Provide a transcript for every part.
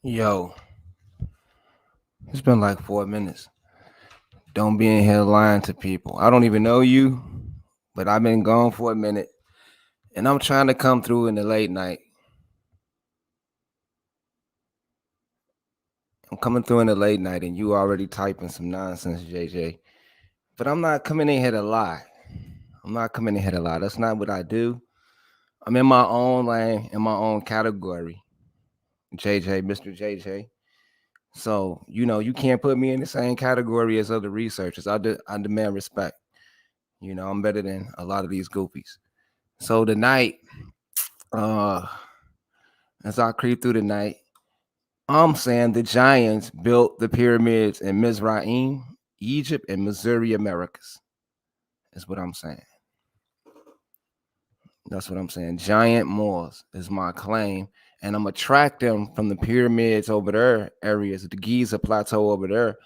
Yo, it's been like 4 minutes. Don't be in here lying to people. I don't even know you, but I've been gone for a minute and I'm trying to come through in the late night. I'm coming through in the late night and you already typing some nonsense, JJ. But I'm not coming in here to lie. I'm not coming in here to lie. That's not what I do. I'm in my own lane, in my own category. JJ, Mr. JJ. So, you can't put me in the same category as other researchers. I demand respect. I'm better than a lot of these goofies. So tonight, uh, as I creep through the night, I'm saying the Giants built the pyramids in Mizraim, Egypt, and Missouri Americas. Is what I'm saying. That's what I'm saying. Giant Moors is my claim. And I'm gonna track them from the pyramids over there, areas, the Giza Plateau over there,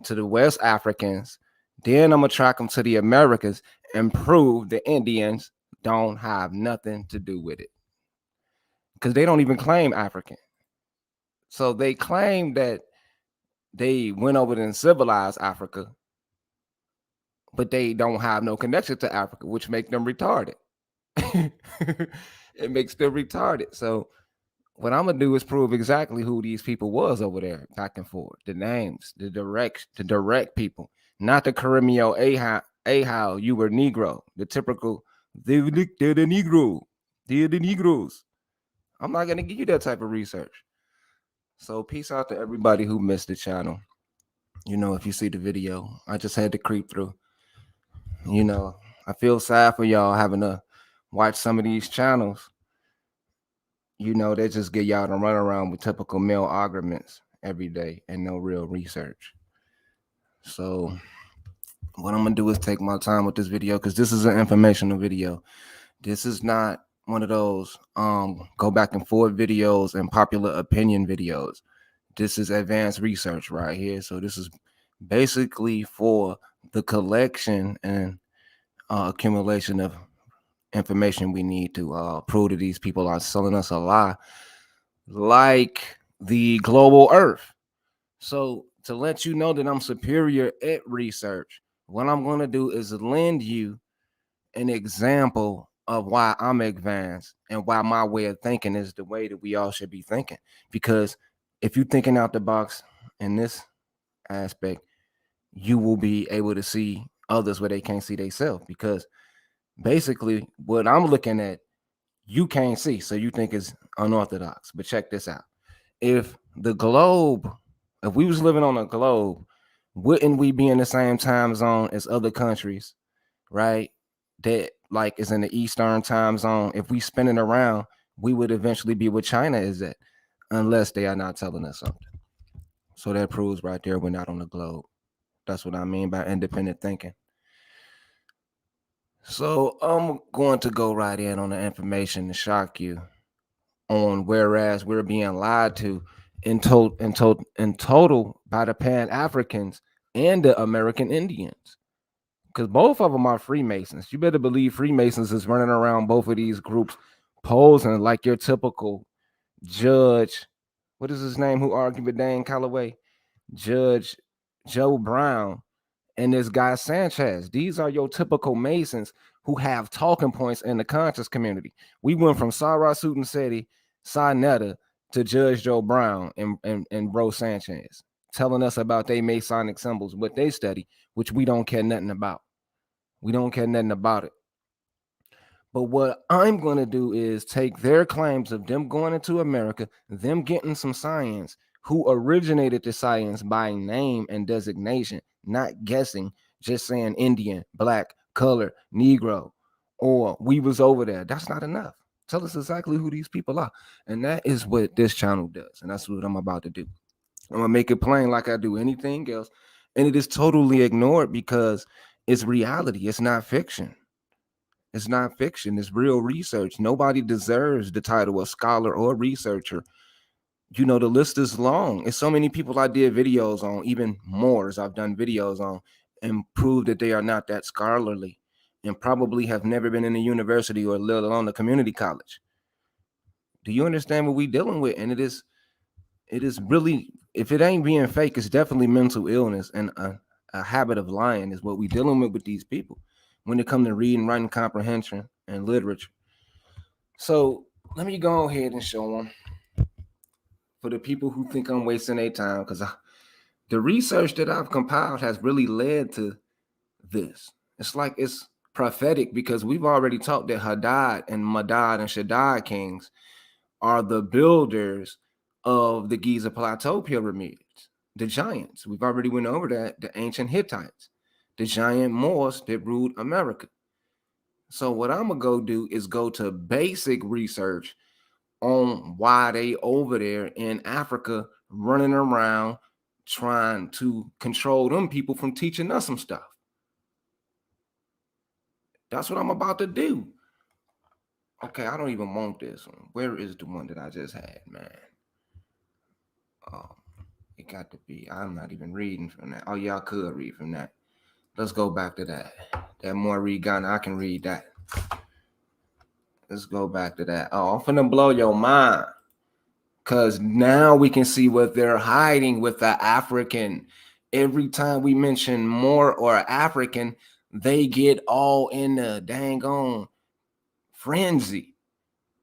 to the West Africans. Then I'm gonna track them to the Americas and prove the Indians don't have nothing to do with it. Because they don't even claim African. So they claim that they went over and civilized Africa, but they don't have no connection to Africa, which make them retarded. It makes them retarded. So what I'm gonna do is prove exactly who these people was over there, back and forth, the names, the direct people, not the Caribbean how you were Negro, the typical they're the Negro, they're the Negroes. I'm not gonna give you that type of research. So peace out to everybody who missed the channel. If you see the video, I just had to creep through. I feel sad for y'all having to watch some of these channels. They just get y'all to run around with typical male arguments every day and no real research. So what I'm gonna do is take my time with this video because this is an informational video. This is not one of those go back and forth videos and popular opinion videos. This is advanced research right here. So this is basically for the collection and accumulation of information we need to prove that these people are selling us a lie, like the global Earth. So to let you know that I'm superior at research, what I'm going to do is lend you an example of why I'm advanced and why my way of thinking is the way that we all should be thinking. Because if you're thinking out the box in this aspect, you will be able to see others where they can't see themselves. Because basically, what I'm looking at, you can't see, so you think it's unorthodox. But check this out: if the globe, if we was living on a globe, wouldn't we be in the same time zone as other countries, right? That like is in the Eastern time zone. If we spinning around, we would eventually be where China is at, unless they are not telling us something. So that proves right there we're not on the globe. That's what I mean by independent thinking. So I'm going to go right in on the information to shock you on whereas we're being lied to in total by the Pan Africans and the American Indians. Because both of them are Freemasons. You better believe Freemasons is running around both of these groups posing like your typical judge. What is his name who argued with Dane Calloway? Judge Joe Brown and this guy Sanchez. These are your typical Masons who have talking points in the conscious community. We went from Sarah Sutanseti, Sinetta to Judge Joe Brown and Bro Sanchez, telling us about they Masonic symbols, what they study, which we don't care nothing about. We don't care nothing about it. But what I'm going to do is take their claims of them going into America, them getting some science, who originated the science by name and designation, not guessing, just saying Indian, black, color, Negro, or we was over there. That's not enough. Tell us exactly who these people are. And that is what this channel does. And that's what I'm about to do. I'm going to make it plain like I do anything else. And it is totally ignored because it's reality. It's not fiction. It's not fiction. It's real research. Nobody deserves the title of scholar or researcher. The list is long. It's so many people I did videos on, even more as I've done videos on, and proved that they are not that scholarly and probably have never been in a university or let alone a community college. Do you understand what we're dealing with? And it is It is really, if it ain't being fake, it's definitely mental illness, and a habit of lying is what we dealing with these people when it comes to reading, writing comprehension, and literature. So let me go ahead and show them for the people who think I'm wasting their time, because the research that I've compiled has really led to this. It's like it's prophetic because we've already talked that Hadad and Madad and Shaddad kings are the builders of the Giza Plateau pyramids, the giants. We've already went over that, the ancient Hittites, the giant Moors that ruled America. So what I'm gonna go do is go to basic research on why they over there in Africa running around trying to control them people from teaching us some stuff. That's what I'm about to do. Okay, I don't even want this one. Where is the one that I just had, man? Um, it got to be. I'm not even reading from that. Oh, y'all could read from that. Let's go back to that. That more read Ghana. I can read that. Let's go back to that. Oh, I'm finna blow your mind. Because now we can see what they're hiding with the African. Every time we mention Moor or African, they get all in the dang on frenzy.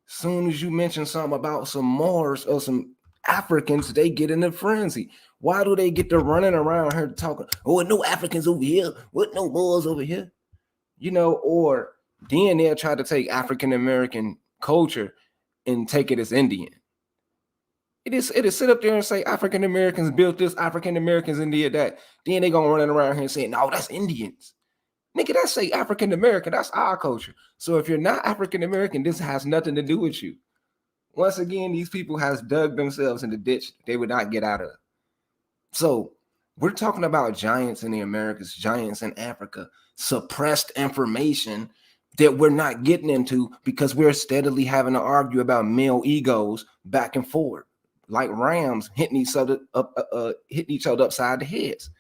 Soon as you mention something about some Moors or some Africans, they get in a frenzy. Why do they get to running around here talking? Oh, no Africans over here. What no Moors over here? You know, or then they'll try to take African American culture and take it as Indian. It is sit up there and say African Americans built this, African Americans and did that. Then they gonna running around here and saying, no, that's Indians. Nigga, that's say African American. That's our culture. So if you're not African American, this has nothing to do with you. Once again, these people has dug themselves in the ditch they would not get out of. So we're talking about giants in the Americas, giants in Africa, suppressed information that we're not getting into because we're steadily having to argue about male egos back and forth, like rams hitting each other upside the heads.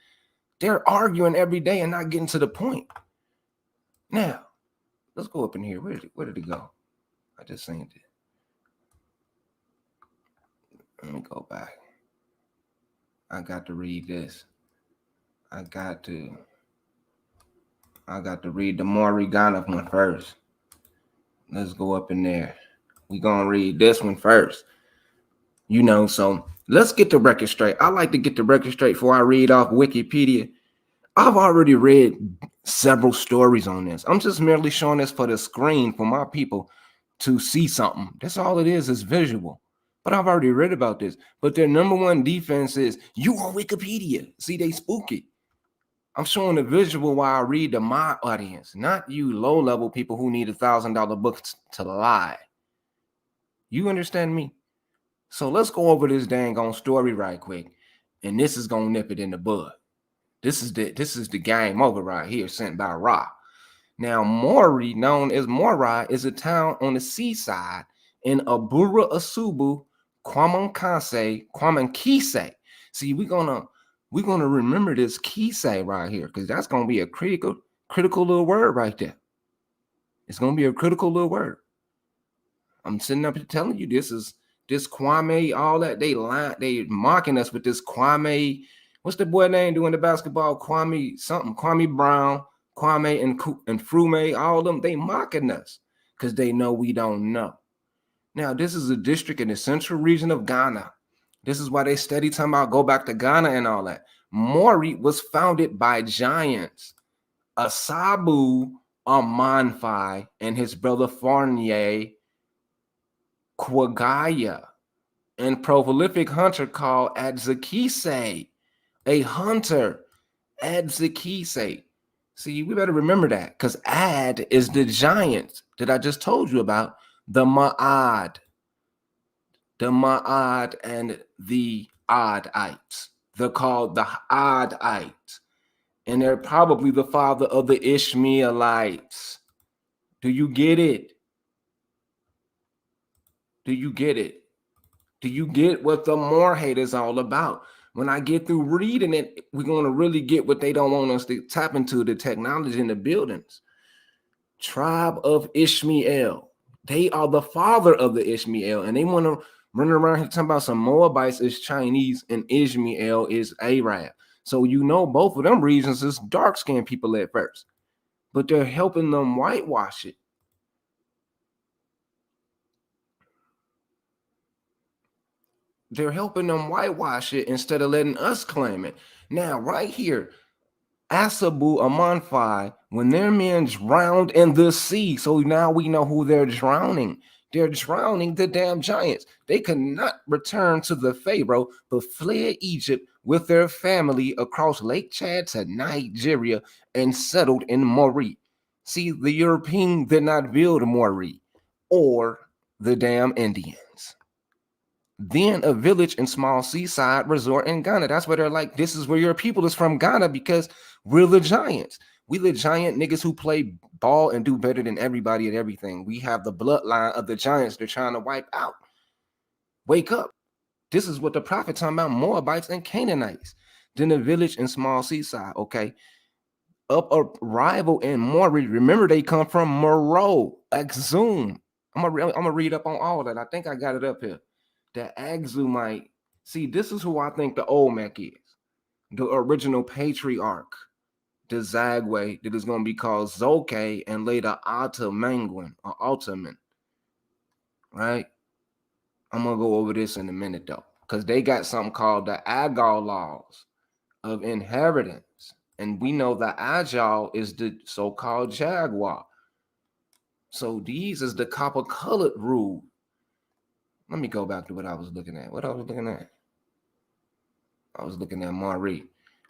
They're arguing every day and not getting to the point. Now, let's go up in here. Where did it go? I just seen it. Let me go back. I got to read this. I got to read the Morigana one first. Let's go up in there. We gonna read this one first. You know, so let's get the record straight. I like to get the record straight before I read off Wikipedia. I've already read several stories on this. I'm just merely showing this for the screen for my people to see something. That's all it is visual. But I've already read about this. But their number one defense is you on Wikipedia. See, they spooky. I'm showing the visual while I read to my audience, not you low-level people who need $1,000 books to lie. You understand me? So let's go over this dang on story right quick. And this is gonna nip it in the bud. This is the game over right here, sent by Ra. Now, Mori, known as Morai, is a town on the seaside in Abura Asubu, Kwamankise. See, we're gonna remember this Kise right here, because that's gonna be a critical little word right there. It's gonna be a critical little word. I'm sitting up here telling you this Kwame, all that they mocking us with this Kwame. What's the boy name doing the basketball? Kwame something, Kwame Brown, Kwame and Frume, all of them, they mocking us because they know we don't know. Now, this is a district in the central region of Ghana. This is why they steady talking about go back to Ghana and all that. Mori was founded by giants. Asabu Amanfi and his brother Fournier Kwagaya, and prolific hunter called Adzakise, a hunter, Adzakise. See, we better remember that because Ad is the giant that I just told you about, the Ma'ad and the Adites. They're called the Adites, and they're probably the father of the Ishmaelites. Do you get it? Do you get it? Do you get what the more hate is all about? When I get through reading it, we're going to really get what they don't want us to tap into, the technology in the buildings. Tribe of Ishmael. They are the father of the Ishmael, and they want to Running around here talking about some Moabites is Chinese and Ishmael is Arab. So you know both of them regions is dark-skinned people at first, but they're helping them whitewash it. They're helping them whitewash it instead of letting us claim it. Now, right here, Asabu Amanfi, when their men drowned in the sea. So now we know who they're drowning. They're drowning the damn giants. They could not return to the Pharaoh, but fled Egypt with their family across Lake Chad to Nigeria and settled in Mori. See, the European did not build Mori or the damn Indians. Then a village and small seaside resort in Ghana. That's where they're like, this is where your people is from, Ghana, because we're the giants. We the giant niggas who play ball and do better than everybody at everything. We have the bloodline of the giants they're trying to wipe out. Wake up. This is what the prophet talking about, Moabites and Canaanites. Then a village and small seaside, okay? Up a rival in Mori. Remember, they come from Moreau, Exum. I'm gonna read up on all that. I think I got it up here. The Axumite. See, this is who I think the Olmec is. The original patriarch, the Zagwe, that is going to be called Zoke and later Atamanguin or Altaman. Right? I'm going to go over this in a minute though, because they got something called the Agal laws of inheritance. And we know the Agile is the so-called Jaguar. So these is the copper-colored rule. Let me go back to what I was looking at. What I was looking at? I was looking at Mari.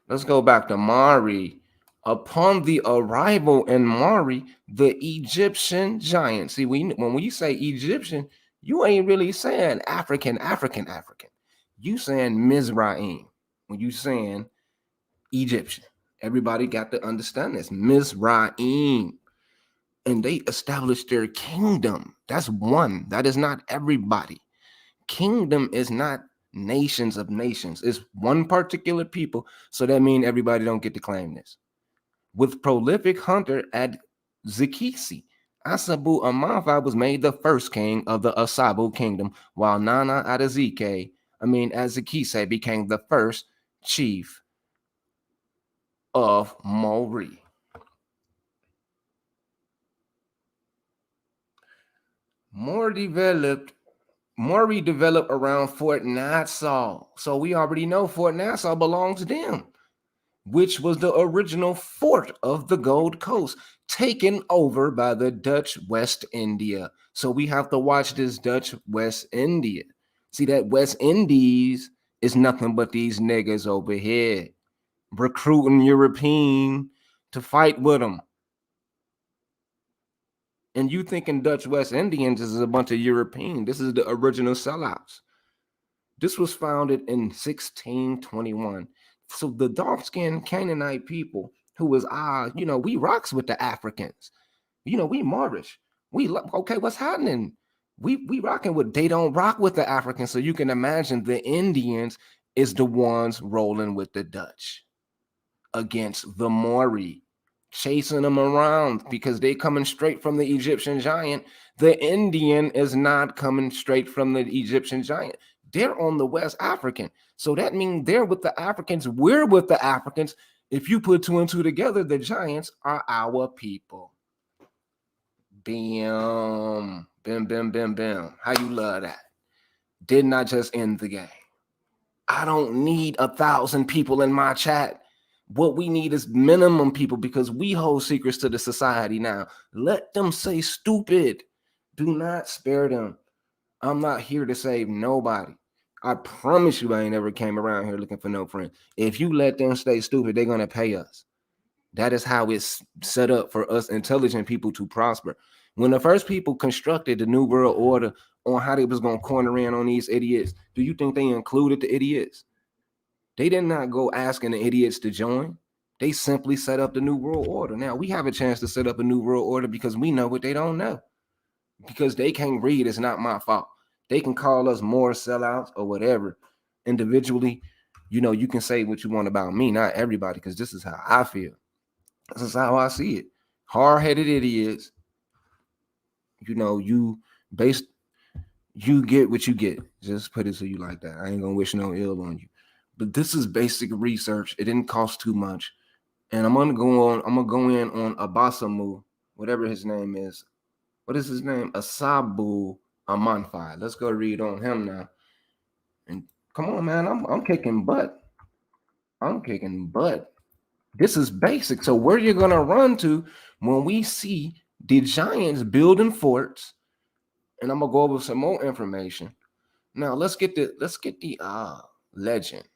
Let's go back to Mari. Upon the arrival in Mari, the Egyptian giant. See, when we say Egyptian, you ain't really saying African. You saying Mizraim. When you saying Egyptian, everybody got to understand this. Mizraim. And they established their kingdom. That's one. That is not everybody. Kingdom is not nations of nations. It's one particular people. So that means everybody don't get to claim this. With prolific hunter at Zikisi, Asabu Amanfa was made the first king of the Asabu kingdom, while Nana Azikise became the first chief of Mori. Mori developed around Fort Nassau. So we already know Fort Nassau belongs to them, which was the original fort of the Gold Coast, taken over by the Dutch West India. So we have to watch this Dutch West India. See, that West Indies is nothing but these niggas over here recruiting European to fight with them. And you thinking Dutch West Indians is a bunch of European. This is the original sellouts. This was founded in 1621. So the dark-skinned Canaanite people who was we rocks with the Africans. We Moorish. Okay, what's happening? We rocking with, they don't rock with the Africans. So you can imagine the Indians is the ones rolling with the Dutch against the Maori, chasing them around because they coming straight from the Egyptian giant. The Indian is not coming straight from the Egyptian giant. They're on the West African. So that means they're with the Africans. We're with the Africans. If you put two and two together, the giants are our people. Bam, bam, bam, bam, bam. How you love that? Did not just end the game. I don't need 1,000 people in my chat. What we need is minimum people, because we hold secrets to the society now. Let them say stupid. Do not spare them. I'm not here to save nobody. I promise you I ain't ever came around here looking for no friend. If you let them stay stupid, they're going to pay us. That is how it's set up for us intelligent people to prosper. When the first people constructed the New World Order on how they was going to corner in on these idiots, do you think they included the idiots? They did not go asking the idiots to join. They simply set up the New World Order. Now, we have a chance to set up a New World Order because we know what they don't know. Because they can't read, it's not my fault. They can call us more sellouts or whatever. Individually, you can say what you want about me, not everybody, because this is how I feel. This is how I see it. Hard-headed idiots, you based You get what you get. Just put it to you like that. I ain't gonna wish no ill on you. But this is basic research. It didn't cost too much. And I'm gonna go in on Abasamu, whatever his name is. What is his name? Asabu Amanfai. Let's go read on him now. And come on, man, I'm kicking butt. I'm kicking butt. This is basic. So where you're gonna run to when we see the giants building forts, and I'm gonna go over some more information. Now let's get the legend.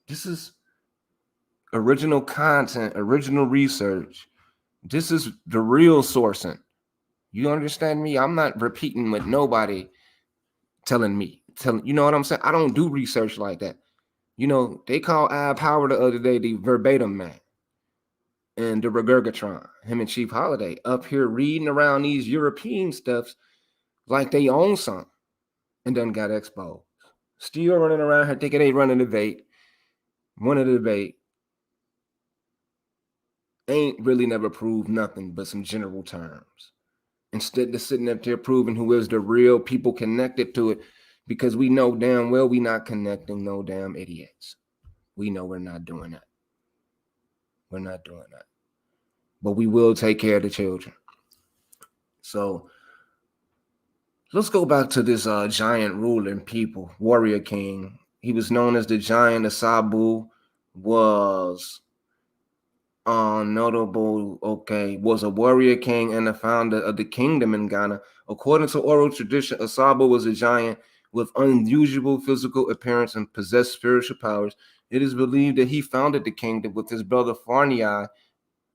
This is original content, original research. This is the real sourcing. You understand me? I'm not repeating what nobody telling me. You know what I'm saying? I don't do research like that. You know, they call Al Power the other day the verbatim man and the regurgitron, him and Chief Holiday, up here reading around these European stuffs like they own some and done got exposed. Still running around here thinking they running the debate. One of the debate ain't really never proved nothing but some general terms. Instead of sitting up there proving who is the real people connected to it, because we know damn well we not connecting no damn idiots. We know we're not doing that. We're not doing that. But we will take care of the children. So let's go back to this giant ruling people, warrior king. He was known as the giant. Asabu was notable, was a warrior king and the founder of the kingdom in Ghana. According to oral tradition, Asaba was a giant with unusual physical appearance and possessed spiritual powers. It is believed that he founded the kingdom with his brother Farniai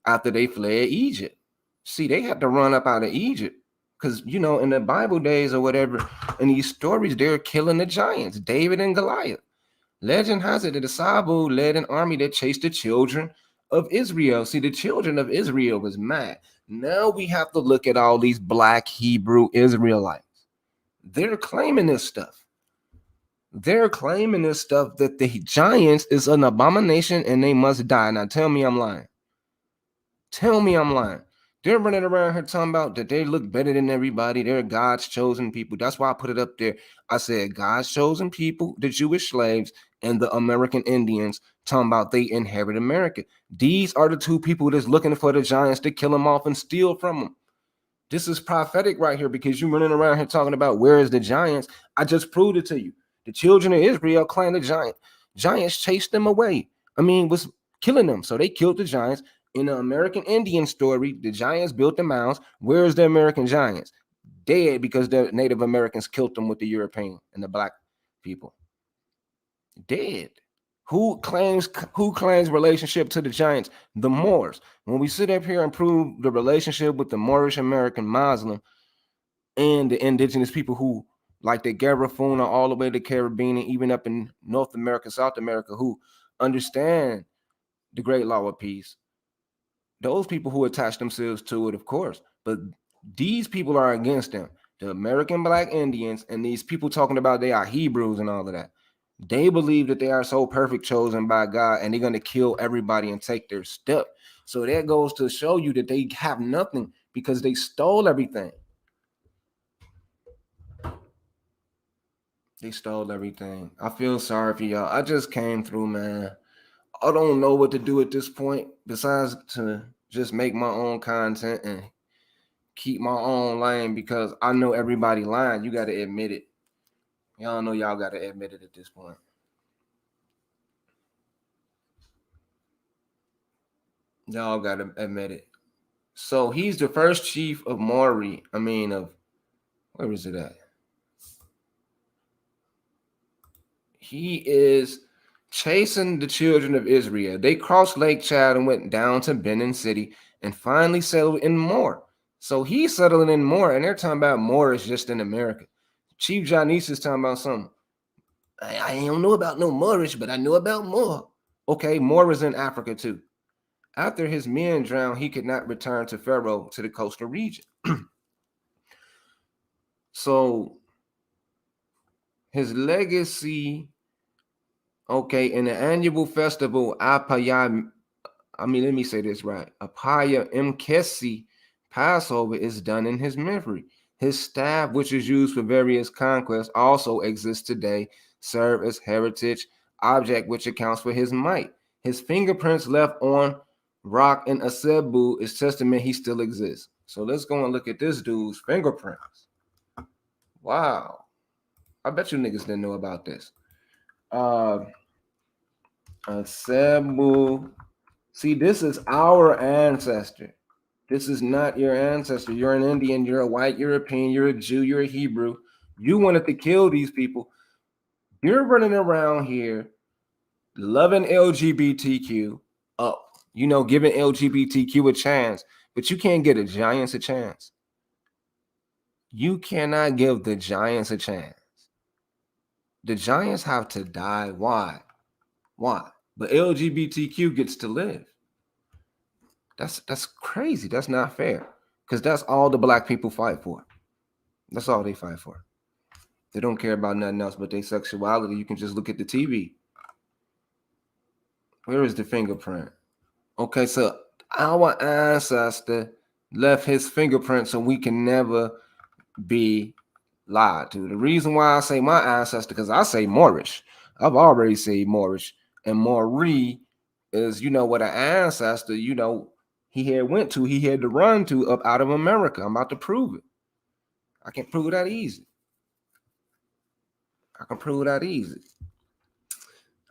after they fled Egypt. See, they had to run up out of Egypt because, you know, in the Bible days or whatever, in these stories, they're killing the giants, David and Goliath. Legend has it that Asabu led an army that chased the children of Israel. See, the children of Israel was mad. Now we have to look at all these black Hebrew Israelites. They're claiming this stuff. They're claiming this stuff that the giants is an abomination and they must die. Now tell me I'm lying. Tell me I'm lying. They're running around here talking about that they look better than everybody. They're God's chosen people. That's why I put it up there. I said God's chosen people, the Jewish slaves, and the American Indians, talking about they inherit America. These are the two people that's looking for the giants to kill them off and steal from them. This is prophetic right here because you're running around here talking about where is the giants. I just proved it to you. The children of Israel claimed the giant. Giants chased them away. Was killing them. So they killed the giants. In the American Indian story, the giants built the mounds. Where's the American giants? Dead because the Native Americans killed them with the European and the black people. Dead. Who claims relationship to the giants? The Moors. When we sit up here and prove the relationship with the Moorish American Muslim and the indigenous people who, like the Garifuna, all the way to the Caribbean, and even up in North America, South America, who understand the Great Law of Peace, those people who attach themselves to it, of course, but these people are against them. The American Black Indians and these people talking about they are Hebrews and all of that. They believe that they are so perfect, chosen by God, and they're going to kill everybody and take their step. So that goes to show you that they have nothing because they stole everything. They stole everything. I feel sorry for y'all. I just came through, man. I don't know what to do at this point besides to just make my own content and keep my own lane because I know everybody lying. You got to admit it. Y'all know y'all got to admit it at this point. Y'all got to admit it. So he's the first chief of Maury. Where is it at? He is chasing the children of Israel. They crossed Lake Chad and went down to Benin City and finally settled in Moore. So he's settling in Moore, and they're talking about Moore is just in America. Chief Janice is talking about something. I don't know about no Moorish, but I know about Moore. Okay, Moore is in Africa too. After his men drowned, he could not return to Pharaoh to the coastal region. So his legacy, in the annual festival, Apaya, let me say this right. Apaya Mkesi Passover is done in his memory. His staff, which is used for various conquests, also exists today, serve as heritage object which accounts for his might. His fingerprints left on rock in Asebu is testament he still exists. So let's go and look at this dude's fingerprints. Wow. I bet you niggas didn't know about this. Asebu. See, this is our ancestor. This is not your ancestor. You're an Indian, you're a white European, you're a Jew, you're a Hebrew. You wanted to kill these people. You're running around here loving LGBTQ up, giving LGBTQ a chance, but you can't get the Giants a chance. You cannot give the Giants a chance. The Giants have to die. Why? But LGBTQ gets to live. That's crazy. That's not fair. Because that's all the black people fight for. That's all they fight for. They don't care about nothing else but their sexuality. You can just look at the TV. Where is the fingerprint? Okay, so our ancestor left his fingerprint so we can never be lied to. The reason why I say my ancestor, because I say Moorish. I've already said Moorish. And Maori is, what an ancestor, he had to run to up out of America. I'm about to prove it. I can prove that easy. I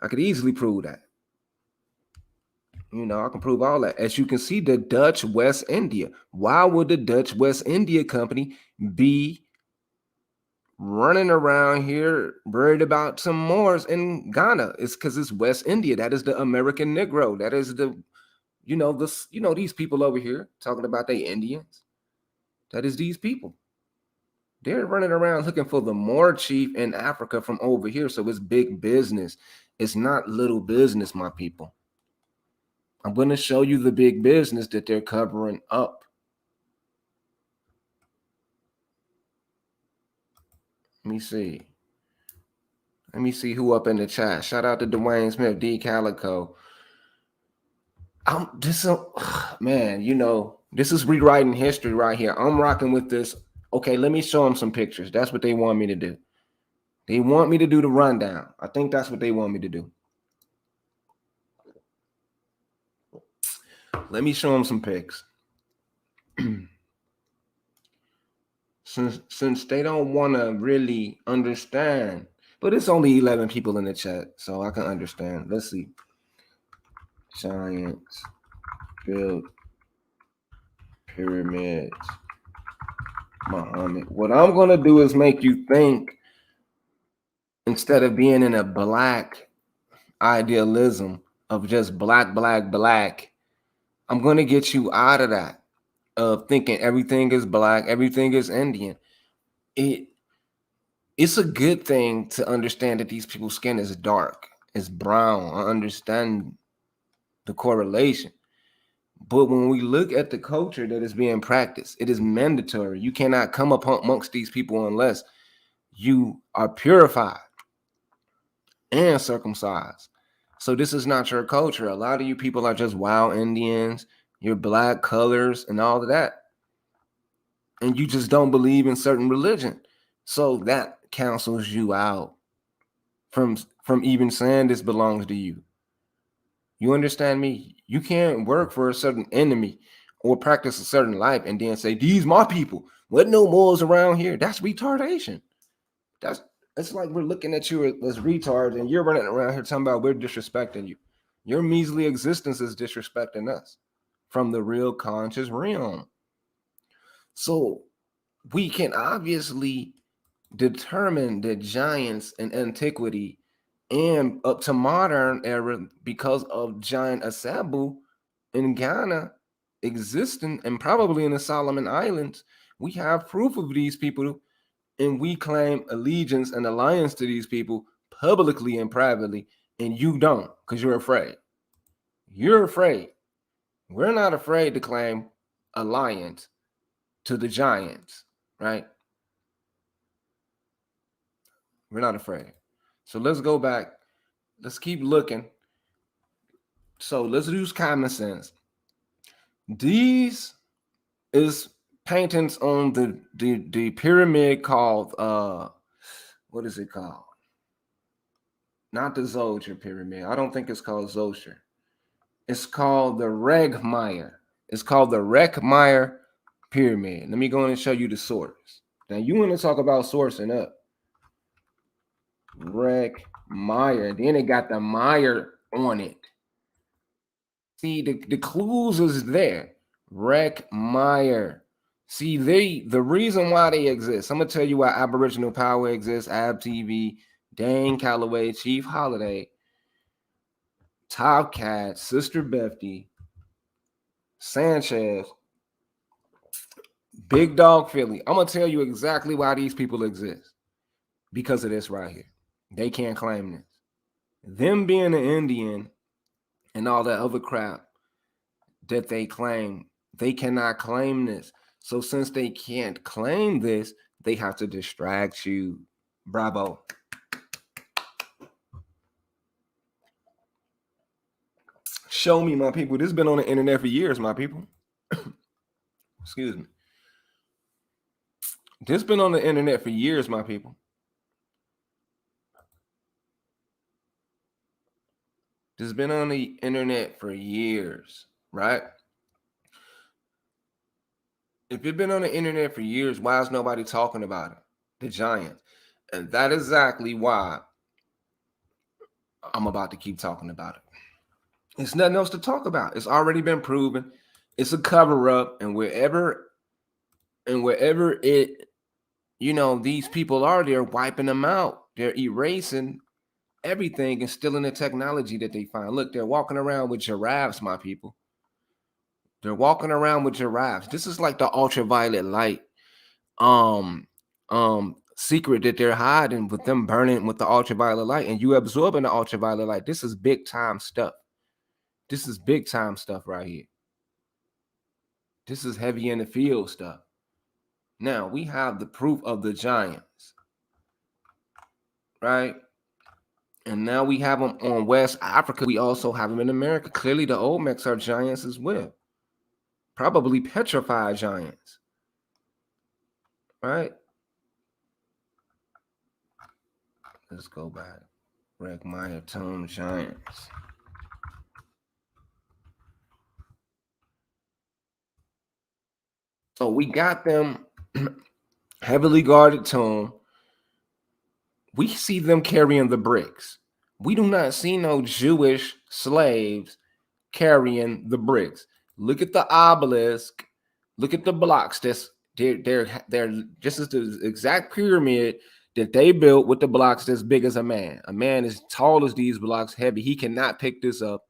could easily prove that. I can prove all that. As you can see, the Dutch West India. Why would the Dutch West India Company be running around here worried about some Moors in Ghana? It's because it's West India. That is the American Negro. That is the, these people over here talking about they Indians. That is these people. They're running around looking for the Moor chief in Africa from over here. So it's big business. It's not little business, my people. I'm going to show you the big business that they're covering up. Let me see who up in the chat. Shout out to Dwayne Smith, D Calico. This is rewriting history right here. I'm rocking with this. Okay, let me show them some pictures. That's what they want me to do. They want me to do the rundown. I think that's what they want me to do. Let me show them some pics. Since they don't want to really understand, but it's only 11 people in the chat, so I can understand. Let's see. Giants built pyramids. Muhammad. What I'm going to do is make you think instead of being in a black idealism of just black. I'm going to get you out of that, of thinking everything is black, everything is Indian. It's a good thing to understand that these people's skin is dark, it's brown. I understand the correlation. But when we look at the culture that is being practiced, it is mandatory. You cannot come up amongst these people unless you are purified and circumcised. So this is not your culture. A lot of you people are just wild Indians, your black colors and all of that. And you just don't believe in certain religion. So that cancels you out from even saying this belongs to you. You understand me? You can't work for a certain enemy or practice a certain life and then say, these my people. What no Moors around here? That's retardation. It's like we're looking at you as retards and you're running around here talking about we're disrespecting you. Your measly existence is disrespecting us from the real conscious realm. So we can obviously determine the giants in antiquity and up to modern era because of giant Asabu in Ghana existing and probably in the Solomon Islands. We have proof of these people and we claim allegiance and alliance to these people publicly and privately, and you don't because you're afraid. You're afraid. We're not afraid to claim alliance to the giants, right? We're not afraid. So let's go back. Let's keep looking. So let's use common sense. These is paintings on the pyramid called what is it called? Not the Zolcher pyramid. I don't think it's called Zolcher. It's called the Regmeyer. It's called the Regmeyer pyramid. Let me go in and show you the source. Now you want to talk about sourcing up. Regmeyer. Then it got the Meyer on it. See, the clues is there. Regmeyer. See, the reason why they exist. I'm gonna tell you why Aboriginal Power exists, Ab TV, Dane Calloway, Chief Holiday, Top Cat, Sister Befty, Sanchez, Big Dog Philly. I'm gonna tell you exactly why these people exist. Because of this right here. They can't claim this. Them being an Indian and all that other crap that they claim, they cannot claim this. So since they can't claim this, they have to distract you. Bravo. Show me, my people. This has been on the internet for years, my people. Excuse me. This has been on the internet for years, my people. This has been on the internet for years, right? If it's been on the internet for years, why is nobody talking about it? The Giants. And that is exactly why I'm about to keep talking about it. It's nothing else to talk about. It's already been proven. It's a cover-up, and wherever it, these people are, they're wiping them out. They're erasing everything and stealing the technology that they find. Look, they're walking around with giraffes, my people. They're walking around with giraffes. This is like the ultraviolet light secret that they're hiding with them burning with the ultraviolet light, and you absorbing the ultraviolet light. This is big time stuff. This is big time stuff right here. This is heavy in the field stuff. Now we have the proof of the giants, right? And now we have them on West Africa. We also have them in America. Clearly the Olmecs are giants as well. Probably petrified giants, right? Let's go back. Regmeyer tomb giants. So we got them heavily guarded tomb. We see them carrying the bricks. We do not see no Jewish slaves carrying the bricks. Look at the obelisk. Look at the blocks. They're just as the exact pyramid that they built with the blocks that's big as a man. A man as tall as these blocks, heavy. He cannot pick this up.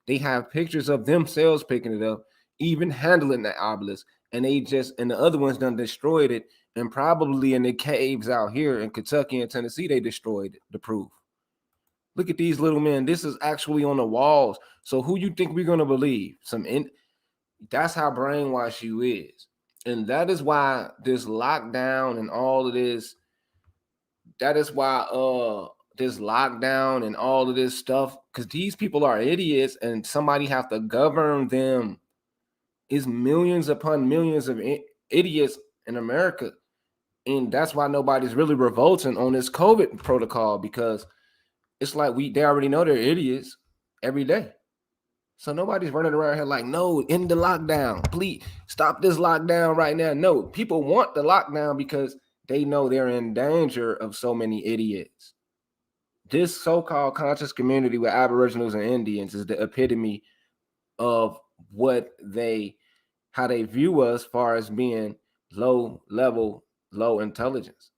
They have pictures of themselves picking it up, even handling the obelisk. And the other ones done destroyed it. And probably in the caves out here in Kentucky and Tennessee, they destroyed the proof. Look at these little men. This is actually on the walls. So who you think we're going to believe? That's how brainwashed you is. And that is why this lockdown and all of this, that is why this lockdown and all of this stuff, because these people are idiots and somebody have to govern them. It's millions upon millions of idiots in America. And that's why nobody's really revolting on this COVID protocol, because it's like they already know they're idiots every day. So nobody's running around here like, no, end the lockdown. Please stop this lockdown right now. No, people want the lockdown because they know they're in danger of so many idiots. This so-called conscious community with Aboriginals and Indians is the epitome of how they view us as far as being low level, low intelligence.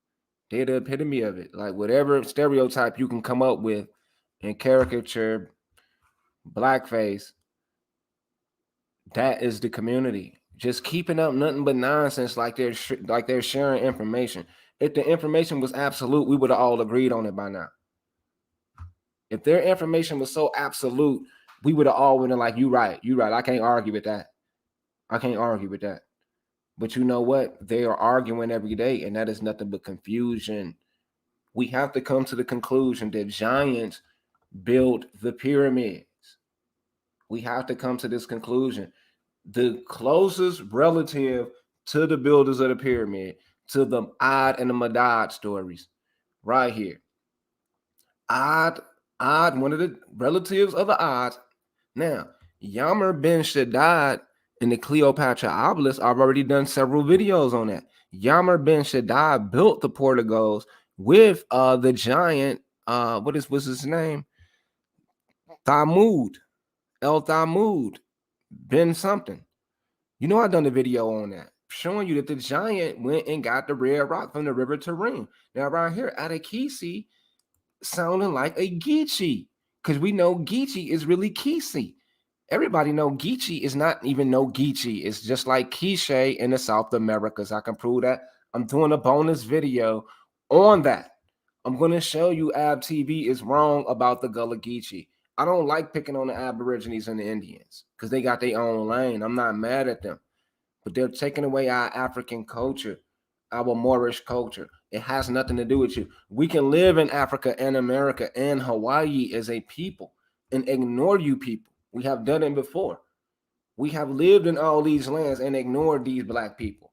They're the epitome of it. Like whatever stereotype you can come up with and caricature blackface, that is the community. Just keeping up nothing but nonsense, like they're sharing information. If the information was absolute, we would have all agreed on it by now. If their information was so absolute, we would have all been like, you right. I can't argue with that. But you know what? They are arguing every day, and that is nothing but confusion. We have to come to the conclusion that giants built the pyramids. We have to come to this conclusion. The closest relative to the builders of the pyramid, to the Ad and the Madad stories, right here. Ad, one of the relatives of the Odds. Now, Yammer Ben Shaddad and the Cleopatra obelisk, I've already done several videos on that. Yammer Ben Shaddad built the porticos with the giant, what's his name? Thamud, El Thamud, Ben something. You know, I done a video on that, showing you that the giant went and got the red rock from the river Tarim. Now, right here, Adakisi sounding like a Geechee, because we know Geechee is really Kisi. Everybody know Geechee is not even no Geechee. It's just like Quiche in the South Americas. I can prove that. I'm doing a bonus video on that. I'm going to show you Ab TV is wrong about the Gullah Geechee. I don't like picking on the Aborigines and the Indians because they got their own lane. I'm not mad at them, but they're taking away our African culture, our Moorish culture. It has nothing to do with you. We can live in Africa and America and Hawaii as a people and ignore you people. We have done it before. We have lived in all these lands and ignored these black people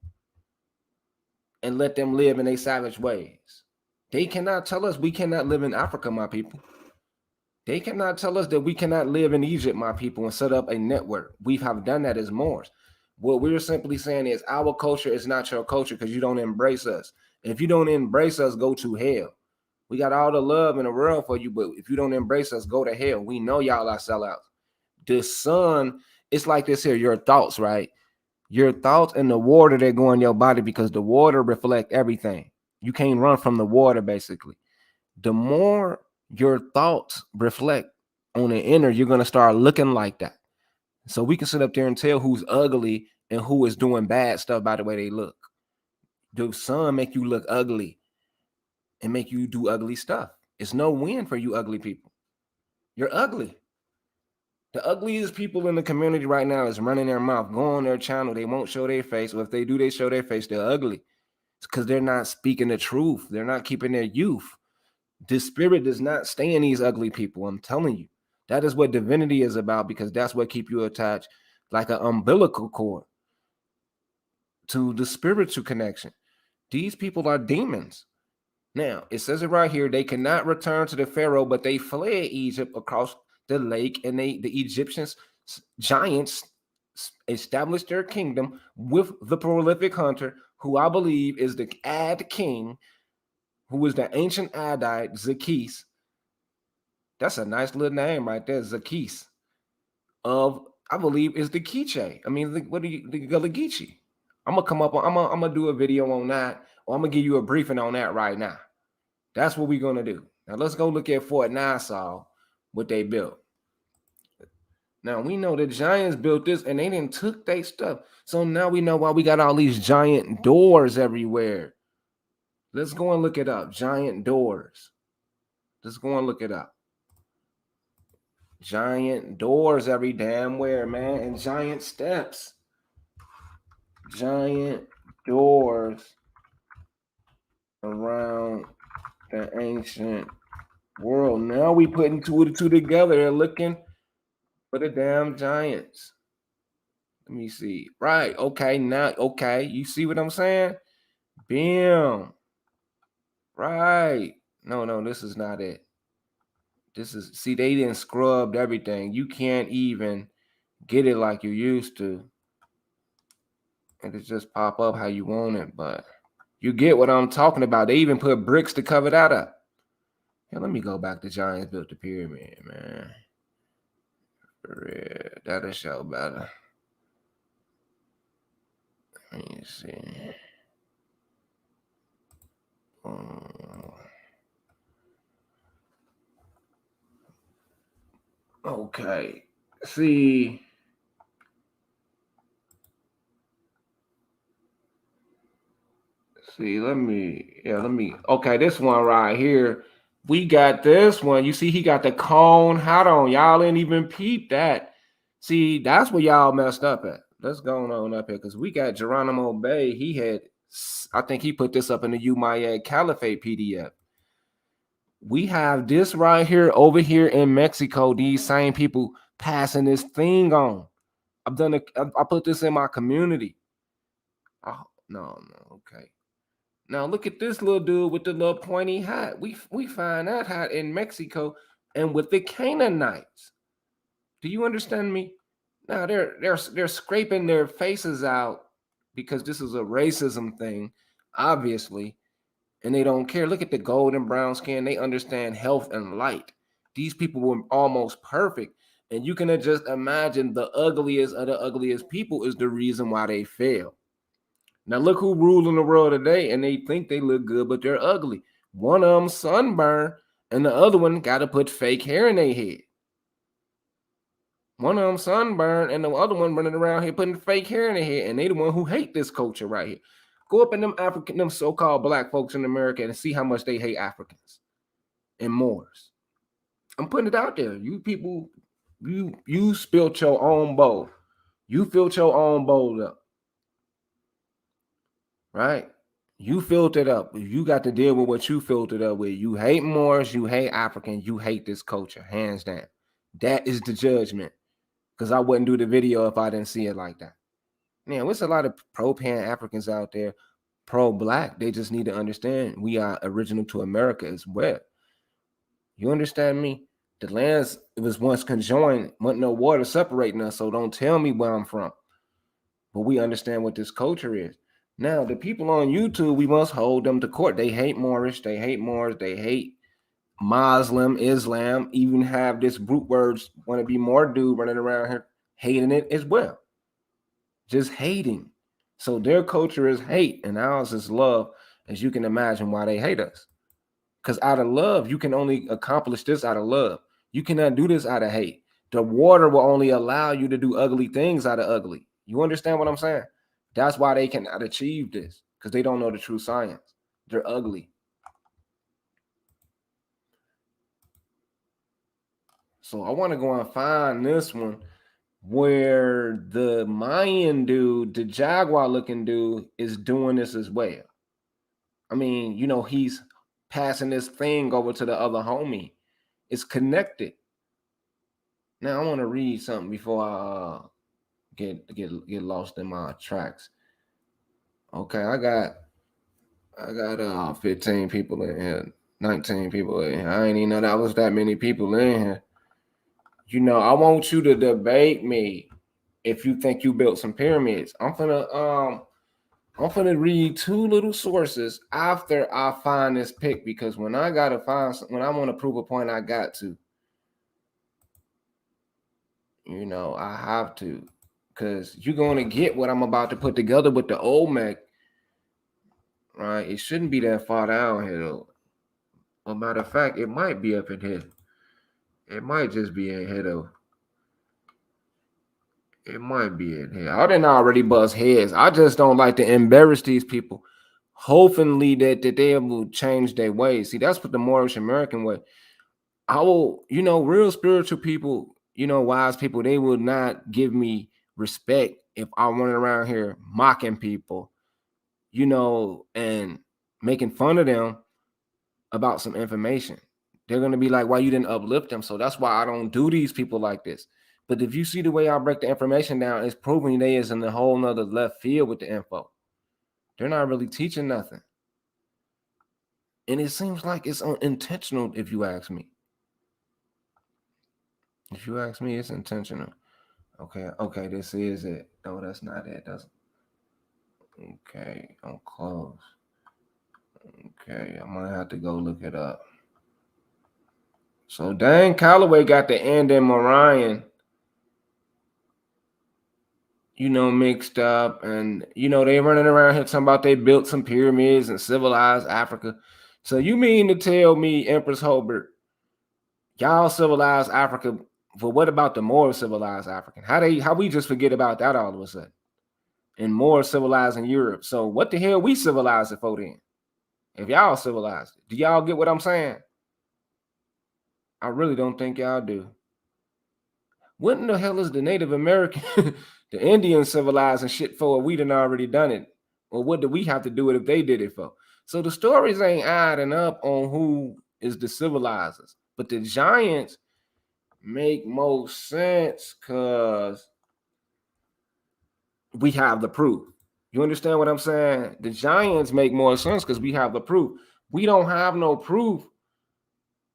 and let them live in their savage ways. They cannot tell us we cannot live in Africa, my people. They cannot tell us that we cannot live in Egypt, my people, and set up a network. We have done that as Moors. What we're simply saying is our culture is not your culture because you don't embrace us. If you don't embrace us, go to hell. We got all the love in the world for you, but if you don't embrace us, go to hell. We know y'all are sellouts. The sun, it's like this here, your thoughts, right? Your thoughts and the water that go in your body, because the water reflect everything. You can't run from the water, basically. The more your thoughts reflect on the inner, you're going to start looking like that. So we can sit up there and tell who's ugly and who is doing bad stuff by the way they look. The sun make you look ugly and make you do ugly stuff. It's no win for you ugly people. You're ugly. The ugliest people in the community right now is running their mouth, go on their channel. They won't show their face. Or if they do, they show their face. They're ugly. It's because they're not speaking the truth. They're not keeping their youth. The spirit does not stay in these ugly people. I'm telling you. That is what divinity is about, because that's what keep you attached like an umbilical cord to the spiritual connection. These people are demons. Now, it says it right here. They cannot return to the Pharaoh, but they fled Egypt across the lake, and the Egyptians, giants, established their kingdom with the prolific hunter, who I believe is the Ad king, who was the ancient Adite, Zakis. That's a nice little name right there, Zakis. I believe is the Quiche. I mean, the Gullah Geechee. I'm gonna come up on. I'm gonna do a video on that, or I'm gonna give you a briefing on that right now. That's what we're gonna do. Now let's go look at Fort Nassau, what they built. Now we know the giants built this and they didn't took their stuff. So now we know why we got all these giant doors everywhere. Let's go and look it up. Giant doors. Let's go and look it up. Giant doors every damn where, man, and giant steps. Giant doors around the ancient world. Now we putting two and two together and looking for the damn giants. Let me see. Right. Okay. Now, okay. You see what I'm saying? Bam. Right. No, this is not it. This is, see, they didn't scrubbed everything. You can't even get it like you used to. And it just pop up how you want it. But you get what I'm talking about. They even put bricks to cover that up. Here, let me go back to Giants built the pyramid, man. For real. That'll show better. Let me see. Okay. See. Let me. Okay, this one right here. We got this one. You see, he got the cone hat on. Y'all ain't even peep that. See, that's where y'all messed up at. Let's go on up here because we got Geronimo Bay. He had, I think he put this up in the Umayyad Caliphate PDF. We have this right here over here in Mexico. These same people passing this thing on. I put this in my community. Oh, no, okay. Now look at this little dude with the little pointy hat. We find that hat in Mexico and with the Canaanites. Do you understand me? Now they're scraping their faces out because this is a racism thing, obviously, and they don't care. Look at the golden brown skin. They understand health and light. These people were almost perfect. And you can just imagine the ugliest of the ugliest people is the reason why they fail. Now look who ruling the world today, and they think they look good, but they're ugly. One of them sunburned, and the other one got to put fake hair in their head. One of them sunburned, and the other one running around here putting fake hair in their head, and they the one who hate this culture right here. Go up in them so-called black folks in America and see how much they hate Africans and Moors. I'm putting it out there. You people, you spilt your own bowl. You filled your own bowl up, right? You filled it up. You got to deal with what you filled it up with. You hate Moors, you hate Africans, you hate this culture, hands down. That is the judgment. Because I wouldn't do the video if I didn't see it like that. Man, there's a lot of pro-pan Africans out there, pro-black. They just need to understand we are original to America as well. You understand me? The lands, it was once conjoined, wasn't no water separating us, so don't tell me where I'm from. But we understand what this culture is. Now, the people on YouTube, we must hold them to court. They hate Moorish, they hate Moors, they hate Muslim, Islam, even have this brute words, want to be more dude running around here hating it as well. Just hating. So their culture is hate and ours is love, as you can imagine why they hate us. Because out of love, you can only accomplish this out of love. You cannot do this out of hate. The water will only allow you to do ugly things out of ugly. You understand what I'm saying? That's why they cannot achieve this, because they don't know the true science. They're ugly. So I want to go and find this one where the Mayan dude, the Jaguar looking dude, is doing this as well. I mean, he's passing this thing over to the other homie. It's connected. Now I want to read something before I get lost in my tracks. Okay, I got 15 people in here, 19 people in here. I ain't even know that was that many people in here. I want you to debate me if you think you built some pyramids. I'm gonna read two little sources after I find this pic, because when I want to prove a point, I got to. I have to, because you're going to get what I'm about to put together with the Olmec, right? It shouldn't be that far down here, though. As a matter of fact, it might be up in here. It might just be in here, though. It might be in here. I didn't already bust heads. I just don't like to embarrass these people. Hopefully that they will change their ways. See, that's what the Moorish American way. I will, real spiritual people, wise people, they will not give me respect if I'm running around here mocking people, and making fun of them about some information. They're going to be like, why you didn't uplift them? So that's why I don't do these people like this. But if you see the way I break the information down, it's proving they is in a whole nother left field with the info. They're not really teaching nothing. And it seems like it's intentional, if you ask me. If you ask me, it's intentional. Okay, this is it. No, that's not it. That's okay. I'm close. Okay, I might have to go look it up. So Dan Calloway got the end in Marion, mixed up, and they running around here talking about they built some pyramids and civilized Africa. So you mean to tell me, Empress Hobart, y'all civilized Africa, but what about the more civilized African? How we just forget about that all of a sudden? And more civilized in Europe. So what the hell we civilized it for then? If y'all civilized it, do y'all get what I'm saying? I really don't think y'all do. What in the hell is the Native American, the Indian civilizing shit for? We done already done it. Or what do we have to do it if they did it for? So the stories ain't adding up on who is the civilizers. But the giants make most sense because we have the proof. You understand what I'm saying? The giants make more sense because we have the proof. We don't have no proof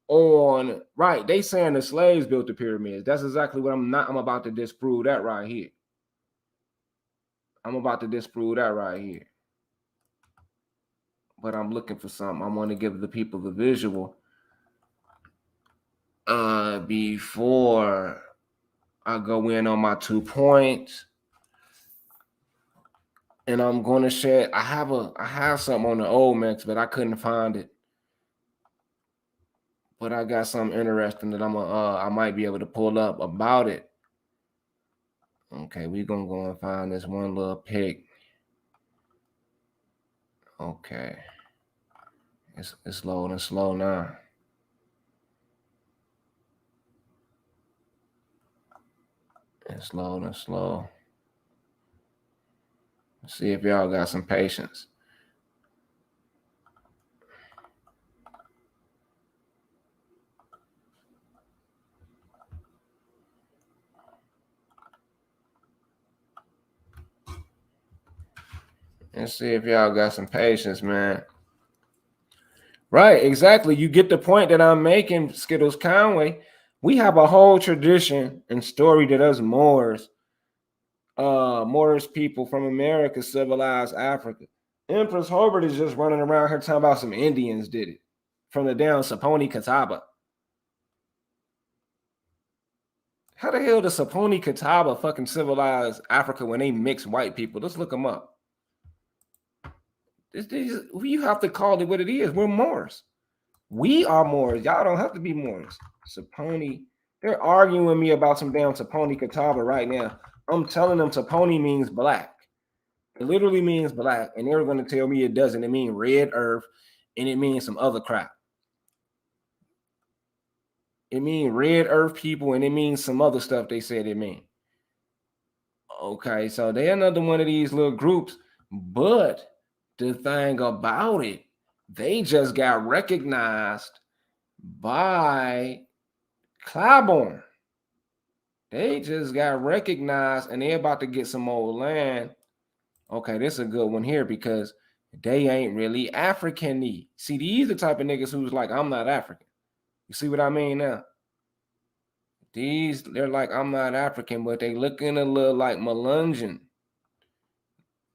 on right. They saying the slaves built the pyramids. That's exactly what I'm about to disprove that right here. I'm about to disprove that right here. But I'm looking for something. I want to give the people the visual before I go in on my 2 points. And I'm going to share. I have something on the old mix, but I couldn't find it. But I got something interesting that I might be able to pull up about it. Okay, we're gonna go and find this one little pic. Okay. It's loading slow now. It's loading slow. Let's see if y'all got some patience. Let's see if y'all got some patience, man. Right, exactly. You get the point that I'm making, Skittles Conway. We have a whole tradition and story that us Moorish people from America civilized Africa. Empress Hobart is just running around here talking about some Indians did it from the down Saponi Catawba. How the hell does Saponi Catawba fucking civilize Africa when they mix white people? Let's look them up. You have to call it what it is. We're Moors. We are Moors. Y'all don't have to be Moors. Saponi, they're arguing with me about some damn Saponi Catawba right now. I'm telling them Saponi means black. It literally means black, and they're going to tell me it doesn't. It means red earth, and it means some other crap. It means red earth people, and it means some other stuff they said it mean. Okay, so they're another one of these little groups, but the thing about it, they just got recognized by Claiborne. They just got recognized, and they're about to get some old land. Okay, this is a good one here because they ain't really African-y. See, these the type of niggas who's like, I'm not African. You see what I mean now? They're like, I'm not African, but they looking a little like Melungeon.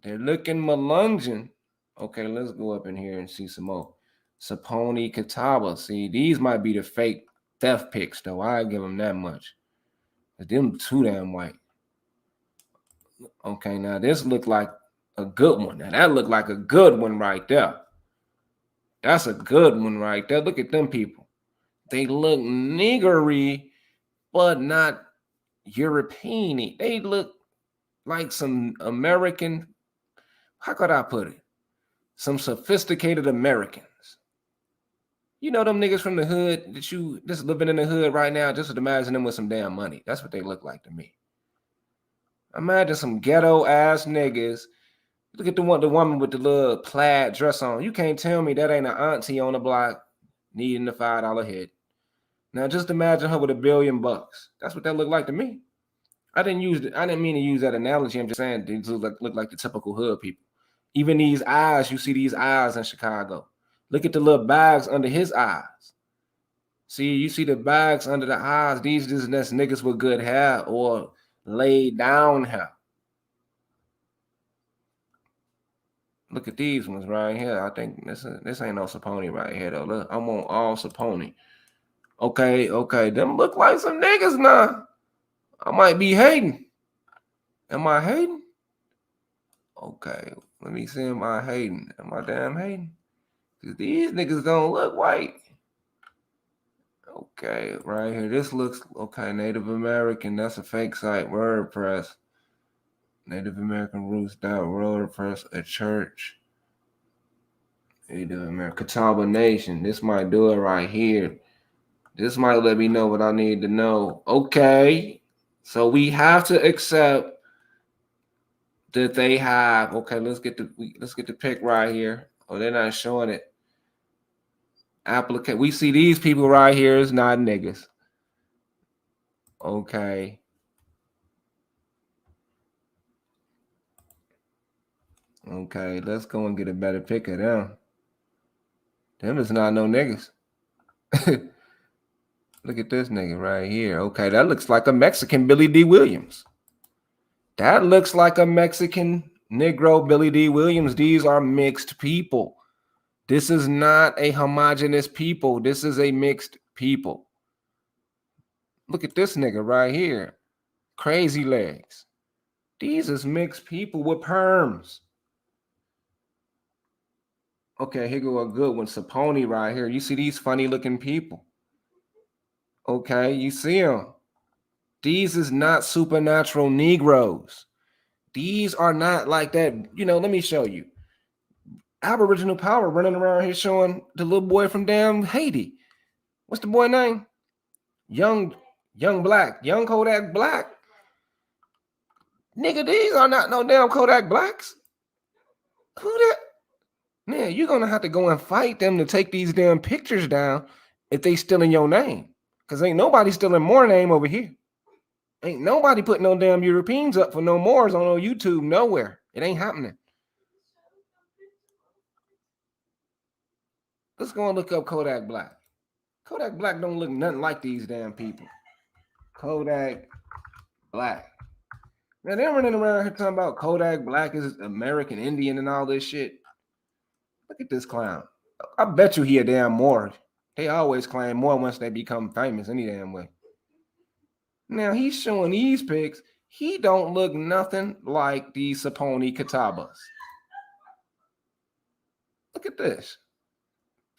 They're looking Melungeon. Okay, let's go up in here and see some more. Saponi Catawba. See, these might be the fake theft pics, though. I give them that much. But them too damn white. Okay, now this look like a good one. Now that look like a good one right there. That's a good one right there. Look at them people. They look niggery, but not European-y. They look like some American, how could I put it? Some sophisticated Americans. You know them niggas from the hood that you just living in the hood right now, just imagine them with some damn money. That's what they look like to me. Imagine some ghetto ass niggas. Look at the woman with the little plaid dress on. You can't tell me that ain't an auntie on the block needing the $5 hit. Now just imagine her with $1 billion. That's what that looked like to me. I didn't mean to use that analogy. I'm just saying these look like the typical hood people. Even these eyes, you see these eyes in Chicago. Look at the little bags under his eyes. See, you see the bags under the eyes. These just niggas with good hair or laid down hair. Look at these ones right here. I think this ain't no Saponi right here though. Look, I'm on all Saponi. Okay, them look like some niggas now. I might be hating. Am I hating? Okay, let me see. Am I hating? Am I damn hating? Because these niggas don't look white. Okay, right here. This looks okay. Native American. That's a fake site. WordPress. Native American Roots.WordPress. A church. Native American Catawba Nation. This might do it right here. This might let me know what I need to know. Okay. So we have to accept that they have. Okay, let's get the pic right here. Oh, they're not showing it. Applicant. We see these people right here is not niggas. Okay. Okay, let's go and get a better pick of them. Them is not no niggas. Look at this nigga right here. Okay, that looks like a Mexican Billy D. Williams. That looks like a Mexican Negro Billy D. Williams. These are mixed people. This is not a homogenous people. This is a mixed people. Look at this nigga right here. Crazy legs. These is mixed people with perms. Okay, here go a good one. Saponi right here. You see these funny looking people. Okay, you see them. These is not supernatural Negroes. These are not like that. Let me show you. Aboriginal power running around here showing the little boy from damn Haiti. What's the boy name? Young Black. Young Kodak Black. Nigga, these are not no damn Kodak Blacks. Who that? Man, you're gonna have to go and fight them to take these damn pictures down if they stealing your name. Cause ain't nobody stealing more name over here. Ain't nobody putting no damn Europeans up for no mores on no YouTube nowhere. It ain't happening. Let's go and look up Kodak Black. Kodak Black don't look nothing like these damn people. Kodak Black. Now they're running around here talking about Kodak Black is American Indian and all this shit. Look at this clown. I bet you he a damn Moor. They always claim more once they become famous any damn way. Now he's showing these pics. He don't look nothing like these Saponi Katabas. Look at this.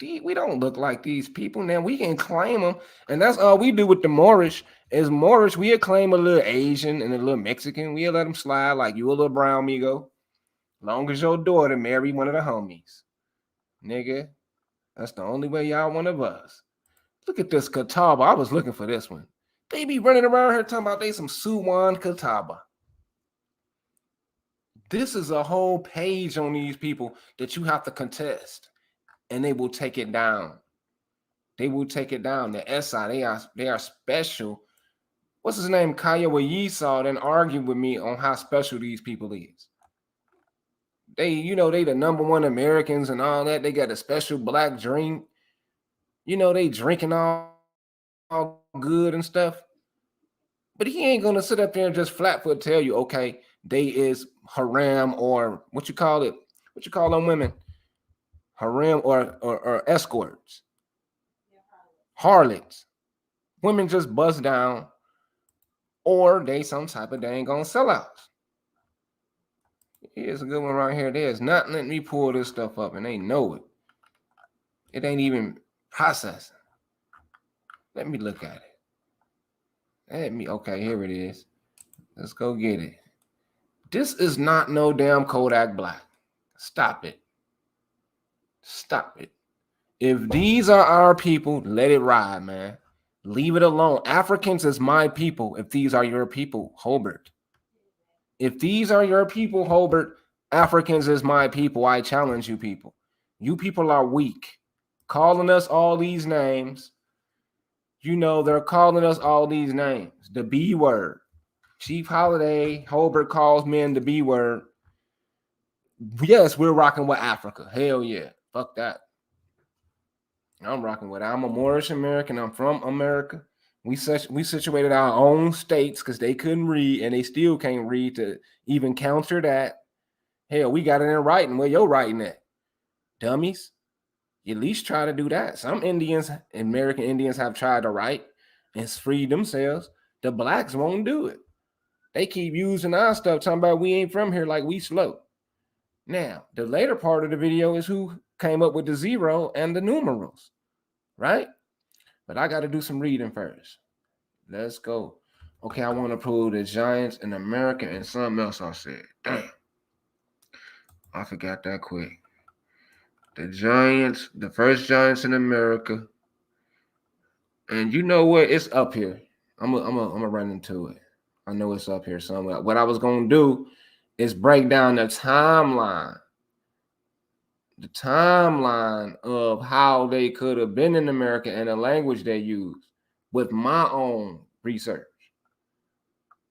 We don't look like these people. Now we can claim them, and that's all we do with the Moorish. Is Moorish, we'll claim a little Asian and a little Mexican. We'll let them slide like you a little brown migo. Long as your daughter marry one of the homies. Nigga, that's the only way y'all one of us. Look at this Catawba. I was looking for this one. They be running around here talking about they some Suwan Catawba. This is a whole page on these people that you have to contest, and they will take it down. They will take it down. The SI, they are special. What's his name? Kaya Yesau then argued with me on how special these people is. They the number one Americans and all that. They got a special black drink. They drinking all good and stuff. But he ain't gonna sit up there and just flat foot tell you, okay, they is haram or what you call it? What you call them women? Haram or escorts. Harlots. Women just bust down, or they some type of dang on sellouts. Here's a good one right here. There's not letting me pull this stuff up, and they know it. It ain't even processing. Let me look at it. Okay, here it is. Let's go get it. This is not no damn Kodak Black. Stop it. Stop it. If these are our people, let it ride, man. Leave it alone. Africans is my people. If these are your people, Hobart. If these are your people, Hobart, Africans is my people. I challenge you people. You people are weak. Calling us all these names. They're calling us all these names. The B word. Chief Holiday, Hobart calls men the B word. Yes, we're rocking with Africa. Hell yeah. Fuck that. I'm rocking with it. I'm a Moorish American. I'm from America. We situated our own states because they couldn't read, and they still can't read to even counter that. Hell, we got it in writing. Where your writing at? Dummies. At least try to do that. Some American Indians have tried to write and free themselves. The blacks won't do it. They keep using our stuff, talking about we ain't from here like we slow. Now, the later part of the video is who came up with the zero and the numerals, right? But I got to do some reading first. Let's go. Okay, I want to prove the Giants in America and something else I said. Damn. I forgot that quick. The first Giants in America. And you know what? It's up here. I'm gonna run into it. I know it's up here somewhere. What I was gonna do is break down the timeline of how they could have been in America and the language they use with my own research.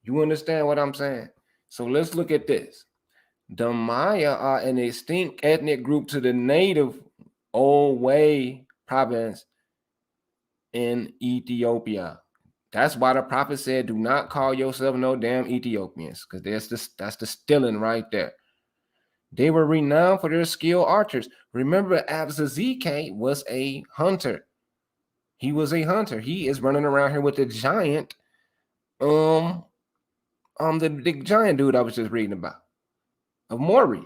You understand what I'm saying? So let's look at this. The Maya are an extinct ethnic group to the native Owe province in Ethiopia. That's why the prophet said, "Do not call yourself no damn Ethiopians," because that's the stealing right there. They were renowned for their skilled archers. Remember, Abzazike was a hunter. He was a hunter. He is running around here with the giant, um, the giant dude I was just reading about of Maury.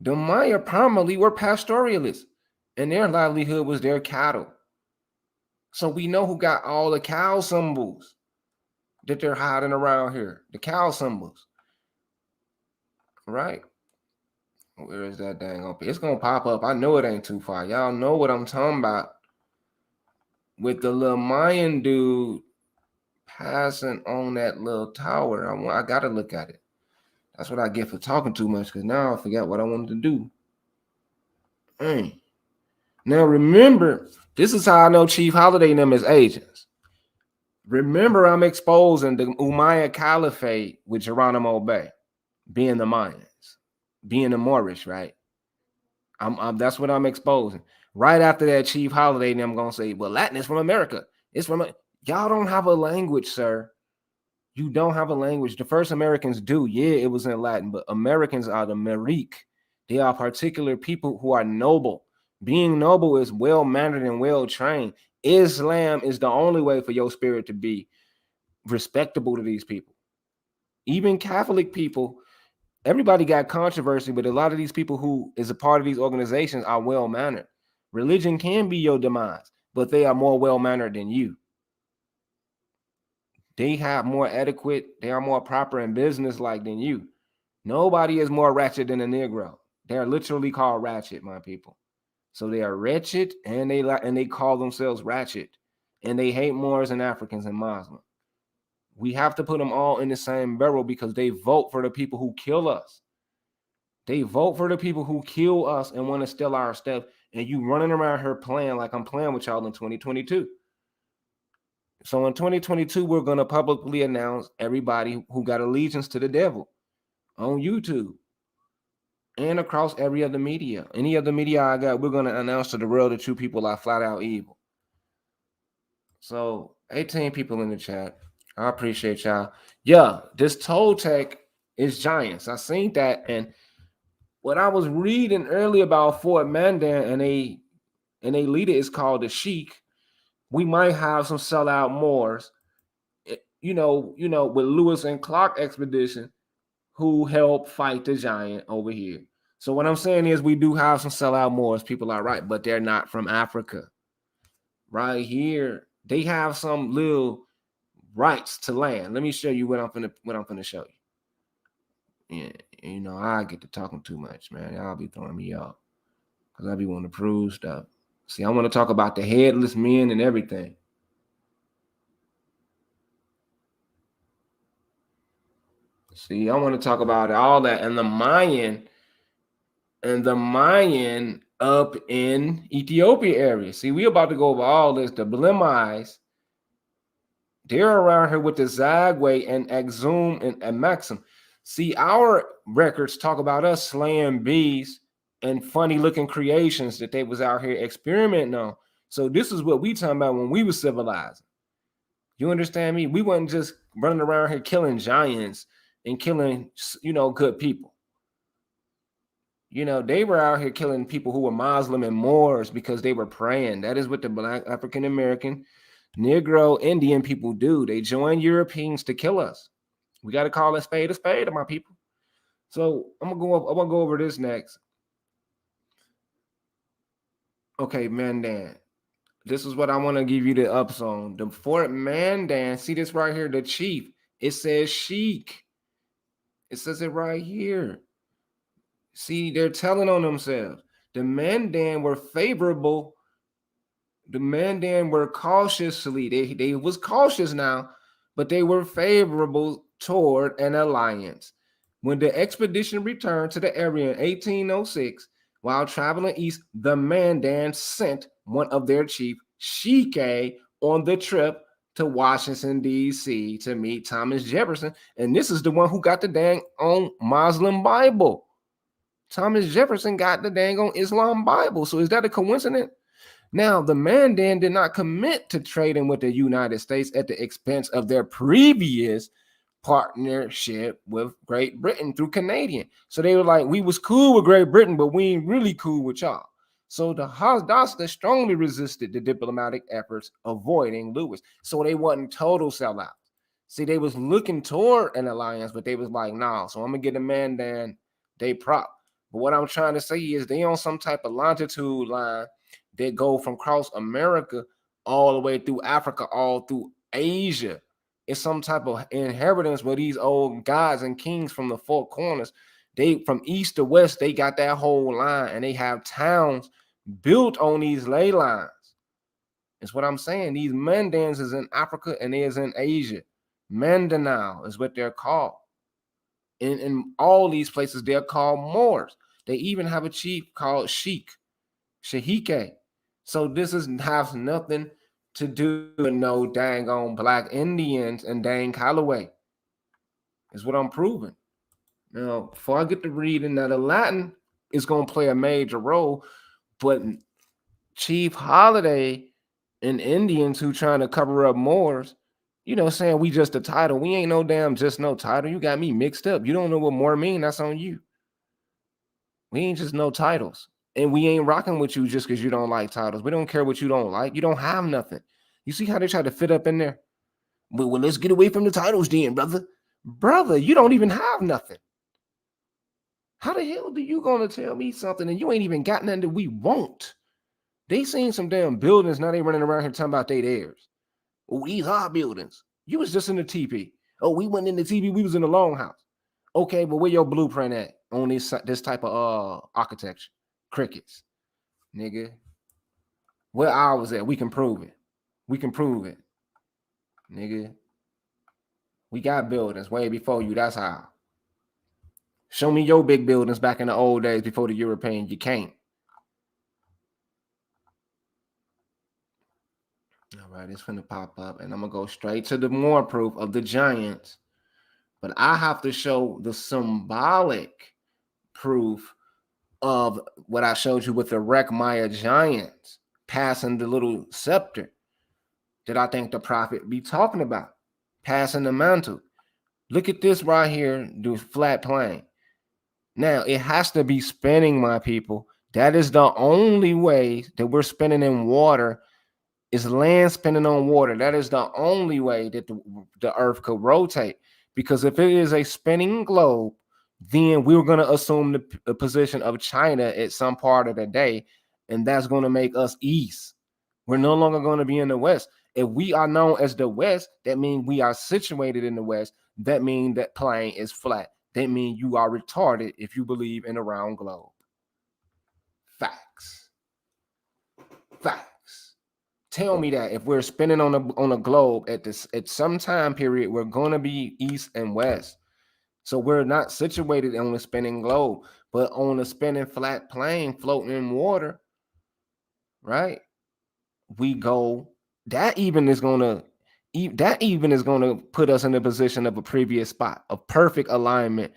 The Maya primarily were pastoralists, and their livelihood was their cattle. So we know who got all the cow symbols that they're hiding around here. The cow symbols, right? Where is that dang up? It's gonna pop up. I know it ain't too far. Y'all know what I'm talking about. With the little Mayan dude passing on that little tower. I gotta look at it. That's what I get for talking too much, because now I forgot what I wanted to do. Now remember, this is how I know Chief Holiday and them as agents. Remember, I'm exposing the Umayyad Caliphate with Geronimo Bay, being the Mayans, being the Moorish, right? That's what I'm exposing. Right after that, Chief Holiday and them gonna say, "Well, Latin is from America. It's from y'all don't have a language, sir. You don't have a language. The first Americans do. Yeah, it was in Latin, but Americans are the Merik. They are particular people who are noble. Being noble is well mannered and well trained. Islam is the only way for your spirit to be respectable to these people. Even Catholic people, everybody got controversy, but a lot of these people who is a part of these organizations are well mannered. Religion can be your demise, but they are more well mannered than you. They have more adequate, they are more proper and business like than you. Nobody is more ratchet than a Negro. They're literally called ratchet, my people. So they are wretched and they call themselves ratchet. And they hate Moors and Africans and Muslims. We have to put them all in the same barrel because they vote for the people who kill us. They vote for the people who kill us and want to steal our stuff. And you running around here playing like I'm playing with y'all in 2022. So in 2022, we're going to publicly announce everybody who got allegiance to the devil on YouTube and across every other media. Any other media I got, we're going to announce to the world the true people are flat out evil. So 18 people in the chat. I appreciate y'all. Yeah, this Toltec is giants. I seen that. And what I was reading earlier about Fort Mandan and a leader is called the Sheik. We might have some sellout Moors, you know, with Lewis and Clark expedition who helped fight the giant over here. So what I'm saying is we do have some sellout Moors. People are right, but they're not from Africa. Right here, they have some little rights to land. Let me show you what I'm finna show you. Yeah, you know, I get to talking too much, man. Y'all be throwing me off because I be wanting to prove stuff. See, I want to talk about the headless men and everything. See, I want to talk about all that and the Mayan up in Ethiopia area. See, we about to go over all this. The Blemites, they're around here with the Zagwe and Axum and Maxim. See, our records talk about us slaying bees and funny looking creations that they was out here experimenting on. So this is what we talking about when we were civilizing. You understand me? We wasn't just running around here killing giants and killing, good people. They were out here killing people who were Muslim and Moors because they were praying. That is what the Black African American, Negro, Indian people do. They join Europeans to kill us. We got to call a spade, my people. So I'm gonna go over this next. Okay, Mandan. This is what I want to give you the ups on. The Fort Mandan. See this right here, the chief. It says Sheik. It says it right here. See, they're telling on themselves. The Mandan were favorable. The Mandan were cautiously, they was cautious now, but they were favorable toward an alliance. When the expedition returned to the area in 1806, while traveling east, the Mandan sent one of their chief, Shike, on the trip to Washington, D.C. to meet Thomas Jefferson. And this is the one who got the dang on Muslim Bible. Thomas Jefferson got the dang on Islam Bible. So is that a coincidence? Now, the Mandan did not commit to trading with the United States at the expense of their previous partnership with Great Britain through Canadian. So they were like, we was cool with Great Britain, but we ain't really cool with y'all. So the Hadassah strongly resisted the diplomatic efforts, avoiding Lewis. So they wasn't total sellouts. See, they was looking toward an alliance, but they was like, nah, so I'm gonna get a Mandan, they prop. But what I'm trying to say is they on some type of longitude line that go from across America all the way through Africa, all through Asia. It's some type of inheritance where these old gods and kings from the four corners, they from east to west, they got that whole line and they have towns built on these ley lines. It's what I'm saying. These Mandans is in Africa and they is in Asia. Mindanao is what they're called. In all these places, they're called Moors. They even have a chief called Shahike. So this has nothing to do with no dang on black Indians and dang Callaway. Is what I'm proving. Now, before I get to reading that, the Latin is going to play a major role, but Chief Holiday and Indians who trying to cover up Moors, saying we just a title. We ain't no damn just no title. You got me mixed up. You don't know what Moor mean. That's on you. We ain't just no titles. And we ain't rocking with you just because you don't like titles. We don't care what you don't like. You don't have nothing. You see how they try to fit up in there? Well, let's get away from the titles then, brother. Brother, you don't even have nothing. How the hell do you gonna tell me something and you ain't even got nothing that we want? They seen some damn buildings, now they running around here talking about they theirs. Oh, these are buildings. You was just in the TP. Oh, we went in the TP, we was in the longhouse. Okay, but where your blueprint at on this type of architecture? Crickets, nigga. Where ours at? We can prove it. We can prove it, nigga. We got buildings way before you. That's how. Show me your big buildings back in the old days before the European. You can't. All right, it's gonna pop up, and I'm gonna go straight to the more proof of the giants. But I have to show the symbolic proof of what I showed you with the Rec Maya giants passing the little scepter that I think the prophet be talking about, passing the mantle. Look at this right here, the flat plane. Now, it has to be spinning, my people. That is the only way that we're spinning in water is land spinning on water. That is the only way that the earth could rotate. Because if it is a spinning globe, then we're going to assume the position of China at some part of the day, and that's going to make us east. We're no longer going to be in the west. If we are known as the west, that means we are situated in the west. That means that plane is flat. That means you are retarded if you believe in a round globe. Facts. Facts. Tell me that if we're spinning on a globe at some time period, we're going to be east and west. So we're not situated on a spinning globe, but on a spinning flat plane floating in water, right? We go. That even is gonna put us in the position of a previous spot, a perfect alignment,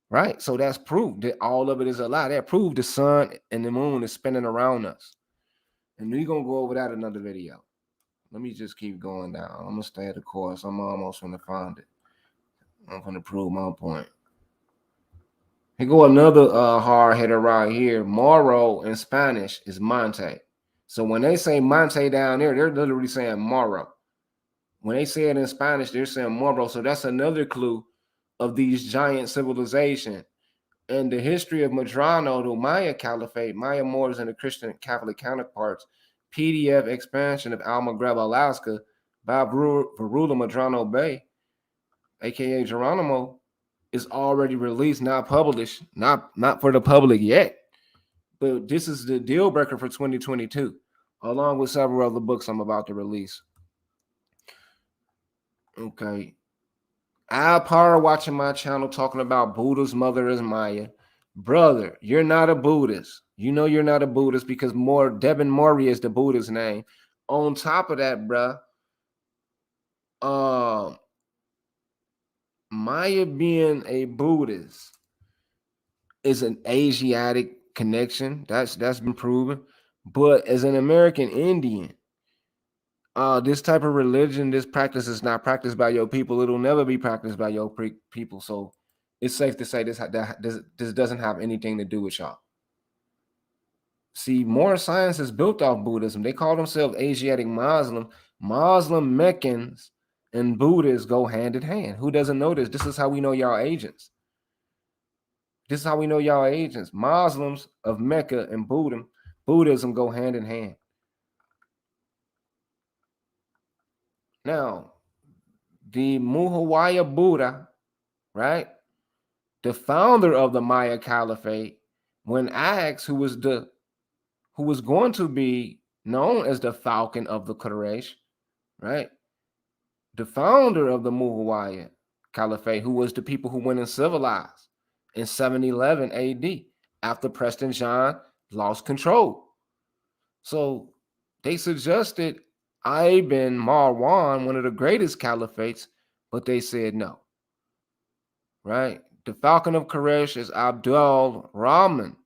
right? So that's proof that all of it is a lie. That proves the sun and the moon is spinning around us. And we're gonna go over that in another video. Let me just keep going down. I'm gonna stay the course. I'm almost gonna find it. I'm gonna prove my point. Here go another hard hitter right here. Moro in Spanish is Monte. So when they say Monte down there, they're literally saying Moro. When they say it in Spanish, they're saying Moro. So that's another clue of these giant civilizations. And the history of Madrano, the Maya Caliphate, Maya Moors and the Christian Catholic counterparts, PDF expansion of Almagreb, Alaska, by Varula Madrano Bay, aka Geronimo, is already released, not published, not for the public yet. But this is the deal breaker for 2022, along with several other books I'm about to release. Okay. Al Parra watching my channel talking about Buddha's mother is Maya. Brother, you're not a Buddhist. You know you're not a Buddhist because Devin Murray is the Buddha's name. On top of that, bruh, Maya being a Buddhist is an Asiatic connection. That's been proven. But as an American Indian, this type of religion, this practice is not practiced by your people. It'll never be practiced by your people. So it's safe to say this doesn't have anything to do with y'all. See, more science is built off Buddhism. They call themselves Asiatic Muslim. Muslim Meccans and Buddhists go hand in hand. Who doesn't know this? This is how we know y'all agents. This is how we know y'all agents. Muslims of Mecca and Buddhism go hand in hand. Now, the Muhammad Buddha, right? The founder of the Maya Caliphate, when asked who was going to be known as the Falcon of the Quraysh, right? The founder of the Muhammad Caliphate, who was the people who went and civilized in 711 AD after Preston John lost control. So they suggested Ibn Marwan, one of the greatest caliphates, but they said no. Right? The Falcon of Quraysh is Abdul Rahman,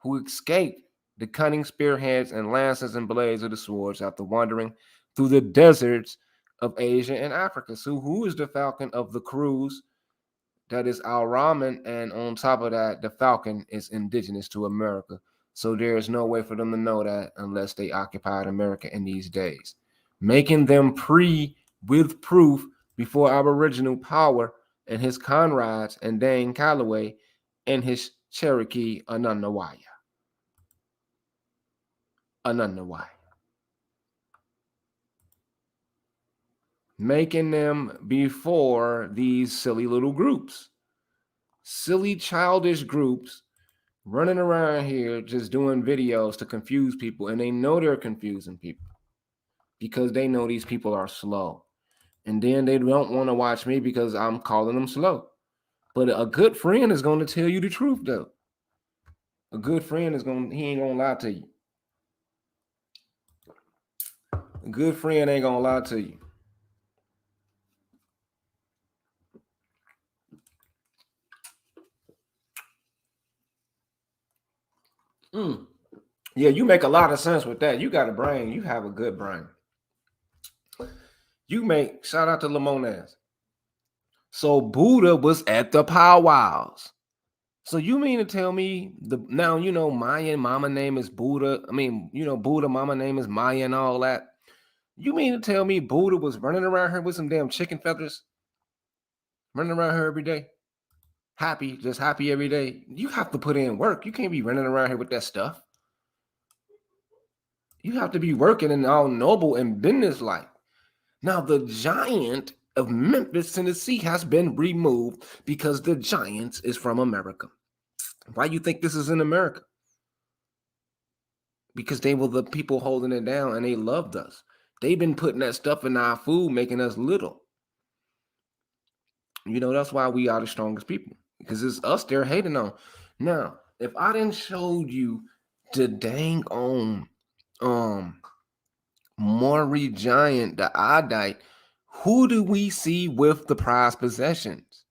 who escaped the cunning spearheads and lances and blades of the swords after wandering through the deserts of Asia and Africa. So who is the Falcon of the Cruise? That is Al Rahman, and on top of that, the Falcon is indigenous to America. So there is no way for them to know that unless they occupied America in these days, making them with proof before Aboriginal power and his Conrads and Dane Calloway and his Cherokee Anunawaya. Making them before these silly little groups, silly childish groups running around here just doing videos to confuse people, and they know they're confusing people because they know these people are slow, and then they don't want to watch me because I'm calling them slow. But a good friend is going to tell you the truth, though. A good friend he ain't gonna lie to you. A good friend ain't gonna lie to you. Yeah, you make a lot of sense with that. You got a brain. You have a good brain. Shout out to Lamonaz. So Buddha was at the powwows. So you mean to tell me now Mayan mama name is Buddha? I mean, Buddha mama name is Maya and all that. You mean to tell me Buddha was running around here with some damn chicken feathers? Running around here every day? Just happy every day. You have to put in work. You can't be running around here with that stuff. You have to be working and all noble and business like. Now, the giant of Memphis, Tennessee has been removed because the giant is from America. Why you think this is in America? Because they were the people holding it down and they loved us. They've been putting that stuff in our food, making us little. That's why we are the strongest people. Because it's us they're hating on. Now, if I didn't show you the dang on Maury Giant, the Adite, who do we see with the prized possessions?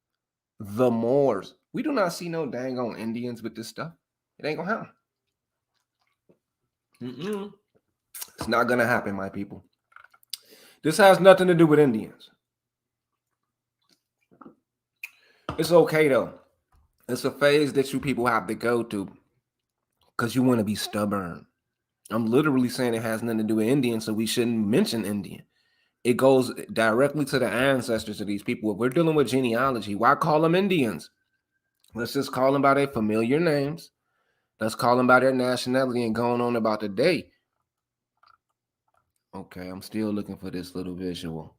The Moors. We do not see no dang on Indians with this stuff. It ain't gonna happen. It's not gonna happen, my people. This has nothing to do with Indians. It's okay though. It's a phase that you people have to go through because you want to be stubborn. I'm literally saying it has nothing to do with Indians, so we shouldn't mention Indian. It goes directly to the ancestors of these people. If we're dealing with genealogy, why call them Indians? Let's just call them by their familiar names. Let's call them by their nationality and going on about the day. Okay, I'm still looking for this little visual.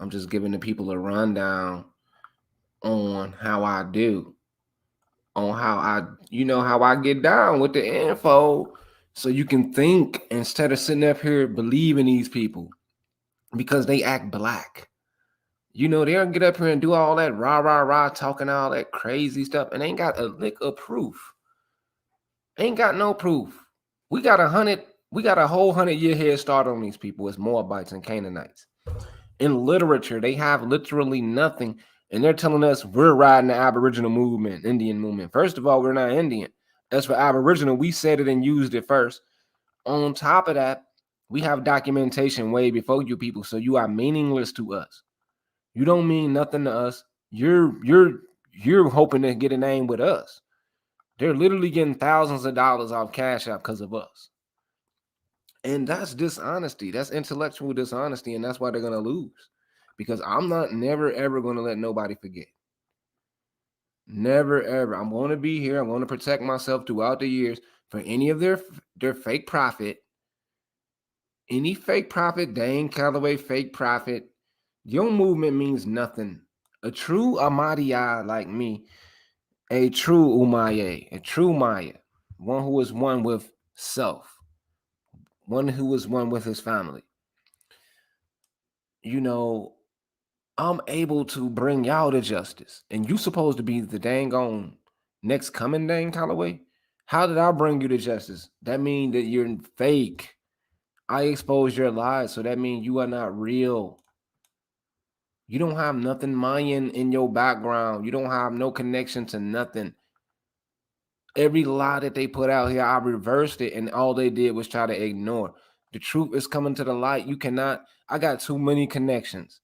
I'm just giving the people a rundown on how I do, on how I get down with the info, so you can think instead of sitting up here believing these people because they act black. They don't get up here and do all that rah, talking all that crazy stuff and ain't got a lick of proof. Ain't got no proof. We got a whole 100-year head start on these people as Moabites and Canaanites. In literature, they have literally nothing. And they're telling us we're riding the Aboriginal movement, Indian movement. First of all, we're not Indian. As for Aboriginal, we said it and used it first. On top of that, we have documentation way before you people, so you are meaningless to us. You don't mean nothing to us. You're hoping to get a name with us. They're literally getting thousands of dollars off Cash App because of us. And that's dishonesty. That's intellectual dishonesty, and that's why they're gonna lose. Because I'm not never ever gonna let nobody forget. Never ever. I'm gonna be here. I'm gonna protect myself throughout the years for any of their fake profit. Any fake profit, Dane Calloway fake profit. Your movement means nothing. A true Ahmadiyya like me, a true Umayyad, a true Maya, one who is one with self, one who is one with his family. You know, I'm able to bring y'all to justice, and you supposed to be the dang on next coming Dane Calloway. How did I bring you to justice? That means that you're fake. I exposed your lies, so that means you are not real. You don't have nothing Mayan in your background. You don't have no connection to nothing. Every lie that they put out here, I reversed it, and all they did was try to ignore. The truth is coming to the light. You cannot. I got too many connections.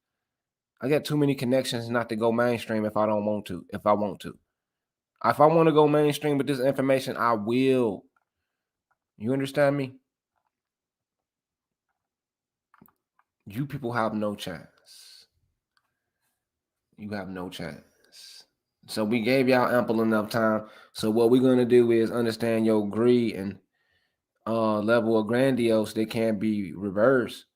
I got too many connections not to go mainstream if I don't want to. If I want to. If I want to go mainstream with this information, I will. You understand me? You people have no chance. You have no chance. So we gave y'all ample enough time. So what we're gonna do is understand your greed and level of grandiose that can be reversed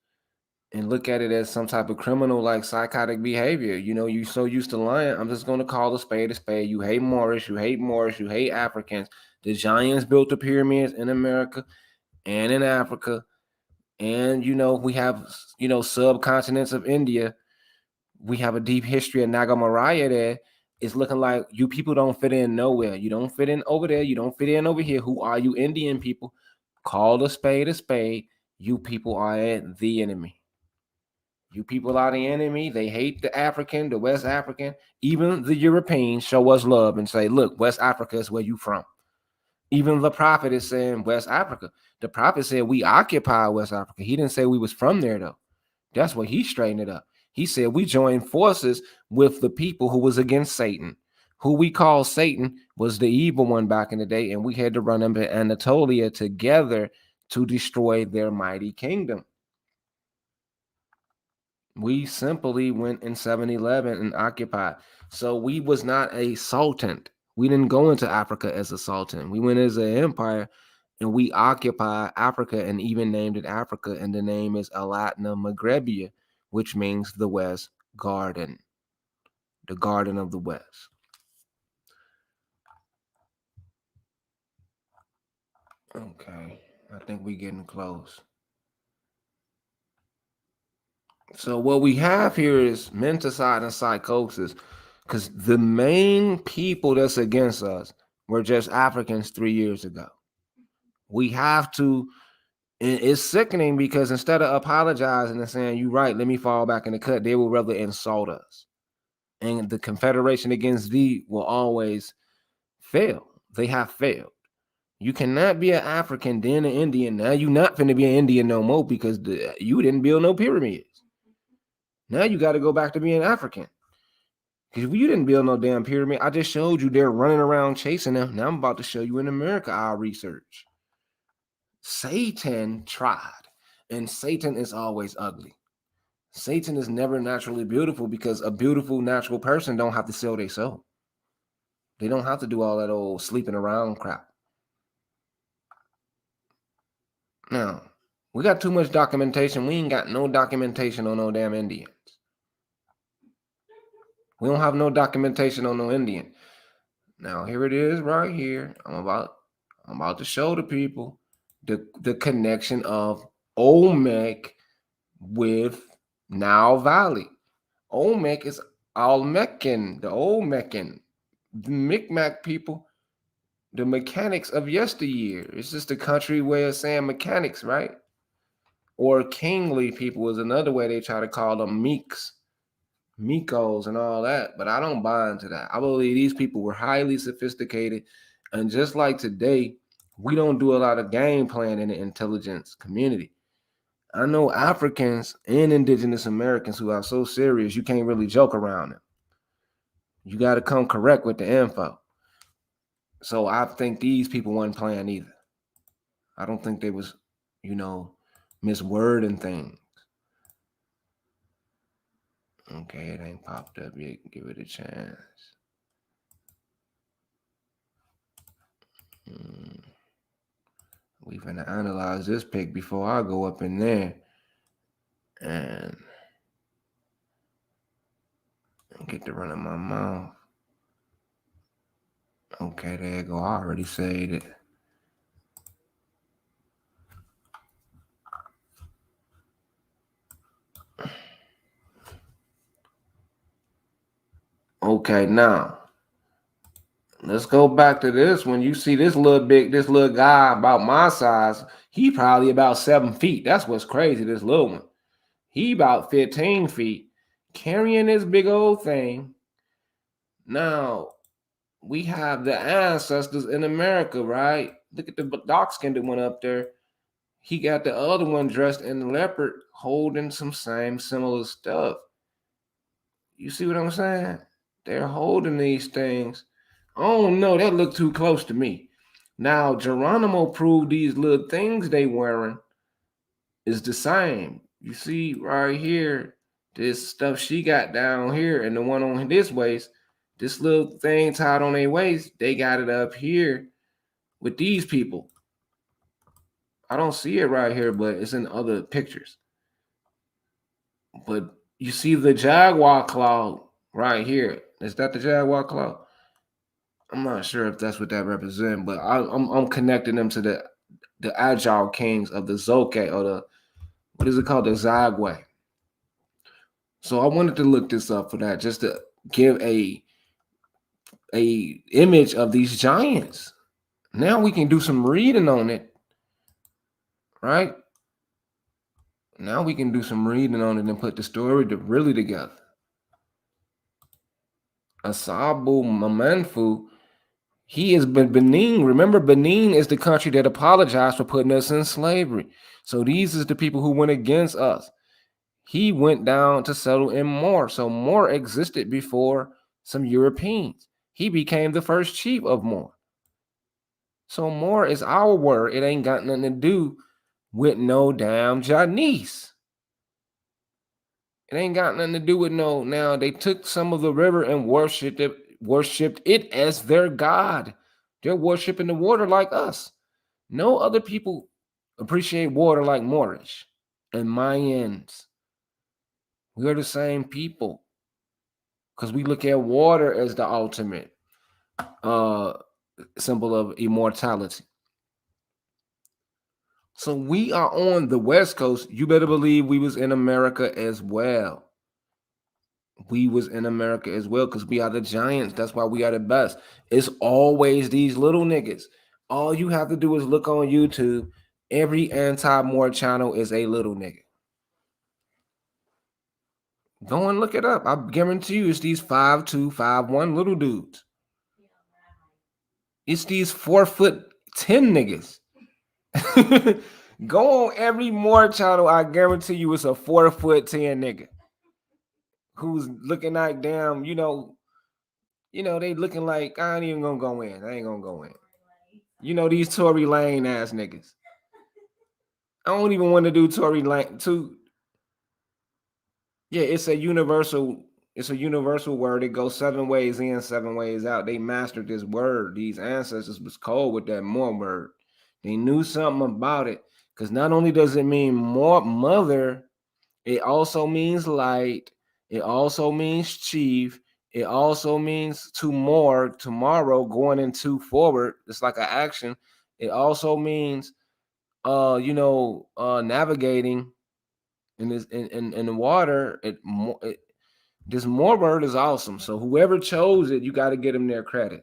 and look at it as some type of criminal like psychotic behavior. You know, you so used to lying. I'm just gonna call a spade a spade. You hate Moorish, you hate Moorish, you hate Africans. The giants built the pyramids in America and in Africa. And you know, we have subcontinents of India. We have a deep history of Nagamaraya there. It's looking like you people don't fit in nowhere. You don't fit in over there. You don't fit in over here. Who are you, Indian people? Call a spade a spade. You people are the enemy. You people are the enemy. They hate the African, the West African. Even the Europeans show us love and say, look, West Africa is where you from. Even the prophet is saying West Africa. The prophet said we occupy West Africa. He didn't say we was from there, though. That's what he straightened it up. He said we joined forces with the people who was against Satan. Who we call Satan was the evil one back in the day, and we had to run them to Anatolia together to destroy their mighty kingdom. We simply went in 711 and occupied. So we was not a sultan. We didn't go into Africa as a sultan. We went as an empire, and we occupied Africa and even named it Africa. And the name is Alatna Maghrebia, which means the West Garden, the Garden of the West. Okay, I think we're getting close. So what we have here is menticide and psychosis, because the main people that's against us were just Africans 3 years ago. We have to, and it's sickening because instead of apologizing and saying, "You right, let me fall back in the cut," they will rather insult us. And the Confederation against thee will always fail. They have failed. You cannot be an African, then an Indian. Now you're not going to be an Indian no more because you didn't build no pyramids. Now you got to go back to being African. Because you didn't build no damn pyramid. I just showed you they're running around chasing them. Now I'm about to show you in America our research. Satan tried, and Satan is always ugly. Satan is never naturally beautiful because a beautiful natural person don't have to sell their soul. They don't have to do all that old sleeping around crap. Now, we got too much documentation. We ain't got no documentation on no damn Indians. We don't have no documentation on no Indian. Now, here it is right here. I'm about to show the people the connection of Olmec with Nile Valley. Olmec is Olmecan, the Olmecan, the Micmac people, the mechanics of yesteryear. It's just a country way of saying mechanics, right? Or kingly people is another way they try to call them Meeks. Miko's and all that, but I don't buy into that. I believe these people were highly sophisticated, and just like today, we don't do a lot of game plan in the intelligence community. I know Africans and indigenous Americans who are so serious you can't really joke around them. You got to come correct with the info. So I think these people weren't playing either. I don't think they was, you know, miswording things. Okay, it ain't popped up yet. Give it a chance. We finna analyze this pic before I go up in there and get to running my mouth. Okay, there you go. I already said it. Okay, now let's go back to this. When you see this little guy about my size, he probably about 7 feet. That's what's crazy. This little one, he about 15 feet, carrying this big old thing. Now we have the ancestors in America, right? Look at the dark skinned one up there. He got the other one dressed in leopard, holding some same similar stuff. You see what I'm saying? They're holding these things. Oh no, that looked too close to me. Now Geronimo proved these little things they wearing is the same. You see right here, this stuff she got down here, and the one on this waist, this little thing tied on their waist, they got it up here with these people. I don't see it right here, but it's in other pictures. But you see the jaguar claw right here. Is that the jaguar claw? I'm not sure if that's what that represents, but I'm connecting them to the agile kings of the Zoke or the, what is it called, the Zagwe. So I wanted to look this up for that, just to give a image of these giants. Now we can do some reading on it, right? Now we can do some reading on it and put the story really together. Asabu Mamanfu, he has been Benin. Remember, Benin is the country that apologized for putting us in slavery. So these is the people who went against us. He went down to settle in Moor. So Moor existed before some Europeans. He became the first chief of Moor. So Moor is our word. It ain't got nothing to do with no damn Janice. It ain't got nothing to do with no. Now they took some of the river and worshipped it as their god. They're worshiping the water like us. No other people appreciate water like Moorish and Mayans. We are the same people because we look at water as the ultimate symbol of immortality. So we are on the West Coast. You better believe we was in America as well. We was in America as well because we are the giants. That's why we are the best. It's always these little niggas. All you have to do is look on YouTube. Every anti-Moor channel is a little nigga. Go and look it up. I guarantee you it's these 5'2", 5'1" little dudes. It's these 4'10" niggas. Go on every Moor channel. I guarantee you it's a 4'10" nigga who's looking like damn, they looking like I ain't even gonna go in. I ain't gonna go in. These Tory Lane ass niggas. I don't even want to do Tory Lane too. Yeah, it's a universal word. It goes 7 ways in, 7 ways out. They mastered this word. These ancestors was cold with that more word. They knew something about it. Because not only does it mean more mother, it also means light. It also means chief. It also means tomorrow, going into forward. It's like an action. It also means navigating in this in the water. This more word is awesome. So whoever chose it, you got to give them their credit.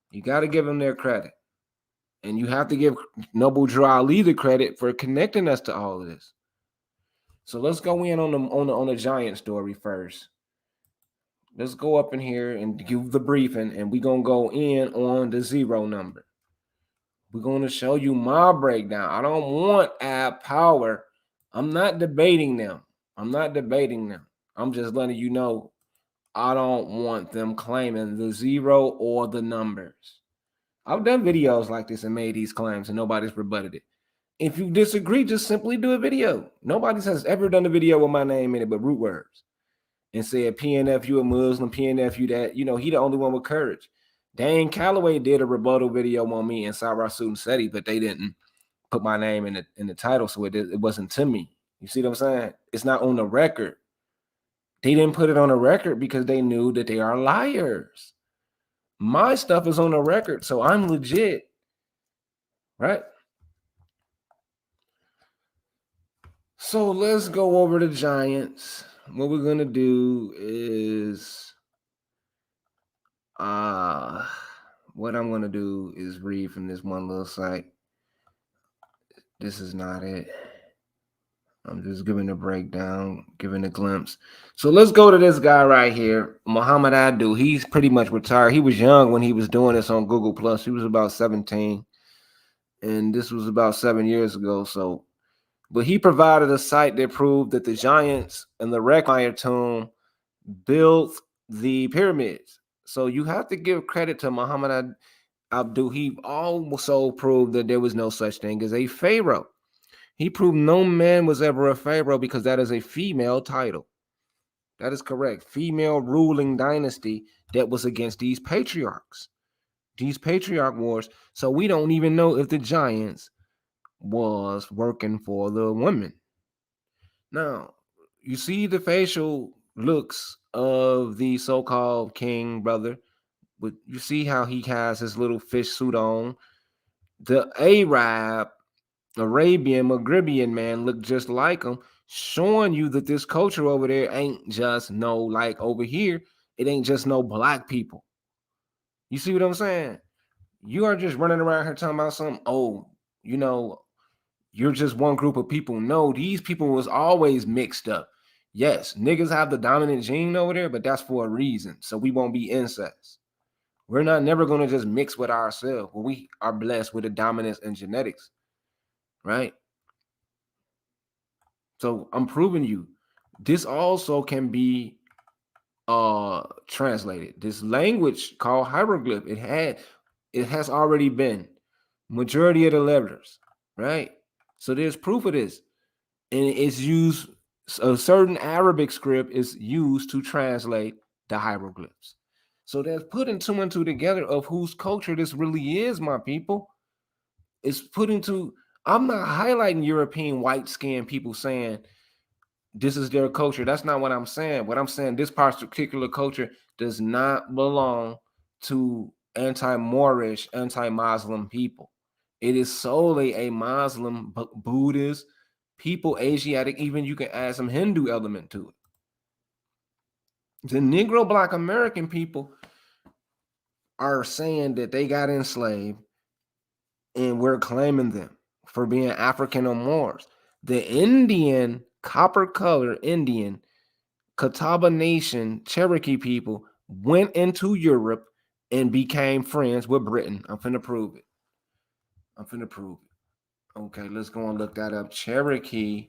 You got to give them their credit. And you have to give Noble Drew Ali the credit for connecting us to all of this. So let's go in on the giant story first. let's go up in here and give the briefing, and we're gonna go in on the zero number. We're gonna show you my breakdown. I don't want add power. I'm not debating them. I'm not debating them. I'm just letting you know I don't want them claiming the zero or the numbers. I've done videos like this and made these claims and nobody's rebutted it. If you disagree, just simply do a video. Nobody has ever done a video with my name in it but root words and said PNF you a Muslim, PNF you that. You know, he the only one with courage. Dane Calloway did a rebuttal video on me and Sarah Suit Seti, but they didn't put my name in the title, so it wasn't to me. You see what I'm saying? It's not on the record. They didn't put it on the record because they knew that they are liars. My stuff is on the record, so I'm legit, right? So let's go over the Giants. What we're gonna do is what I'm gonna do is read from this one little site. This is not it. I'm just giving a breakdown, giving a glimpse. So let's go to this guy right here, Muhammad Adu. He's pretty much retired. He was young when he was doing this on Google Plus. He was about 17, and this was about 7 years ago. So, but he provided a site that proved that the Giants and the Reckmeyer tomb built the pyramids. So you have to give credit to Muhammad Abdul. He also proved that there was no such thing as a pharaoh. He proved no man was ever a pharaoh because that is a female title. That is correct. Female ruling dynasty that was against these patriarchs. These patriarch wars. So we don't even know if the Giants was working for the women. Now, you see the facial looks of the so-called king brother, but you see how he has his little fish suit on. The Arab, Arabian, Maghribian man look just like him, showing you that this culture over there ain't just no like over here. It ain't just no black people. You see what I'm saying? You are just running around here talking about something. Oh, you know, you're just one group of people. No, these people was always mixed up. Yes, niggas have the dominant gene over there, but that's for a reason. So we won't be incest. We're not never going to just mix with ourselves. Well, we are blessed with the dominance in genetics, right? So I'm proving you this also can be translated. This language called hieroglyph, it has already been majority of the letters, right? So there's proof of this. And it's used, a certain Arabic script is used to translate the hieroglyphs. So that's putting two and two together of whose culture this really is, my people. It's putting two. I'm not highlighting European white skinned people saying this is their culture. That's not what I'm saying. What I'm saying, this particular culture does not belong to anti-Moorish, anti-Muslim people. It is solely a Muslim, Buddhist, people, Asiatic, even you can add some Hindu element to it. The Negro Black American people are saying that they got enslaved and we're claiming them for being African or Moors. The Indian, copper color Indian, Catawba Nation, Cherokee people went into Europe and became friends with Britain. I'm finna prove it. I'm finna prove it. Okay, let's go and look that up. Cherokee,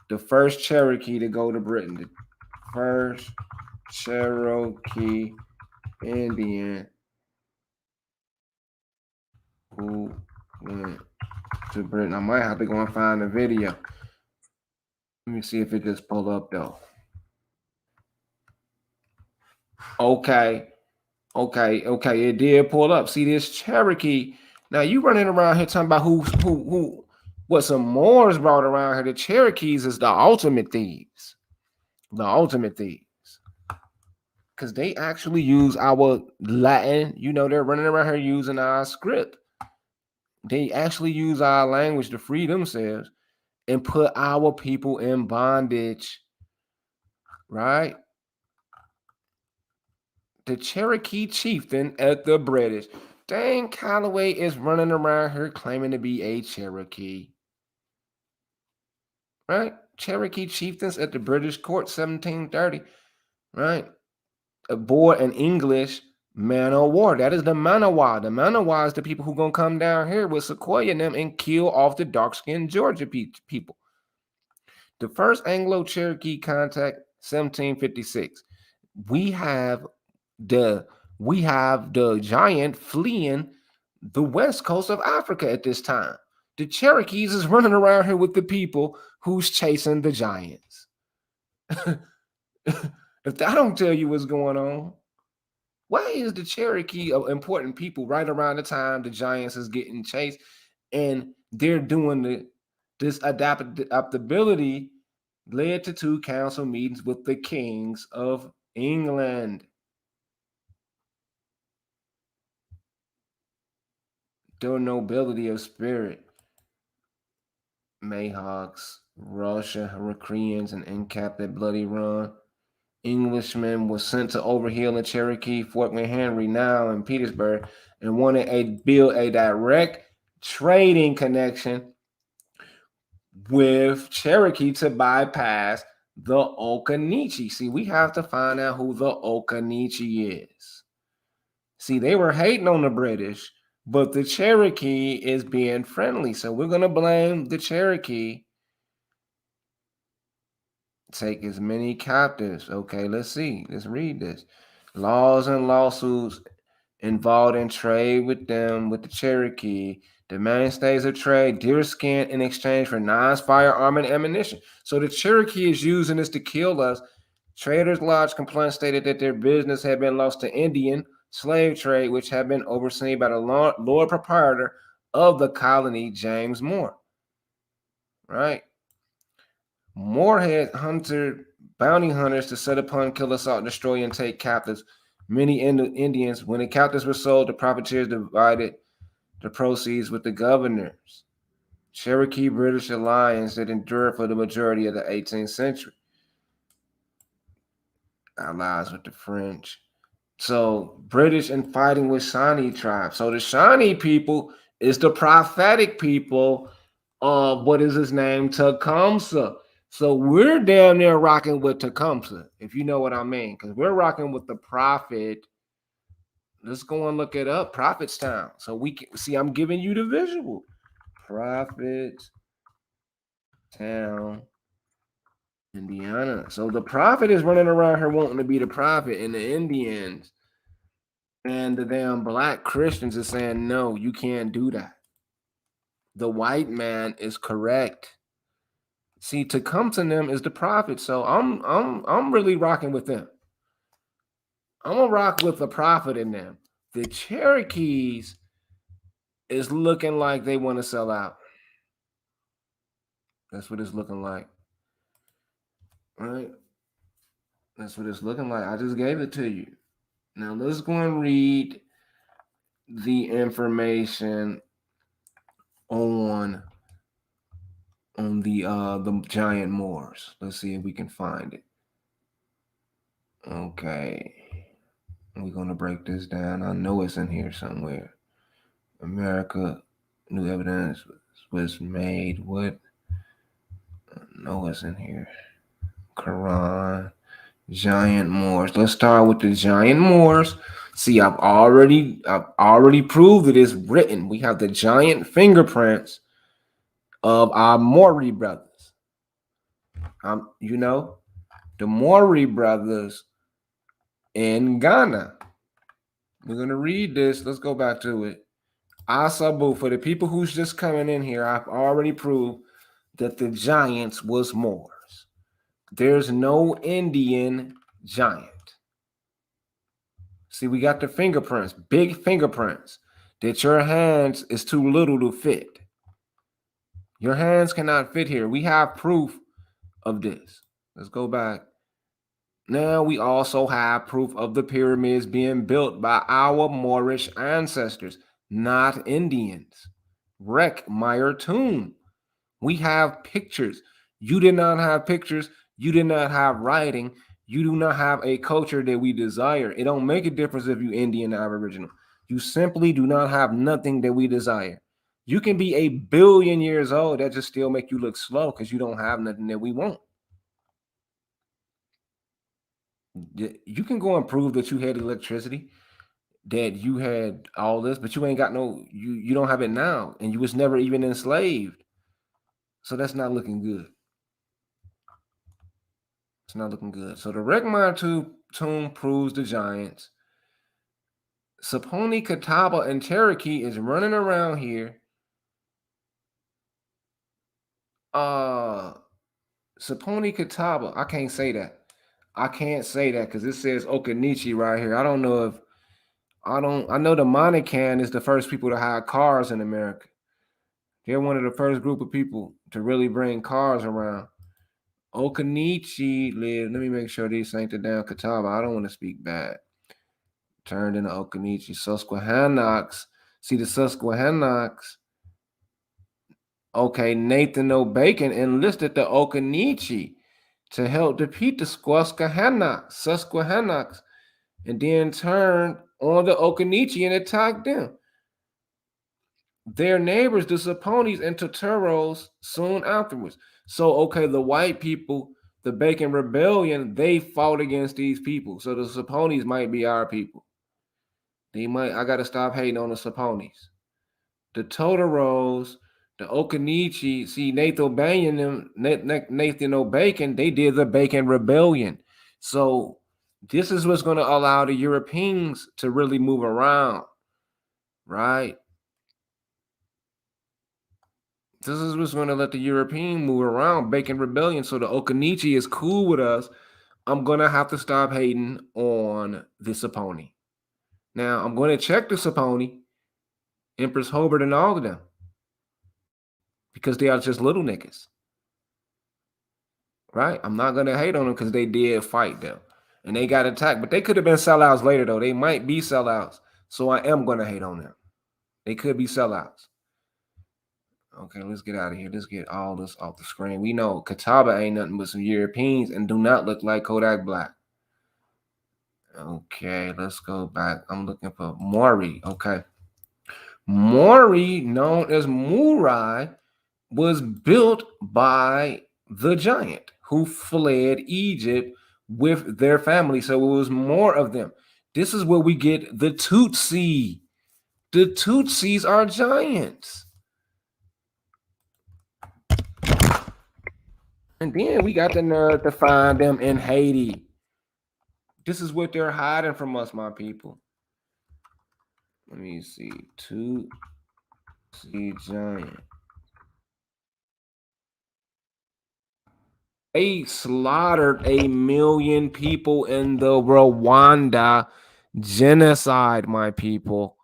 the first Cherokee to go to Britain, the first Cherokee Indian who went to Britain. I might have to go and find the video. Let me see if it just pull up though. Okay, okay, it did pull up. See this Cherokee. Now you running around here talking about who what some Moors brought around here. The Cherokees is the ultimate thieves. The ultimate thieves. Because they actually use our Latin. You know, they're running around here using our script. They actually use our language to free themselves and put our people in bondage. Right? The Cherokee chieftain at the British. Dane Calloway is running around here claiming to be a Cherokee. Right? Cherokee chieftains at the British court, 1730. Right? aboard an English man o' war. That is the Manawa. The Manawa is the people who gonna come down here with Sequoia and them and kill off the dark-skinned Georgia people. The first Anglo-Cherokee contact, 1756. We have the we have the giant fleeing the west coast of Africa at this time. The Cherokees is running around here with the people who's chasing the giants. If I don't tell you what's going on, why is the Cherokee of important people right around the time the Giants is getting chased and they're doing this adaptability led to two council meetings with the kings of England. The nobility of spirit, Mayhawks, Russia, Hurricanes, and Incap that bloody run. Englishmen was sent to overhill in Cherokee, Fort McHenry, now in Petersburg, and wanted a build a direct trading connection with Cherokee to bypass the Occaneechi. See, we have to find out who the Occaneechi is. See, they were hating on the British, but the Cherokee is being friendly. So we're going to blame the Cherokee. Take as many captives. Okay, let's see. Let's read this. Laws and lawsuits involved in trade with them, with the Cherokee. The mainstays of trade, deerskin in exchange for knives, firearm, and ammunition. So the Cherokee is using this to kill us. Traders Lodge complaint stated that their business had been lost to Indian slave trade, which had been overseen by the Lord Proprietor of the colony, James Moore. Right? Moore had hunted bounty hunters to set upon, kill, assault, destroy, and take captives many Indians. When the captives were sold, the profiteers divided the proceeds with the governors. Cherokee British alliance that endured for the majority of the 18th century. Allies with the French. So British and fighting with Shawnee tribes. So the Shawnee people is the prophetic people of what is his name? Tecumseh. So we're damn near rocking with Tecumseh, if you know what I mean, because we're rocking with the prophet. Let's go and look it up. Prophet's Town. So we can see. I'm giving you the visual. Prophet Town, Indiana. So the prophet is running around here wanting to be the prophet, and the Indians and the damn black Christians are saying, no, you can't do that. The white man is correct. See, to come to them is the prophet. So I'm really rocking with them. I'm gonna rock with the prophet in them. The Cherokees is looking like they want to sell out. That's what it's looking like. Right? That's what it's looking like. I just gave it to you. Now let's go and read the information on the giant Moors. Let's see if we can find it. Okay. We're gonna break this down. I know it's in here somewhere. America, new evidence was made. What? I know it's in here. Quran, giant Moors. Let's start with the giant Moors. See, I've already proved it is written. We have the giant fingerprints of our Maury brothers. You know, the Maury brothers in Ghana. We're gonna read this. Let's go back to it. Asabu, for the people who's just coming in here, I've already proved that the giants was Moors. There's no Indian giant. See, we got the fingerprints, big fingerprints, that your hands is too little to fit. Your hands cannot fit here. We have proof of this. Let's go back. Now we also have proof of the pyramids being built by our Moorish ancestors, not Indians. Wreck Meyer tomb. We have pictures. You did not have pictures. You did not have writing. You do not have a culture that we desire. It don't make a difference if you Indian or Aboriginal. You simply do not have nothing that we desire. You can be 1 billion years old. That just still make you look slow because you don't have nothing that we want. You can go and prove that you had electricity, that you had all this, but you ain't got no. You don't have it now, and you was never even enslaved. So that's not looking good. It's not looking good. So the Rekmar tomb proves the giants. Saponi, Catawba, and Cherokee is running around here. Uh Saponi, Catawba. I can't say that. I can't say that because it says Okanichi right here. I don't know if I know the Monacan is the first people to hide cars in America. They're one of the first group of people to really bring cars around. Okanichi lived. Let me make sure these ain't the damn Catawba. I don't want to speak bad. Turned into Okanichi. Susquehannocks. See the Susquehannocks. Okay, Nathan O'Bacon enlisted the Okanichi to help defeat the Susquehannocks, and then turned on the Okanichi and attacked them. Their neighbors, the Saponis and Totoros, soon afterwards. So, okay, the white people, the Bacon Rebellion, they fought against these people. So the Saponis might be our people. They might. I gotta stop hating on the Saponis. The Totoros, the Okanichi, see Nathan O'Bacon, Nathan O'Bacon, they did the Bacon Rebellion. So this is what's going to allow the Europeans to really move around, right? This is what's going to let the European move around, Bacon Rebellion. So the Okanichi is cool with us. I'm going to have to stop hating on the Saponi. Now, I'm going to check the Saponi, Empress Hobart, and all of them because they are just little niggas. Right? I'm not gonna hate on them because they did fight them and they got attacked, but they could have been sellouts later though. They might be sellouts, so I am gonna hate on them. They could be sellouts. Okay, let's get out of here. Let's get all this off the screen. We know Catawba ain't nothing but some Europeans and do not look like Kodak Black. Okay, let's go back. I'm looking for Maury. Okay. Maury, known as Murai, was built by the giant who fled Egypt with their family. So it was more of them. This is where we get the Tutsi. The Tutsis are giants. And then we got the nerve to find them in Haiti. This is what they're hiding from us, my people. Let me see. Tutsi giant. They slaughtered 1,000,000 people in the Rwanda genocide, my people.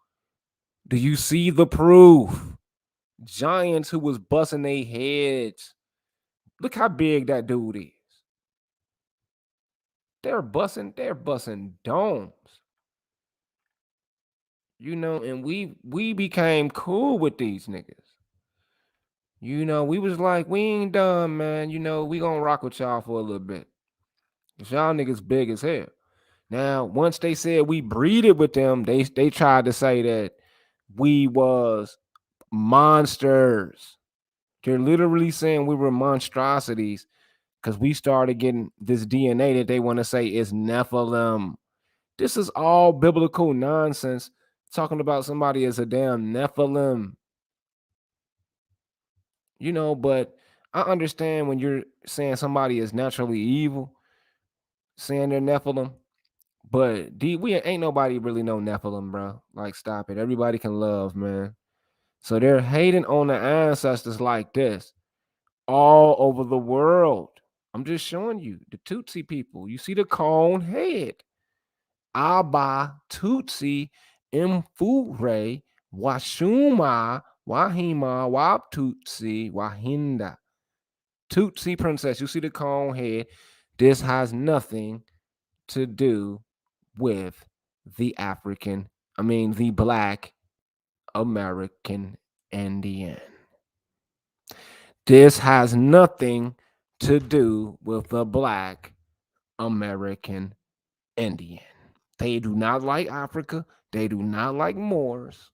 Do you see the proof? Giants who was busting their heads. Look how big that dude is. They're busting domes. You know, and we became cool with these niggas. You know, we was like, we ain't done, man. You know, we gonna rock with y'all for a little bit. Cause y'all niggas big as hell. Now, once they said we breeded with them, they tried to say that we was monsters. They're literally saying we were monstrosities because we started getting this DNA that they want to say is Nephilim. This is all biblical nonsense. Talking about somebody as a damn Nephilim. You know, but I understand when you're saying somebody is naturally evil, saying they're Nephilim. But we ain't nobody really know Nephilim, bro. Like, stop it. Everybody can love, man. So they're hating on the ancestors like this all over the world. I'm just showing you the Tutsi people. You see the cone head. Aba Tutsi Mfure Washuma Wahima Waptutsi Wahinda. Tutsi princess. You see the cone head. This has nothing to do with the the Black American Indian. This has nothing to do with the Black American Indian. They do not like Africa. They do not like Moors.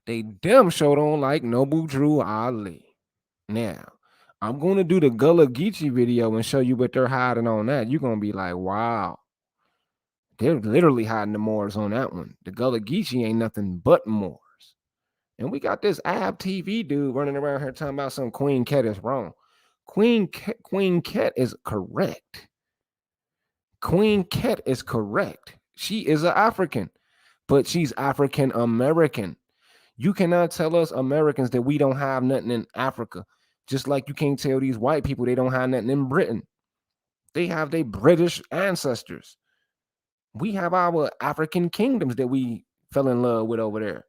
They damn sure don't like Noble Drew Ali. Now, I'm going to do the Gullah Geechee video and show you what they're hiding on that. You're going to be like, wow, they're literally hiding the Moors on that one. The Gullah Geechee ain't nothing but Moors. And we got this Ab TV dude running around here talking about some Queen Ket is wrong. Queen Ket is correct. Queen Ket is correct. She is an African, but she's African American. You cannot tell us Americans that we don't have nothing in Africa. Just like you can't tell these white people they don't have nothing in Britain. They have their British ancestors. We have our African kingdoms that we fell in love with over there.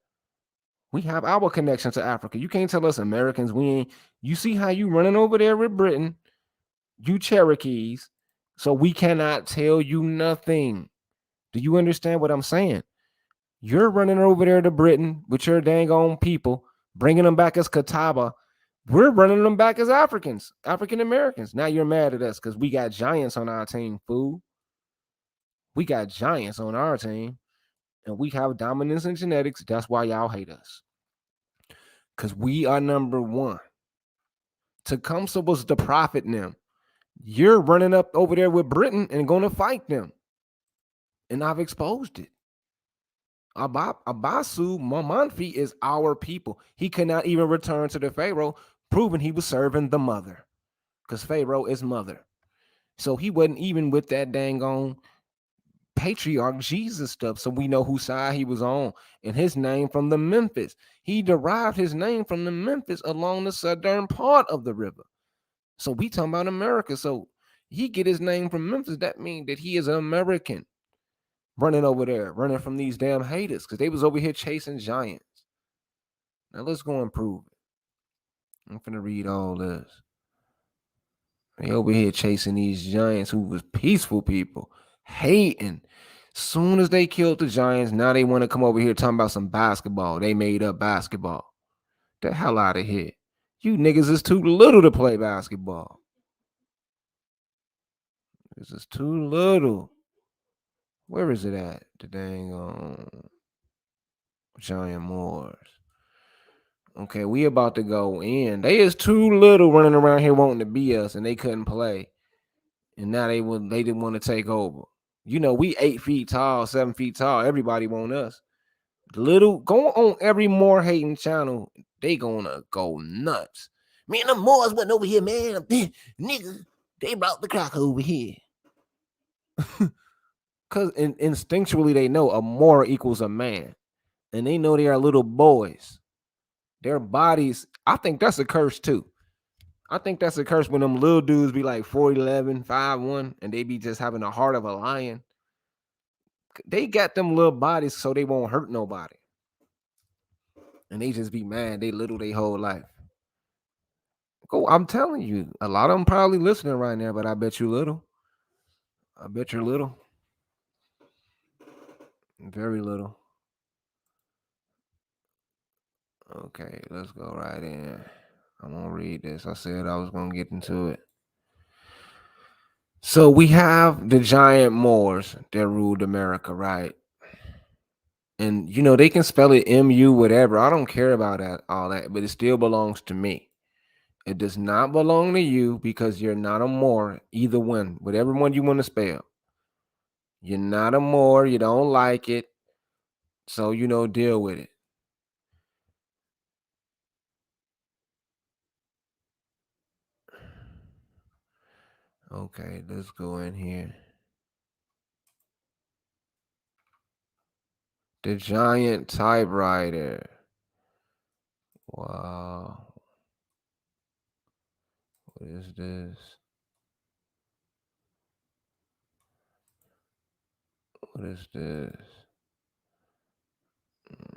We have our connection to Africa. You can't tell us Americans we ain't. You see how you running over there with Britain, you Cherokees, so we cannot tell you nothing. Do you understand what I'm saying? You're running over there to Britain with your dang own people, bringing them back as Catawba. We're running them back as Africans, African Americans. Now you're mad at us because we got giants on our team, fool. We got giants on our team, and we have dominance in genetics. That's why y'all hate us. Because we are number one. Tecumseh was the prophet in them. You're running up over there with Britain and going to fight them. And I've exposed it. Abasu Mamanfi is our people. He could not even return to the Pharaoh, proving he was serving the mother. Because Pharaoh is mother. So he wasn't even with that dang on patriarch Jesus stuff. So we know whose side he was on. And his name from the Memphis. He derived his name from the Memphis along the southern part of the river. So we talking about America. So he get his name from Memphis. That means that he is an American running over there, running from these damn haters because they was over here chasing giants. Now let's go and prove it. I'm finna read all this. They over here chasing these giants who was peaceful people, hating. Soon as they killed the giants, now they want to come over here talking about some basketball. They made up basketball. The hell out of here. You niggas is too little to play basketball. This is too little. Where is it at? The dang giant Moors. Okay, we about to go in. They is too little running around here wanting to be us, and they couldn't play. And now they didn't want to take over. You know, we 8 feet tall, 7 feet tall. Everybody want us. Little go on every more hating channel. They gonna go nuts. Me and the Moors went over here, man. Niggas, they brought the crack over here. Cause instinctually they know a Moor equals a man, and they know they are little boys. Their bodies, I think that's a curse too. I think that's a curse when them little dudes be like 4'11, 5'1, and they be just having the heart of a lion. They got them little bodies so they won't hurt nobody. And they just be mad. They little their whole life. Go, I'm telling you, a lot of them probably listening right now, but I bet you little. I bet you're little. Very little. Okay, let's go right in. I'm gonna read this. I said I was gonna get into it. So we have the giant Moors that ruled America, right? And you know they can spell it MU whatever. I don't care about that all that, but it still belongs to me. It does not belong to you because you're not a Moor. Either one, whatever one you want to spell. You're not a Moor. You don't like it, so you know deal with it. Okay, let's go in here. The giant typewriter. Wow. What is this? What is this?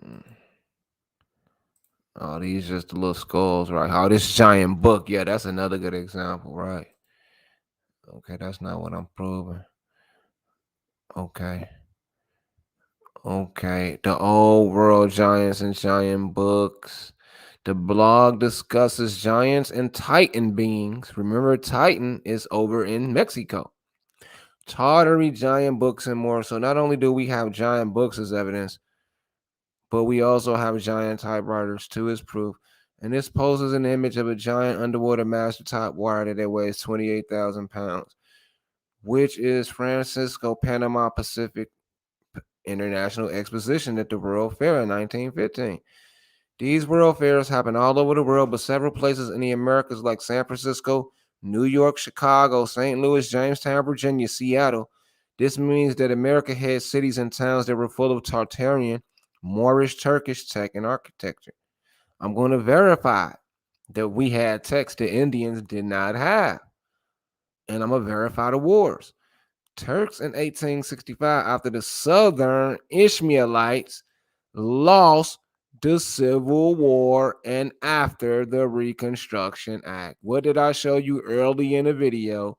Mm. Oh, these just the little skulls, right? Oh, this giant book. Yeah, that's another good example, right? Okay, that's not what I'm proving. Okay. Okay. The old world giants and giant books. The blog discusses giants and Titan beings. Remember, Titan is over in Mexico. Tawdry giant books and more. So not only do we have giant books as evidence, but we also have giant typewriters too as proof. And this poses an image of a giant underwater master top wire that weighs 28,000 pounds, which is Francisco Panama Pacific International Exposition at the World Fair in 1915. These world fairs happen all over the world, but several places in the Americas like San Francisco, New York, Chicago, St. Louis, Jamestown, Virginia, Seattle. This means that America had cities and towns that were full of Tartarian, Moorish, Turkish tech and architecture. I'm going to verify that we had techs the Indians did not have. And I'm going to verify the wars. Turks in 1865, after the Southern Ishmaelites lost the Civil War and after the Reconstruction Act. What did I show you early in the video?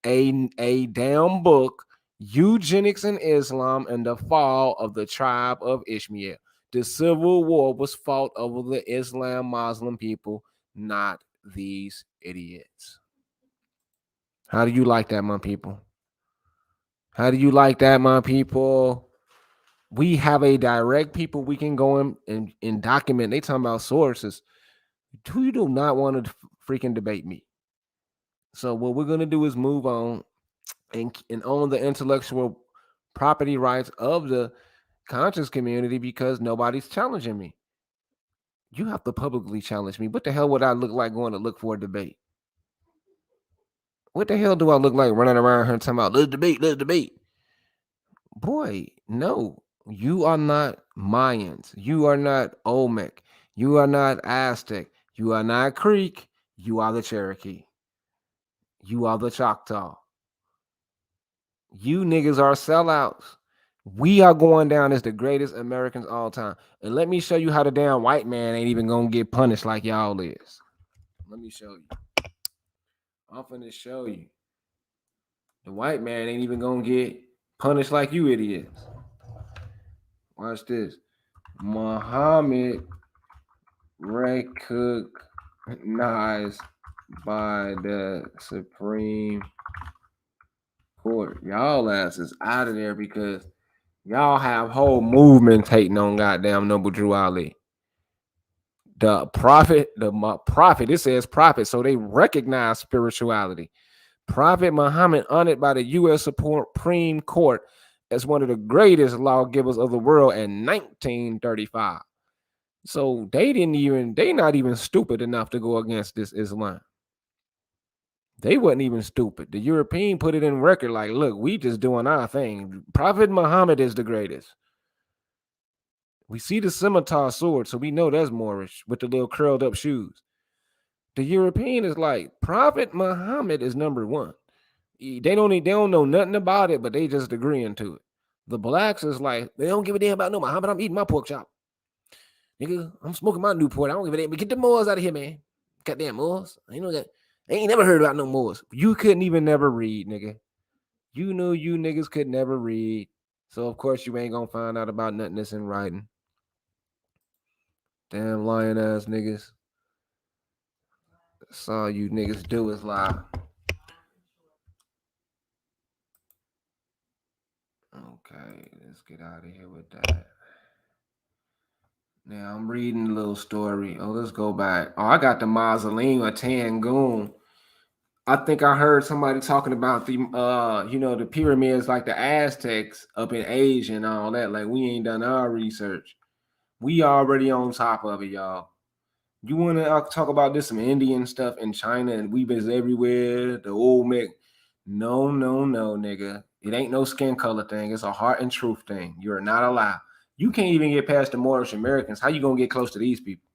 A damn book, Eugenics in Islam and the Fall of the Tribe of Ishmael. The Civil War was fought over the Islam Muslim people, not these idiots. How do you like that, my people? How do you like that, my people? We have a direct people we can go and document. They talking about sources. You do not want to freaking debate me. So what we're gonna do is move on and own the intellectual property rights of the conscious community because nobody's challenging me. You have to publicly challenge me. What the hell would I look like going to look for a debate? What the hell do I look like running around here talking about let's debate, let's debate? Boy, no. You are not Mayans. You are not Olmec. You are not Aztec. You are not Creek. You are the Cherokee. You are the Choctaw. You niggas are sellouts. We are going down as the greatest Americans all time. And let me show you how the damn white man ain't even gonna get punished like y'all is. Let me show you. I'm finna show you. The white man ain't even gonna get punished like you idiots. Watch this. Muhammad recognized by the Supreme Court. Y'all asses out of there because y'all have whole movements hating on goddamn Noble Drew Ali. The prophet, it says prophet, so they recognize spirituality. Prophet Muhammad, honored by the U.S. Supreme Court as one of the greatest lawgivers of the world in 1935. So they not even stupid enough to go against this Islam. They wasn't even stupid. The European put it in record like, look, we just doing our thing. Prophet Muhammad is the greatest. We see the scimitar sword, so we know that's Moorish with the little curled up shoes. The European is like, Prophet Muhammad is number one. They don't know nothing about it, but they just agreeing to it. The blacks is like, they don't give a damn about no Muhammad. I'm eating my pork chop. Nigga, I'm smoking my Newport. I don't give a damn. But get the Moors out of here, man. Goddamn Moors. I know that. I ain't never heard about no Moors. You couldn't even never read, nigga. You knew you niggas could never read. So of course you ain't gonna find out about nothing that's in writing. Damn lying ass niggas. That's all you niggas do is lie. Okay, let's get out of here with that. Now I'm reading a little story. Oh, let's go back. Oh, I got the mausoleum of Tangoon. I think I heard somebody talking about the the pyramids like the Aztecs up in Asia and all that. Like we ain't done our research. We already on top of it, y'all. You want to talk about this some Indian stuff in China and we been everywhere. The old Mick. No, nigga. It ain't no skin color thing. It's a heart and truth thing. You're not allowed. You can't even get past the Moorish Americans. How you gonna get close to these people?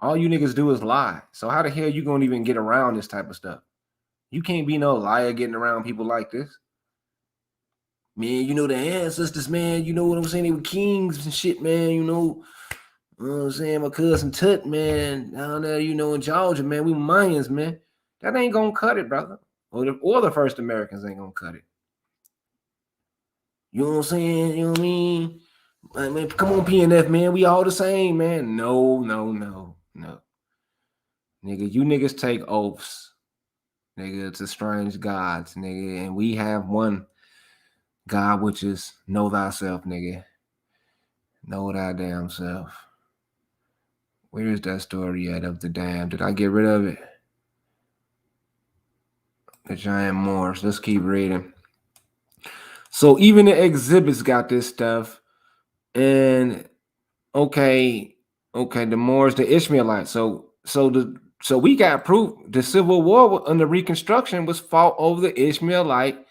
All you niggas do is lie. So how the hell you gonna even get around this type of stuff? You can't be no liar getting around people like this. Man, you know the ancestors, man. You know what I'm saying? They were kings and shit, man. You know what I'm saying? My cousin Tut, man, down there, in Georgia, man. We Mayans, man. That ain't gonna cut it, brother. Or the first Americans ain't gonna cut it. You know what I'm saying? You know what I mean? Man, come on, PNF, man. We all the same, man. No. Nigga, you niggas take oaths. Nigga, to strange gods, nigga. And we have one God, which is know thyself, nigga. Know thy damn self. Where is that story at of the dam? Did I get rid of it? The giant Moors. Let's keep reading. So even the exhibits got this stuff. And okay, the Moors, the Ishmaelites. So we got proof the Civil War under Reconstruction was fought over the Ishmaelite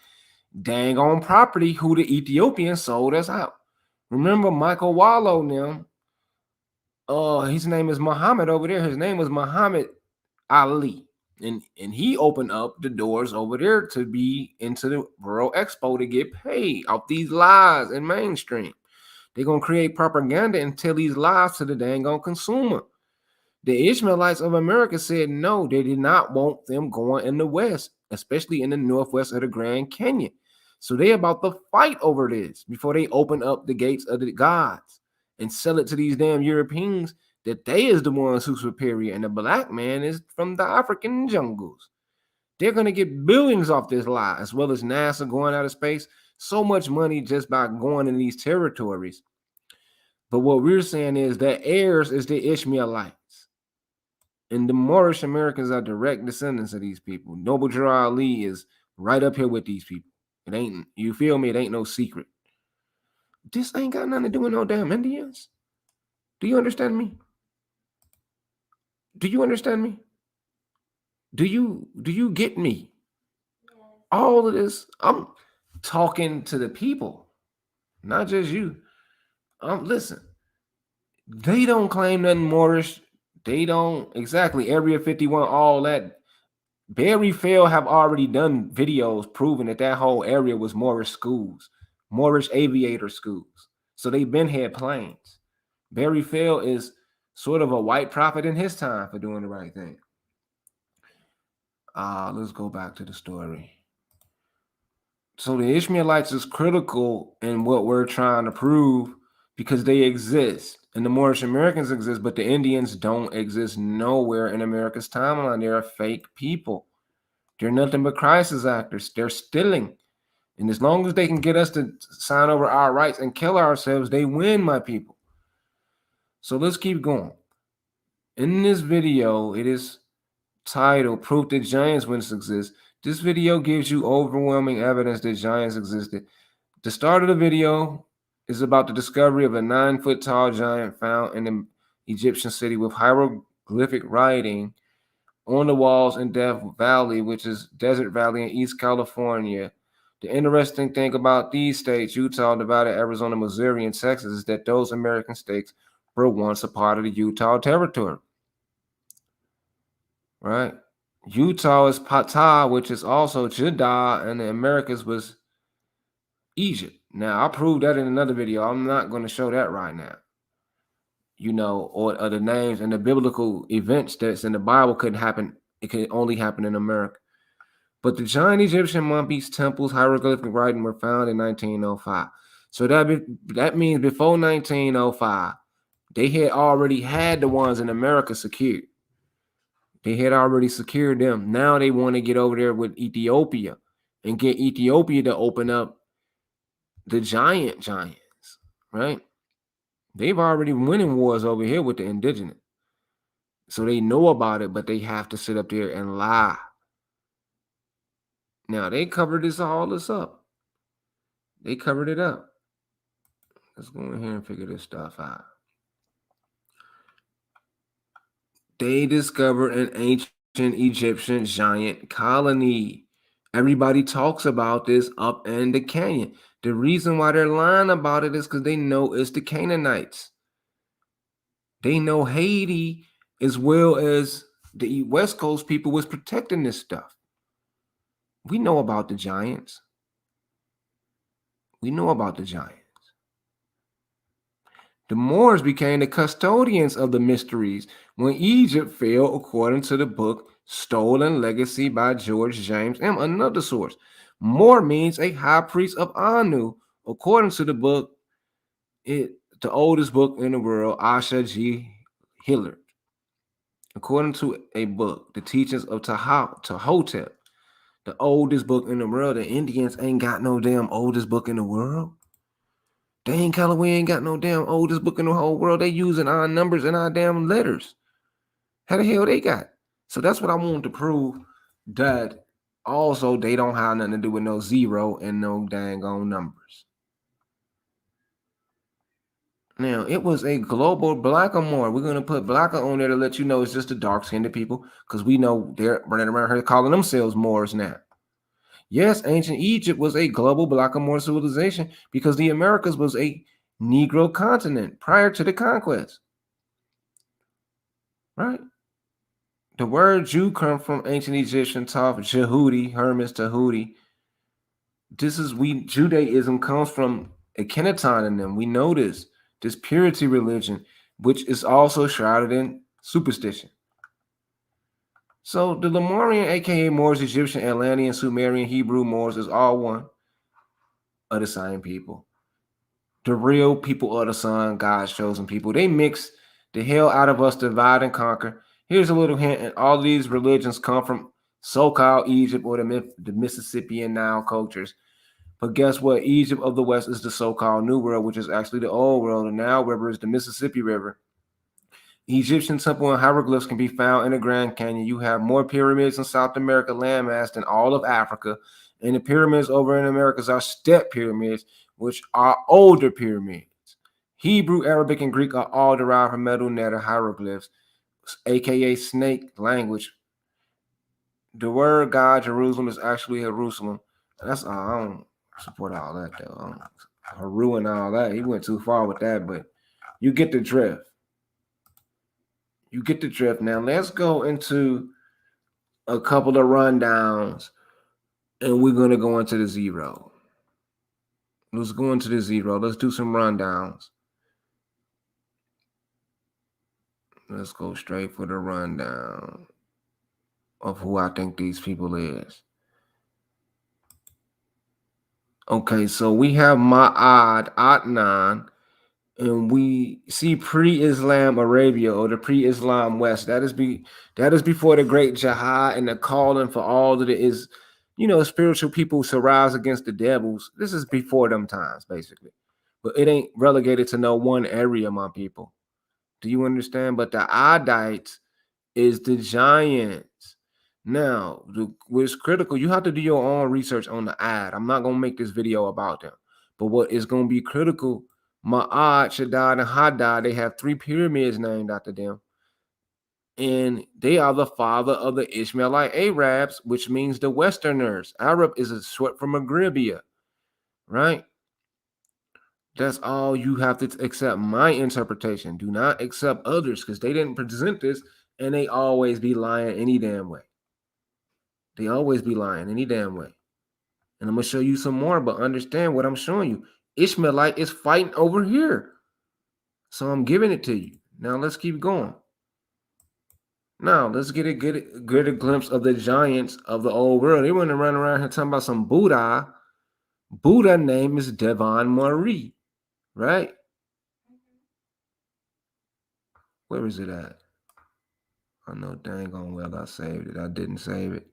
dang on property who the Ethiopians sold us out. Remember Michael Wallow now? His name is Muhammad over there. His name was Muhammad Ali. And he opened up the doors over there to be into the World Expo to get paid off these lies in mainstream. They're gonna create propaganda and tell these lies to the dang on consumer. The Ishmaelites of America said no, they did not want them going in the West, especially in the northwest of the Grand Canyon. So they about to fight over this before they open up the gates of the gods and sell it to these damn Europeans that they is the ones who's superior and the black man is from the African jungles. They're gonna get billions off this lie, as well as NASA going out of space. So much money just by going in these territories. But what we're saying is that heirs is the Ishmaelites. And the Moorish Americans are direct descendants of these people. Noble Drew Ali is right up here with these people. It ain't, you feel me? It ain't no secret. This ain't got nothing to do with no damn Indians. Do you understand me? Do you understand me? Do you get me? All of this, I'm talking to the people, not just you. Listen, they don't claim nothing Moorish. They don't exactly Area 51, all that. Barry Fail have already done videos proving that that whole area was Moorish schools, Moorish aviator schools. So they've been had planes. Barry Fail is sort of a white prophet in his time for doing the right thing. Let's go back to the story. So the Ishmaelites is critical in what we're trying to prove because they exist. And the Moorish Americans exist, but the Indians don't exist nowhere in America's timeline. They're a fake people. They're nothing but crisis actors. They're stealing. And as long as they can get us to sign over our rights and kill ourselves, they win, my people. So let's keep going. In this video, it is titled Proof That Giants Wouldn't Exist. This video gives you overwhelming evidence that giants existed. The start of the video is about the discovery of a 9-foot tall giant found in an Egyptian city with hieroglyphic writing on the walls in Death Valley, which is Desert Valley in East California. The interesting thing about these states, Utah, Nevada, Arizona, Missouri, and Texas, is that those American states were once a part of the Utah territory. Right? Utah is Patah, which is also Jeddah, and the Americas was Egypt. Now, I proved that in another video. I'm not going to show that right now. Or the names and the biblical events that's in the Bible couldn't happen. It could only happen in America. But the giant Egyptian mummies, temples, hieroglyphic writing were found in 1905. So that means before 1905, they had already had the ones in America secured. They had already secured them. Now they want to get over there with Ethiopia and get Ethiopia to open up the giants, right? They've already winning wars over here with the indigenous. So they know about it, but they have to sit up there and lie. Now, they covered all this up. They covered it up. Let's go in here and figure this stuff out. They discovered an ancient Egyptian giant colony. Everybody talks about this up in the canyon. The reason why they're lying about it is because they know it's the Canaanites. They know Haiti as well as the West Coast people was protecting this stuff. We know about the giants. We know about the giants. The Moors became the custodians of the mysteries when Egypt fell, according to the book Stolen Legacy by George James M. Another source. Moor means a high priest of Anu, according to the book, the oldest book in the world, Asha G. Hillard. According to a book, The Teachings of Tahotep, the oldest book in the world. The Indians ain't got no damn oldest book in the world. Dane Calloway ain't got no damn oldest book in the whole world. They using our numbers and our damn letters. How the hell they got? So that's what I want to prove. That also they don't have nothing to do with no zero and no dang on numbers. Now it was a global blackamoor. We're gonna put blacker on there to let you know it's just the dark skinned people because we know they're running around here calling themselves Moors now. Yes, ancient Egypt was a global blackamoor civilization because the Americas was a Negro continent prior to the conquest. Right? The word Jew comes from ancient Egyptian talk Jehudi, Hermes Tahudi. This is we Judaism comes from Akhenaton in them. We know this purity religion, which is also shrouded in superstition. So the Lemurian, aka Moors, Egyptian, Atlantean, Sumerian, Hebrew, Moors is all one of the same people. The real people of the sun, God's chosen people. They mix the hell out of us, divide and conquer. Here's a little hint, and all these religions come from so-called Egypt or the Mississippi and Nile cultures. But guess what? Egypt of the West is the so-called New World, which is actually the Old World. The Nile River is the Mississippi River. Egyptian temple and hieroglyphs can be found in the Grand Canyon. You have more pyramids in South America landmass than all of Africa. And the pyramids over in Americas are step pyramids, which are older pyramids. Hebrew, Arabic, and Greek are all derived from metal nether hieroglyphs, aka snake language. The word God, Jerusalem, is actually Jerusalem. That's all. I don't support all that though. Haru and all that. He went too far with that, but you get the drift. You get the drift. Now let's go into a couple of rundowns, and we're gonna go into the zero. Let's go into the zero. Let's do some rundowns. Let's go straight for the rundown of who I think these people is. Okay, so we have Ma'ad Adnan, and we see pre-Islam Arabia or the pre-Islam West. That is before the great jihad and the calling for all that it is, spiritual people to rise against the devils. This is before them times, basically. But it ain't relegated to no one area, my people. Do you understand? But the Adites is the giants. Now, what's critical, you have to do your own research on the ad. I'm not gonna make this video about them. But what is gonna be critical, Ma'ad, Shaddad, and Hadad, they have 3 pyramids named after them. And they are the father of the Ishmaelite Arabs, which means the Westerners. Arab is a short from Maghribia, right? That's all you have to accept my interpretation. Do not accept others because they didn't present this and they always be lying any damn way. They always be lying any damn way. And I'm going to show you some more, but understand what I'm showing you. Ishmaelite is fighting over here. So I'm giving it to you. Now let's keep going. Now let's get a good glimpse of the giants of the old world. They want to run around here talking about some Buddha. Buddha name is Devon Marie, right? Where is it at? I know dang on well I saved it. I didn't save it.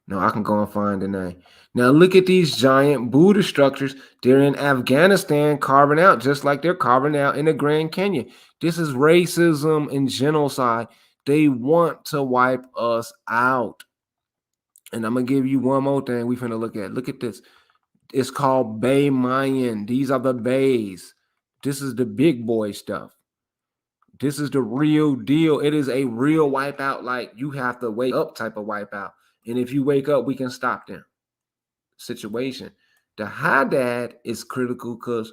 No, I can go and find the name. Now look at these giant Buddha structures. They're in Afghanistan carving out, just like they're carving out in the Grand Canyon. This is racism and genocide. They want to wipe us out. And I'm going to give you one more thing we finna look at. Look at this. It's called Bay Mayan. These are the bays. This is the big boy stuff. This is the real deal. It is a real wipeout. Like you have to wake up type of wipeout. And if you wake up, we can stop them. Situation. The Haddad is critical because,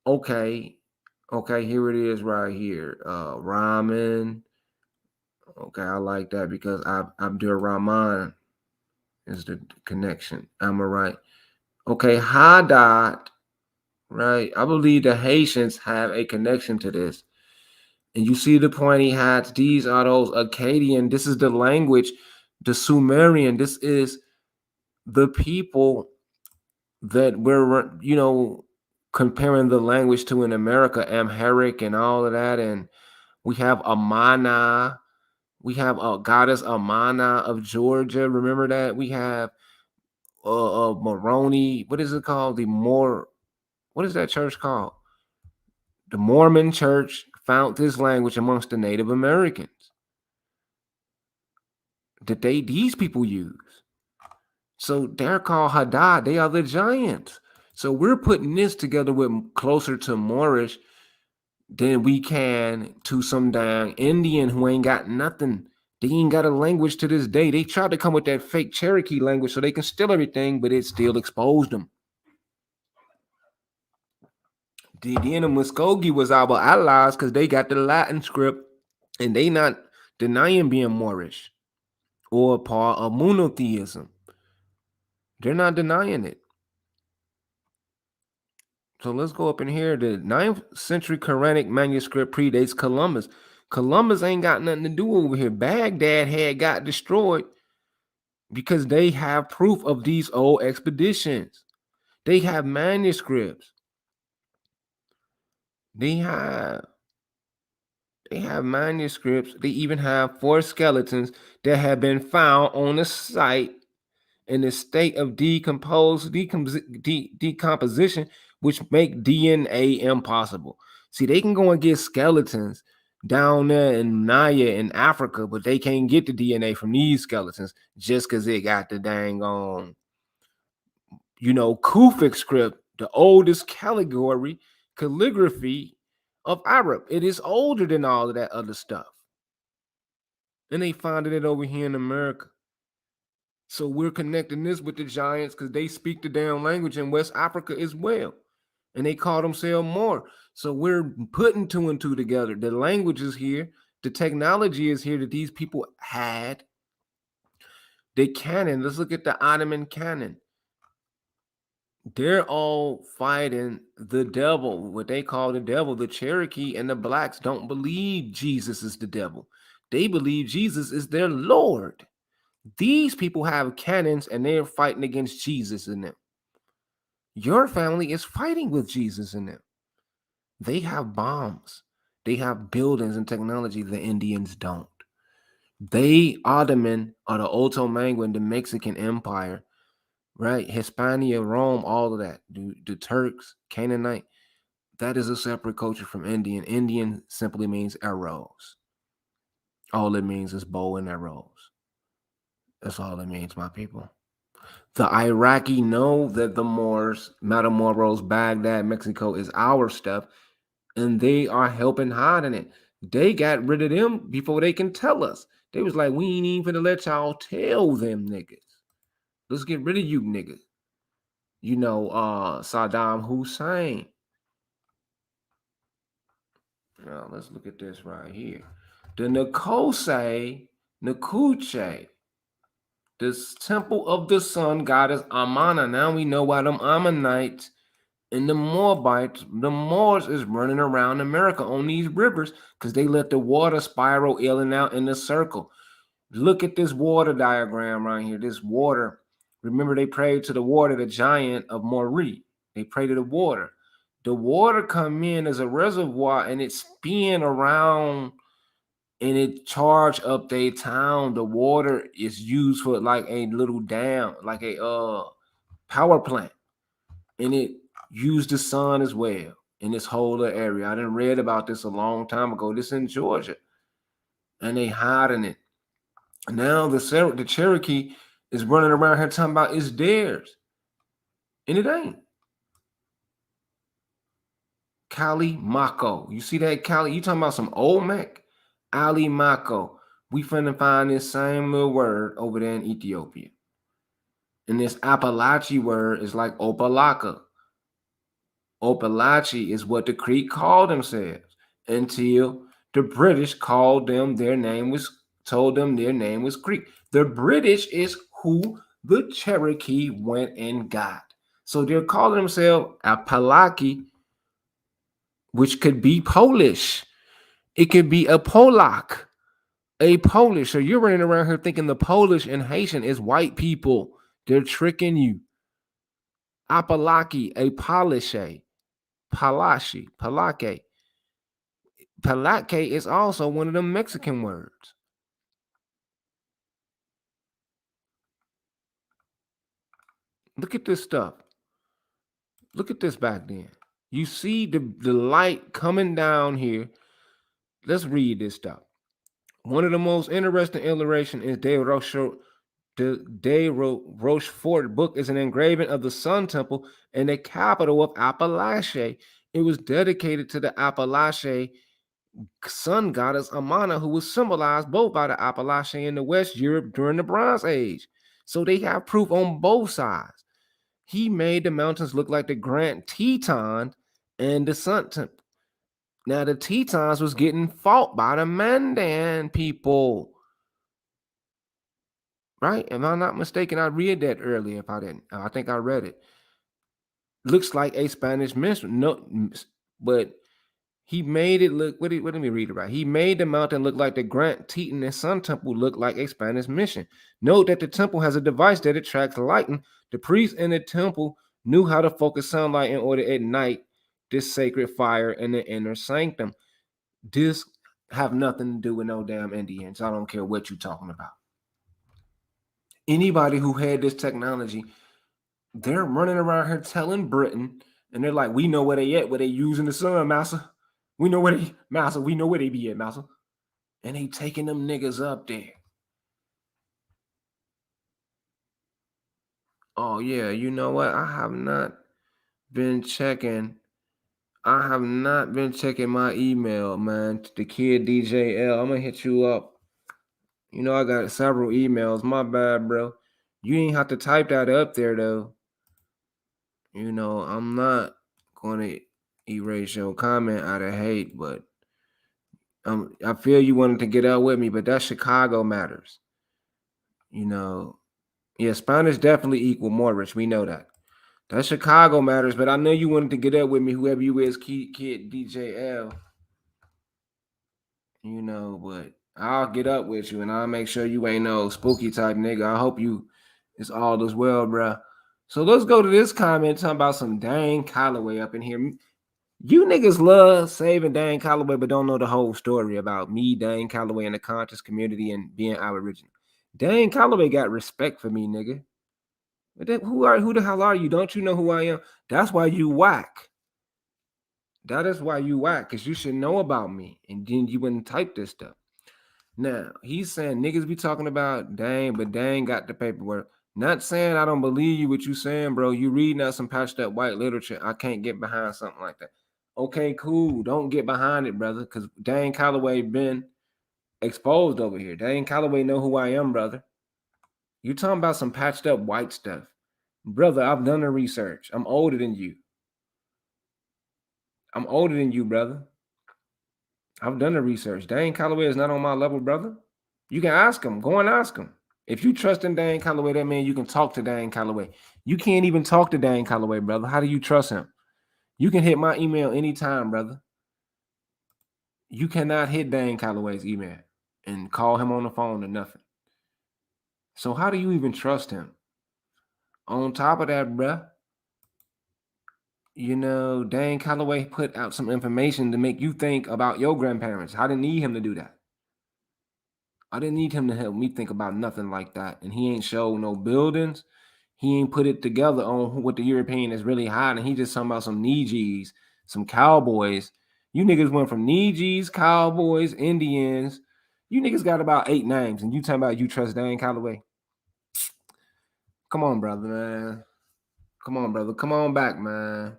okay, here it is right here. Ramen. Okay, I like that because Abdur Rahman is the connection. Am I right? Okay, Haddad, right? I believe the Haitians have a connection to this. And you see the pointy hats. These are those Akkadian. This is the language, the Sumerian. This is the people that we're, comparing the language to in America, Amharic and all of that. And we have Amana. We have a goddess Amana of Georgia. Remember that? We have Moroni. What is it called? The What is that church called? The Mormon church found this language amongst the Native Americans that these people use. So they're called Hadad. They are the giants. So we're putting this together with closer to Moorish than we can to some damn Indian who ain't got nothing. They ain't got a language to this day. They tried to come with that fake Cherokee language so they can steal everything, but it still exposed them. The Muskogee was our allies because they got the Latin script and they not denying being Moorish or part of monotheism. They're not denying it. So let's go up in here. The 9th century Quranic manuscript predates Columbus. Columbus ain't got nothing to do over here. Baghdad had got destroyed because they have proof of these old expeditions. They have manuscripts. They have manuscripts. They even have 4 skeletons that have been found on the site in a state of decomposition, which make DNA impossible. See, they can go and get skeletons down there in Naya in Africa, but they can't get the DNA from these skeletons just because it got the dang on, Kufic script, the oldest calligraphy of Arab. It is older than all of that other stuff. And they found it over here in America. So we're connecting this with the giants because they speak the damn language in West Africa as well. And they call themselves more. So we're putting 2 and 2 together. The language is here. The technology is here that these people had. The canon, let's look at the Ottoman canon. They're all fighting the devil, what they call the devil. The Cherokee and the blacks don't believe Jesus is the devil. They believe Jesus is their Lord. These people have cannons and they're fighting against Jesus in them. Your family is fighting with Jesus in them. They have bombs. They have buildings and technology the Indians don't. They, Ottoman, or the Ottoman, the Mexican Empire, right? Hispania, Rome, all of that. The Turks, Canaanite, that is a separate culture from Indian. Indian simply means arrows. All it means is bow and arrows. That's all it means, my people. The Iraqi know that the Moors, Matamoros, Baghdad, Mexico is our stuff, and they are helping hiding it. They got rid of them before they can tell us. They was like, we ain't even finna let y'all tell them niggas. Let's get rid of you niggas. Saddam Hussein. Now let's look at this right here. The Nakuche, this temple of the sun goddess Amana. Now we know why them Ammonites and the Moabites, the Moors is running around America on these rivers because they let the water spiral in and out in a circle. Look at this water diagram right here. This water, remember they prayed to the water, the giant of Mori. They prayed to the water. The water come in as a reservoir and it spin around and it charge up their town. The water is used for like a little dam, like a power plant, and it used the sun as well in this whole area. I done read about this a long time ago. This in Georgia, and they hiding it. Now the Cherokee is running around here talking about it's theirs, and it ain't. Kali Mako. You see that Kali? You talking about some old Mac? Ali Mako. We finna find this same little word over there in Ethiopia. And this Appalachi word is like Opalaka. Opalachi is what the Creek called themselves until the British told them their name was Creek. The British is who the Cherokee went and got. So they're calling themselves Appalachia, which could be Polish. It could be a Polak, a Polish. So you're running around here thinking the Polish and Haitian is white people. They're tricking you. Apalaki, a Palache, Palashi, Palake. Palake is also one of the Mexican words. Look at this stuff. Look at this back then. You see the light coming down here. Let's read this stuff. One of the most interesting illustration is De Rochefort book is an engraving of the Sun Temple in the capital of Appalachia. It was dedicated to the Appalachia sun goddess Amana, who was symbolized both by the Appalachia and the West Europe during the Bronze Age. So they have proof on both sides. He made the mountains look like the Grand Teton and the Sun Temple. Now the Tetons was getting fought by the Mandan people. Right? Am I not mistaken? I read that earlier. If I didn't, I think I read it. Looks like a Spanish mission. No, but he made it look. What let me read it right. He made the mountain look like the Grand Teton and Sun Temple look like a Spanish mission. Note that the temple has a device that attracts lighting. The priests in the temple knew how to focus sunlight in order at night this sacred fire in the inner sanctum. This have nothing to do with no damn Indians. I don't care what you're talking about. Anybody who had this technology, they're running around here telling Britain, and they're like, we know where they at, where they using the sun, massa. We know where they, massa, we know where they be at, massa. And they taking them niggas up there. Oh yeah, you know what? I have not been checking. I have not been checking my email, man. The kid DJL. I'm gonna hit you up. You know, I got several emails. My bad, bro. You ain't have to type that up there though. You know, I'm not gonna erase your comment out of hate, but I feel you wanted to get out with me, but that Chicago matters. You know, yeah, Spanish definitely equal more rich. We know that. That Chicago matters, but I know you wanted to get up with me, whoever you is, kid DJL. You know, but I'll get up with you and I'll make sure you ain't no spooky type nigga. I hope you it's all as well, bruh. So let's go to this comment talking about some dang Callaway up in here. You niggas love saving Dane Calloway, but don't know the whole story about me, Dane Calloway, and the conscious community and being our original. Dane Calloway got respect for me, nigga. But then, who the hell are you? Don't you know who I am? That's why you whack. That is why you whack, because you should know about me. And then you wouldn't type this stuff. Now, he's saying niggas be talking about Dane, but Dane got the paperwork. Not saying I don't believe you what you saying, bro. You reading out some patched up white literature. I can't get behind something like that. Okay, cool. Don't get behind it, brother, because Dane Calloway been exposed over here. Dane Calloway know who I am, brother. You talking about some patched up white stuff. Brother, I've done the research. I'm older than you. I'm older than you, brother. I've done the research. Dane Calloway is not on my level, brother. You can ask him. Go and ask him. If you trust in Dane Calloway, that means you can talk to Dane Calloway. You can't even talk to Dane Calloway, brother. How do you trust him? You can hit my email anytime, brother. You cannot hit Dane Calloway's email and call him on the phone or nothing. So how do you even trust him? On top of that, bruh, you know, Dane Calloway put out some information to make you think about your grandparents. I didn't need him to do that. I didn't need him to help me think about nothing like that. And he ain't showed no buildings. He ain't put it together on what the European is really hiding. He just talking about some Nijis, some cowboys. You niggas went from Nijis, cowboys, Indians. You niggas got about 8 names, and you talking about you trust Dane Calloway. Come on, brother, man. Come on, brother. Come on back, man.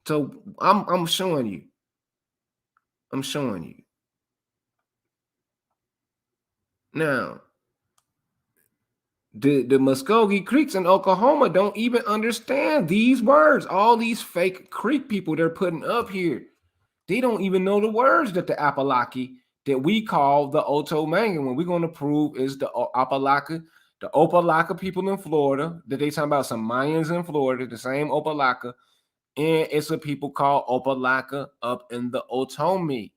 So I'm showing you. I'm showing you. Now, the Muskogee Creeks in Oklahoma don't even understand these words. All these fake Creek people they're putting up here, they don't even know the words that the Appalachia that we call the Otomangan. When we're going to prove is the Appalachia, the Opalaka people in Florida, that they talking about some Mayans in Florida, the same Opalaka, and it's a people called Opalaka up in the Otomi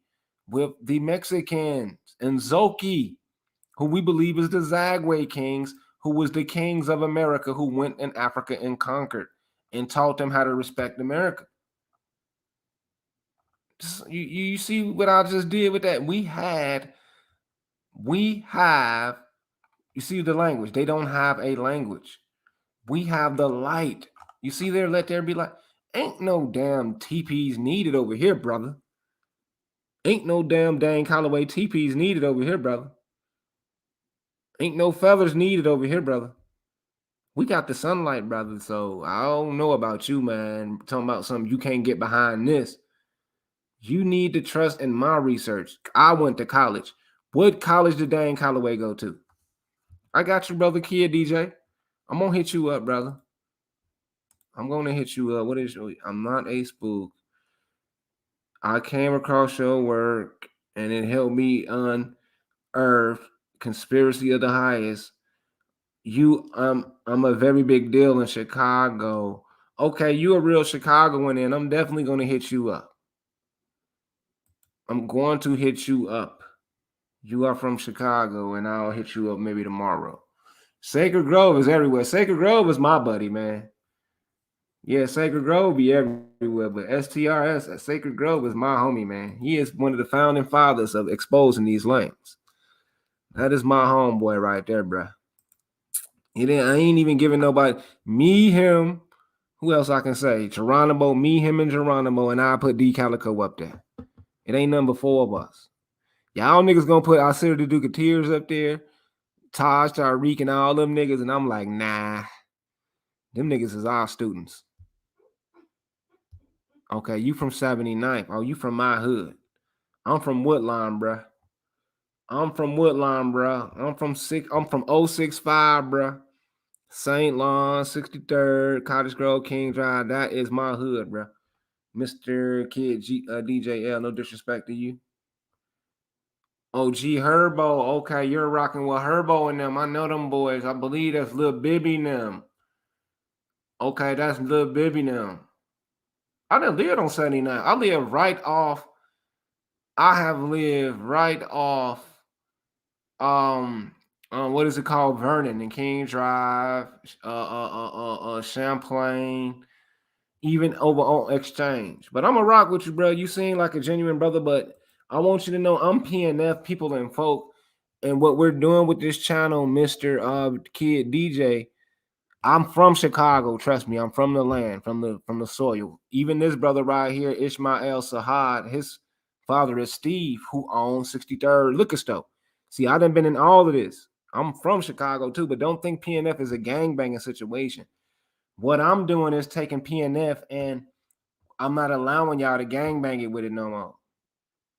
with the Mexicans and Zoki, who we believe is the Zagwe kings, who was the kings of America, who went in Africa and conquered and taught them how to respect America. You see what I just did with that? We have, you see the language. They don't have a language. We have the light. You see there, let there be light. Ain't no damn TPs needed over here, brother. Ain't no damn Dane Calloway TPs needed over here, brother. Ain't no feathers needed over here, brother. We got the sunlight, brother. So I don't know about you, man. Talking about something you can't get behind this. You need to trust in my research. I went to college. What college did Dane Calloway go to? I got you, brother, kid DJ. I'm gonna hit you up, brother. I'm gonna hit you up. What is your? I'm not a spook. I came across your work and it helped me unearth conspiracy of the highest. I'm a very big deal in Chicago. Okay, you a real Chicagoan, and I'm definitely gonna hit you up. I'm going to hit you up. You are from Chicago, and I'll hit you up maybe tomorrow. Sacred Grove is everywhere. Sacred Grove is my buddy, man. Yeah, Sacred Grove be everywhere, but STRS at Sacred Grove is my homie, man. He is one of the founding fathers of exposing these lanes. That is my homeboy right there, bruh. I ain't even giving nobody me, him. Who else I can say? Geronimo, me, him, and Geronimo, and I put D Calico up there. It ain't number four of us. Y'all niggas gonna put Osir the Duke of Tears up there, Taj, Tariq, and all them niggas, and I'm like, nah. Them niggas is our students. Okay, you from 79th. Oh, you from my hood. I'm from Woodlawn, bruh. I'm from 065, bruh. St. Lawrence, 63rd, Cottage Grove, King Drive. That is my hood, bruh. Mr. Kid DJL, no disrespect to you. Oh, G Herbo. Okay, you're rocking with Herbo and them. I know them boys. I believe that's Lil Bibby and them. Okay, that's Lil Bibby and them. I done lived on 79. I live right off. I have lived right off what is it called? Vernon and King Drive, Champlain, even over on Exchange. But I'm a rock with you, bro. You seem like a genuine brother, but I want you to know I'm PNF people and folk, and what we're doing with this channel, Mr. Kid DJ. I'm from Chicago. Trust me, I'm from the land, from the soil. Even this brother right here, Ishmael Sahad, his father is Steve, who owns 63rd Liquor Store. See, I done been in all of this. I'm from Chicago too, but don't think PNF is a gangbanging situation. What I'm doing is taking PNF and I'm not allowing y'all to gangbang it with it no more.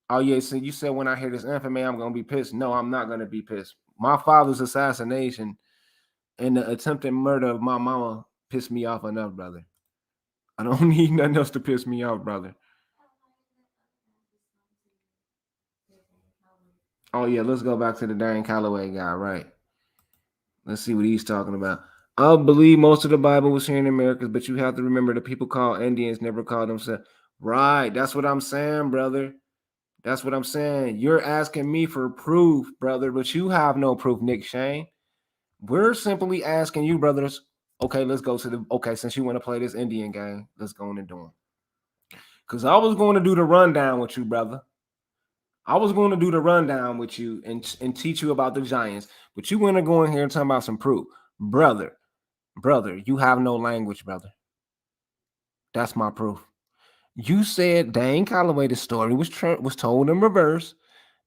Oh yeah, so you said when I hear this infamy, I'm gonna be pissed. No, I'm not gonna be pissed. My father's assassination and the attempted murder of my mama pissed me off enough, brother. I don't need nothing else to piss me off, brother. Oh yeah, let's go back to the Dane Calloway guy, right? Let's see what he's talking about. I believe most of the Bible was here in America, but you have to remember the people called Indians never called themselves. Right, that's what I'm saying, brother. That's what I'm saying. You're asking me for proof, brother, but you have no proof, Nick Shane. We're simply asking you, brothers. Okay, let's go to the. Okay, since you want to play this Indian game, let's go in and do them. Because I was going to do the rundown with you, brother. I was going to do the rundown with you and teach you about the Giants, but you want to go in here and talk about some proof, brother. Brother, you have no language, brother. That's my proof. You said Dane Calloway, the story was told in reverse,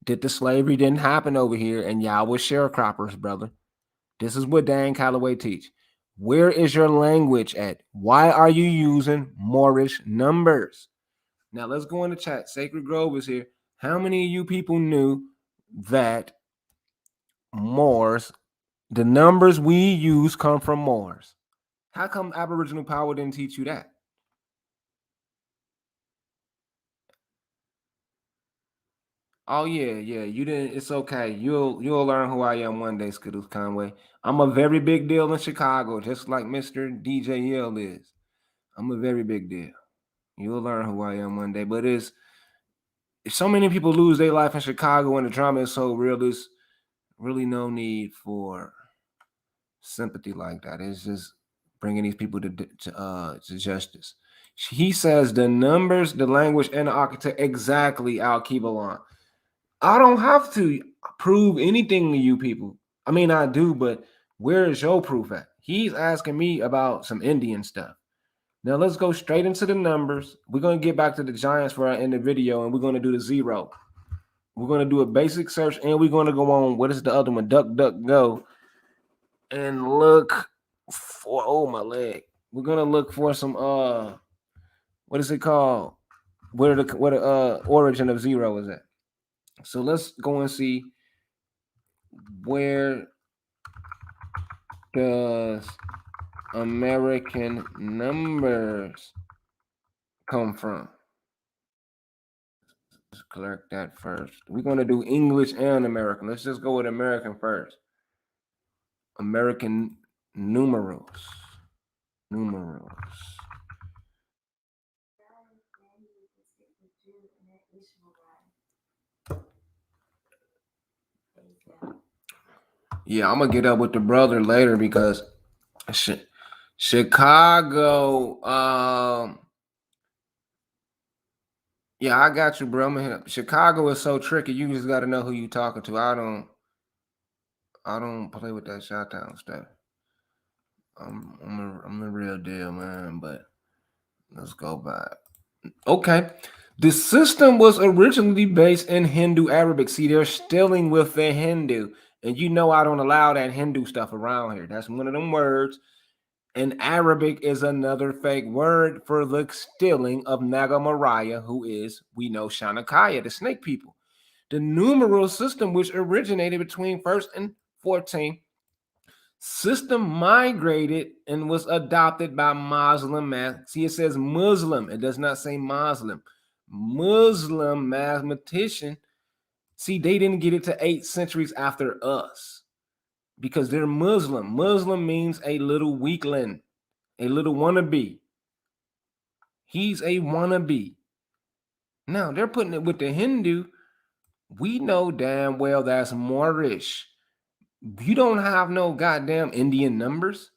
that the slavery didn't happen over here, and y'all was sharecroppers, brother. This is what Dane Calloway teach. Where is your language at? Why are you using Moorish numbers? Now let's go in the chat. Sacred Grove is here. How many of you people knew that Moors, the numbers we use come from Moors? How come Aboriginal power didn't teach you that? Oh yeah, yeah. You didn't. It's okay. You'll learn who I am one day, Skittles Conway. I'm a very big deal in Chicago, just like Mr. DJ Yell is. I'm a very big deal. You'll learn who I am one day. But it's if so many people lose their life in Chicago and the drama is so real, there's really no need for sympathy like that. It's just bringing these people to justice. He says the numbers, the language, and the architect exactly. Al Kibalon. I don't have to prove anything to you people. I mean, I do, but where is your proof at? He's asking me about some Indian stuff. Now let's go straight into the numbers. We're gonna get back to the Giants for our end of the video, and we're gonna do the zero. We're gonna do a basic search, and we're gonna go on. What is the other one? Duck, duck, go, and look for. Oh my leg. We're gonna look for some. What is it called? Where the origin of zero is at. So let's go and see where does American numbers come from. Let's collect that first. We're going to do English and American. Let's just go with American first. American numerals. Numerals. Yeah, I'm going to get up with the brother later because Chicago. Yeah, I got you, bro. I'm gonna hit up. Chicago is so tricky. You just got to know who you talking to. I don't play with that shot town stuff. I'm the real deal, man. But let's go back. Okay. The system was originally based in Hindu Arabic. See, they're stealing with the Hindu. And you know I don't allow that Hindu stuff around here. That's one of them words. And Arabic is another fake word for the stealing of Nagamariah, who is, we know, Shanakaya, the snake people. The numeral system, which originated between 1st and 14th system, migrated and was adopted by Muslim math. See, it says Muslim. It does not say Muslim. Muslim mathematician. See, they didn't get it to 8 centuries after us because they're Muslim. Muslim means a little weakling, a little wannabe. He's a wannabe. Now, they're putting it with the Hindu. We know damn well that's Moorish. You don't have no goddamn Indian numbers.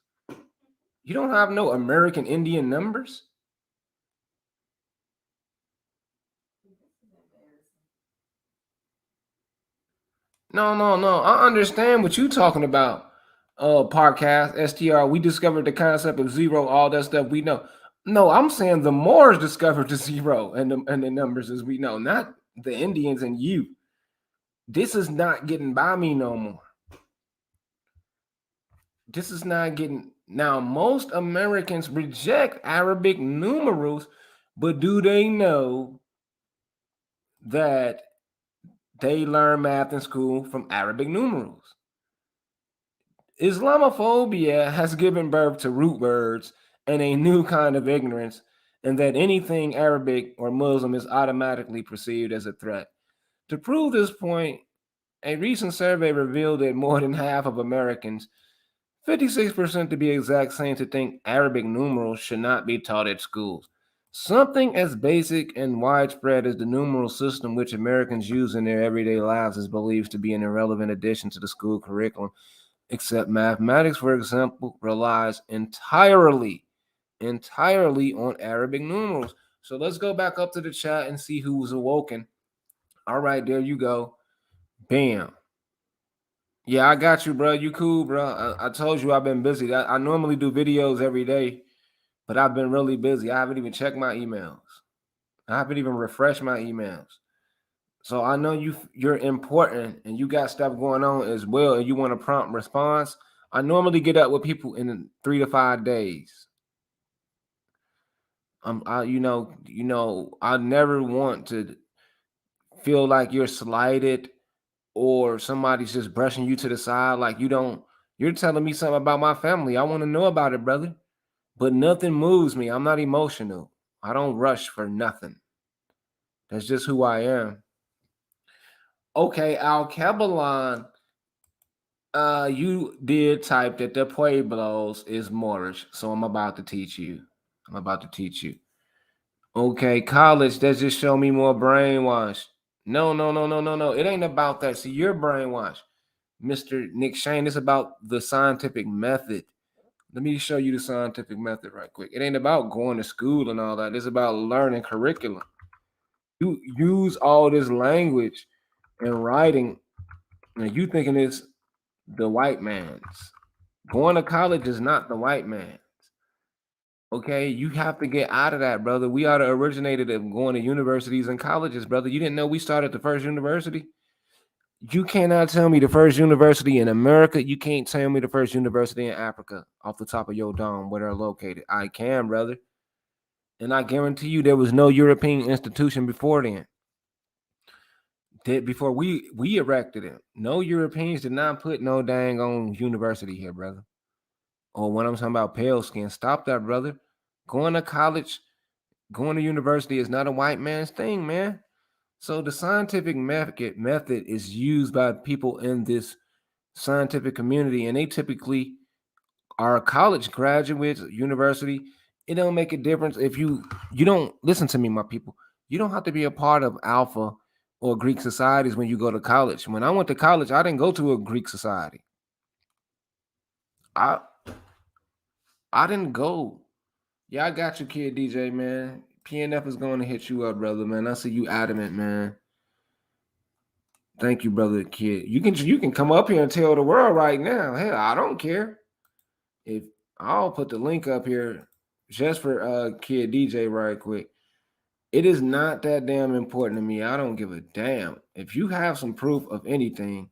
You don't have no American Indian numbers. No, no, no. I understand what you're talking about. Podcast, STR. We discovered the concept of zero, all that stuff we know. No, I'm saying the Moors discovered the zero and the numbers as we know, not the Indians and you. This is not getting by me no more. This is not getting. Now, most Americans reject Arabic numerals, but do they know that they learn math in school from Arabic numerals? Islamophobia has given birth to root words and a new kind of ignorance, and that anything Arabic or Muslim is automatically perceived as a threat. To prove this point, a recent survey revealed that more than half of Americans, 56% to be exact, seem to think Arabic numerals should not be taught at schools. Something as basic and widespread as the numeral system which Americans use in their everyday lives is believed to be an irrelevant addition to the school curriculum, except mathematics, for example, relies entirely on Arabic numerals. So let's go back up to the chat and see who was awoken. All right, there you go. Bam. Yeah, I got you, bro. You cool, bro. I told you I've been busy. I normally do videos every day, but I've been really busy. I haven't even checked my emails. I haven't even refreshed my emails. So I know you're important and you got stuff going on as well, and you want a prompt response. I normally get up with people in 3 to 5 days. I never want to feel like you're slighted or somebody's just brushing you to the side. Like you're telling me something about my family. I want to know about it, brother. But nothing moves me. I'm not emotional. I don't rush for nothing. That's just who I am. Okay, Al Cabalon, you did type that the Pueblos is Moorish, so I'm about to teach you. I'm about to teach you. Okay, college, that just show me more brainwash. No, no, no, no, no, no. It ain't about that. See, you're brainwashed, Mr. Nick Shane. It's about the scientific method. Let me show you the scientific method right quick. It ain't about going to school and all that. It's about learning curriculum. You use all this language and writing, and you thinking it's the white man's. Going to college is not the white man's. Okay, you have to get out of that, brother. We are the originated of going to universities and colleges, brother. You didn't know we started the first university? You cannot tell me the first university in America. You can't tell me the first university in Africa off the top of your dome where they're located. I can, brother. And I guarantee you there was no European institution before then. Before we erected it. No Europeans did not put no dang on university here, brother. Or when I'm talking about pale skin, stop that, brother. Going to college, going to university is not a white man's thing, man. So the scientific method is used by people in this scientific community, and they typically are college graduates, university. It don't make a difference if you don't listen to me, my people. You don't have to be a part of Alpha or Greek societies when you go to college. When I went to college, I didn't go to a Greek society. I I didn't go. Yeah, I got you, kid DJ, man. PNF is going to hit you up, brother, man. I see you adamant, man. Thank you, brother, kid. You can come up here and tell the world right now. Hell, I don't care. If I'll put the link up here just for kid DJ right quick. It is not that damn important to me. I don't give a damn. If you have some proof of anything,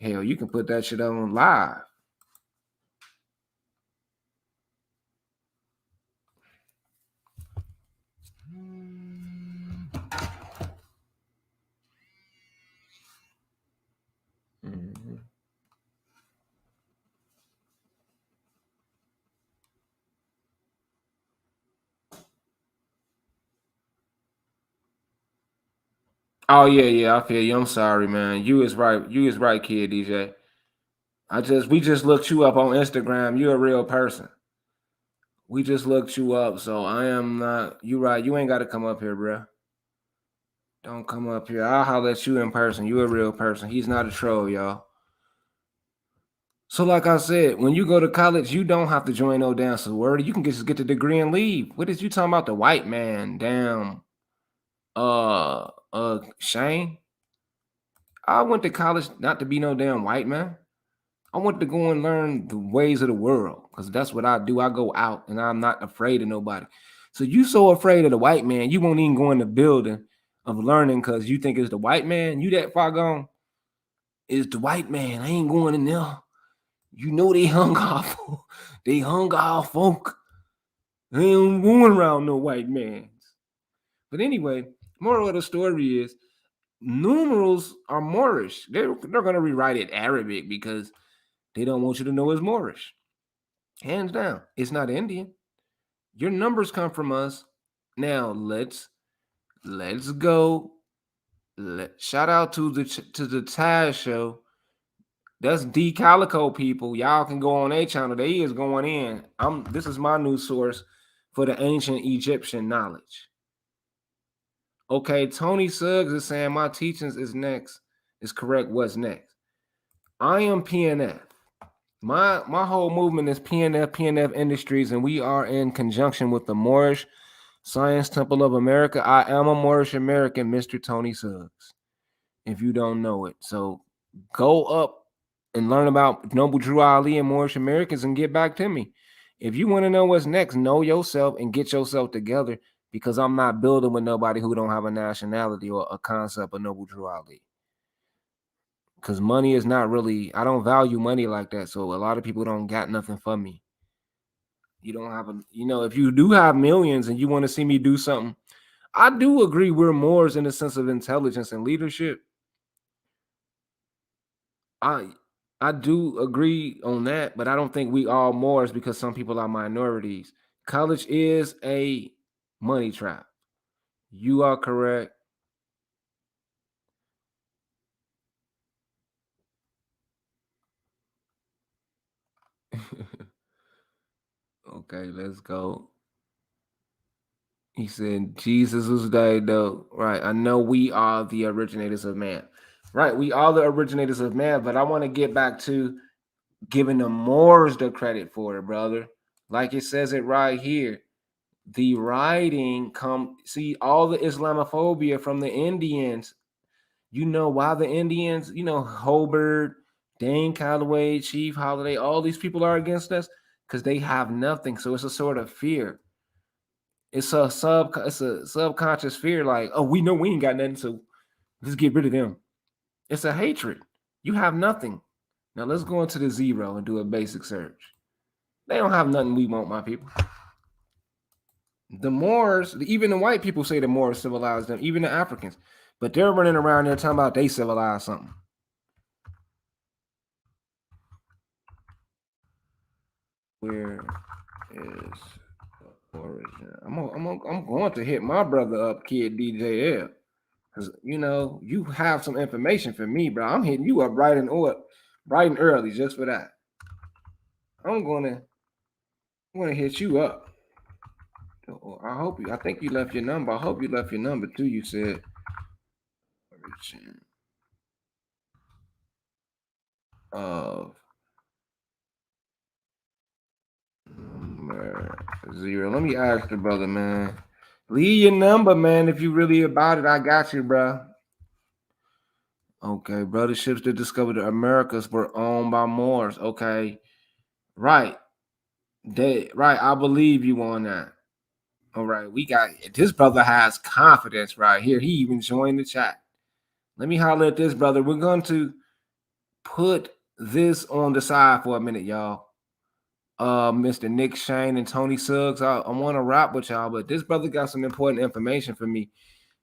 hell, you can put that shit on live. Mhm. Oh yeah, yeah, I feel you. I'm sorry, man. You is right. You is right, kid DJ. We just looked you up on Instagram. You're a real person. We just looked you up, so I am not. You right. You ain't got to come up here, bro. Don't come up here. I'll holler at you in person. You a real person. He's not a troll, y'all. So, like I said, when you go to college, you don't have to join no damn sorority. You can just get the degree and leave. What is you talking about? The white man, damn. Shane. I went to college not to be no damn white man. I want to go and learn the ways of the world because that's what I do. I go out and I'm not afraid of nobody. So you so afraid of the white man, you won't even go in the building of learning because you think it's the white man. You that far gone? It's the white man. I ain't going in there. You know they hung off. They hung off folk. They ain't going around no white man. But anyway, moral of the story is numerals are Moorish. They're gonna rewrite it Arabic because they don't want you to know it's Moorish. Hands down, it's not Indian. Your numbers come from us. Now let's go. Shout out to the Taz show. That's D Calico people. Y'all can go on a channel. They is going in. This is my news source for the ancient Egyptian knowledge. Okay, Tony Suggs is saying my teachings is next. Is correct. What's next? I am PNF. My whole movement is PNF Industries, and we are in conjunction with the Moorish Science Temple of America. I am a Moorish American, Mr. Tony Suggs, if you don't know it. So go up and learn about Noble Drew Ali and Moorish Americans and get back to me. If you want to know what's next, know yourself and get yourself together because I'm not building with nobody who don't have a nationality or a concept of Noble Drew Ali. Because money is not really, I don't value money like that. So a lot of people don't got nothing for me. You don't have if you do have millions and you want to see me do something, I do agree we're Moors in the sense of intelligence and leadership. I I do agree on that, but I don't think we all Moors because some people are minorities. College is a money trap. You are correct. Okay, let's go. He said Jesus was died though. Right. I know we are the originators of man. Right. We are the originators of man, but I want to get back to giving the Moors the credit for it, brother. Like it says it right here. The writing see all the Islamophobia from the Indians. You know why the Indians, Hobart, Dane Calloway, Chief Holiday, all these people are against us. because they have nothing. So it's a sort of fear. It's a subconscious fear, like, oh, we know we ain't got nothing, so let's get rid of them. It's a hatred. You have nothing. Now let's go into the zero and do a basic search. They don't have nothing we want, my people. The Moors, even the white people say the Moors civilized them, even the Africans. But they're running around there talking about they civilized something. Where is the origin? I'm going to hit my brother up, Kid DJL. Because, you know, you have some information for me, bro. I'm hitting you up bright and early just for that. I'm gonna hit you up. I think you left your number. I hope you left your number too. You said origin of number zero. Let me ask the brother, man. Leave your number, man. If you really about it, I got you, bro. Okay, brother. Ships that discovered the Americas were owned by Moors. Okay, right. Right. I believe you on that. All right, we got this brother has confidence right here. He even joined the chat. Let me holler at this brother. We're going to put this on the side for a minute, y'all. Mr. Nick Shane and Tony Suggs. I want to rap with y'all, but this brother got some important information for me.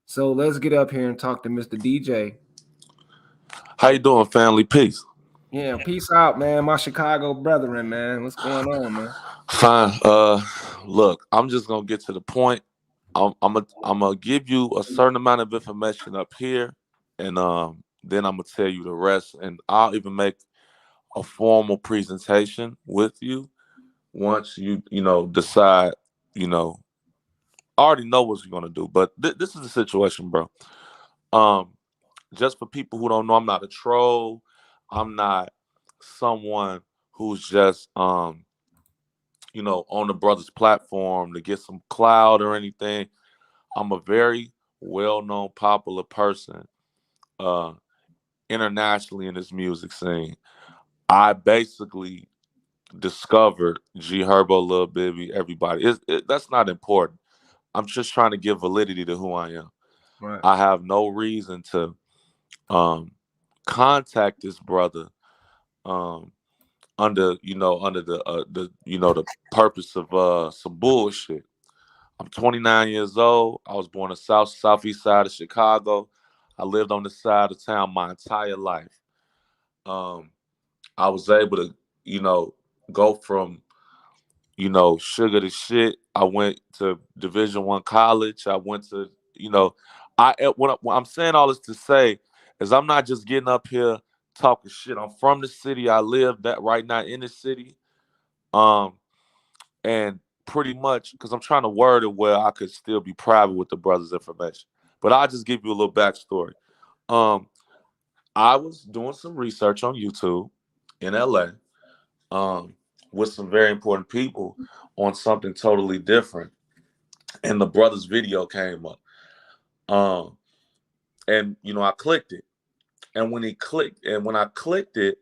So let's get up here and talk to Mr. DJ. How you doing, family? Peace. Yeah, peace out, man. My Chicago brethren, man. What's going on, man? Fine. Look, I'm just gonna get to the point. I'm gonna give you a certain amount of information up here, and then I'm gonna tell you the rest, and I'll even make a formal presentation with you once you decide. You know, I already know what you're gonna do, but this is the situation, bro. Um, just for people who don't know, I'm not a troll. I'm not someone who's just on the brother's platform to get some clout or anything. I'm a very well-known, popular person uh, internationally in this music scene. I basically discovered G Herbo, Lil Bibby, everybody. That's not important. I'm just trying to give validity to who I am. Right. I have no reason to contact this brother under the purpose of some bullshit. I'm 29 years old. I was born in southeast side of Chicago. I lived on this side of town my entire life. I was able to, go from, sugar to shit. I went to Division I college. I went to, what I'm saying all this to say is I'm not just getting up here talking shit. I'm from the city. I live that right now in the city. And pretty much because I'm trying to word it where I could still be private with the brother's information. But I'll just give you a little backstory. I was doing some research on YouTube in LA with some very important people on something totally different. And the brother's video came up. And I clicked it. And when I clicked it,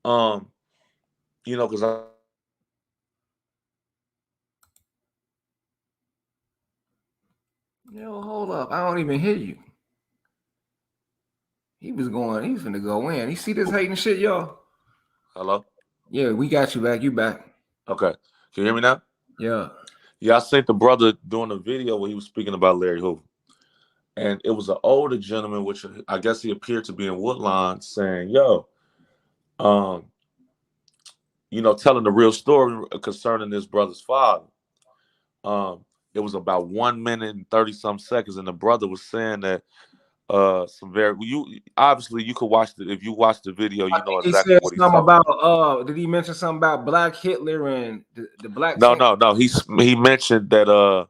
because I Yo, hold up. I don't even hear you. He's finna go in. You see this hating shit, y'all? Hello? Yeah, we got you back. You back. Okay. Can you hear me now? Yeah. Yeah, I sent the brother doing a video where he was speaking about Larry Hoover. And it was an older gentleman, which I guess he appeared to be in Woodlawn, saying, yo, telling the real story concerning his brother's father. It was about 1 minute and 30-some seconds, and the brother was saying that you could watch if you watch the video, you know He exactly said what he's something talking about did he mention something about Black Hitler and the black No. He mentioned that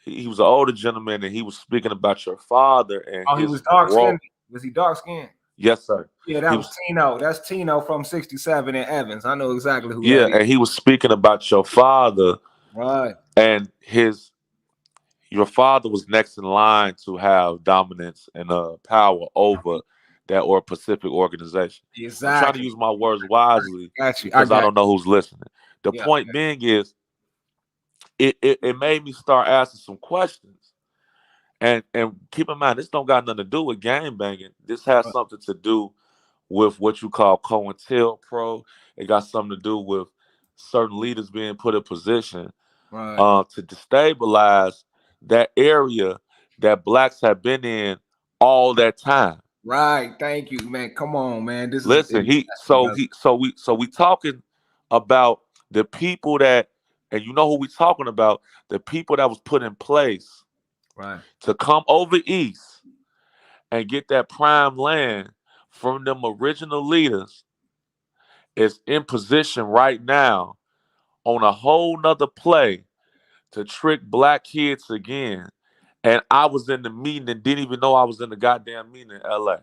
he was an older gentleman and he was speaking about your father and he was his dark skinned. role. Was he dark skinned? Yes, sir. Yeah, that was Tino. That's Tino from 67 in Evans. I know exactly who that is. And he was speaking about your father. Right. And your father was next in line to have dominance and power over that Pacific organization. Exactly. I'm trying to use my words wisely Got you. because I don't know who's listening. The Yeah. point being is, it made me start asking some questions. And keep in mind, this don't got nothing to do with gang banging. This has Right. something to do with what you call COINTELPRO. It got something to do with certain leaders being put in position Right. to destabilize that area that blacks have been in all that time. Right. Thank you, man. Come on, man. This is Listen, we talking about the people that, and you know who we talking about, the people that was put in place right. to come over east and get that prime land from them original leaders is in position right now on a whole nother play to trick black kids again. And I was in the meeting and didn't even know I was in the goddamn meeting in LA.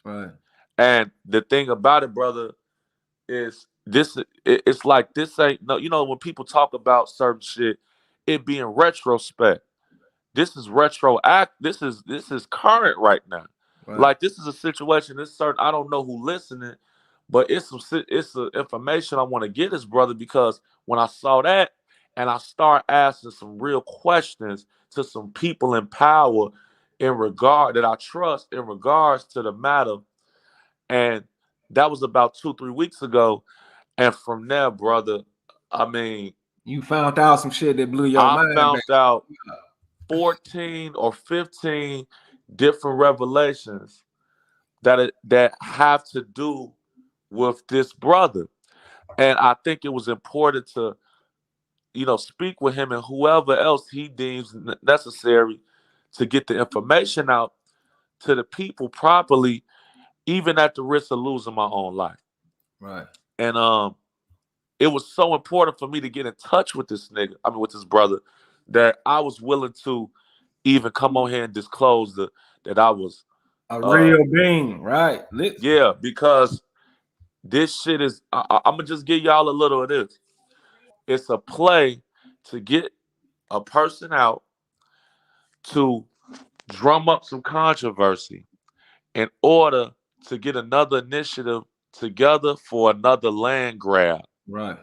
Right. And the thing about it, brother, is this it's like this ain't no, you know, when people talk about certain shit, it being retrospect. This is retroact. This is current right now. Right. Like this is a situation. It's certain. I don't know who listening, but it's some information I want to get this brother because when I saw that and I start asking some real questions to some people in power in regard that I trust in regards to the matter, and that was about 2 3 weeks ago, and from there, brother, I mean, You found out some shit that blew your I mind, man. found out 14 or 15 different revelations that have to do with this brother. And I think it was important to, speak with him and whoever else he deems necessary to get the information out to the people properly, even at the risk of losing my own life. Right. And it was so important for me to get in touch with this nigga, I mean with this brother, that I was willing to even come on here and disclose that I was A uh real being, right? yeah, because this shit is I'm gonna just give y'all a little of this. It's a play to get a person out to drum up some controversy in order to get another initiative together for another land grab. Right.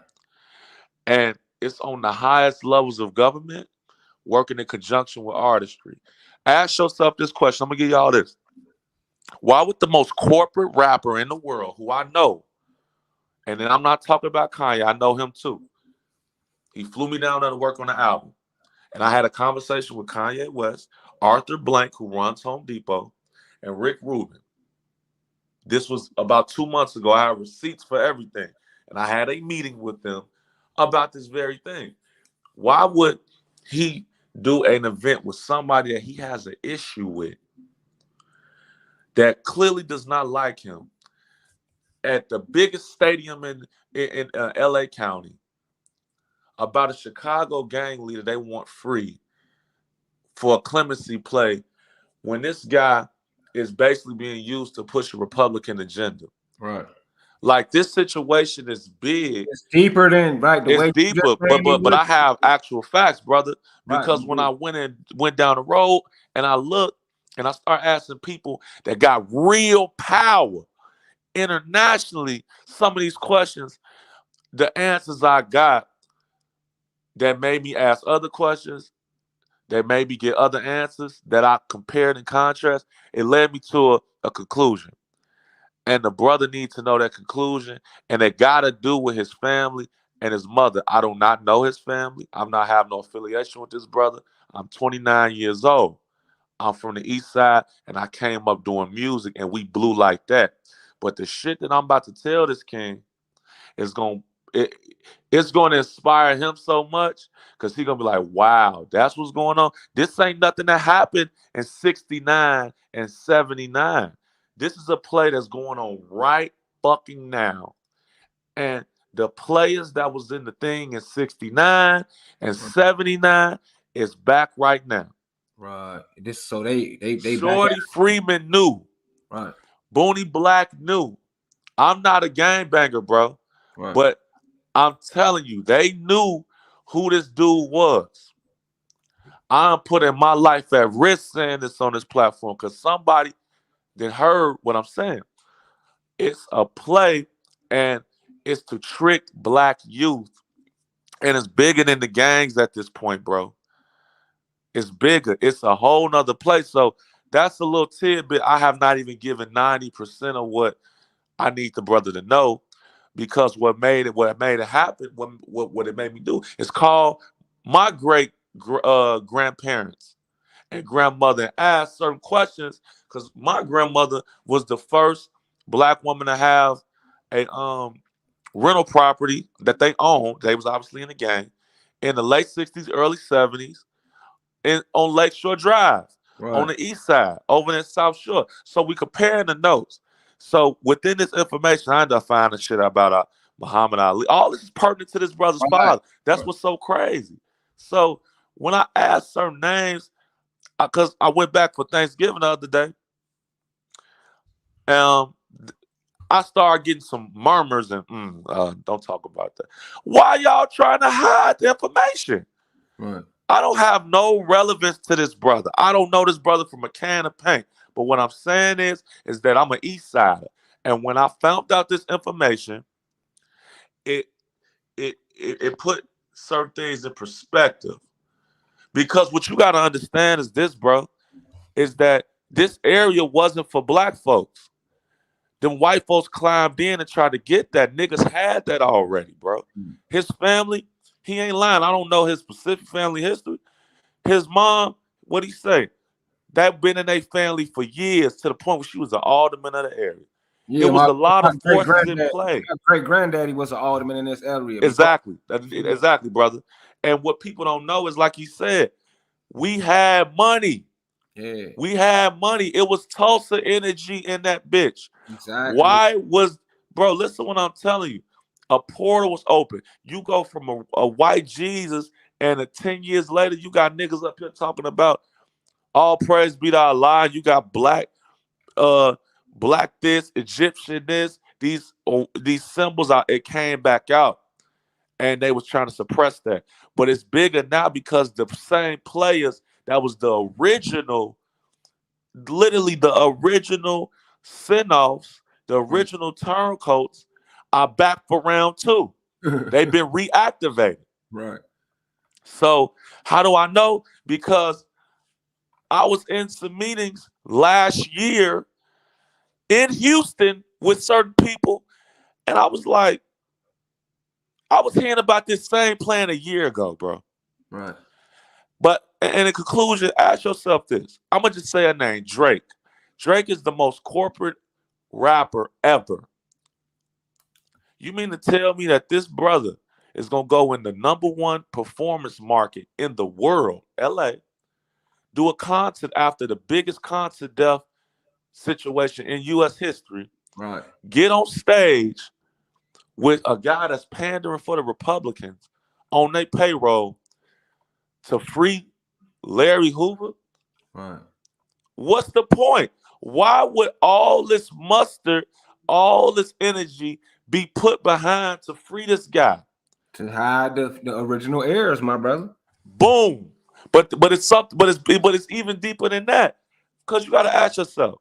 And it's on the highest levels of government working in conjunction with artistry. Ask yourself this question. I'm gonna give y'all this. Why would the most corporate rapper in the world, who I know, and then I'm not talking about Kanye, I know him too. He flew me down there to work on the album. And I had a conversation with Kanye West, Arthur Blank, who runs Home Depot, and Rick Rubin. This was about 2 months ago. I had receipts for everything. And I had a meeting with them about this very thing. Why would he do an event with somebody that he has an issue with that clearly does not like him at the biggest stadium in LA County about a Chicago gang leader they want free for a clemency play when this guy is basically being used to push a Republican agenda? Right. Like this situation is big. It's deeper than right the It's way you just deeper, but made me but but look. I have actual facts, brother. Right. Because when I went down the road and I looked and I start asking people that got real power internationally some of these questions, the answers I got that made me ask other questions, that made me get other answers that I compared and contrast, it led me to a conclusion. And the brother needs to know that conclusion, and it got to do with his family and his mother. I do not know his family. I'm not having no affiliation with this brother. I'm 29 years old. I'm from the east side, and I came up doing music, and we blew like that. But the shit that I'm about to tell this king is going it, it's going to inspire him so much because he's going to be like, wow, that's what's going on. This ain't nothing that happened in 69 and 79. This is a play that's going on right fucking now. And the players that was in the thing in 69 and 79 is back right now. Right. This so they back Shorty Freeman knew. at right. Booney Black knew. I'm not a gangbanger, bro. Right. But I'm telling you, they knew who this dude was. I'm putting my life at risk saying this on this platform because somebody that heard what I'm saying. It's a play and it's to trick black youth And it's bigger than the gangs at this point, bro. It's bigger. It's a whole nother place. So that's a little tidbit. I have not even given 90% of what I need the brother to know, because what made it happen, what it made me do is call my great grandparents and grandmother and ask certain questions, because my grandmother was the first black woman to have a rental property that they owned. They was obviously in the gang in the late 60s, early 70s, on Lakeshore Drive, on Right. the east side, over in South Shore. So we comparing the notes. So within this information, I ended up finding shit about Muhammad Ali. All this is pertinent to this brother's Right. father. That's Right. what's so crazy. So when I asked certain names, because I went back for Thanksgiving the other day, um, I started getting some murmurs and don't talk about that. Why y'all trying to hide the information? Right. I don't have no relevance to this brother. I don't know this brother from a can of paint. But what I'm saying is that I'm an East Sider, and when I found out this information, it it put certain things in perspective. Because what you got to understand is this, bro, is that this area wasn't for black folks. Them white folks climbed in and tried to get that. Niggas had that already, bro. Mm. His family, he ain't lying. I don't know his specific family history. His mom, what he say? That been in their family for years, to the point where she was an alderman of the area. It Yeah, was my, a lot my of great forces in granddad, play. my great granddaddy was an alderman in this area before. Exactly. Exactly, brother. And what people don't know is, like you said, we had money. Yeah, We had money. It was Tulsa energy in that bitch. exactly. Why was, bro, listen what I'm telling you. A portal was open. You go from a white Jesus, and 10 years later, you got niggas up here talking about all praise be to Allah. You got uh, black this, Egyptian this. These symbols out. It came back out, and they was trying to suppress that. But it's bigger now because the same players that was the original, literally the original send-offs, the original turncoats, are back for round two. They've been reactivated. Right. So how do I know? Because I was in some meetings last year in Houston with certain people, and I was like, I was hearing about this same plan a year ago, bro. Right. But in conclusion, ask yourself this. I'm gonna just say a name, Drake. Drake is the most corporate rapper ever. You mean to tell me that this brother is gonna go in the number one performance market in the world, LA, do a concert after the biggest concert death situation in US history, Right. get on stage with a guy that's pandering for the Republicans on their payroll to free Larry Hoover? Right. What's the point? Why would all this mustard, all this energy be put behind to free this guy? To hide the original heirs, my brother. Boom. But it's something. But it's even deeper than that. Because you got to ask yourself.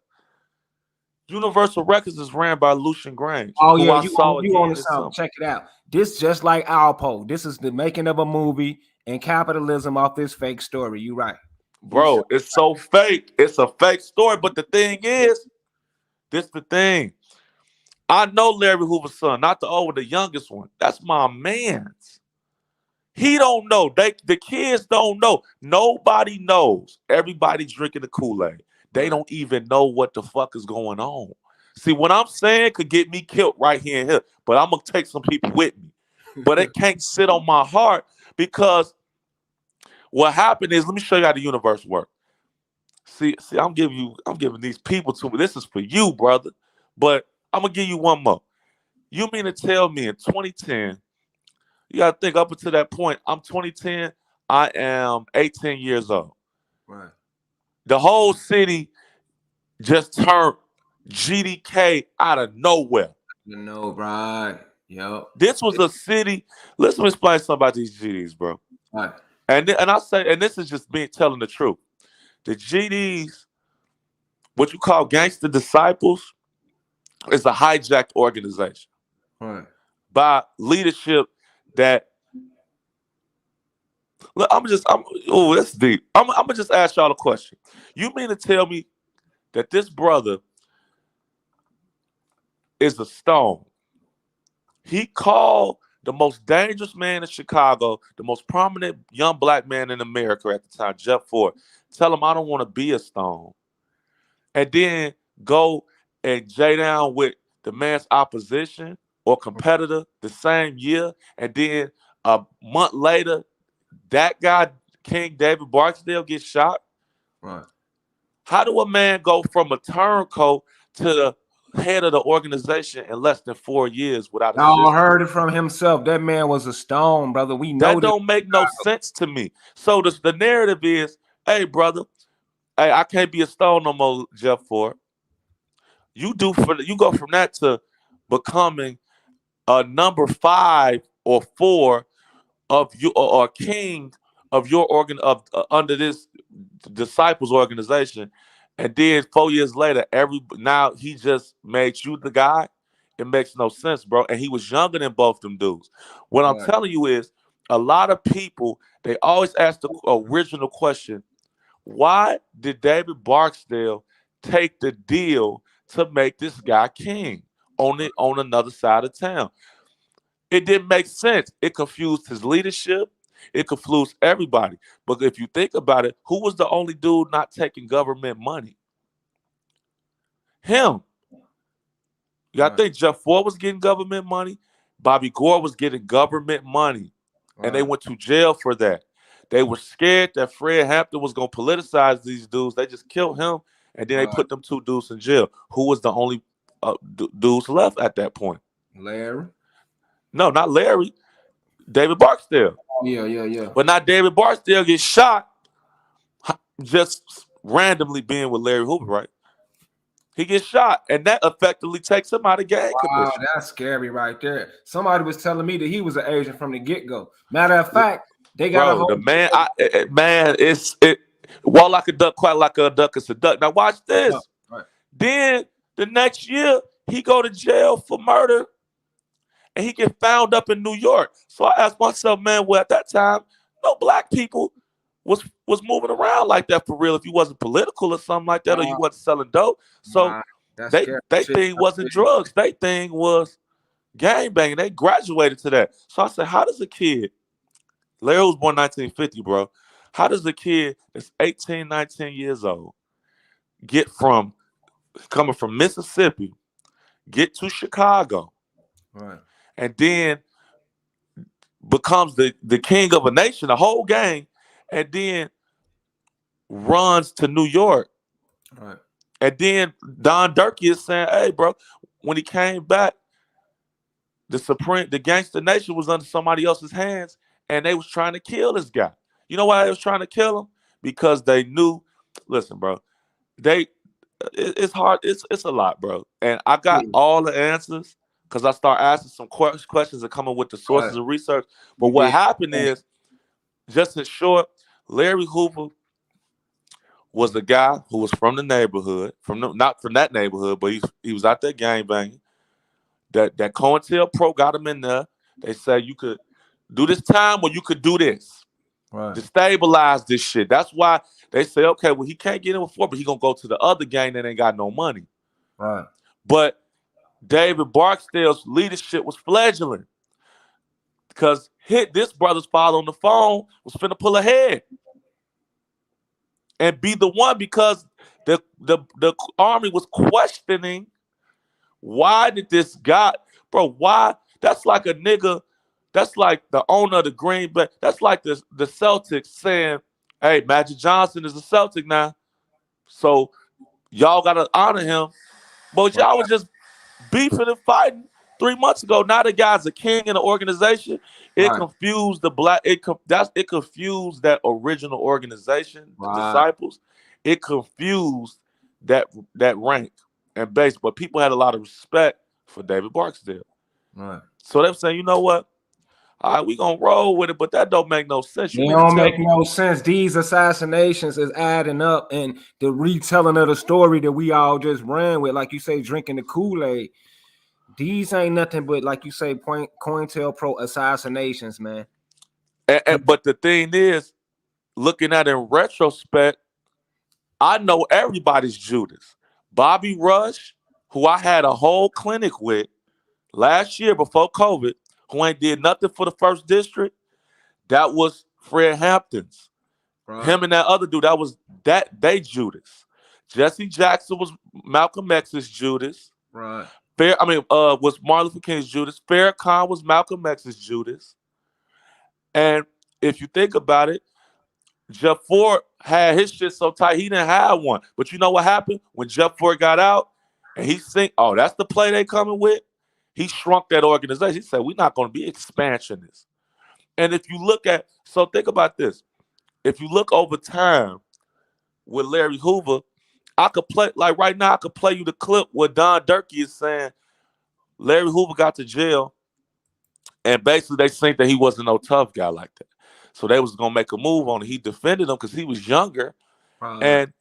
Universal Records is ran by Lucian Grange, Oh who yeah, I saw you on again the this something. summer. Check it out. This just like Alpo. This is the making of a movie and capitalism off this fake story. You right. He showed Bro, it's so fake. It's a fake story. But the thing is, this the thing. I know Larry Hoover's son, not the old, the youngest one. That's my man's. He don't know. The kids don't know. Nobody knows. Everybody's drinking the Kool-Aid. They right. don't even know what the fuck is going on. See, what I'm saying could get me killed right here and here, but I'm gonna take some people with me. But it can't sit on my heart, because what happened is, let me show you how the universe works. See, I'm giving these people to me. This is for you, brother. But I'm gonna give you one more. You mean to tell me in 2010, you gotta think up until that point, I'm 2010, I am 18 years old. Right. The whole city just turned GDK out of nowhere. You know, right. Yep. This was a city. Listen, me explain something about these GDs, bro. Right. And I say, and this is just me telling the truth. The GDs, what you call gangster disciples, is a hijacked organization Right. by leadership that Look, that's deep. I'm gonna just ask y'all a question. You mean to tell me that this brother is a stone? He called the most dangerous man in Chicago, the most prominent young black man in America at the time, Jeff Ford. Tell him I don't want to be a stone, and then go and J down with the man's opposition or competitor the same year, and then a month later, that guy King David Barksdale gets shot. Right. How do a man go from a turncoat to the head of the organization in less than 4 years without Y'all assistance? heard it from himself. That man was a stone, brother. We know That this. don't make no sense to me. So the narrative is, hey, brother, hey, I can't be a stone no more, Jeff Ford. You go from that to becoming a number 5 or 4 of you or king of your organ of under this disciples organization, and then 4 years later, every now he just made you the guy. It makes no sense, bro. And he was younger than both them dudes. What I'm Right. telling you is, a lot of people they always ask the original question: why did David Barksdale take the deal to make this guy king on another side of town? It didn't make sense. It confused his leadership. It confused everybody. But if you think about it, who was the only dude not taking government money? Him. You got Right. to think Jeff Ford was getting government money. Bobby Gore was getting government money. And they Right. went to jail for that. They were scared that Fred Hampton was going to politicize these dudes. They just killed him. And then they Right. put them 2 dudes in jail. Who was the only dudes left at that point? Larry. No, not Larry. David Barksdale. Yeah, yeah, yeah. But now David Barksdale gets shot just randomly being with Larry Hoover, right? He gets shot, and that effectively takes him out of gang Wow, commission. that's scary right there. Somebody was telling me that he was an agent from the get-go. Matter of fact, they got a Bro, the whole man, man, it's it. Walk like a duck, quack like a duck. It's a duck. Now watch yeah, this. right. Then the next year, he go to jail for murder, and he get found up in New York. So I asked myself, man, well at that time, no black people was moving around like that for real. If you wasn't political or something like that, or you Wow, wasn't selling dope, so wow, that's they scary they shit. thing wasn't drugs. They thing was gang banging. They graduated to that. So I said, how does a kid? Larry was born 1950, bro. How does a kid that's 18, 19 years old get from coming from Mississippi, get to Chicago, Right, and then becomes the king of a nation, the whole gang, and then runs to New York. right, And then Don Durkee is saying, hey, bro, when he came back, the gangster nation was under somebody else's hands, and they was trying to kill this guy. You know why they was trying to kill him? Because they knew, listen, bro, they it's hard. It's a lot, bro. And I got yeah, all the answers because I start asking some questions and coming with the right. sources of research. But You what did. happened is, just in short, Larry Hoover was the guy who was from the neighborhood, not from that neighborhood, but he was out there gang banging. That COINTELPRO got him in there. They said you could do this time or you could do this. Right, Destabilize this shit. That's why they say, okay, well, he can't get in with 4, but he gonna go to the other gang that ain't got no money. right, But David Barksdale's leadership was fledgling because hit this brother's father on the phone was finna pull ahead and be the one because the army was questioning why did this guy, bro? Why? That's like a nigga. That's like the owner of the Green Bay. That's like the Celtics saying, "Hey, Magic Johnson is a Celtic now, so y'all gotta honor him." But right, y'all was just beefing and fighting 3 months ago. Now the guy's a king in the organization. It right, confused the black. It confused that original organization, the right, disciples. It confused that that rank and base. But people had a lot of respect for David Barksdale. right. So they were saying, you know what? All right, we gonna roll with it, but that don't make no sense. You They mean to don't tell make me? no sense. These assassinations is adding up, and the retelling of the story that we all just ran with, like you say, drinking the Kool-Aid. These ain't nothing but, like you say, COINTELPRO assassinations, man. But the thing is, looking at it in retrospect, I know everybody's Judas. Bobby Rush, who I had a whole clinic with last year before COVID, who ain't did nothing for the first district, that was Fred Hampton's. Right. Him and that other dude, they Judas. Jesse Jackson was Malcolm X's Judas. Right. Was Martin Luther King's Judas. Farrakhan was Malcolm X's Judas. And if you think about it, Jeff Ford had his shit so tight he didn't have one. But you know what happened when Jeff Ford got out and he think, oh, that's the play they coming with. He shrunk that organization. He said, we're not going to be expansionists. And if you look at, so think about this. If you look over time with Larry Hoover, I could play, like right now, I could play you the clip where Don Durkee is saying Larry Hoover got to jail and basically they think that he wasn't no tough guy like that. So they was going to make a move on it. He defended him because he was younger. Right. And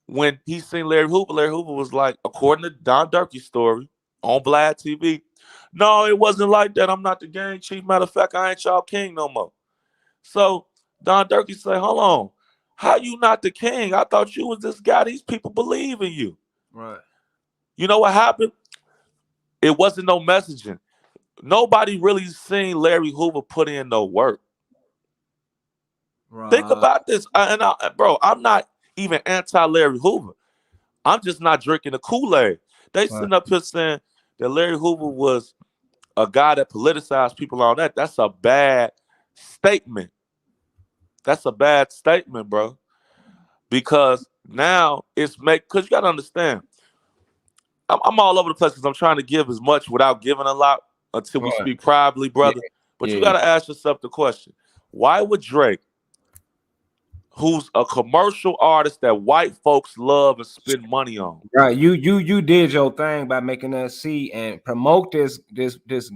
when he seen Larry Hoover was like, according to Don Durkee's story on Vlad TV, no, it wasn't like that. I'm not the gang chief. Matter of fact, I ain't y'all king no more. So Don Durkee say, hold on, how you not the king? I thought you was this guy. These people believe in you. Right. You know what happened? It wasn't no messaging. Nobody really seen Larry Hoover put in no work. Right. Think about this. Bro, I'm not even anti-Larry Hoover. I'm just not drinking the Kool-Aid. They sitting up here saying that Larry Hoover was a guy that politicized people on that. That's a bad statement. That's a bad statement, bro. Because now because you got to understand, I'm all over the place because I'm trying to give as much without giving a lot until we speak privately, brother. But you got to ask yourself the question, why would Drake, who's a commercial artist that white folks love and spend money on. Right, you did your thing by making us see and promote this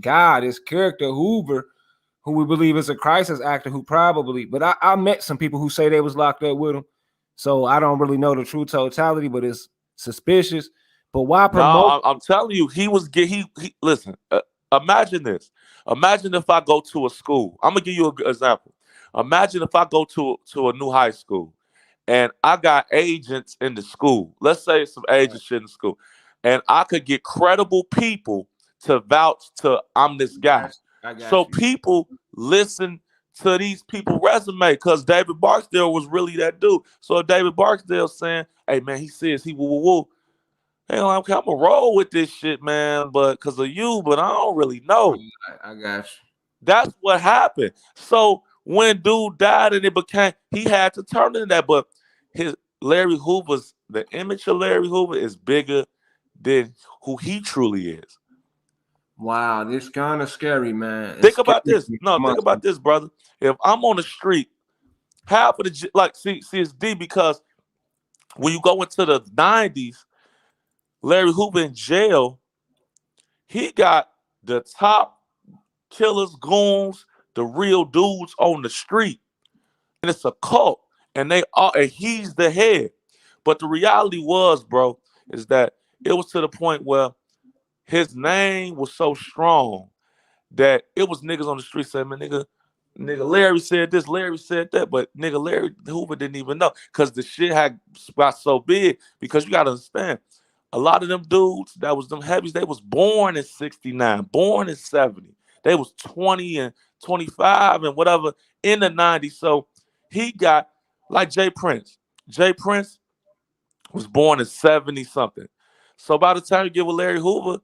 guy, this character Hoover, who we believe is a crisis actor who probably, but I met some people who say they was locked up with him, so I don't really know the true totality, but it's suspicious. But why promote? No, I'm telling you, he listen. Imagine this. Imagine if I go to a school. I'm gonna give you an example. Imagine if I go to a new high school and I got agents in the school. Let's say some agent shit in the school. And I could get credible people to vouch to I'm this guy. So people listen to these people's resume because David Barksdale was really that dude. So if David Barksdale saying, hey man, he says he woo woo woo. Hey, I'm gonna roll with this shit, man, but because of you, but I don't really know. I got you. That's what happened. So when dude died and he had to turn into that. But the image of Larry Hoover is bigger than who he truly is. Wow, this kind of scary, man. Think about this. No, think about this, brother. If I'm on the street, half of see it's D because when you go into the 90s, Larry Hoover in jail, he got the top killers, goons, the real dudes on the street. And it's a cult. And he's the head. But the reality was, bro, is that it was to the point where his name was so strong that it was niggas on the street saying, man, nigga Larry said this, Larry said that, but nigga Larry Hoover didn't even know because the shit had got so big. Because you got to understand, a lot of them dudes that was them heavies, they was born in 69, born in 70. They was 20 and 25 and whatever in the 90s. So he got like Jay Prince. Jay Prince was born in 70 something. So by the time you get with Larry Hoover,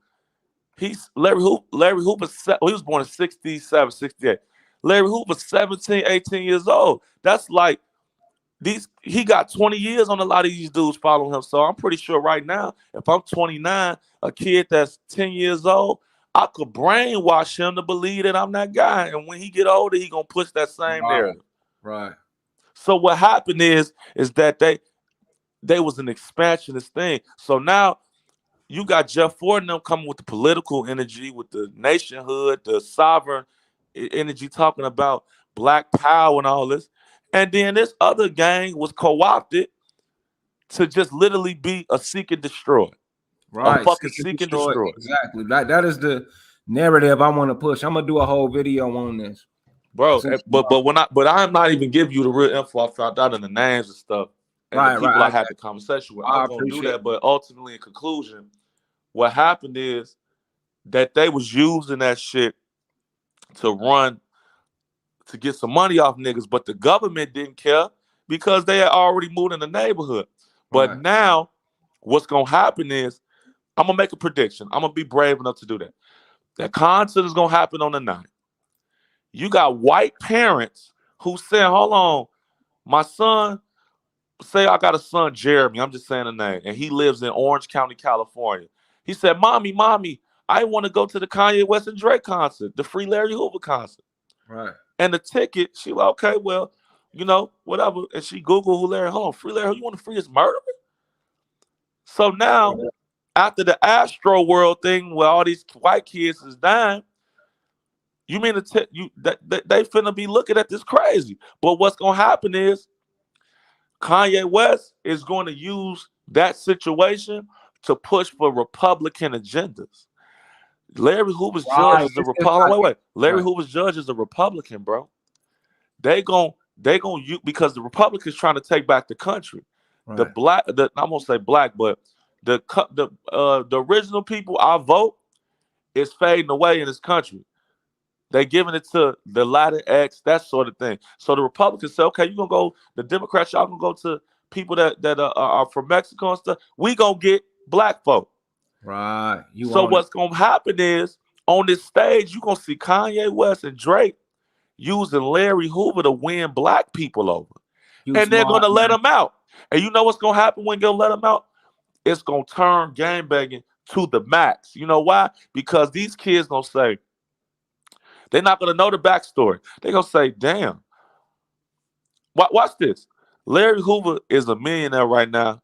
Larry Hoover, he was born in 67, 68. Larry Hoover, 17, 18 years old. That's like he got 20 years on a lot of these dudes following him. So I'm pretty sure right now, if I'm 29, a kid that's 10 years old, I could brainwash him to believe that I'm that guy. And when he get older, he gonna push that same narrative. Right. So what happened is that they was an expansionist thing. So now you got Jeff Ford and them coming with the political energy, with the nationhood, the sovereign energy, talking about black power and all this. And then this other gang was co-opted to just literally be a seek and destroy. Right. A fucking seek and destroy. Exactly. That is the narrative I want to push. I'm going to do a whole video on this. bro. Since you But I'm not even giving you the real info. I found out in the names and stuff, and the right, people I I got had the conversation with. you. I'm I gonna do appreciate that, but ultimately, in conclusion, what happened is that they was using that shit to run to get some money off niggas, but the government didn't care because they had already moved in the neighborhood. But right, now, what's gonna happen is I'm gonna make a prediction. I'm gonna be brave enough to do that. That concert is gonna happen on the 9th. You got white parents who saying, "Hold on, my son." Say I got a son, Jeremy. I'm just saying the name, and he lives in Orange County, California. He said, "Mommy, I want to go to the Kanye West and Drake concert, the Free Larry Hoover concert." right. And the ticket, she like, okay, well, whatever. And she Googled who Larry, hold on, Free Larry, you want to free his murderer? So now, after the Astro World thing where all these white kids is dying, you mean to tell you that they finna be looking at this crazy. But what's gonna happen is Kanye West is going to use that situation to push for Republican agendas. Larry Hoover's judge Right. is a It's just Republican. like Wait. Larry right, Hoover's judge is a Republican, bro. They gon' use because the Republicans trying to take back the country. The right. black, I'm gonna say black, but the original people I vote is fading away in this country. They giving it to the Latin X, that sort of thing. So the Republicans say, okay, you gonna go. The Democrats, y'all gonna go to people that are from Mexico and stuff. We gonna get black folk. Right. You So own it. what's gonna happen is on this stage, you gonna see Kanye West and Drake using Larry Hoover to win black people over, You and they're smart, gonna let man. them out. And you know what's gonna happen when you let them out? It's gonna turn game banging to the max. You know why? Because these kids gonna say they're not gonna know the backstory. They're gonna say, "Damn, watch this. Larry Hoover is a millionaire right now.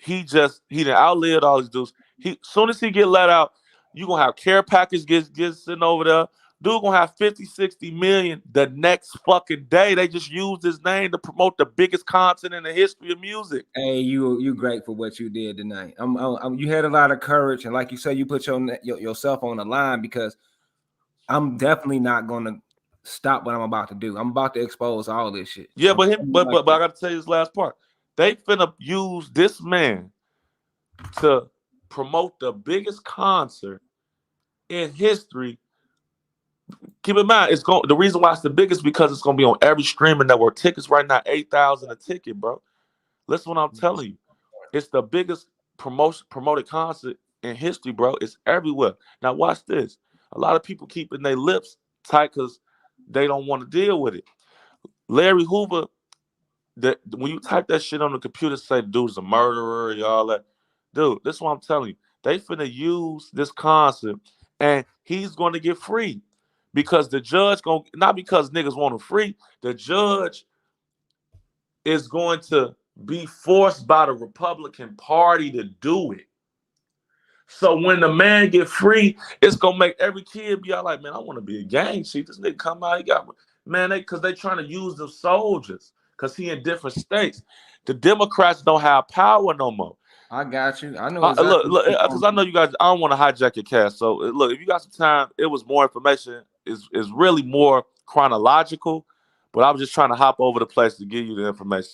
He done outlived all these dudes. He soon as he get let out, you gonna have care package get sitting over there. Dude gonna have 50, 60 million the next fucking day. They just used his name to promote the biggest concert in the history of music. Hey, you great for what you did tonight. You had a lot of courage, and like you said, you put yourself on the line because I'm definitely not gonna stop what I'm about to do. I'm about to expose all this shit. Yeah, I'm but him, telling you but like but, but I that. gotta tell you this last part. They finna use this man to promote the biggest concert in history. Keep in mind, it's going. The reason why it's the biggest because it's gonna be on every streaming network. Tickets right now, 8,000 a ticket, bro. Listen, what I'm telling you, it's the biggest promoted concert in history, bro. It's everywhere. Now watch this. A lot of people keeping their lips tight because they don't want to deal with it. Larry Hoover, when you type that shit on the computer, say the dude's a murderer, y'all that. Dude, this is what I'm telling you. They finna use this concept, and he's going to get free because the judge going not because niggas want him free. The judge is going to be forced by the Republican Party to do it. So when the man get free, it's gonna make every kid be all like, man, I want to be a gang chief. This nigga come out, he got man, because they trying to use the soldiers because he in different states. The Democrats don't have power no more. I got you. I know exactly Look, what you're because going I know through. you guys. I don't want to hijack your cast. So look, if you got some time, it was more information. Is really more chronological, but I was just trying to hop over the place to give you the information.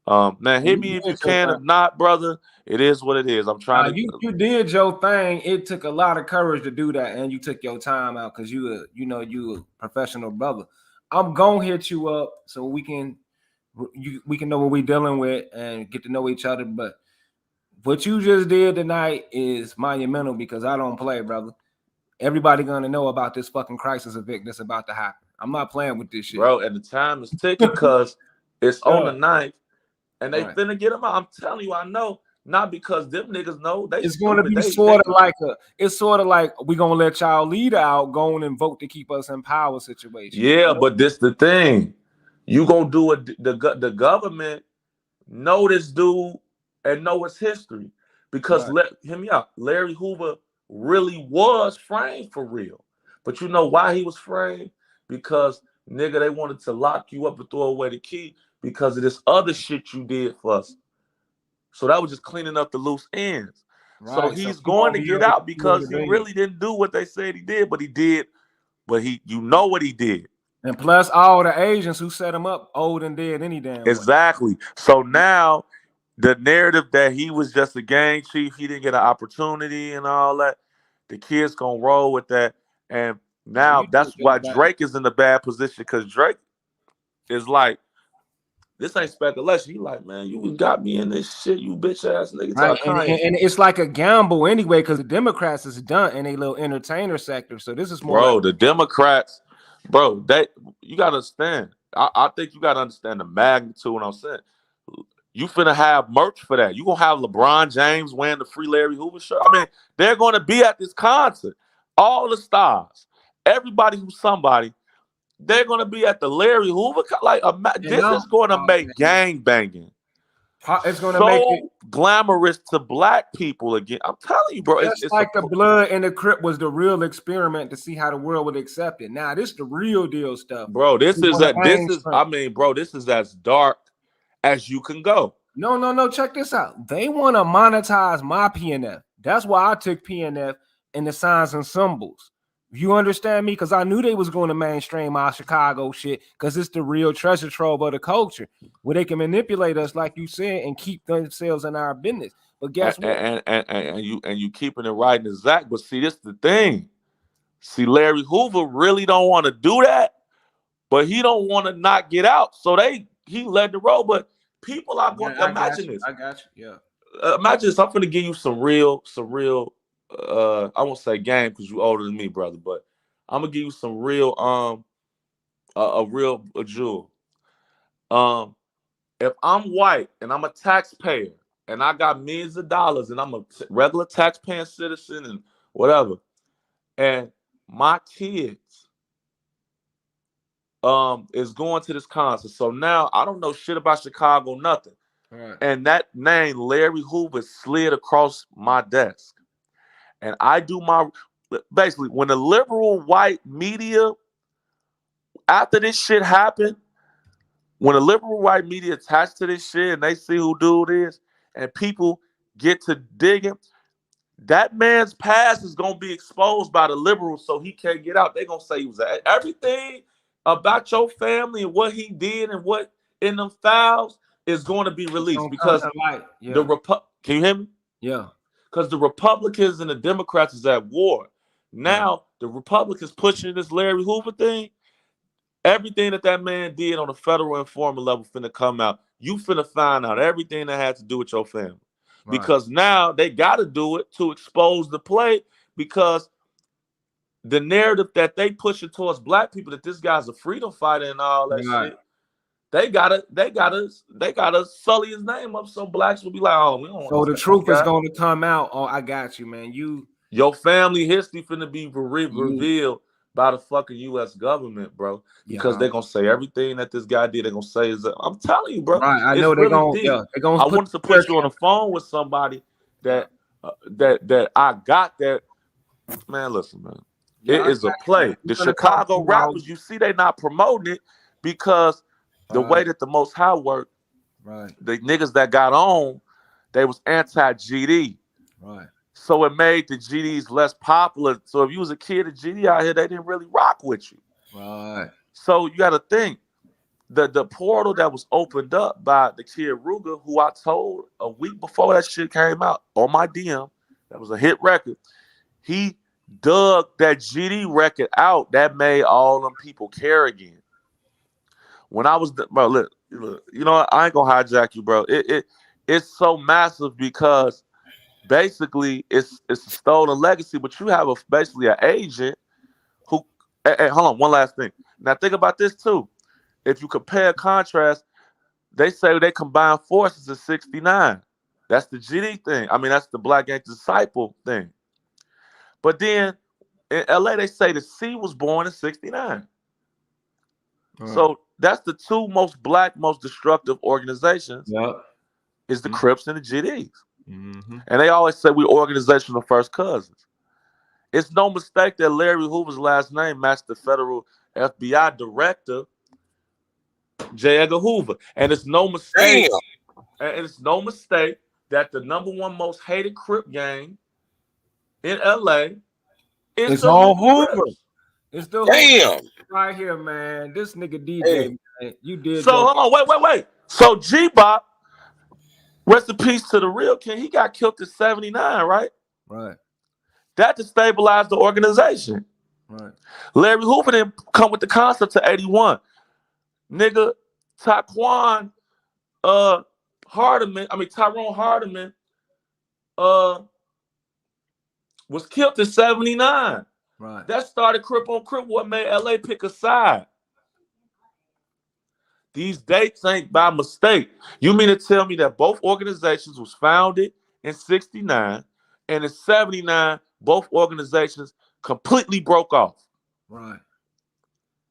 So, man, hit me You if you did your can. thing. If not, brother, it is what it is. I'm trying to. You did your thing. It took a lot of courage to do that, and you took your time out because you a professional brother. I'm gonna hit you up so we can know what we're dealing with and get to know each other. But what you just did tonight is monumental because I don't play, brother. Everybody gonna know about this fucking crisis event that's about to happen. I'm not playing with this shit. Bro, and the time is ticking because it's on Yeah, the ninth, and they right. finna get them out. I'm telling you, I know. Not because them niggas know they It's going to stupid. be They it's sort of like we gonna let y'all leader out, go on and vote to keep us in power situation. yeah, but this the thing. You gonna do it. The government know this dude and know his history because Right. let hear me out. Larry Hoover really was framed for real, but you know why he was framed? Because nigga, they wanted to lock you up and throw away the key because of this other shit you did for us. So that was just cleaning up the loose ends. So Right. So he's we going won't to be get able to out see what because it he is. really didn't do what they said he did, but he did. But you know what he did. And plus all the agents who set him up old and dead any damn way. Exactly. So now the narrative that he was just a gang chief, he didn't get an opportunity and all that, the kids gonna roll with that. And Man, now you that's took why that back. Drake is in the bad position because Drake is like, this ain't speculation. He like, man, you got me in this shit, you bitch ass nigga. Right. Talk And, Kanye. and it's like a gamble anyway, because the Democrats is done in a little entertainer sector. So this is more like Bro, the Democrats, bro, you gotta understand. I think you gotta understand the magnitude of what I'm saying. You finna have merch for that. You gonna have LeBron James wearing the Free Larry Hoover shirt. I mean, they're gonna be at this concert. All the stars, everybody who's somebody, they're gonna be at the Larry Hoover. Like, and this is gonna make gang banging it's gonna make it so glamorous to black people again. I'm telling you, bro. just It's a like the blood and the Crip was the real experiment to see how the world would accept it. Now this the real deal stuff. bro. This It's is on the a this is. mainstream. I mean, bro. This is as dark as you can go. No. Check this out. They want to monetize my PNF. That's why I took PNF and the signs and symbols. You understand me? Because I knew they was going to mainstream our Chicago shit because it's the real treasure trove of the culture where they can manipulate us, like you said, and keep themselves in our business. But guess what? And you keeping it right and exact. But see, this is the thing. See, Larry Hoover really don't want to do that, but he don't want to not get out. So he let the roll. But people are going to imagine this. I got you. Yeah. Imagine this. I'm going to give you some real. I won't say game because you older than me, brother. But I'm gonna give you some real a jewel. If I'm white and I'm a taxpayer and I got millions of dollars and I'm a regular taxpaying citizen and whatever, and my kids is going to this concert. So now I don't know shit about Chicago, nothing. Right. And that name, Larry Hoover, slid across my desk. And I do my basically when the liberal white media, after this shit happened, when the liberal white media attached to this shit and they see who dude is, and people get to digging, that man's past is gonna be exposed by the liberals, so he can't get out. They're gonna say he was everything about your family and what he did and what in them files is going to be released because Can you hear me? Yeah. Because the Republicans and the Democrats is at war. Now the Republicans pushing this Larry Hoover thing. Everything that man did on a federal informant level finna come out. You finna find out everything that had to do with your family. Right. Because now they got to do it to expose the play because the narrative that they pushing towards black people that this guy's a freedom fighter and all that shit. They gotta sully his name up so blacks will be like, oh, we don't want. So the truth is going to come out. Oh, I got you, man. Your family history finna be revealed by the fucking U.S. government, bro. Because they're gonna say everything that this guy did. They're gonna say is I'm telling you, bro. Right, I know they're really gonna. I wanted to put you on the phone with somebody that that I got that. Man, listen, man. It is a play. The Chicago rappers, you see, they not promoting it because the way that the Most High worked, the niggas that got on, they was anti-GD. Right. So it made the GDs less popular. So if you was a kid at GD out here, they didn't really rock with you. Right. So you got to think, the portal that was opened up by the kid Ruger, who I told a week before that shit came out on my DM, that was a hit record. He dug that GD record out. That made all them people care again. When I was, bro, look, you know what? I ain't gonna hijack you, bro. It's so massive because basically it's a stolen legacy, but you have basically an agent who. Hey, hold on, one last thing. Now think about this too. If you compare contrast, they say they combined forces in '69. That's the GD thing. I mean, that's the Black Gang Disciple thing. But then in LA, they say the C was born in '69. So that's the two most black, most destructive organizations. Is the Crips and the GDs. Mm-hmm. And they always say we're organizational first cousins. It's no mistake that Larry Hoover's last name matched the federal FBI director, J. Edgar Hoover. And it's no mistake. And it's no mistake that the number one most hated Crip gang in LA is all Hoover. It's the who Damn. right here, man. This nigga Hey, DJ, man. You did So your hold on, wait. So G-Bop, rest in peace to the real king. He got killed in 79, right? right, That destabilized the organization. right, Larry Hoover didn't come with the concept to 81. Nigga, Taquan Tyrone Hardiman uh was killed in 79. right. That started Crip on Crip, what made LA pick a side. These dates ain't by mistake. You mean to tell me that both organizations was founded in 69 and in 79, both organizations completely broke off? Right.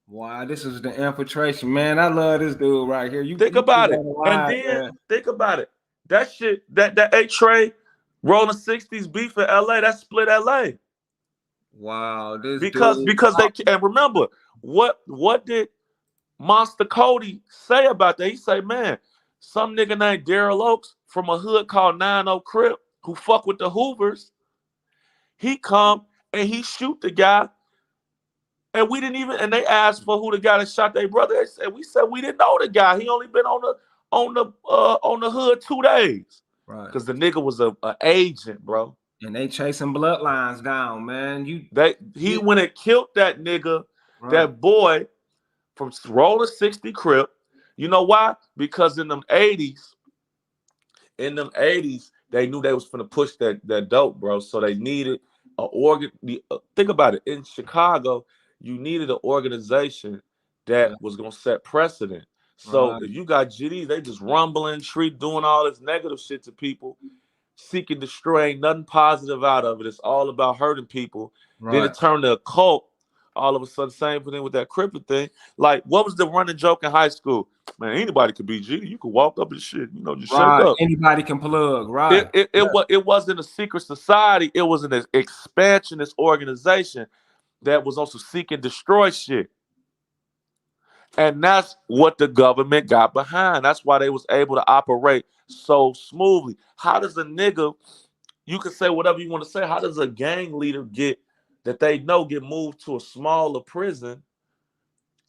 Wow, this is the infiltration, man. I love this dude right here. You Think you keep about that it. And alive, then man. think about it. That shit, that A-Tray rolling 60s beef in LA, that split LA. Wow, this Because dude. because they and remember, what did Monster Cody say about that? He say, man, some nigga named Daryl Oaks from a hood called 90 Crip who fuck with the Hoovers, he come and he shoot the guy, and we didn't even, and they asked for who the guy that shot their brother. They said, we said we didn't know the guy. He only been on the hood 2 days. Right. Cause the nigga was a agent, bro. And they chasing bloodlines down, man. He went and killed that nigga, Right, that boy from Roller 60 Crip. You know why? Because in them 80s, they knew they was gonna push that dope, bro. So they needed a organ. Think about it. In Chicago, you needed an organization that right, was gonna set precedent. So right, if you got GDs, they just rumbling, treat, doing all this negative shit to people, seeking destroying nothing positive out of it. It's all about hurting people. Then right. it turned to a cult. All of a sudden, same thing with that crypto thing. Like, what was the running joke in high school? Man, anybody could be G. You could walk up and shit, just shake Right. up. Anybody can plug. It Right. it, Yeah. it, was, it wasn't a secret society. It was an expansionist organization that was also seeking destroy shit. And that's what the government got behind. That's why they was able to operate so smoothly. How does a nigga, you can say whatever you want to say, how does a gang leader get moved to a smaller prison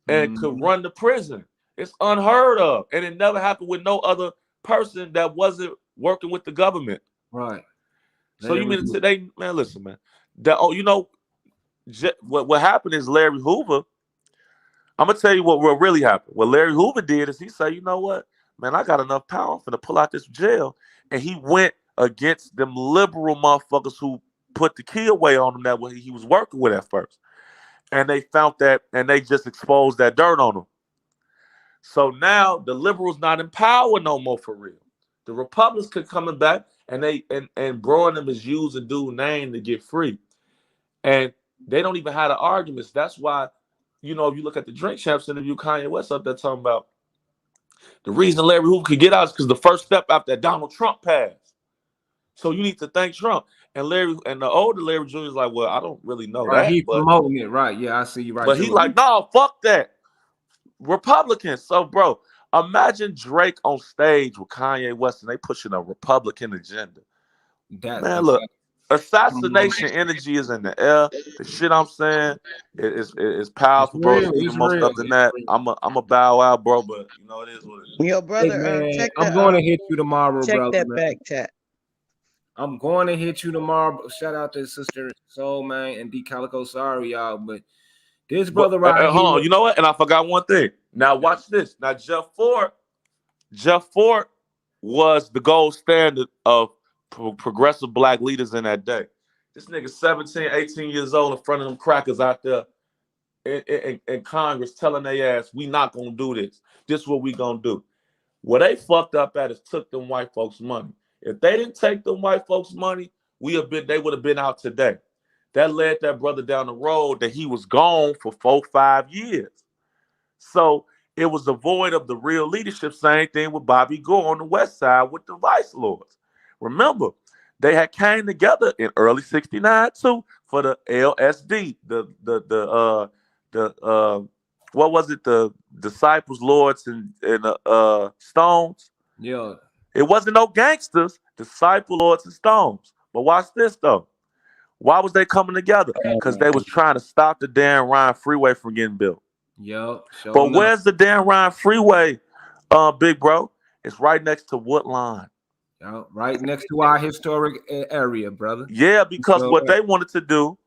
and could Mhm. run the prison? It's unheard of. And it never happened with no other person that wasn't working with the government. Right. So They you was mean today, man, listen, man. What happened is Larry Hoover, I'm gonna tell you what really happened. What Larry Hoover did is he said, you know what, man, I got enough power for to pull out this jail, and he went against them liberal motherfuckers who put the key away on him that he was working with at first, and they found that, and they just exposed that dirt on him. So now the liberals not in power no more for real. The Republicans could coming back, and and Brown them is using dude name to get free, and they don't even have the arguments. That's why, if you look at the Drink Champs interview, Kanye West up there talking about the reason Larry Hoover could get out is because the first step after that Donald Trump passed. So you need to thank Trump. And Larry and the older Larry Jr. is like, well, I don't really know right. that, He promoting it. Right. Yeah, I see you right but there. he like, no, fuck that. Republicans. So, bro, imagine Drake on stage with Kanye West and they pushing a Republican agenda. That Man, look, exactly. assassination energy is in the air. The shit I'm saying is It's powerful, bro. It's real. even It's more real. stuff than that. I'm a bow out, bro, but it is what it is. yo, Hey brother, man, check I'm the going to hit you tomorrow, check brother, that man. back chat. I'm going to hit you tomorrow. Shout out to Sister Soul Man and D Calico. Sorry, y'all, but this But brother right hold here. on, you know what? And I forgot one thing. Now watch this. Now Jeff Ford was the gold standard of progressive black leaders in that day. This nigga 17, 18 years old in front of them crackers out there in Congress telling their ass, we not gonna do this. This is what we gonna do. What they fucked up at is took them white folks' money. If they didn't take them white folks' money, they would have been out today. That led that brother down the road that he was gone for 4, 5 years. So it was the void of the real leadership. Same thing with Bobby Gore on the west side with the vice lords. Remember, they had came together in early '69 too for the LSD, the what was it, the disciples, lords, and stones. Yeah. It wasn't no gangsters, disciple, lords, and stones. But watch this though. Why was they coming together? Because they was trying to stop the Dan Ryan Freeway from getting built. Yo, sure But enough. where's the Dan Ryan Freeway, big bro? It's right next to Woodline. Yo, right next to our historic area, brother. Yeah, because So, what they wanted to do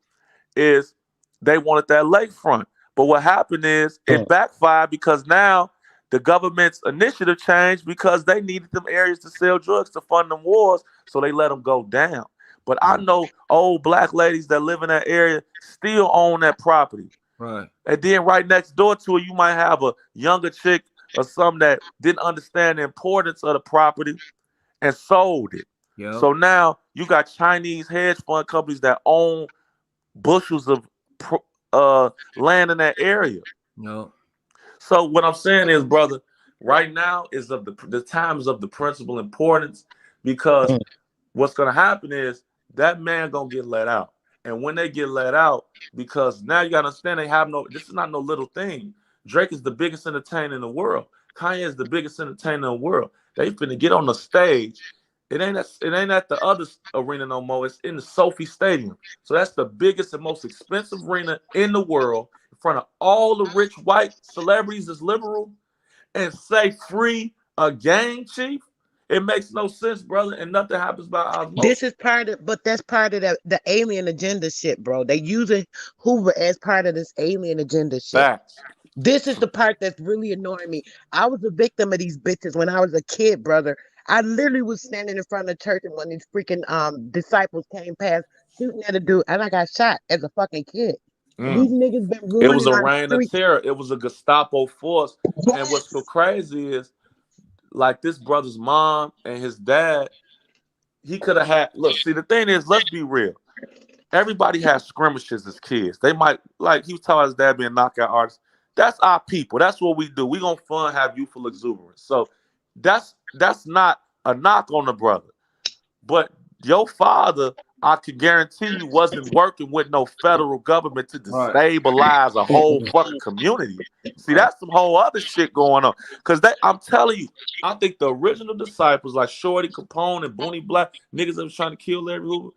is they wanted that lakefront. But what happened is it backfired because now the government's initiative changed because they needed them areas to sell drugs to fund them wars, so they let them go down. But I know old black ladies that live in that area still own that property. right. And then right next door to it, you might have a younger chick or some that didn't understand the importance of the property and sold it. Yo, So now you got Chinese hedge fund companies that own bushels of land in that area. yo, So what I'm saying is, brother, right now is of the times of the principal importance because what's gonna happen is that man gonna get let out, and when they get let out, because now you gotta understand they have no. This is not no little thing. Drake is the biggest entertainer in the world. Kanye is the biggest entertainer in the world. They finna get on the stage. It ain't at the other arena no more. It's in the Sophie Stadium. So that's the biggest and most expensive arena in the world in front of all the rich white celebrities that's liberal and say free a gang chief. It makes no sense, brother, and nothing happens by This osmosis. is part of, but that's part of the alien agenda shit, bro. They using Hoover as part of this alien agenda shit. Facts. This is the part that's really annoying me. I was a victim of these bitches when I was a kid, brother. I literally was standing in front of the church and when these freaking disciples came past shooting at a dude and I got shot as a fucking kid. These Mm. niggas been It was ruining a our reign of streets. terror. It was a Gestapo force. And what's so Yes. crazy is, like, this brother's mom and his dad, he could have had. Look, see, the thing is, let's be real. Everybody has skirmishes as kids. They might, like he was telling his dad being knockout artist. That's our people. That's what we do. We gonna fun, have youthful exuberance. So that's not a knock on the brother. But your father, I can guarantee you, wasn't working with no federal government to right, destabilize a whole fucking community. See, right, that's some whole other shit going on. Cause I'm telling you, I think the original disciples, like Shorty Capone and Booney Black, niggas that was trying to kill Larry Hoover,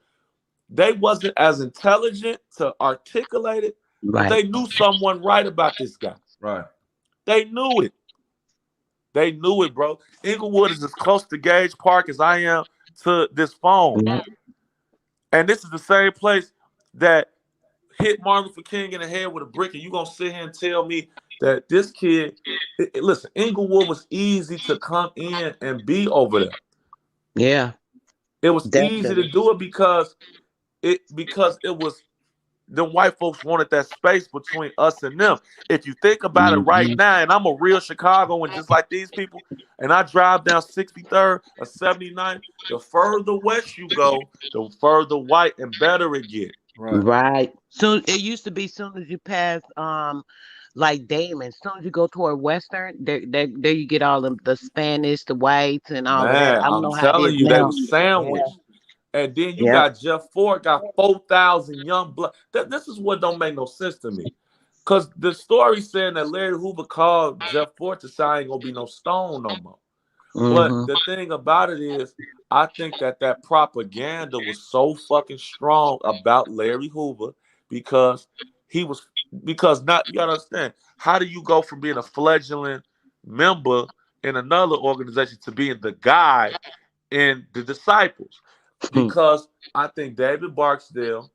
they wasn't as intelligent to articulate it, but Right. they knew someone right about this guy. right. They knew it. They knew it, bro. Inglewood is as close to Gage Park as I am to this phone. Yeah. And this is the same place that hit Martin Luther King in the head with a brick. And you gonna sit here and tell me that this kid, listen, Inglewood was easy to come in and be over there. Yeah. It was easy to Definitely. do it because it was the white folks wanted that space between us and them. If you think about it right Mhm. now, and I'm a real Chicagoan just like these people, and I drive down 63rd or 79th, the further west you go, the further white and better it get. Right. Right. So it used to be soon as you pass like Damon, soon as you go toward Western, there you get all the Spanish, the whites and all of that. Man, I don't I'm know how it is telling you, they now. was Yeah. sandwiched. And then you Yep. got Jeff Ford got 4,000 young blood. This is what don't make no sense to me. Because the story saying that Larry Hoover called Jeff Ford to say I ain't gonna be no stone no more. But Mm-hmm. the thing about it is, I think that propaganda was so fucking strong about Larry Hoover because he was because not you gotta understand how do you go from being a fledgling member in another organization to being the guy in the disciples? Because I think David Barksdale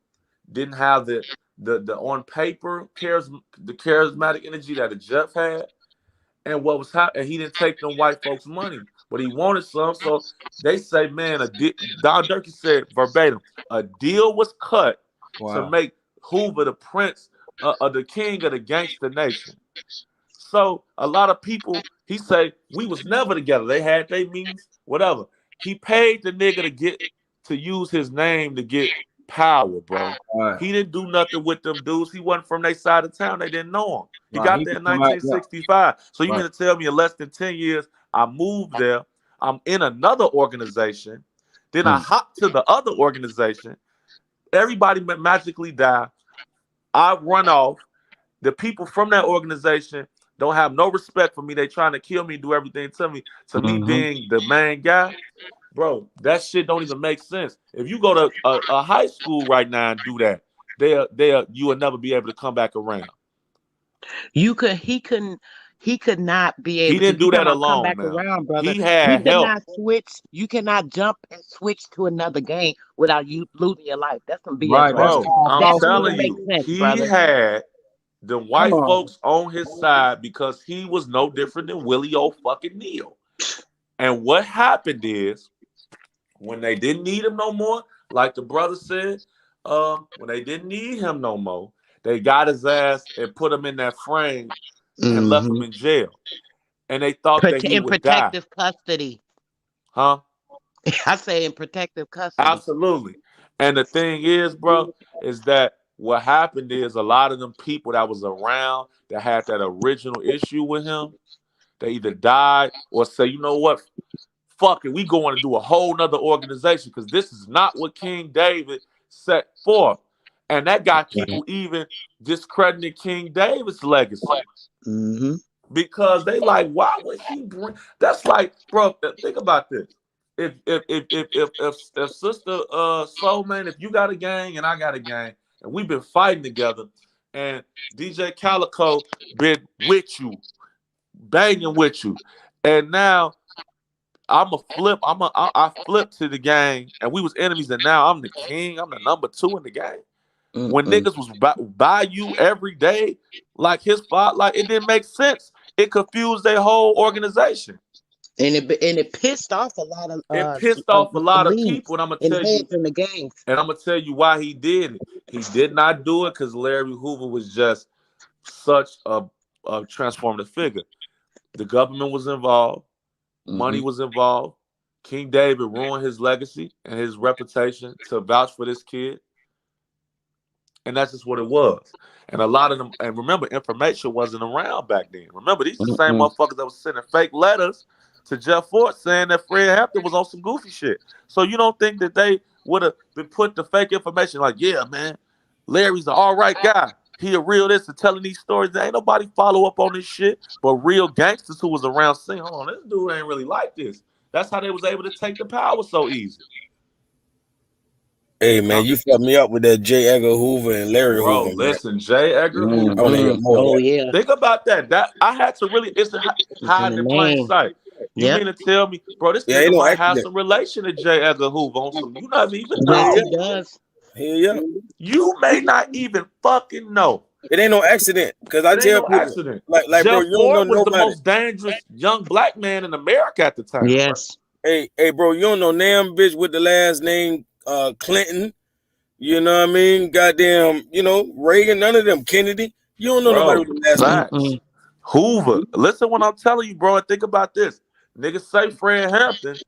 didn't have the on paper the charismatic energy that the Jeff had, and what was happening, he didn't take them white folks' money, but he wanted some. So they say, man, Don Durkee said verbatim, a deal was cut to Wow. make Hoover the prince of the king of the gangster nation. So a lot of people, he say, we was never together. They had their meetings, whatever. He paid the nigga to use his name to get power, bro. Right. He didn't do nothing with them dudes. He wasn't from their side of town. They didn't know him. He Right. got He there in come out. Yeah. 1965. So you Right. mean to tell me in less than 10 years, I moved there. I'm in another organization. Then I Hmm. hop to the other organization. Everybody magically die. I run off. The people from that organization don't have no respect for me. They trying to kill me, do everything to me Mm-hmm. being the main guy. bro, that shit don't even make sense. If you go to a high school right now and do that, you will never be able to come back around. You could he could not be He able to. didn't You do talking that about come alone back now. around, brother. He You had help. cannot switch. You cannot jump and switch to another game without you losing your life. That's some BS Right, right that's there. Bro, called I'm That false don't even telling make imprisonment. you, sense, he brother. had the Come white on. folks on his side because he was no different than Willie O fucking Neal. And what happened is when they didn't need him no more, like the brother said, when they didn't need him no more, they got his ass and put him in that frame and left him Hmm. in jail. And they thought that he In would die. protective custody. Huh? I say in protective custody. Absolutely. And the thing is, bro, is that what happened is a lot of them people that was around that had that original issue with him, they either died or say, you know what, fuck it, we going to do a whole nother organization because this is not what King David set forth. And that got Right. people even discrediting King David's legacy Hmm. because they like, why would he bring? That's like, bro. Think about this. If sister Soul Man, if you got a gang and I got a gang, and we've been fighting together, and DJ Calico been with you, banging with you, and now I'm a flip. I flip to the gang, and we was enemies, and now I'm the king. I'm the number two in the gang. When Mm-mm. niggas was by you every day, like his father, like it didn't make sense. It confused their whole organization. And it pissed off a lot of It pissed off a the lot of leads people, and I'm gonna and tell you, heads in the gangs. and I'm gonna tell you why he did it. He did not do it because Larry Hoover was just such a transformative figure. The government was involved, money Hmm. was involved. King David ruined his legacy and his reputation to vouch for this kid. And that's just what it was. And a lot of them, and remember, information wasn't around back then. Remember, these the same Mm-mm. motherfuckers that was sending fake letters to Jeff Fort saying that Fred Hampton was on some goofy shit. So you don't think that they would have been put the fake information like, yeah, man, Larry's an all right guy. He a real this and telling these stories. There ain't nobody follow up on this shit, but real gangsters who was around saying, hold on, this dude ain't really like this. That's how they was able to take the power so easy. Hey man, you fucked me up with that J. Edgar Hoover and Larry Bro, Hoover, man. listen, J. Edgar I Hoover. want to hear Hmm. more of Oh that. yeah, Think about that. That I had to really. It's it's in hiding the in plain name. sight. You Yep. mean to tell me, bro? This Yeah, ain't nigga no might have accident. some relation to J. Edgar Hoover on some. You not even Yes, Hell he know. yeah, does. hell yeah. You may not even fucking know. It ain't no accident, cause I It ain't tell no people, accident. bro, Jeff you don't know Ford was the nobody. most dangerous young black man in America at the time, bro. Yes. Hey, bro, you don't know damn bitch with the last name Clinton. You know what I mean? Goddamn, Reagan, none of them. Kennedy. You don't know nobody with Bro, the last name. facts. Mm-mm. Hoover. Listen what I'm telling you, bro. And think about this. Niggas say Fred Hampton.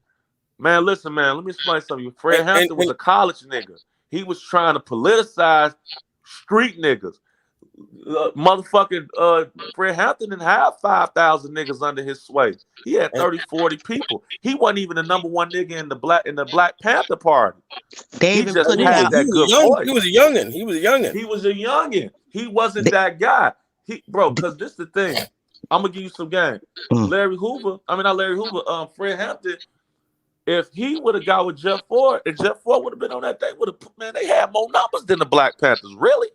Man, listen, man, let me explain something. And Fred and, Hampton was and a college nigga. He was trying to politicize street niggas. Motherfucking Fred Hampton didn't have 5,000 niggas under his sway. He had and 30, 40 people. He wasn't even the number one nigga in the Black Panther Party. They He even just oh, put it had out. that good he voice. was a youngin. He was a youngin. He was a youngin. He wasn't They, that guy. Bro, because this the thing. I'm gonna give you some game. mm. Larry Hoover, I mean not Larry Hoover, Fred Hampton. If he would have got with Jeff Ford, and Jeff Ford would have been on that, they would have, man, they had more numbers than the Black Panthers, really.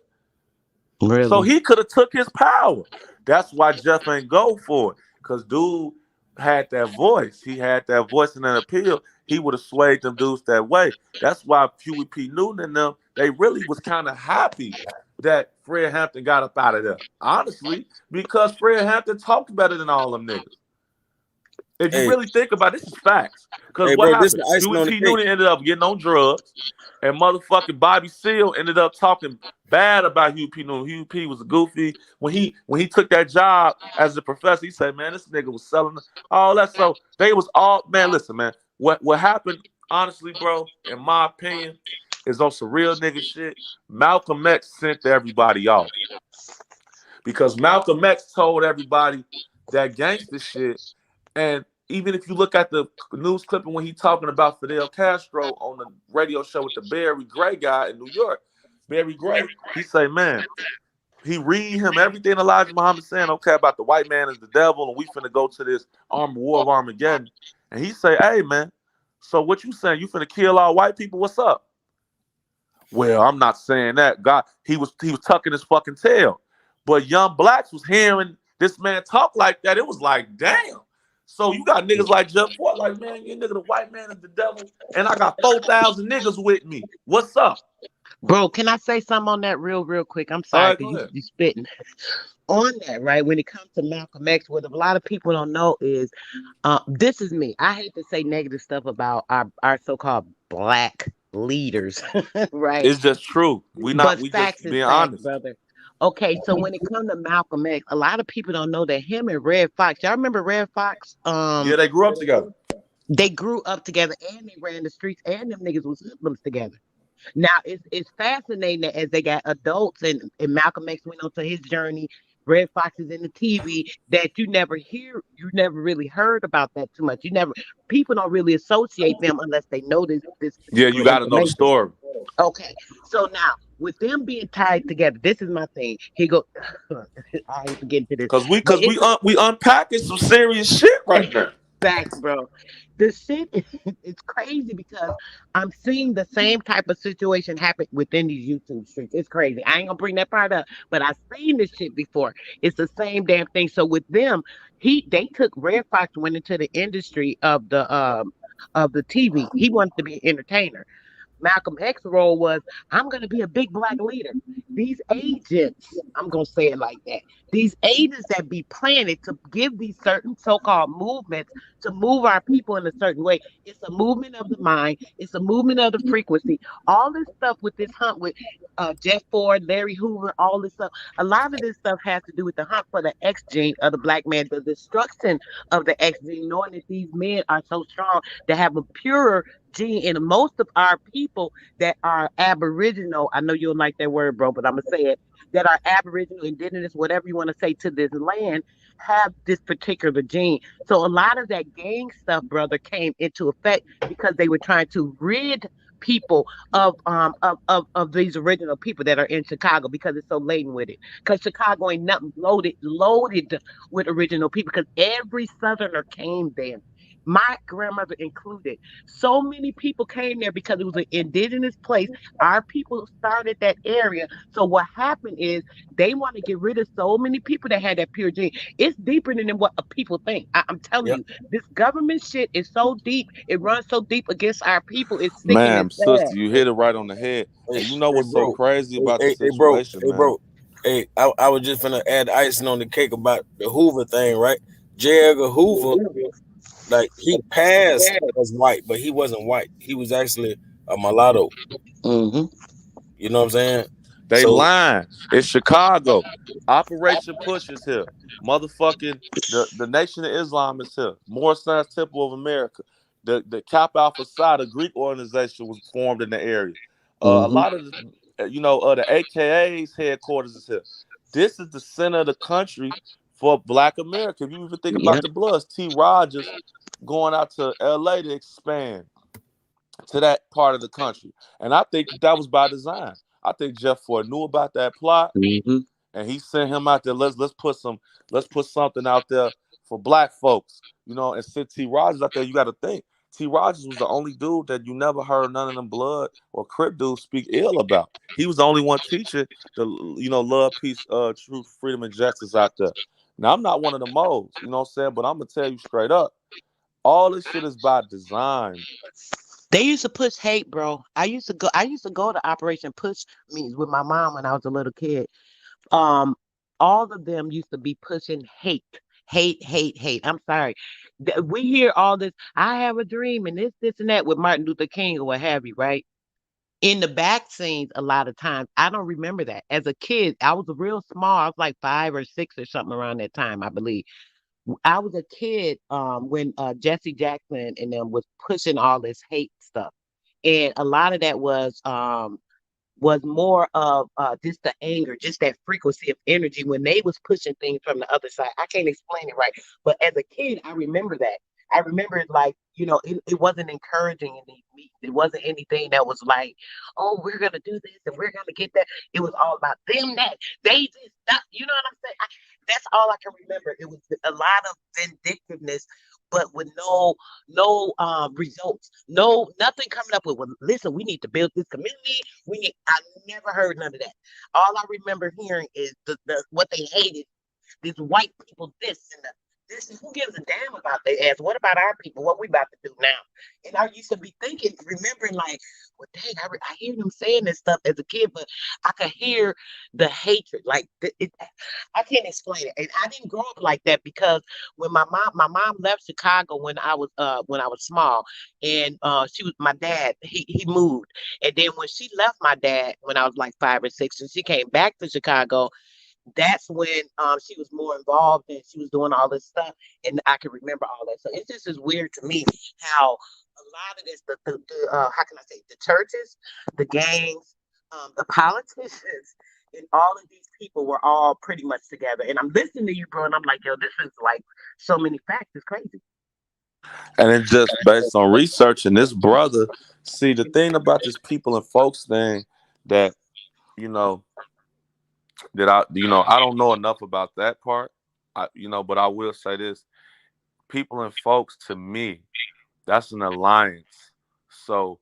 So Really. he could have took his power. That's why Jeff ain't go for it, because dude had that voice. He had that voice and that appeal. He would have swayed them dudes that way. That's why Huey P. Newton and them, they really was kind of happy that Fred Hampton got up out of there. Honestly, because Fred Hampton talked better than all them niggas. If you Hey, really think about it, this is facts. Because hey, what bro, this is happened? the icing Huey on the P. cake. Newton ended up getting on drugs, and motherfucking Bobby Seale ended up talking bad about Huey P. Newton. Huey P. was a goofy. When he took that job as a professor, he said, "Man, this nigga was selling all that." So they was all, man. Listen, man. What happened? Honestly, bro, in my opinion, is on some real nigga shit. Malcolm X sent everybody off because Malcolm X told everybody that gangster shit. And even if you look at the news clipping when he talking about Fidel Castro on the radio show with the Barry Gray guy in New York, Barry Gray, he say, man, he read him everything Elijah Muhammad saying, okay, about the white man is the devil, and we finna go to this war of Armageddon. And he say, hey, man, So what you saying? You finna kill all white people? What's up? Well, I'm not saying that. God, he was tucking his fucking tail. But young blacks was hearing this man talk like that. It was like, damn. So you got niggas like Jeff Fort, like, man, you nigga, the white man is the devil, and I got 4,000 niggas with me. What's up? Bro, can I say something on that real quick? I'm All sorry, right, because go ahead. you spitting on that, right? When it comes to Malcolm X, what a lot of people don't know is this is me. I hate to say negative stuff about our so-called black leaders, right? It's just true. But We just facts is being facts, honest. brother. Okay, so when it comes to Malcolm X, a lot of people don't know that him and Red Fox, y'all remember Red Fox? Yeah, they grew up together. They grew up together and they ran the streets and them niggas was hoodlums together. Now it's fascinating that as they got adults and Malcolm X went on to his journey, Red Fox is in the TV that you never really heard about that too much. You never People don't really associate them unless they know this Yeah, you particular got to know the information. story. Okay, so now with them being tied together, this is my thing. He go, I hate to get into this, Cause we but cause we we unpacking some serious shit right now. facts, bro. The shit is it's crazy because I'm seeing the same type of situation happen within these YouTube streets. It's crazy. I ain't gonna bring that part up, but I've seen this shit before. It's the same damn thing. So with them, they took Red Fox went into the industry of the TV. He wanted to be an entertainer. Malcolm X role was, I'm going to be a big black leader. These agents, I'm going to say it like that. These agents that be planted to give these certain so-called movements to move our people in a certain way. It's a movement of the mind. It's a movement of the frequency. All this stuff with this hunt with Jeff Ford, Larry Hoover, all this stuff. A lot of this stuff has to do with the hunt for the X gene of the black man, the destruction of the X gene, knowing that these men are so strong to have a pure gene in most of our people that are aboriginal. I know you don't like that word, bro, but I'm gonna say it. That are aboriginal, indigenous, whatever you want to say to this land, have this particular gene. So a lot of that gang stuff, brother, came into effect because they were trying to rid people of these original people that are in Chicago because it's so laden with it. Because Chicago ain't nothing loaded with original people because every southerner came there. My grandmother included. So many people came there because it was an indigenous place. Our people started that area. So what happened is they want to get rid of so many people that had that pure gene. It's deeper than what people think. I'm telling Yep. you, this government shit is so deep. It runs so deep against our people. It's sick and Man, it's sad. sister, you hit it right on the head. Hey, And you know hey, what's so bro. crazy about the Bro. situation, Hey, man? bro. Hey, I was just gonna add icing on the cake about the Hoover thing, right? J. Edgar Hoover, like he passed as white, but he wasn't white. He was actually a mulatto. Hmm. You know what I'm saying? They So lying. It's Chicago. Operation Push is here. Motherfucking the Nation of Islam is here. Moorish Science Temple of America. The Kappa Alpha Psi, the Greek organization, was formed in the area. A Hmm. lot of the AKA's headquarters is here. This is the center of the country for Black America. If you even think Yeah. about the Bloods, T. Rogers going out to LA to expand to that part of the country. And I think that was by design. I think Jeff Ford knew about that plot Hmm. and he sent him out there. Let's put something out there for black folks, and send T. Rogers out there. You gotta think. T. Rogers was the only dude that you never heard none of them blood or Crip dudes speak ill about. He was the only one teaching the love, peace, truth, freedom, and justice out there. Now I'm not one of the moles, you know what I'm saying? But I'm gonna tell you straight up, all this shit is by design. They used to push hate, bro. I used to go to Operation Push meetings with my mom when I was a little kid. Um, all of them used to be pushing hate, hate, hate, hate. I'm sorry. We hear all this, I have a dream and this, and that with Martin Luther King or what have you, right? In the back scenes, a lot of times, I don't remember that. As a kid, I was real small. I was like 5 or 6 or something around that time, I believe. I was a kid when Jesse Jackson and them was pushing all this hate stuff. And a lot of that was more of just the anger, just that frequency of energy when they was pushing things from the other side. I can't explain it right, but as a kid, I remember that. I remember it like it wasn't encouraging in these meetings. It wasn't anything that was like, oh, we're gonna do this and we're gonna get that. It was all about them that they just that. You know what I'm saying? That's all I can remember. It was a lot of vindictiveness but with no results, nothing coming up with. Well, listen, we need to build this community. I never heard none of that. All I remember hearing is what they hated, these white people, this and this. Who gives a damn about their ass? What about our people? What we about to do now? And I used to be thinking, remembering, like, well, dang, I hear them saying this stuff as a kid, but I could hear the hatred. Like, I can't explain it. And I didn't grow up like that because when my mom left Chicago when I was small, and she was my dad. He moved, and then when she left my dad when I was like 5 or 6, and she came back to Chicago, that's when she was more involved and she was doing all this stuff, and I can remember all that. So it's just as weird to me how a lot of this, how can I say, the churches, the gangs, the politicians, and all of these people were all pretty much together. And I'm listening to you, bro, and I'm like, yo, this is like so many facts. It's crazy. And it's just based on research. And this brother, see, the thing about this people and folks thing that, you know, I don't know enough about that part. But I will say this: people and folks, to me, that's an alliance. So,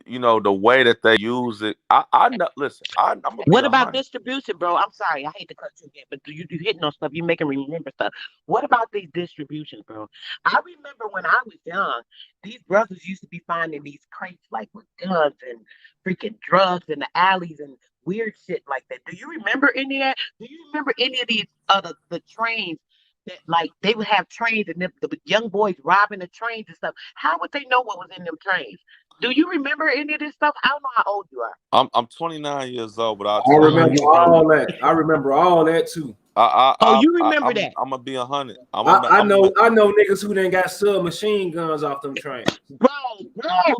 the way that they use it, I know. Listen, I'm gonna be What a about hundred. distribution, bro? I'm sorry, I hate to cut you again, but you hitting on stuff. You making me remember stuff. What about these distributions, bro? I remember when I was young, these brothers used to be finding these crates like with guns and freaking drugs in the alleys and weird shit like that. Do you remember any of that? Do you remember any of these the trains that, like, they would have trains and the young boys robbing the trains and stuff? How would they know what was in them trains? Do you remember any of this stuff? I don't know how old you are. I'm 29 years old, but I'll I tell you, remember all that. I remember all that too. Oh, you I remember I'm that? I'm gonna be 100. I know niggas who done got submachine guns off them trains. Bro,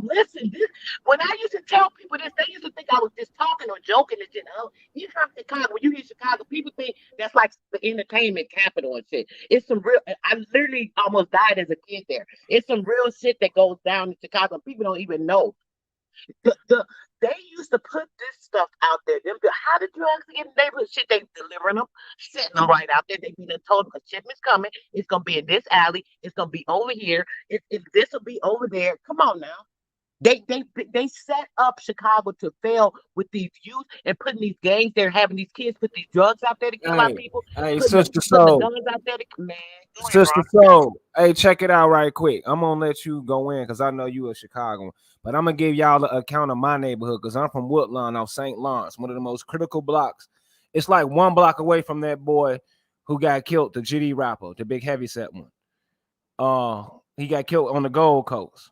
listen. When I used to tell people this, they used to think I was just talking or joking and shit. Oh, you from Chicago? When you hear Chicago, people think that's like the entertainment capital and shit. It's some real. I literally almost died as a kid there. It's some real shit that goes down in Chicago. People don't even know. They used to put this stuff out there. How did you actually get in the neighborhood? Shit, they delivering them, setting them right out there. They be done told them a shipment's coming. It's gonna be in this alley. It's gonna be over here. This will be over there. Come on now. They set up Chicago to fail with these youth and putting these gangs there, having these kids put these drugs out there to kill our Hey, people, hey, putting sister the soul, guns out there. Man, go ahead, sister bro. soul. Hey, check it out right quick. I'm gonna let you go in because I know you a Chicagoan, but I'm gonna give y'all the account of my neighborhood because I'm from Woodlawn off St. Lawrence, one of the most critical blocks. It's like 1 block away from that boy who got killed, the GD rapper, the big heavyset one. He got killed on the Gold Coast.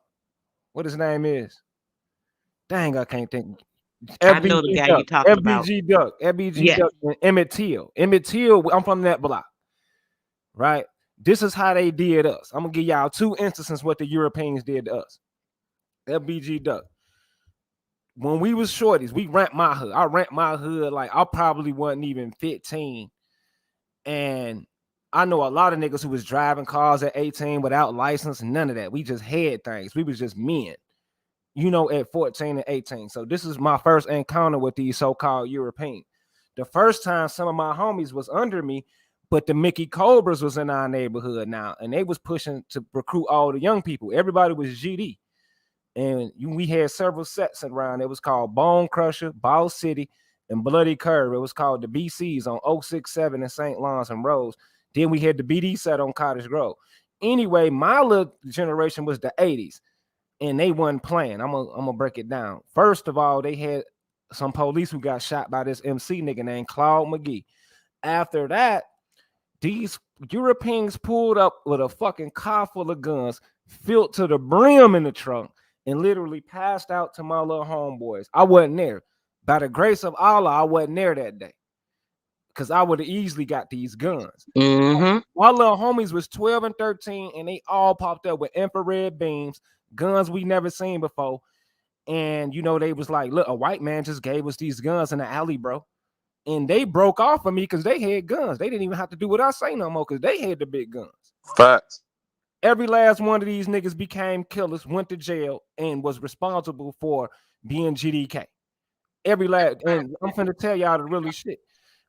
What his name is? Dang, I can't think. I know the FBG guy you Duck, talking about. FBG Duck, FBG Yes. Duck, and Emmett Till. Emmett Till, I'm from that block, right? This is how they did us. I'm gonna give y'all 2 instances what the Europeans did to us. FBG Duck. When we was shorties, we ramped my hood. I ramped my hood like I probably wasn't even 15. And I know a lot of niggas who was driving cars at 18 without license, none of that. We just had things. We was just men, at 14 and 18. So this is my first encounter with these so-called Europeans. The first time some of my homies was under me, but the Mickey Cobras was in our neighborhood now, and they was pushing to recruit all the young people. Everybody was GD. And we had several sets around. It was called Bone Crusher, Ball City, and Bloody Curve. It was called the BCs on 067 in St. Lawrence and Rose. Then we had the BD set on Cottage Grove. Anyway, my little generation was the 80s, and they wasn't playing. I'm gonna break it down. First of all, they had some police who got shot by this MC nigga named Claude McGee. After that, these Europeans pulled up with a fucking car full of guns, filled to the brim in the trunk, and literally passed out to my little homeboys. I wasn't there. By the grace of Allah, I wasn't there that day because I would have easily got these guns. Mm-hmm. My little homies was 12 and 13, and they all popped up with infrared beams, guns we never seen before. And, they was like, look, a white man just gave us these guns in the alley, bro. And they broke off of me because they had guns. They didn't even have to do what I say no more because they had the big guns. Facts. Every last one of these niggas became killers, went to jail, and was responsible for being GDK. Every last, and I'm finna tell y'all the really shit.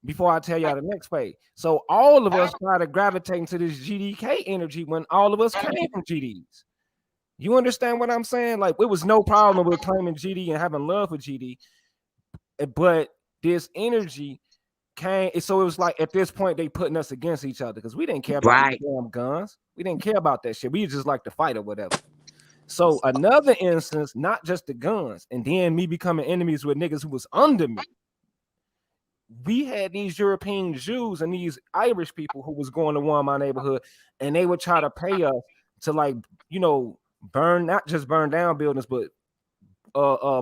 before I tell y'all the next phase. So all of us started gravitating to this GDK energy when all of us came from GDs. You understand what I'm saying? Like, it was no problem with claiming GD and having love for GD, but this energy came. So it was like at this point they putting us against each other because we didn't care about Right. no damn guns. We didn't care about that shit. We just like to fight or whatever. So another instance, not just the guns, and then me becoming enemies with niggas who was under me. We had these European Jews and these Irish people who was going to war in my neighborhood, and they would try to pay us to, like, burn, not just burn down buildings, but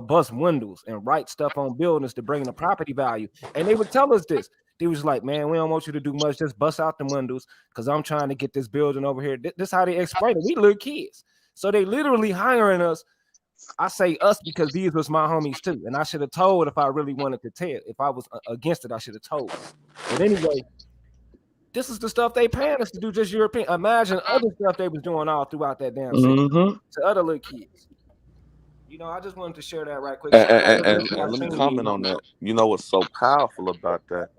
bust windows and write stuff on buildings to bring the property value. And they would tell us this. They was like, man, we don't want you to do much, just bust out the windows because I'm trying to get this building over here. This is how they explain it. We little kids. So they literally hiring us. I say us because these was my homies too. And I should have told if I really wanted to tell. If I was against it, I should have told. But anyway, this is the stuff they paying us to do, just European. Imagine other stuff they was doing all throughout that damn city to other little kids. I just wanted to share that right quick. And, So and, and, and let me comment on that. You know what's so powerful about that?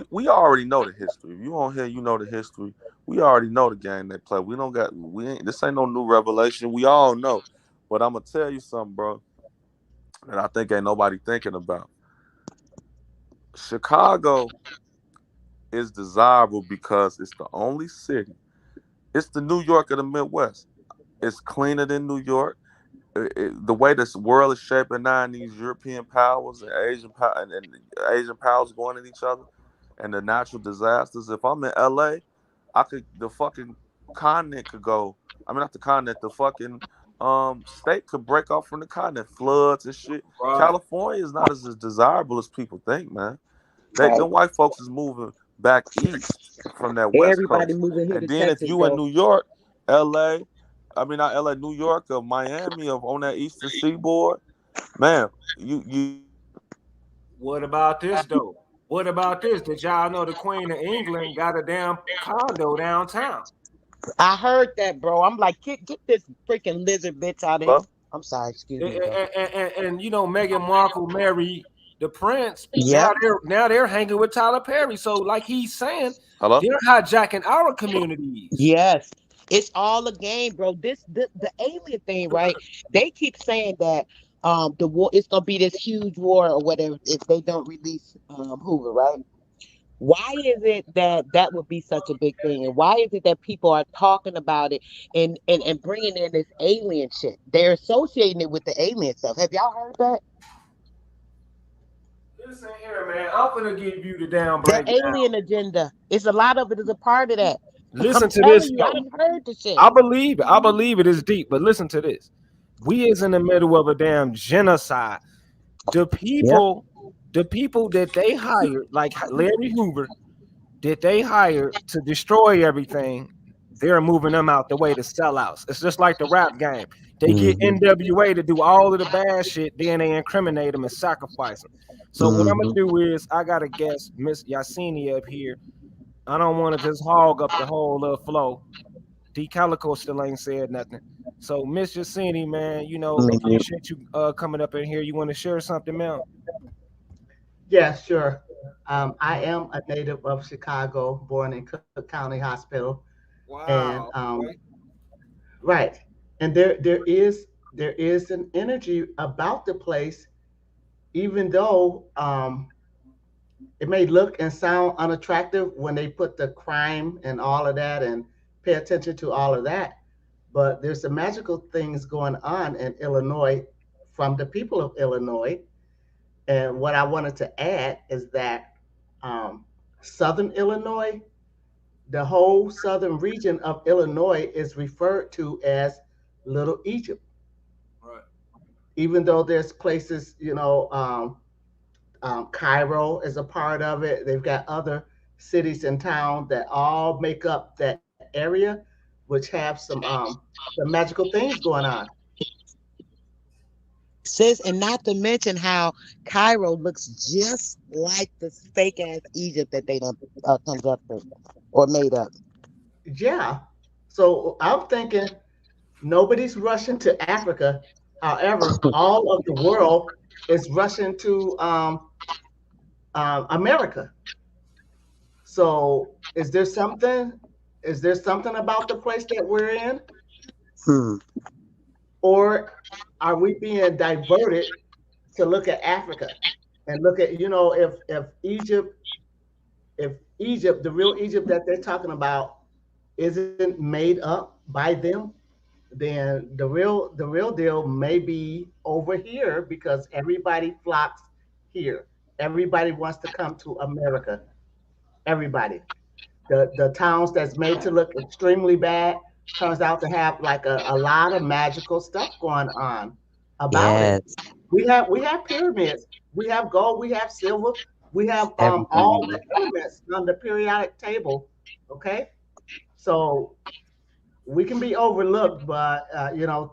We already know the history. If you on here, you know the history. We already know the game they play. This ain't no new revelation. We all know. But I'm gonna tell you something, bro, that I think ain't nobody thinking about. Chicago is desirable because it's the only city. It's the New York of the Midwest. It's cleaner than New York. The way this world is shaping now, and these European powers and and Asian powers going at each other, and the natural disasters. If I'm in LA, the fucking continent could go. I mean, not the continent. The fucking state could break off from the continent. Floods and shit. right. California is not as desirable as people think, man. The white folks is moving back east from that west Everybody coast. moving here And to then if Texas, you in bro. New York, LA, I mean not LA, New York or Miami on that eastern seaboard, man, you What about this though? What about this? Did y'all know the Queen of England got a damn condo downtown? I heard that, bro. I'm like, get this freaking lizard bitch out of here. hello? I'm sorry, excuse And, me, bro. Meghan Markle married the prince. Yep. Now they're hanging with Tyler Perry. So like he's saying, Hello? they're hijacking our communities. Yes. It's all a game, bro. The alien thing, right? They keep saying that the war it's gonna be this huge war or whatever if they don't release Hoover, right? Why is it that that would be such a big thing, and why is it that people are talking about it and bringing in this alien shit? They're associating it with the alien stuff. Have y'all heard that? Listen here, man. I'm gonna give you the damn The breakdown. alien agenda. It's a lot of it is a part of that. I'm Listen to telling this you, I though. done heard the shit. I believe it. I believe it is deep. But listen to this. We is in the middle of a damn genocide. The Yep. people, the people that they hired, like Larry Hoover, that they hired to destroy everything, they're moving them out the way to sellouts. It's just like the rap game. They get Hmm. NWA to do all of the bad shit, then they incriminate them and sacrifice them. So what I'm gonna Hmm. do is I gotta guess Miss Yasini up here. I don't want to just hog up the whole flow. D Calico still ain't said nothing. So Miss Yasini, man, appreciate you coming up in here. You want to share something, man? Yeah, sure. I am a native of Chicago, born in Cook County Hospital, and Wow. Okay. right, and there is an energy about the place, even though it may look and sound unattractive when they put the crime and all of that and pay attention to all of that. But there's some magical things going on in Illinois from the people of Illinois. And what I wanted to add is that um, Southern Illinois, the whole southern region of Illinois is referred to as Little Egypt, Right. even though there's places, Cairo is a part of it. They've got other cities and towns that all make up that area, which have some magical things going on. Sis, and not to mention how Cairo looks just like this fake ass Egypt that they done conducted or made up. Yeah. So I'm thinking nobody's rushing to Africa. However, all of the world is rushing to America. So is there something about the place that we're in, Hmm. or are we being diverted to look at Africa and look at, if Egypt, the real Egypt that they're talking about, isn't made up by them, then the real deal may be over here because everybody flocks here. Everybody wants to come to America. Everybody. The towns that's made to look extremely bad turns out to have like a lot of magical stuff going on about it. Yes. We have pyramids. We have gold. We have silver. We have all Everything. the elements on the periodic table. Okay, so we can be overlooked, but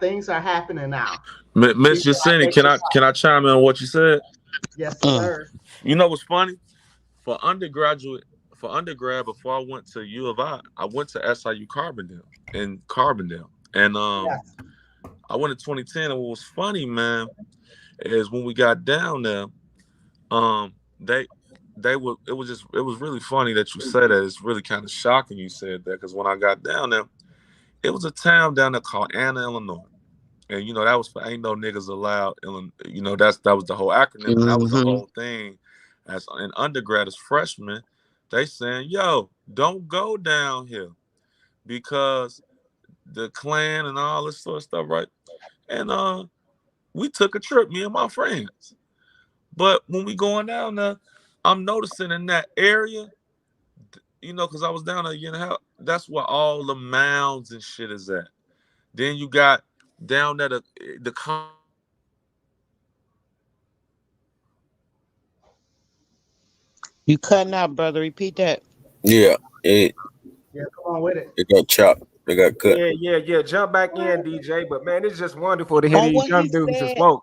things are happening now. Miss People are Yesenia, waking can up. I chime in on what you said? Yes, Mm. sir. You know what's funny? For undergraduate, for undergrad, before I went to U of I went to SIU Carbondale in Carbondale, and Yes. I went in 2010. And what was funny, man, is when we got down there, um, they they were it was really funny that you said that. It's really kind of shocking you said that because when I got down there, it was a town down there called Anna, Illinois. And that was for ain't no niggas allowed. That was the whole acronym, and that was the Hmm. whole thing. As an undergrad, as freshmen, they saying, "Yo, don't go down here because the Klan and all this sort of stuff, right?" And we took a trip, me and my friends. But when we going down there, I'm noticing in that area, because I was down there, that's where all the mounds and shit is at. Then you got down there the You cutting out, brother. Repeat that. Yeah, it Yeah, come on with it. it got chopped. It got cut. Yeah. Jump back in, DJ. But man, it's just wonderful to hear On these what he young dudes that said. spoke.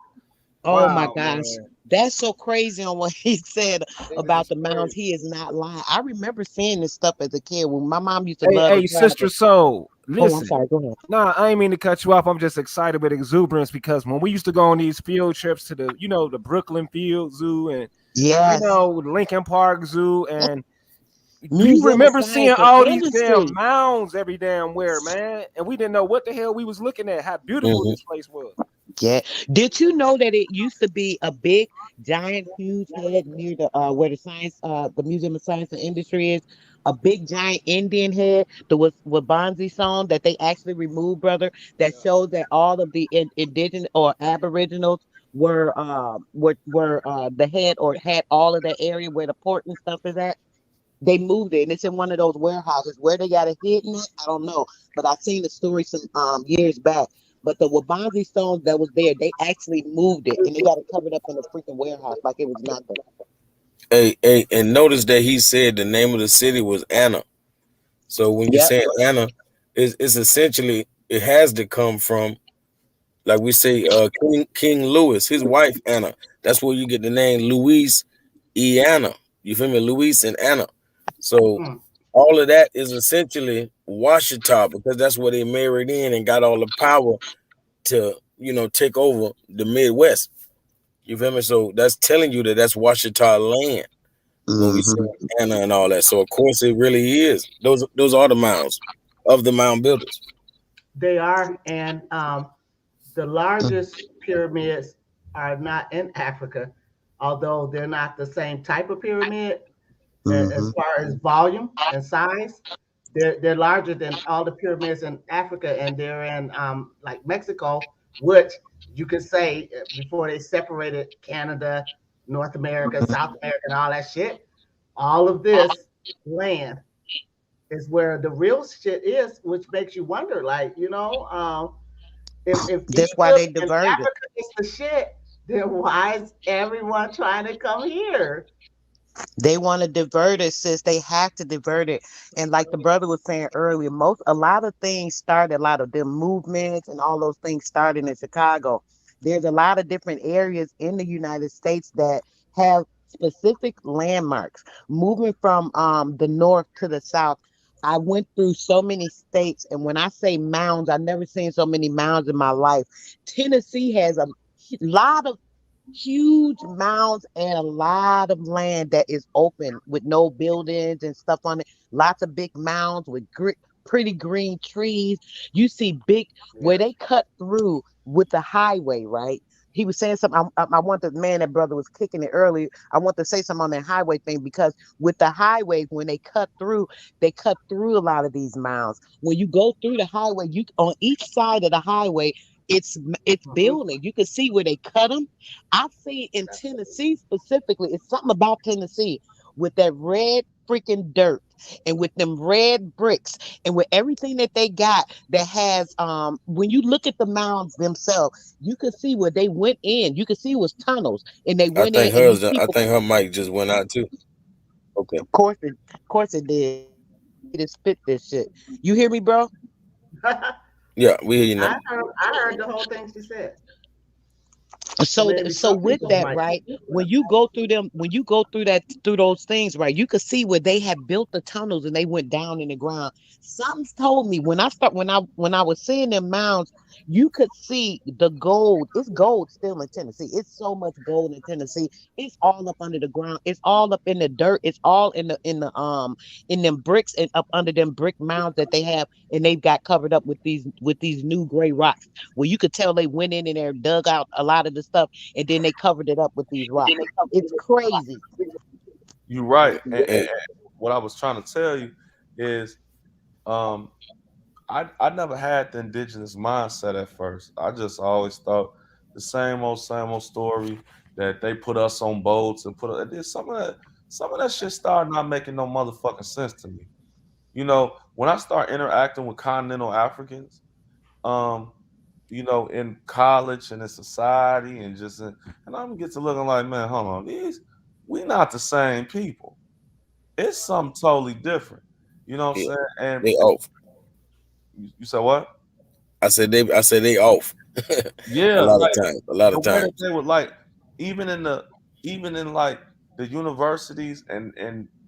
Oh my Wow, gosh. man. That's so crazy on what he said It is about just the mounds. crazy. He is not lying. I remember seeing this stuff as a kid when my mom used to Hey, love to hey, Sister travel. Soul, Oh, I'm listen. sorry. Go ahead. Nah, I ain't mean to cut you off. I'm just excited with exuberance because when we used to go on these field trips to the Brooklyn Field Zoo and Yes. Lincoln Park Zoo, and do you Museum of remember seeing Science and all these damn Industry. mounds every damn where, man? And we didn't know what the hell we was looking at. How beautiful Hmm. this place was. Yeah. Did you know that it used to be a big, giant, huge head near the where the Museum of Science and Industry is? A big giant Indian head, the Wabanzi song that they actually removed, brother, that shows that all of the indigenous or aboriginals were the head or had all of that area where the port and stuff is at. They moved it, and it's in one of those warehouses. Where they got it hidden at, I don't know. But I seen the story some years back. But the Wabanzi stones that was there, they actually moved it, and they got it covered up in a freaking warehouse like it was nothing. Hey, and notice that he said the name of the city was Anna. So when you Yep. say Anna, it's essentially it has to come from, like we say, King Louis, his wife Anna. That's where you get the name Louise E. Anna. You feel me? Louise and Anna. So Mm. all of that is essentially Washita because that's where they married in and got all the power to take over the Midwest. You feel me? So that's telling you that that's Washita land when we say Hmm. Anna and all that. So of course it really is. Those are the mounds of the mound builders. They are, and the largest pyramids are not in Africa, although they're not the same type of pyramid as Hmm. far as volume and size. They're larger than all the pyramids in Africa, and they're in like Mexico, which you could say before they separated Canada, North America, South America, and all that shit. All of this land is where the real shit is, which makes you wonder, like if That's why Egypt they and diverted. Africa is the shit, then why is everyone trying to come here? They want to divert it, sis. They have to divert it. And like the brother was saying earlier, a lot of things started, a lot of them movements and all those things started in Chicago. There's a lot of different areas in the United States that have specific landmarks. Moving from the north to the south, I went through so many states, and when I say mounds, I've never seen so many mounds in my life. Tennessee has a lot of huge mounds and a lot of land that is open with no buildings and stuff on it. Lots of big mounds with pretty green trees. You see big where Yes. they cut through with the highway, right? He was saying something. I want the man, that brother was kicking it earlier. I want to say something on that highway thing because with the highways, when they cut through a lot of these mounds. When you go through the highway, you on each side of the highway, it's Hmm. building. You can see where they cut them. I see in Tennessee specifically, it's something about Tennessee with that red freaking dirt and with them red bricks and with everything that they got that has when you look at the mounds themselves, you can see where they went in. You can see it was tunnels and they I went in think and these hers. I people think her mic just went out too. Okay. of course it did. It spit this shit. You hear me, bro? Yeah, we hear you now. I heard the whole thing she said. So So maybe so some with people that, might. right, when you go through them, when you go through that, through those things, right, you could see where they had built the tunnels and they went down in the ground. Something's told me when I was seeing them mounds, you could see the gold. It's gold still in Tennessee. It's so much gold in Tennessee. It's all up under the ground. It's all up in the dirt. It's all in them bricks and up under them brick mounds that they have, and they've got covered up with these new gray rocks where you could tell they went in there, dug out a lot of the stuff, and then they covered it up with these rocks. It's crazy. You're right. And Hey, what I was trying to tell you is, um, I never had the indigenous mindset at first. I just always thought the same old story that they put us on boats and put. And then some of that shit started not making no motherfucking sense to me. You know, when I start interacting with continental Africans, um, in college and in society and and I'm get to looking like, man, hold on, we not the same people. It's something totally different. You know what I'm yeah, saying? And they off. you said what? I said they off. A Yeah, lot of like times. A lot the of way that times. they would like, even in the even in like the universities and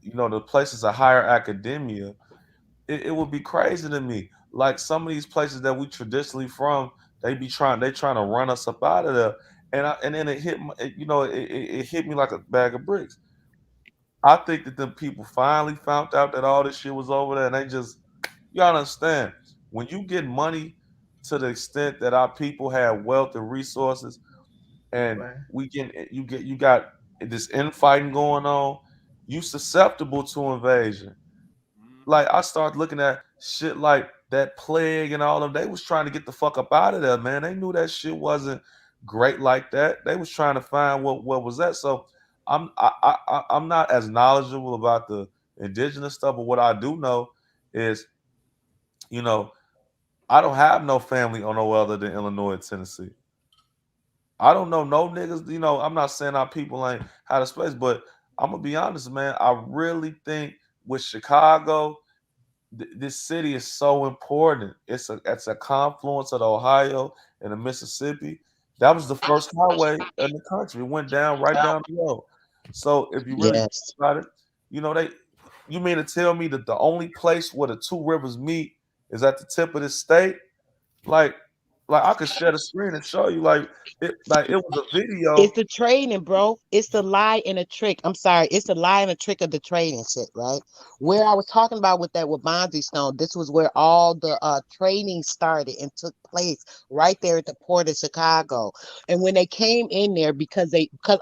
the places of higher academia, it would be crazy to me. Like some of these places that we traditionally from, they trying to run us up out of there, and then it hit it hit me like a bag of bricks. I think that the people finally found out that all this shit was over there, and they just, you gotta understand, when you get money to the extent that our people have wealth and resources, and Right. you got this infighting going on, you susceptible to invasion. Like I started looking at shit like that plague and all of them. They was trying to get the fuck up out of there, man. They knew that shit wasn't great like that. They was trying to find what was that. So I'm not as knowledgeable about the indigenous stuff, but what I do know is, you know, I don't have no family on no other than Illinois and Tennessee. I don't know no niggas. I'm not saying our people ain't had a space, but I'm gonna be honest, man. I really think with Chicago, this city is so important. It's a confluence of the Ohio and the Mississippi. That was the first highway in the country. It went down right down the road. So if you really think Yes. about it, they you mean to tell me that the only place where the two rivers meet is at the tip of this state? Like like I could share the screen and show you like it was a It's video. the trading, bro. It's the lie and a trick. I'm sorry. It's the lie and a trick of the trading shit, right? Where I was talking about with that with Bonzi Stone, this was where all the trading started and took place right there at the port of Chicago. And when they came in there, because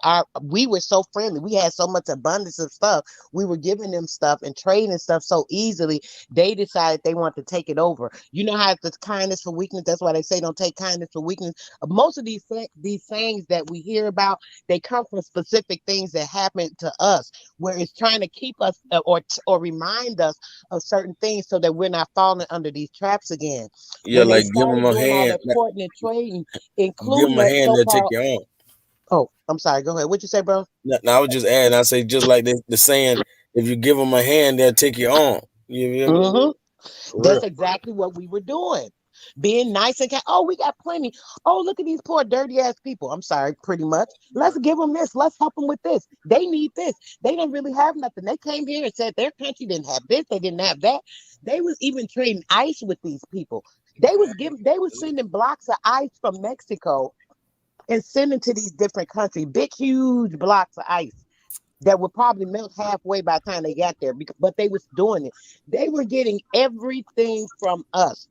our we were so friendly, we had so much abundance of stuff, we were giving them stuff and trading stuff so easily. They decided they want to take it over. You know how it's kindness for weakness. That's why they say don't take kindness for weakness. Most of these sayings that we hear about, they come from specific things that happen to us, where it's trying to keep us or remind us of certain things so that we're not falling under these traps again. Yeah, When they like give them started a doing all hand. that porting and trading, Give including them a that hand, they'll take so-called, your arm. oh, I'm sorry, go ahead. What you say, bro? Now I was just adding. I say just like the saying, if you give them a hand, they'll take your arm. You hear me? Hmm. For That's real. exactly what we were doing. Being nice and kind. Oh, we got plenty. Oh, look at these poor dirty ass people. I'm sorry, pretty much. Let's give them this. Let's help them with this. They need this. They don't really have nothing. They came here and said their country didn't have this. They didn't have that. They was even trading ice with these people. They was sending blocks of ice from Mexico and sending to these different countries, big, huge blocks of ice that would probably melt halfway by the time they got there. But they was doing it. They were getting everything from us.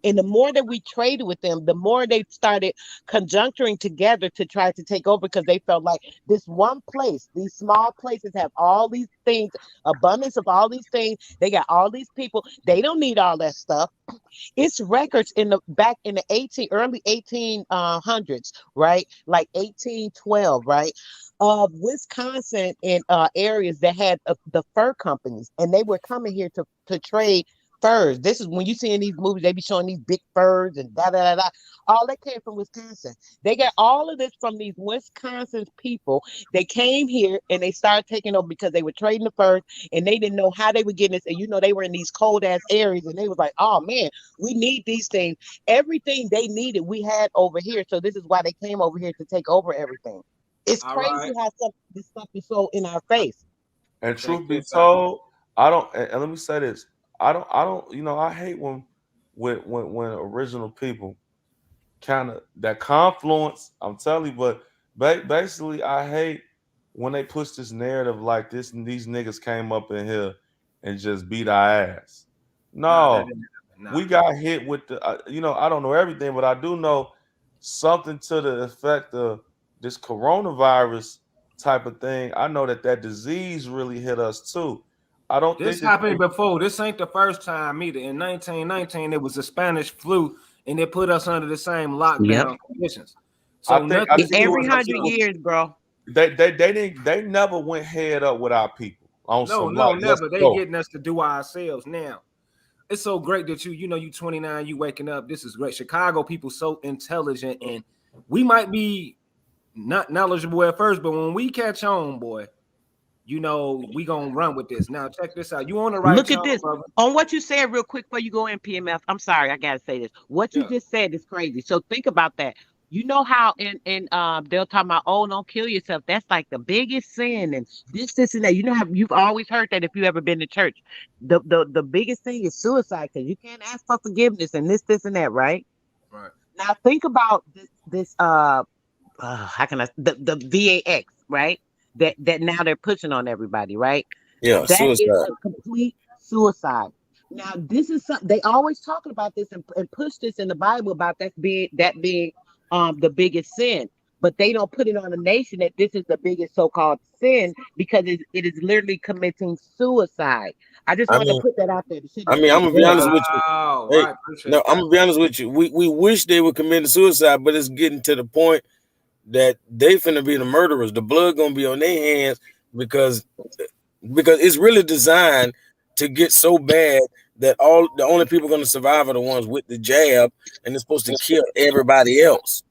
And the more that we traded with them, the more they started conjuncturing together to try to take over because they felt like this one place, these small places have all these things, abundance of all these things. They got all these people. They don't need all that stuff. It's records in the back in the early 1800s, right? Like 1812, right? Of Wisconsin and areas that had the fur companies, and they were coming here to trade furs. This is when you see in these movies, they be showing these big furs and da da da da. All that came from Wisconsin. They got all of this from these Wisconsin people. They came here and they started taking over because they were trading the furs and they didn't know how they were getting this. And they were in these cold ass areas and they was like, oh man, we need these things. Everything they needed, we had over here. So this is why they came over here to take over everything. It's All crazy right. how this stuff is so in our face. And Check truth be this out. told, I don't. And let me say this: I don't. I hate when original people kind of that confluence. I'm telling you, but basically, I hate when they push this narrative like this. And these niggas came up in here and just beat our ass. Nah, that No, didn't happen. Nah. we got hit with the. I don't know everything, but I do know something to the effect of this coronavirus type of thing. I know that disease really hit us too. I don't This think that happened before. This ain't the first time either. In 1919, it was the Spanish flu, and they put us under the same Yep. lockdown conditions. I So think I nothing think it new Every was under the 100 years, sun. bro. they never went head up with our people on No, some no, like let's never. They go. getting us to do ourselves now. It's so great that you 29, you waking up. This is great. Chicago people so intelligent, and we might be not knowledgeable at first, but when we catch on, boy, we gonna run with this. Now check this out. You on the right Look at channel, this. brother? On what you said, real quick, before you go in, PMF. I'm sorry, I gotta say this. What you Yeah. just said is crazy. So think about that. You know how in they'll talk about, oh, don't kill yourself. That's like the biggest sin, and this, and that. You know how you've always heard that if you ever been to church. The biggest thing is suicide because you can't ask for forgiveness and this, and that, right? Right. Now think about this how can I the VAX, right? That now they're pushing on everybody, right? Yeah, That is suicide. a complete suicide. Now, this is something they always talking about this and push this in the Bible about that being the biggest sin. But they don't put it on the nation that this is the biggest so-called sin because it is literally committing suicide. I just I wanted to mean, put that out there. The shit I is mean, I'm gonna be honest terrible. with you. Wow. Hey, Right. no, Appreciate I'm that. gonna be honest with you. We wish they were committing suicide, but it's getting to the point that they finna be the murderers. The blood gonna be on their hands because it's really designed to get so bad that the only people going to survive are the ones with the jab, and it's supposed to kill everybody else.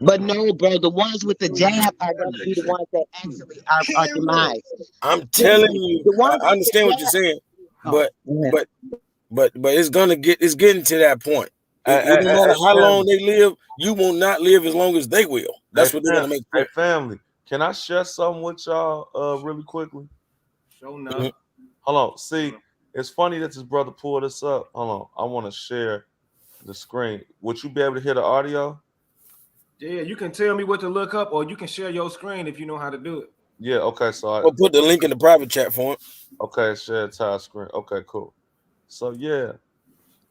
But no, bro, the ones with the jab are going to be the ones that actually are demise. I'm telling Seriously, you, the ones I with the understand what you're jab. saying, Oh, but yeah. but but it's getting to that point. It don't matter Hey, how long family. they live, you will not live as long as they will. Hey, That's what they're gonna make hey, sure. family. Can I share something with y'all really quickly? Show Mhm. enough. Hold on. See, it's funny that this brother pulled this up. Hold on. I want to share the screen. Would you be able to hear the audio? Yeah, you can tell me what to look up, or you can share your screen if you know how to do it. Yeah. Okay. So We'll put the link in the private chat for him. okay, share entire screen. Okay, cool. So yeah.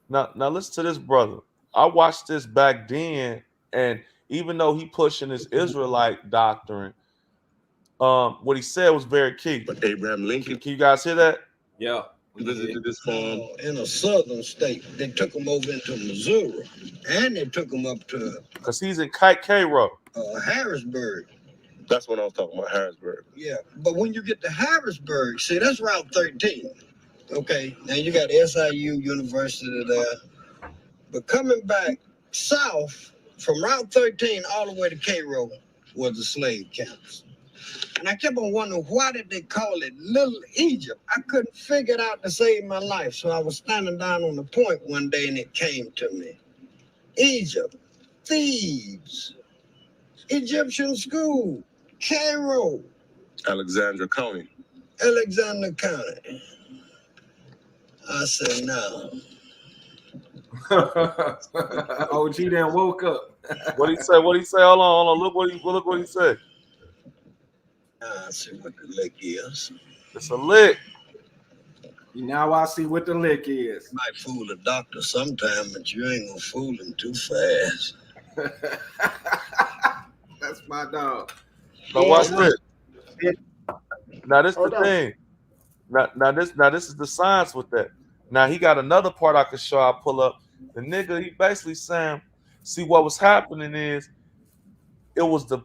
Now listen to this brother. I watched this back then, and even though he pushing this Israelite doctrine, what he said was very key. But Abraham Lincoln Can you guys hear that? Yeah. visited this farm. In a southern state. They took them over into Missouri, and they took them up to Because he's in Cairo. Harrisburg. That's what I was talking about, Harrisburg. Yeah, but when you get to Harrisburg, see, that's Route 13. Okay, now you got SIU University there. But coming back south from Route 13 all the way to Cairo was the slave camps. And I kept on wondering, why did they call it Little Egypt? I couldn't figure it out to save my life. So I was standing down on the point one day and it came to me. Egypt, Thebes, Egyptian school, Cairo, Alexandra County. Alexander County. I said, no. OG then woke up. What he say? What he say? Hold on. Look what he said. I see what the lick is. It's a lick. Now I see what the lick is. Might fool a doctor sometime, but you ain't gonna fool him too fast. That's my dog. Now watch And, this. Now this hold the on. thing. Now this is the science with that. Now he got another part I could show. I pull up. The nigga, he basically saying, see what was happening is it was the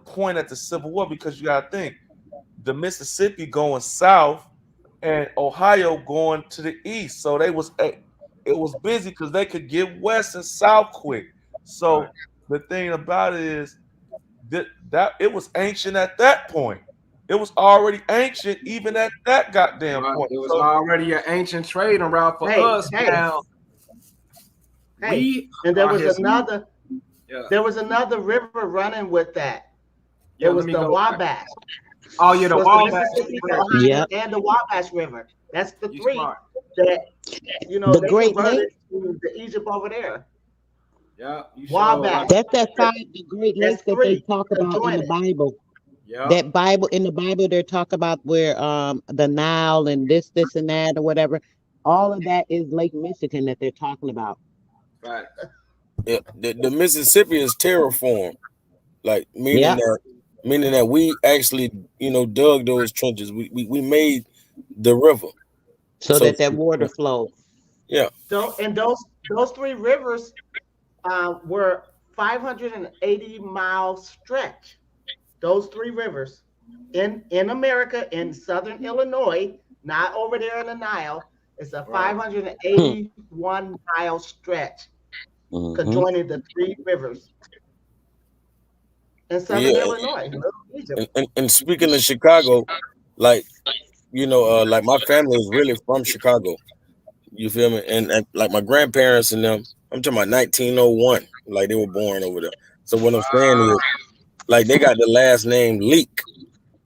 point at the Civil War, because you gotta think the Mississippi going south and Ohio going to the east. So it was busy because they could get west and south quick. So the thing about it is that it was ancient at that point. It was already ancient even at that goddamn point. It was So already an ancient trading route for us. Now we and there are was his- another. Yeah. There was another river running with that. Yeah, It was let me the go Wabash. Oh yeah, the It was Wabash. the Mississippi, the River. Ohio, Yep. and the Wabash River. That's the You three smart. that The they Great converted Lakes. to the Egypt over there. Yeah, you Wabash. That's that five, the Great That's Lakes that they three talk about in the conjoined. Bible. Yeah. That Bible in the Bible they talk about where the Nile and this and that or whatever. All of that is Lake Michigan that they're talking about. Right. Yeah, the Mississippi is terraformed, like Yep. meaning that we actually dug those trenches. We made the river. So So that water flow. yeah, And those three rivers were 580-mile stretch. Those three rivers in America, in southern Illinois, not over there in the Nile. It's a 581-mile stretch conjoining the three rivers in southern yeah. Illinois. Egypt. And speaking of Chicago, like like my family is really from Chicago. You feel me? And like my grandparents and them, I'm talking about 1901, like they were born over there. So what I'm saying is, like they got the last name Leak.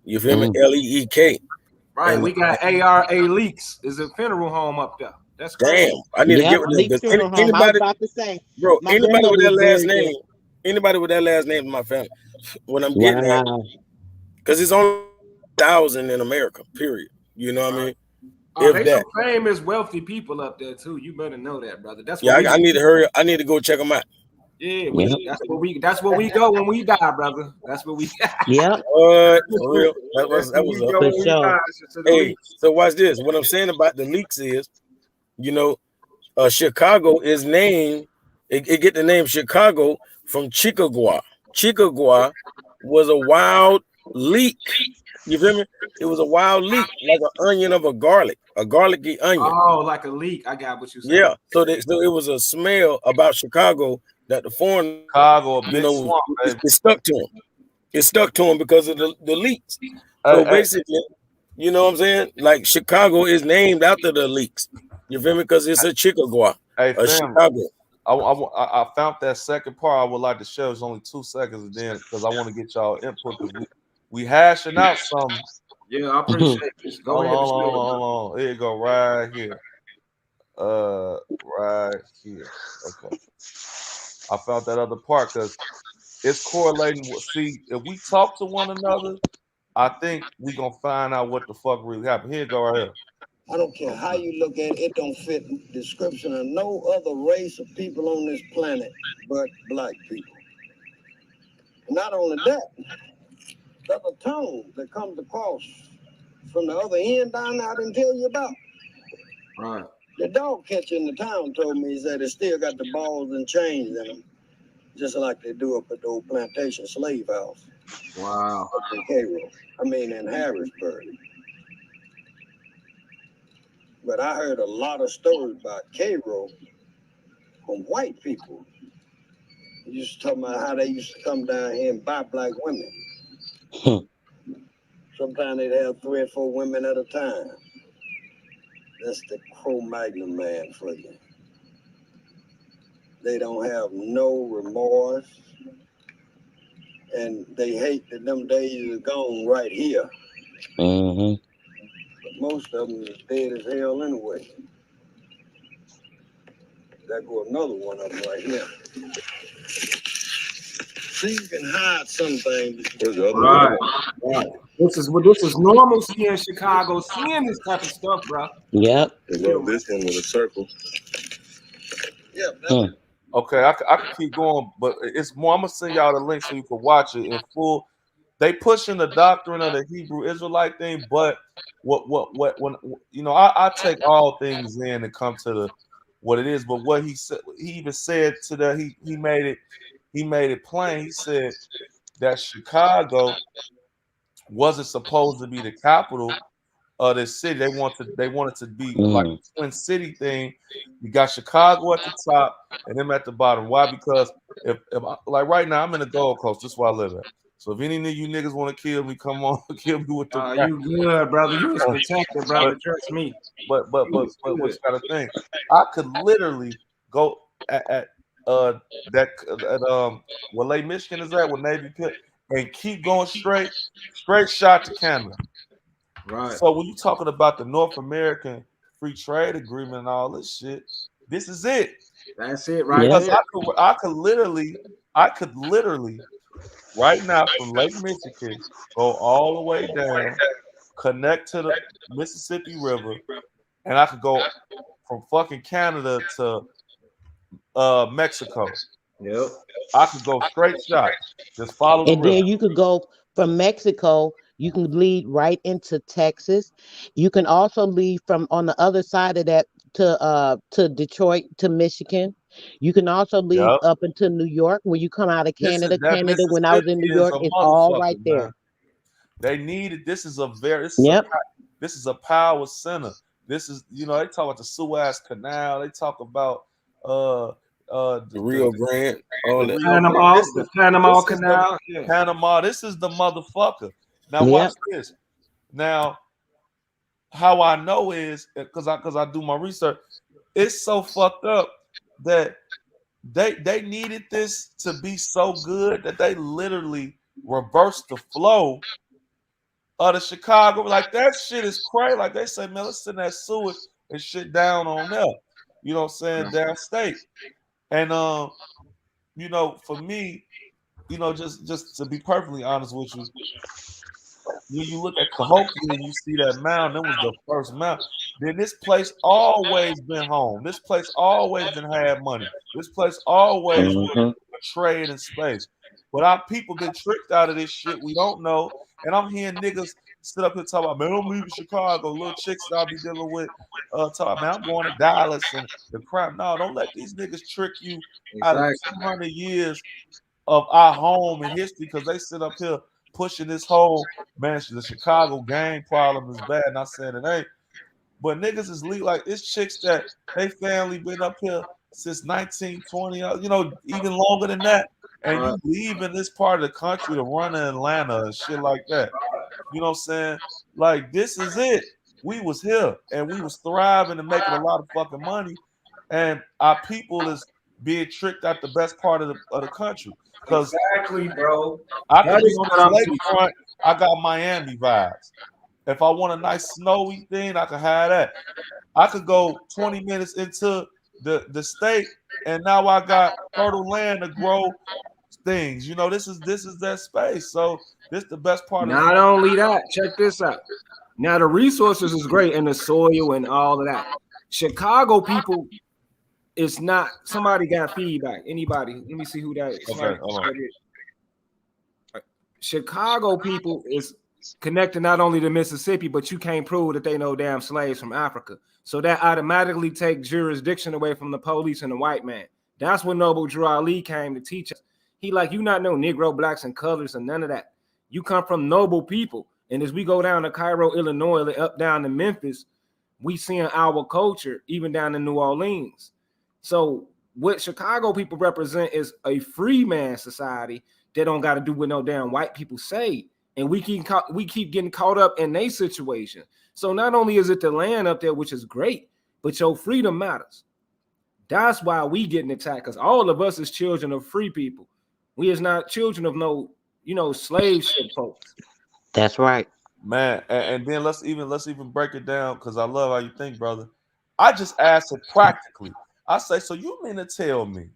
You feel me? Leek. Right. And We got ARA Leaks. Is a funeral home up there. That's crazy. damn, I need to get with them Leak because funeral home. I was anybody, about to say, bro, my anybody with grandmother that was last buried there. name, anybody with that last name in my family. What I'm getting at, Wow. because it's only 1,000 in America. Period. You know what I mean? Oh, If they that, some famous wealthy people up there too. You better know that, brother. That's yeah, what we I need to hurry. I need to go check them out. Yeah, Yep. that's where we go when we die, brother. That's where we Yep. What for real? That that's was where that we was go For when we sure. die. To the Hey, leaks. so watch this. What I'm saying about the leaks is, Chicago is named. It get the name Chicago from Chicagua. Chicagua was a wild leek. You feel me? It was a wild leek, like an onion of a garlicky onion. Oh, like a leak. I got what you saying. Yeah. So it was a smell about Chicago that the foreign, Chicago, a big swamp, baby. it stuck to him. It stuck to him because of the leaks. So Hey, basically, you know what I'm saying? Like Chicago is named after the leaks. You feel me? Because it's a Chicagua, hey, a family. Chicago. I found that second part. I would like to show. It's only 2 seconds, and then because I want to get y'all input because we hashing out some. Yeah, I appreciate this. Go ahead. Hold on. Here you go, right here. Right here. Okay. I found that other part because it's correlating with. See, if we talk to one another, I think we gonna find out what the fuck really happened. Here you go, right here. I don't care how you look at it, it don't fit description of no other race of people on this planet but black people. Not only that, there's a tone that comes across from the other end down there I didn't tell you about. Right. The dog catcher in the town told me that they still got the balls and chains in them, just like they do up at the old plantation slave house. Wow. Up in Cairo. In Harrisburg. But I heard a lot of stories about Cairo from white people. They used to talk about how they used to come down here and buy black women. Sometimes they'd have 3 or 4 women at a time. That's the Cro-Magnon man for you. They don't have no remorse. And they hate that them days are gone right here. But most of them is dead as hell anyway. There go another one of them right here. See, you can hide some things. Where's the other Right. one? Right. This is normalcy in Chicago, seeing this type of stuff, bro. Yep. I love this one with a circle. Yeah, that's Okay, I could keep going, but it's more. I'm gonna send y'all the link so you can watch it in full. They pushing the doctrine of the Hebrew Israelite thing, but what when you know I take all things in and come to the what it is. But what he said, he even said to the he made it plain. He said that Chicago wasn't supposed to be the capital of this city. They wanted to be like a Twin City thing. You got Chicago at the top and them at the bottom. Why? Because if like right now I'm in the Gold Coast. This is where I live at. So if any of you niggas want to kill me, come on, kill me with the. You good, brother. You was protected, brother. Trust me. But You you was gotta think. I could literally go at that at where Lake Michigan is at, where Navy Pier, and keep going straight shot to Canada. good. Right. So when you're talking about the North American Free Trade Agreement and all this shit, this is it. That's it right Because there. I could literally right now from Lake Michigan go all the way down, connect to the Mississippi River, and I could go from fucking Canada to Mexico. Yep. I could go straight shot. Just follow the And river. then you could go from Mexico, you can lead right into Texas. You can also lead from on the other side of that to Detroit to Michigan. You can also lead Yep. up into New York when you come out of This is Canada. that Canada, when I was in Mississippi New is York, a it's all right motherfucker, man. there. They needed this is a very Yep. this is a power center. This is they talk about the Suez Canal. They talk about uh The Rio Grande, all the that. Rio Panama, Grande. the Panama This is the Canal. Yeah. Panama. This is the motherfucker. Now watch Yep. this. Now how I know is because I do my research. It's so fucked up that they needed this to be so good that they literally reversed the flow of the Chicago. Like that shit is crazy. Like they say, man, let's send that sewage and shit down on there. You know what I'm saying? Downstate. And for me, just to be perfectly honest with you, when you look at Cahokia and you see that mound, that was the first mound. Then this place always been home. This place always been had money. This place always was a trade in space. But our people been tricked out of this shit. We don't know. And I'm hearing niggas sit up here talking about, man, I'm leaving Chicago. Little chicks that I'll be dealing with talking, man, I'm going to Dallas and the crap. No, don't let these niggas trick you out of Exactly. 200 years of our home and history because they sit up here pushing this whole man. The Chicago gang problem is bad. Not saying it ain't, but niggas is like it's chicks that they family been up here since 1920. Even longer than that. And Right. you leave in this part of the country to run to Atlanta and shit like that. You know what I'm saying? Like this is it. We was here and we was thriving and making a lot of fucking money, and our people is being tricked out the best part of the country. Because Exactly, bro. I That could be is on what this I'm teaching. lakefront. I got Miami vibes. If I want a nice snowy thing, I could have that. I could go 20 minutes into the state, and now I got fertile land to grow things. This is that space. So this is the best part of the Not only that, check this out. Now the resources is great and the soil and all of that. Chicago people, it's not. Somebody got feedback. Anybody? Let me see who that is. Okay, hold on. Chicago people is connected not only to Mississippi, but you can't prove that they know damn slaves from Africa. So that automatically takes jurisdiction away from the police and the white man. That's what Noble Drew Ali came to teach us. He like, you not know Negro, blacks, and colors and none of that. You come from noble people. And as we go down to Cairo, Illinois, up down to Memphis, we seeing our culture, even down in New Orleans. So what Chicago people represent is a free man society that don't got to do what no damn white people say. And we keep getting caught up in their situation. So not only is it the land up there, which is great, but your freedom matters. That's why we getting attacked, because all of us is children of free people. We is not children of no, slave ship folks. That's right. Man, and then let's even break it down because I love how you think, brother. I just asked it practically. I say, so you mean to tell me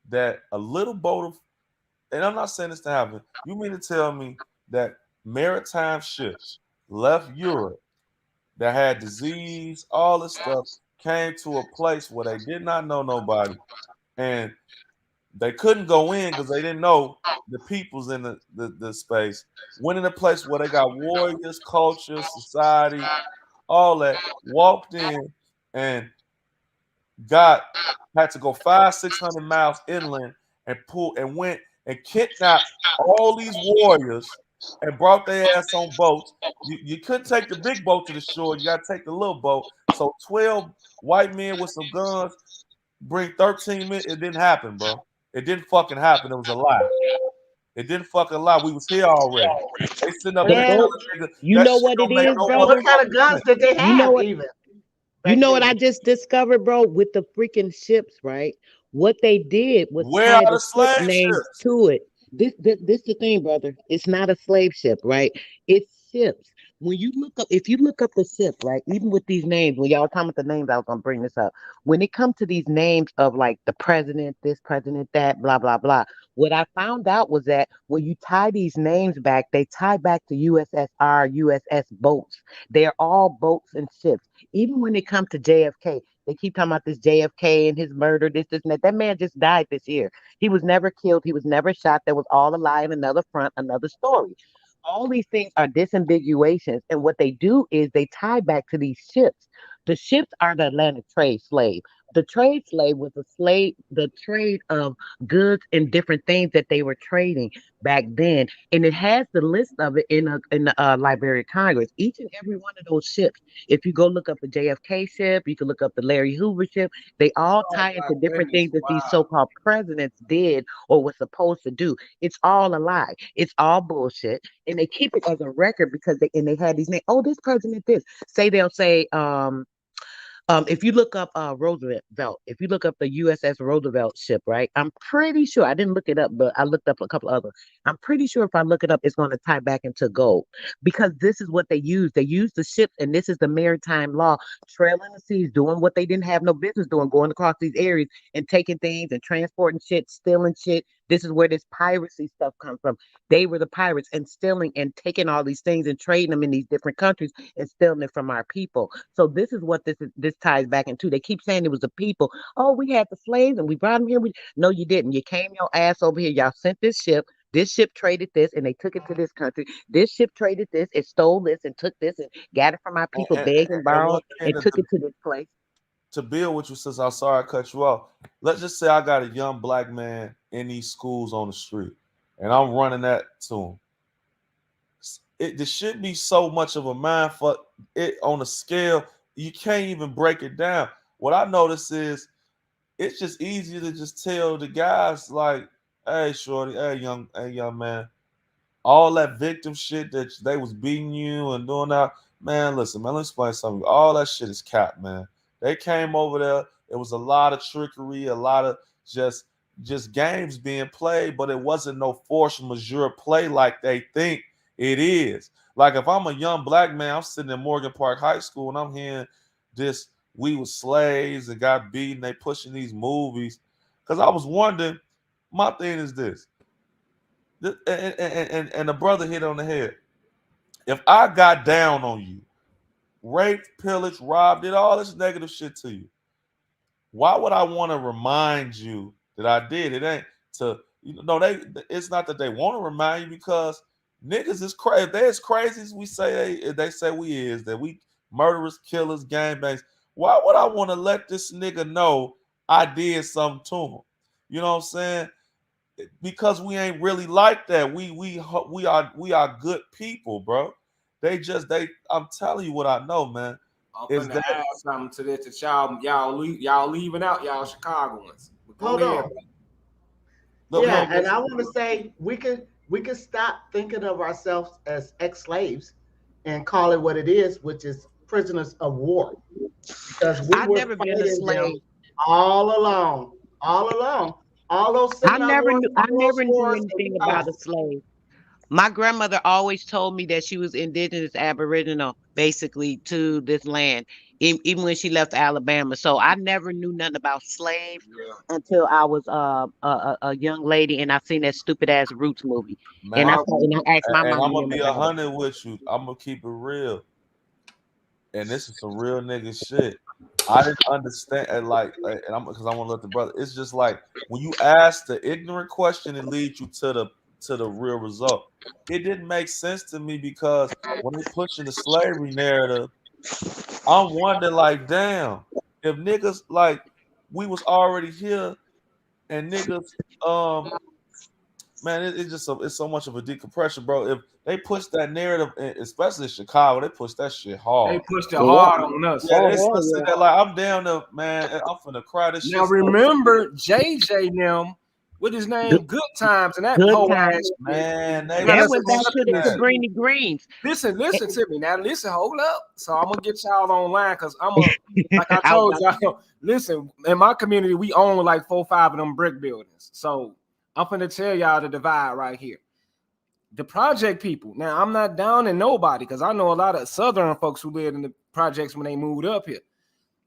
that a little boat of, and I'm not saying this to happen, you mean to tell me that maritime ships left Europe that had disease, all this stuff, came to a place where they did not know nobody, and they couldn't go in because they didn't know the peoples in the space. Went in a place where they got warriors, culture, society, all that. Walked in and got had to go 500-600 miles inland and pull and went and kidnapped all these warriors and brought their ass on boats. You couldn't take the big boat to the shore. You got to take the little boat. So 12 white men with some guns bring 13 men. It didn't happen, bro. It didn't fucking happen. It was a lie. It didn't fucking lie. We was here already. They sitting up there Well, telling niggas you that know shit what it don't make is, no And what brother. kind of motherfucking guns sense. did they You know have what? even You back know what I then? just discovered, bro, with the freaking ships, right? What they did was Where tie are the the ship slave names ships? to it. This the thing, brother. It's not a slave ship, right? It's ships. When you look up, if you look up the ship, right? Even with these names, when y'all talking about the names, I was gonna bring this up. When it comes to these names of like the president, this president, that, blah blah blah. What I found out was that when you tie these names back, they tie back to USSR, USS boats. They're all boats and ships. Even when it comes to JFK, they keep talking about this JFK and his murder, this, and that. That man just died this year. He was never killed. He was never shot. That was all a lie and another front, another story. All these things are disambiguations. And what they do is they tie back to these ships. The ships are the Atlantic trade slave. The trade slave was a slave, the trade of goods and different things that they were trading back then. And it has the list of it in the Library of Congress. Each and every one of those ships, if you go look up the JFK ship, you can look up the Larry Hoover ship, they all Oh tie my into different goodness! things that these Wow. so-called presidents did or were supposed to do. It's all a lie. It's all bullshit. And they keep it as a record because they had these names. Oh, this president, this. Say they'll say, if you look up Roosevelt, if you look up the USS Roosevelt ship, right? I'm pretty sure I didn't look it up, but I looked up a couple other. I'm pretty sure if I look it up, it's going to tie back into gold because this is what they use. They use the ships, and this is the maritime law, trailing the seas, doing what they didn't have no business doing, going across these areas and taking things and transporting shit, stealing shit. This is where this piracy stuff comes from. They were the pirates and stealing and taking all these things and trading them in these different countries and stealing it from our people. So this is what this ties back into. They keep saying it was the people. Oh, we had the slaves and we brought them here. No, you didn't. You came your ass over here. Y'all sent this ship. This ship traded this and they took it to this country. This ship traded this, it stole this and took this and got it from our And, people, and, begged and and borrowed one thing and took it to this place. to build with you, since I'm sorry I cut you off. Let's just say I got a young black man in these schools on the street, and I'm running that to him. There should be so much of a mind fuck it on a scale you can't even break it down. What I notice is it's just easier to just tell the guys like, "Hey, shorty, hey, young man, all that victim shit that they was beating you and doing that, man, listen, man, let's explain something. All that shit is cap, man. They came over there. It was a lot of trickery, a lot of just just games being played, but it wasn't no force majeure play like they think it is. Like if I'm a young black man, I'm sitting in Morgan Park High School and I'm hearing this we were slaves and got beaten, they pushing these movies. Cause I was wondering, my thing is this and the brother hit on the head. If I got down on you, raped, pillaged, robbed, did all this negative shit to you, why would I want to remind you that I did? It ain't to no, they it's not that they want to remind you because niggas is crazy. They as crazy as we say they say we is, that we murderers, killers, gangbangs. Why would I want to let this nigga know I did something to him? You know what I'm saying? Because we ain't really like that. We are good people, bro. They I'm telling you what I know, man. I'm Is finna that add something to this that y'all leaving out y'all Chicagoans. But go Hold ahead, on. look, Yeah, look, and brother. I want to say we can stop thinking of ourselves as ex-slaves and call it what it is, which is prisoners of war, because we I've were never been a fighting them slave. all along, all along. All those Seminole Wars, I all those never knew wars, and we anything fought. about a slave. My grandmother always told me that she was indigenous aboriginal, basically, to this land. even when she left Alabama. So I never knew nothing about slaves Yeah. until I was a young lady and I seen that stupid ass Roots movie. And Man, and I asked my and mom I'm and gonna them be about it. 100 with you. I'm gonna keep it real, and this is some real nigga shit. I didn't understand, and I'm because I want to let the brother. It's just like when you ask the ignorant question, it leads you to the real result. It didn't make sense to me because when they pushing the slavery narrative, I'm wondering like, damn, if niggas like we was already here and niggas, man, it's just it's so much of a decompression, bro. If they push that narrative, especially in Chicago, they push that shit They hard. pushed it Yeah. hard on us. Yeah, Oh they still hell say yeah. that like I'm down there, man. I'm finna cry. This Now shit so remember JJ them with his Good, name Good Times and that good whole time. ass shit. man. They You gotta That was went back to pushing the that. Cabrini Greens. listen to me now. Listen, hold up. So I'm gonna get y'all online because I'm a like I I was told about y'all. Listen, in my community, we own like 4, 5 of them brick buildings. So I'm gonna tell y'all the divide right here. The project people. Now I'm not down in nobody because I know a lot of southern folks who lived in the projects when they moved up here.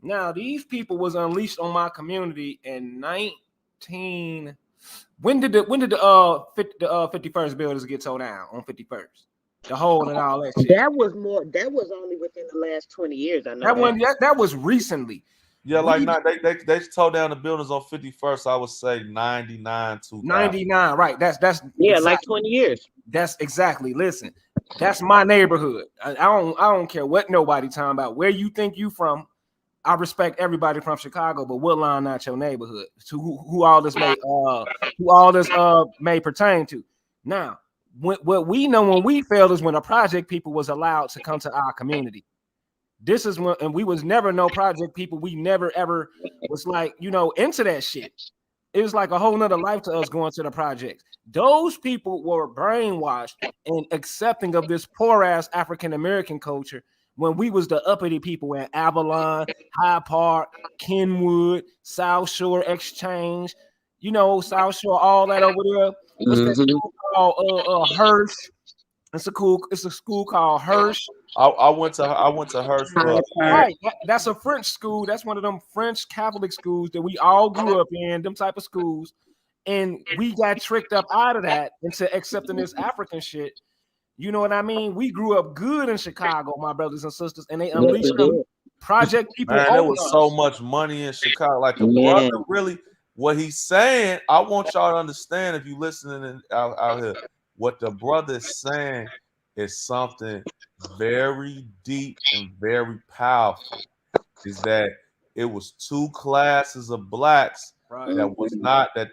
Now these people was unleashed on my community in 19. When did the 51st buildings get towed down on 51st? The hole and all that shit. that was more that was only within the last 20 years. I know That that. one that was recently. Yeah, like We not they tore down the buildings on 51st. I would say 99 2000. 99, right? Yeah, like 20 years. That's exactly. Listen, that's my neighborhood. I don't care what nobody talking about. Where you think you from? I respect everybody from Chicago, but Woodline not your neighborhood. To who all this may pertain to. Now, what we know when we failed is when a project people was allowed to come to our community. This is when, and we was never no project people. We never ever was like, into that shit. It was like a whole nother life to us going to the projects. Those people were brainwashed and accepting of this poor ass African American culture when we was the uppity people in Avalon, High Park, Kenwood, South Shore Exchange, South Shore, all that over there. What's that Hmm. school called? Hirsch. It's a school called Hirsch. I went to Hurst for Hyde Park. Right. That's a French school. That's one of them French Catholic schools that we all grew up in, them type of schools. And we got tricked up out of that into accepting this African shit. You know what I mean? We grew up good in Chicago, my brothers and sisters, and they Yes, unleashed we them did. project people man. There on was so us. much money in Chicago. Like the brother Man. really, what he's saying. I want y'all to understand if you listening out here. What the brother is saying is something very deep and very powerful. Is that it was two classes of blacks Right. that was not that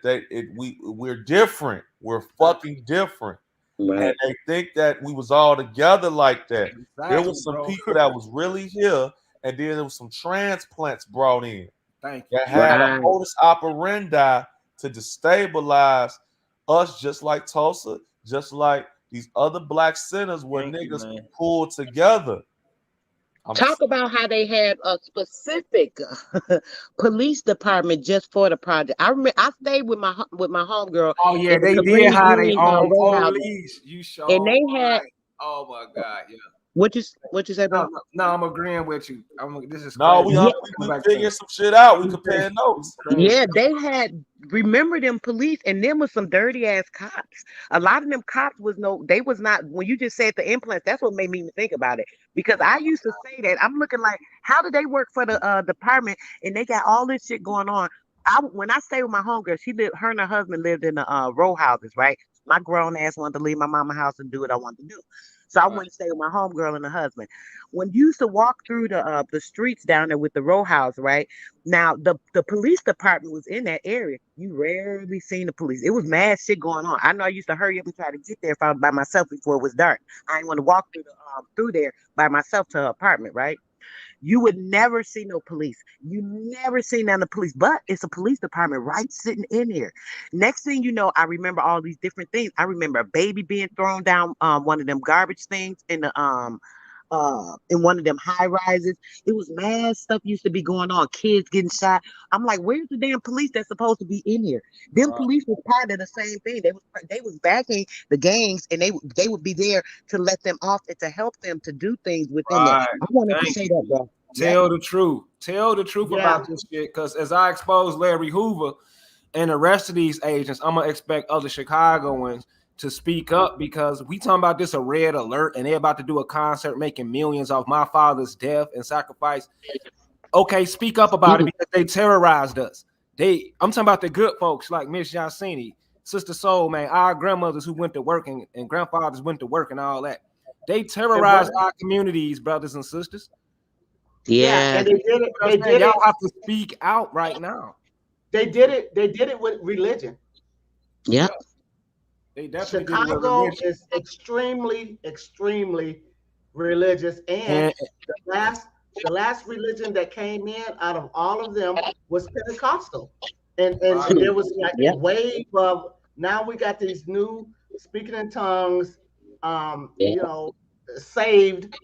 we're different. We're fucking different. And Right. they think that we was all together like that. There Exactly, was some bro. people that was really here, and then there was some transplants brought in Thank you. that had a Right. modus operandi to destabilize us, just like Tulsa, just like these other black centers where Thank you, niggas man. pulled together. I'm Talk about how they had a specific police department just for the project. I remember I stayed with with my homegirl Oh yeah, in the they did Cabrini have their Green own row houses, police. You and sure they had right. Oh my God, yeah. what you say, No, bro? no, no, I'm agreeing with you. This is no, crazy. we Yeah, Go we back to figured some shit out. We comparing it's notes. crazy. yeah, they had remember them police, and them was some dirty ass cops. A lot of them cops was they was not. When you just said the implants, that's what made me think about it. Because I used to say that I'm looking like, how do they work for the department, and they got all this shit going on. When I stayed with my homegirl, her and her husband lived in the row houses, right? My grown ass wanted to leave my mama house and do what I wanted to do. So I Right. went to stay with my homegirl and her husband. When you used to walk through the streets down there with the row house, right? Now the police department was in that area. You rarely seen the police. It was mad shit going on. I know I used to hurry up and try to get there if I was by myself before it was dark. I didn't want to walk through there by myself to her apartment, right? You would never see no police. You never see none of the police, but it's a police department right sitting in here. Next thing you know, I remember all these different things. I remember a baby being thrown down one of them garbage things in one of them high rises. It was mad stuff used to be going on. Kids getting shot. I'm like, where's the damn police that's supposed to be in here? Them Right. police was part of the same thing. They was backing the gangs, and they would be there to let them off and to help them to do things within there. Right. I wanted to Thank say you. that, bro. Tell the truth. Tell the truth about this shit. Because as I expose Larry Hoover and the rest of these agents, I'm gonna expect other Chicagoans to speak up, because we talking about this a red alert and they're about to do a concert making millions off my father's death and sacrifice. Okay, speak up about it, because they terrorized us. I'm talking about the good folks like Miss Yasini, Sister Soul, man, our grandmothers who went to work and grandfathers went to work and all that. They terrorized our communities, brothers and sisters. Yeah. And they did it. They did Y'all it. have to speak out right now. They did it. They did it with religion. Yeah. They definitely did it with Chicago religion. is extremely religious, and the last religion that came in out of all of them was Pentecostal, and there was like a wave of, now we got these new speaking in tongues, you know, saved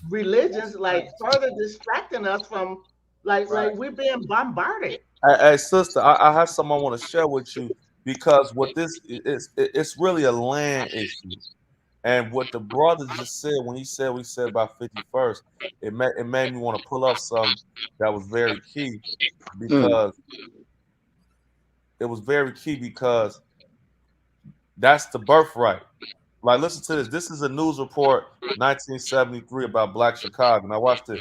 religions, like further distracting us from like we're being bombarded. Hey, sister, I have something I want to share with you, because what this is, it's really a land issue. And what the brother just said when he said what he said about 51st, it made me want to pull up something that was very key, because it was very key because that's the birthright. Like, listen to this. This is a news report, 1973, about Black Chicago. Now watch this.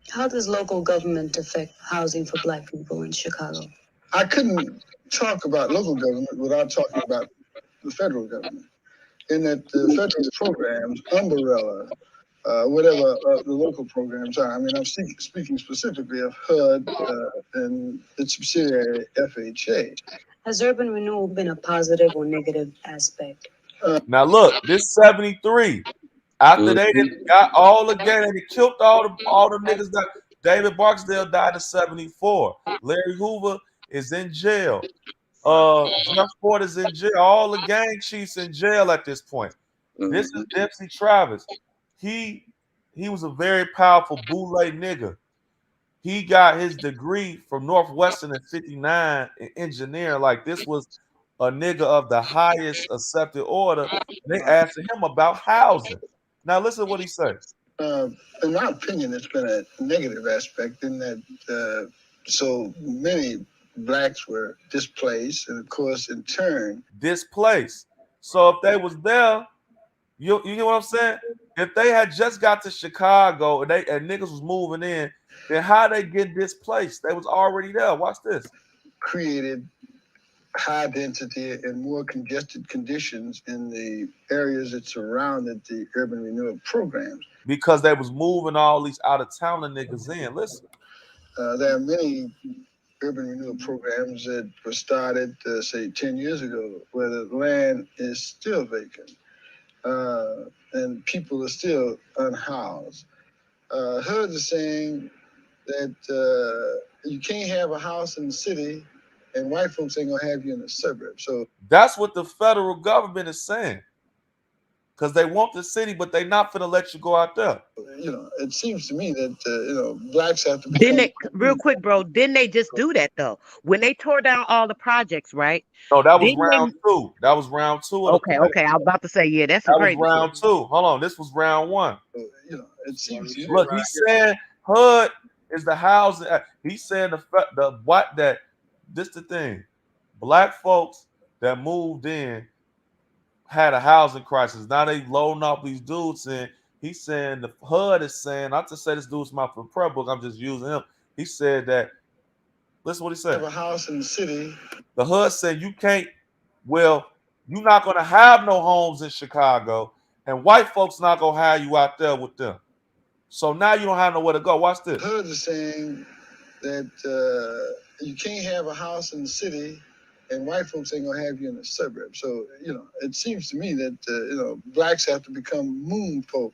How does local government affect housing for Black people in Chicago? I couldn't talk about local government without talking about the federal government. In that the federal programs, umbrella, whatever the local programs are. I mean, I'm speaking specifically of HUD and its subsidiary FHA. Has urban renewal been a positive or negative aspect? Now look, this 73. After they got all the gang, they killed all the niggas that David Barksdale died in 74. Larry Hoover is in jail. Jeff Ford is in jail. All the gang chiefs in jail at this point. This is Dempsey Travis. He was a very powerful boule nigga. He got his degree from Northwestern in 59 in engineering. Like, this was a nigga of the highest accepted order. They asked him about housing. Now listen to what he said. In my opinion, it's been a negative aspect in that so many blacks were displaced, and of course, in turn, displaced. So if they was there, you know what I'm saying? If they had just got to Chicago and niggas was moving in, then how they get displaced? They was already there. Watch this. Created high density and more congested conditions in the areas that surrounded the urban renewal programs. Because they was moving all these out of town niggas in. Listen. There are many urban renewal programs that were started, say, 10 years ago, where the land is still vacant and people are still unhoused. HUD is saying that you can't have a house in the city and white folks ain't gonna have you in the suburbs. So that's what the federal government is saying. Because they want the city, but they not finna let you go out there. You know, it seems to me that blacks have to. Didn't they, real quick, bro? Didn't they just do that though? When they tore down all the projects, right? No, that was round two. That was round two. Okay. I was about to say, yeah, that's that crazy. was round two. Hold on, this was round one. You know, it seems. Look, he's saying HUD is the housing. He's saying the what that. This the thing. Black folks that moved in had a housing crisis. Now they loading up these dudes in. He's saying the HUD is saying, not to say this dude's my prayer book, I'm just using him. He said that, listen what he said. Have a house in the city. The HUD said you can't, well, you're not gonna have no homes in Chicago, and white folks not gonna have you out there with them. So now you don't have nowhere to go. Watch this. HUD is saying that you can't have a house in the city and white folks ain't gonna have you in the suburbs. So, you know, it seems to me that, blacks have to become moon folk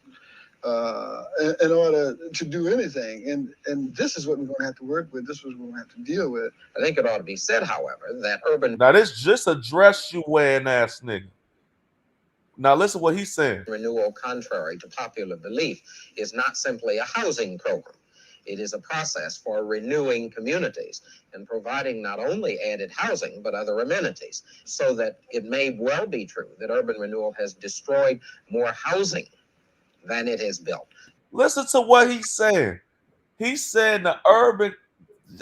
in order to do anything. And this is what we're gonna have to work with. This is what we're gonna have to deal with. I think it ought to be said, however, that urban... Now this just a dress you wearing ass nigga. Now listen what he's saying. Renewal, contrary to popular belief, is not simply a housing program. It is a process for renewing communities and providing not only added housing, but other amenities, so that it may well be true that urban renewal has destroyed more housing than it has built. Listen to what he's saying. He's saying the urban.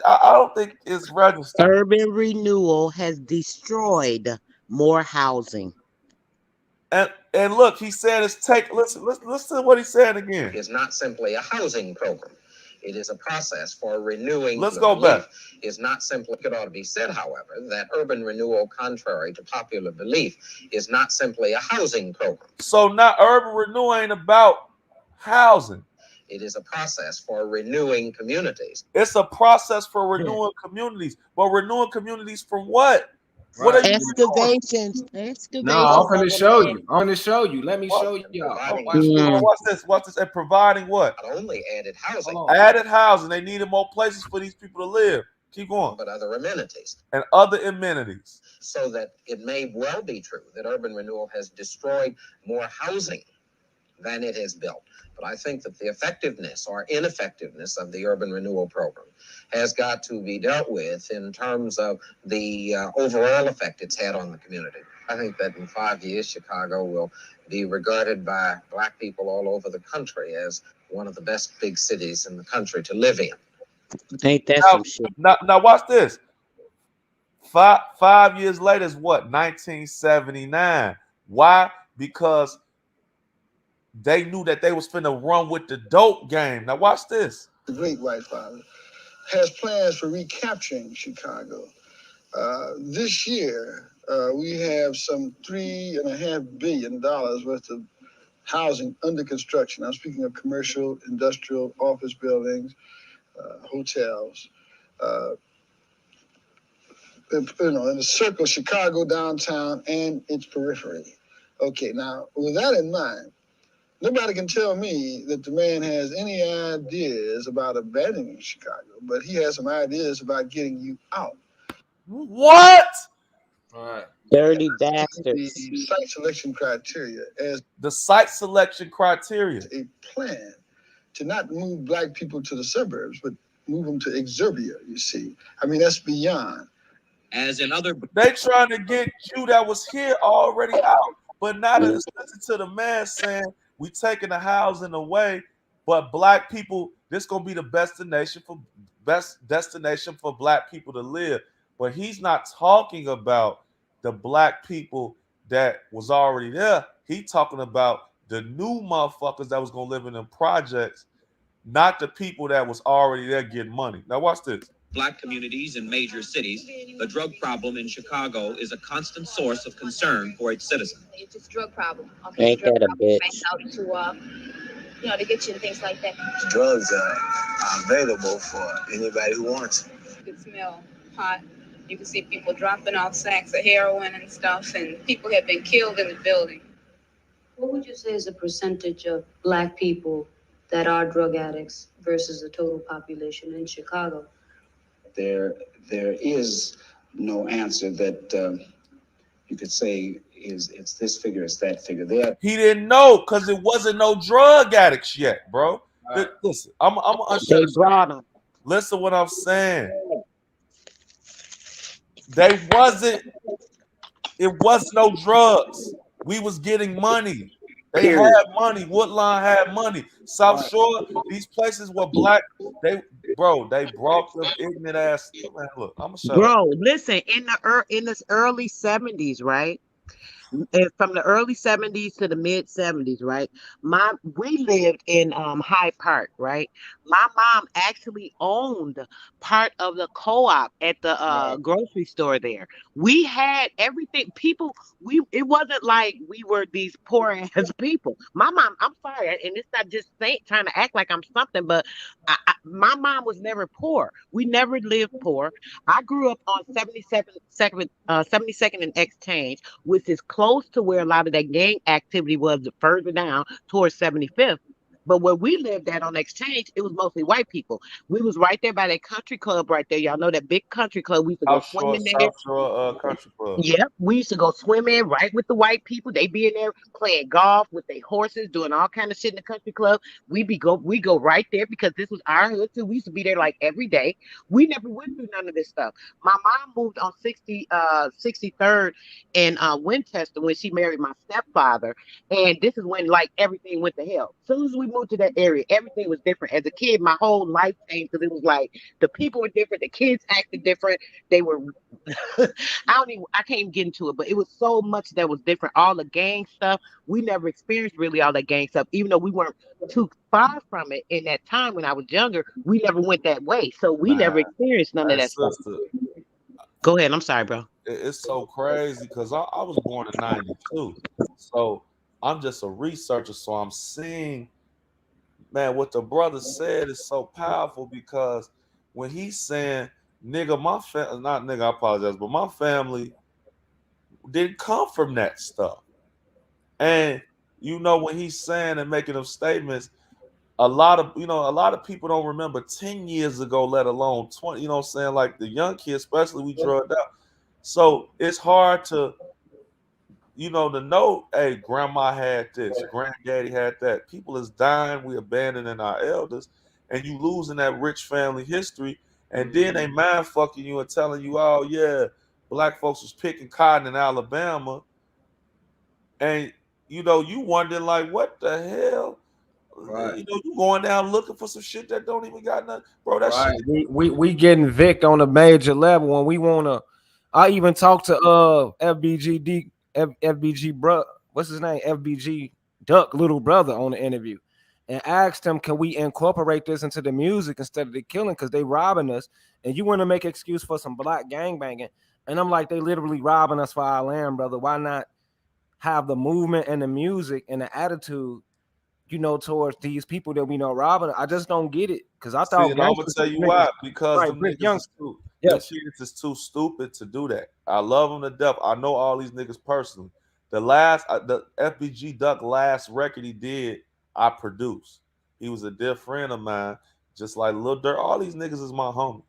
I don't think it's registered. Urban renewal has destroyed more housing. And look, he said it's take. Listen to what he said again. Is not simply a housing program. It is a process for renewing. Let's the go belief back. Is not simply, it ought to be said, however, that urban renewal, contrary to popular belief, is not simply a housing program. So now urban renewal ain't about housing. It is a process for renewing communities. It's a process for renewing communities. But renewing communities from what? What are Right. you renewing? Excavations. No, I'm Excavations gonna of a show man. you. I'm gonna show you. Let me What? show y'all. Providing Watch this. Mm. Watch this. Watch this. And providing what? not only added housing, Hold on. Added housing. They needed more places for these people to live. Keep going. but other amenities. And other amenities. So that it may well be true that urban renewal has destroyed more housing than it has built. But I think that the effectiveness or ineffectiveness of the urban renewal program has got to be dealt with in terms of the overall effect it's had on the community. I think that in 5 years, Chicago will be regarded by Black people all over the country as one of the best big cities in the country to live in. Ain't that Now, some shit? now watch this. Five years later is what? 1979. Why? Because they knew that they was finna run with the dope game. Now watch this. The great white father has plans for recapturing Chicago. This year, we have some $3.5 billion worth of housing under construction. I'm speaking of commercial, industrial, office buildings, hotels. Uh, in the circle, Chicago downtown and its periphery. Okay, now with that in mind, nobody can tell me that the man has any ideas about abandoning Chicago, but he has some ideas about getting you out. What? All right. Dirty The bastards. site selection criteria as The site selection criteria. a plan to not move Black people to the suburbs, but move them to exurbia, you see. I mean, that's beyond. As in other They trying to get you that was here already out. But now that it's listening to the man saying we taking the housing away, but Black people, this gonna be the best destination for Black people to live. But he's not talking about the Black people that was already there. He talking about the new motherfuckers that was gonna live in them projects, not the people that was already there getting money. Now watch this. Black communities in major cities, the drug problem in Chicago is a constant source of concern for its citizens. It's just drug problem. Okay, Ain't drug that a problem bitch? out to get you and things like that. Drugs are available for anybody who wants it. You can smell pot. You can see people dropping off sacks of heroin and stuff, and people have been killed in the building. What would you say is the percentage of Black people that are drug addicts versus the total population in Chicago? There is no answer that you could say it's this figure, it's that figure. He didn't know because it wasn't no drug addicts yet, bro. Right. Listen, I'm They brought them. Listen what I'm saying. They wasn't. It was no drugs. We was getting money. They had money. Woodlawn had money. South Shore, these places were Black. They brought them ignorant ass. Man, look, I'm gonna shut up. Bro, listen, in this early 70s, right? And from the early 70s to the mid 70s, right? We lived in Hyde Park, right? My mom actually owned part of the co-op at the grocery store there. We had everything. It wasn't like we were these poor ass people. My mom, I'm sorry, and it's not just trying to act like I'm something, but my mom was never poor. We never lived poor. I grew up on 72nd and Exchange, which is close to where a lot of that gang activity was, further down towards 75th. But where we lived at on Exchange, it was mostly white people. We was right there by that country club right there. Y'all know that big country club. We used to go swimming there. South Shore Country Club. Yep, we used to go swimming right with the white people. They be in there playing golf with their horses, doing all kind of shit in the country club. We go right there because this was our hood too. We used to be there like every day. We never went through none of this stuff. My mom moved on 63rd in Winchester when she married my stepfather, and this is when like everything went to hell. As soon as we moved to that area, everything was different. As a kid, my whole life changed because it was like the people were different, the kids acted different. They were I can't even get into it, but it was so much that was different. All the gang stuff, we never experienced really all that gang stuff, even though we weren't too far from it in that time when I was younger. We never went that way. So we Man, never experienced none of hey, that stuff. sister, Go ahead. I'm sorry, bro. it's so crazy because I was born in '92, so I'm just a researcher. So I'm seeing, man, what the brother said is so powerful because when he's saying, "Nigga, my family," not nigga, I apologize, but my family didn't come from that stuff, and when he's saying and making them statements, a lot of people don't remember 10 years ago, let alone 20, saying, like the young kids, especially, we drugged out. So it's hard to to know, hey, grandma had this, granddaddy had that. People is dying, we abandoning our elders, and you losing that rich family history, and then they mind fucking you and telling you, oh yeah, black folks was picking cotton in Alabama, and you wondering like, what the hell? Right. You going down looking for some shit that don't even got nothing, bro. That Right. shit. We getting Vic on a major level when we wanna. I even talked to FBG bro. What's his name? FBG Duck little brother on the interview, and asked him, can we incorporate this into the music instead of the killing? Because they robbing us, and you want to make excuse for some black gang banging, and I'm like, they literally robbing us for our land, brother. Why not have the movement and the music and the attitude, towards these people that we know robbing? I just don't get it because I See, thought and I'm gonna gangsters tell was you niggas, why. Because right? them Rich niggas young, is too, them yes, kids is too stupid to do that. I love them to death. I know all these niggas personally. The FBG Duck last record he did, I produced. He was a dear friend of mine, just like Lil Durk. All these niggas is my homie.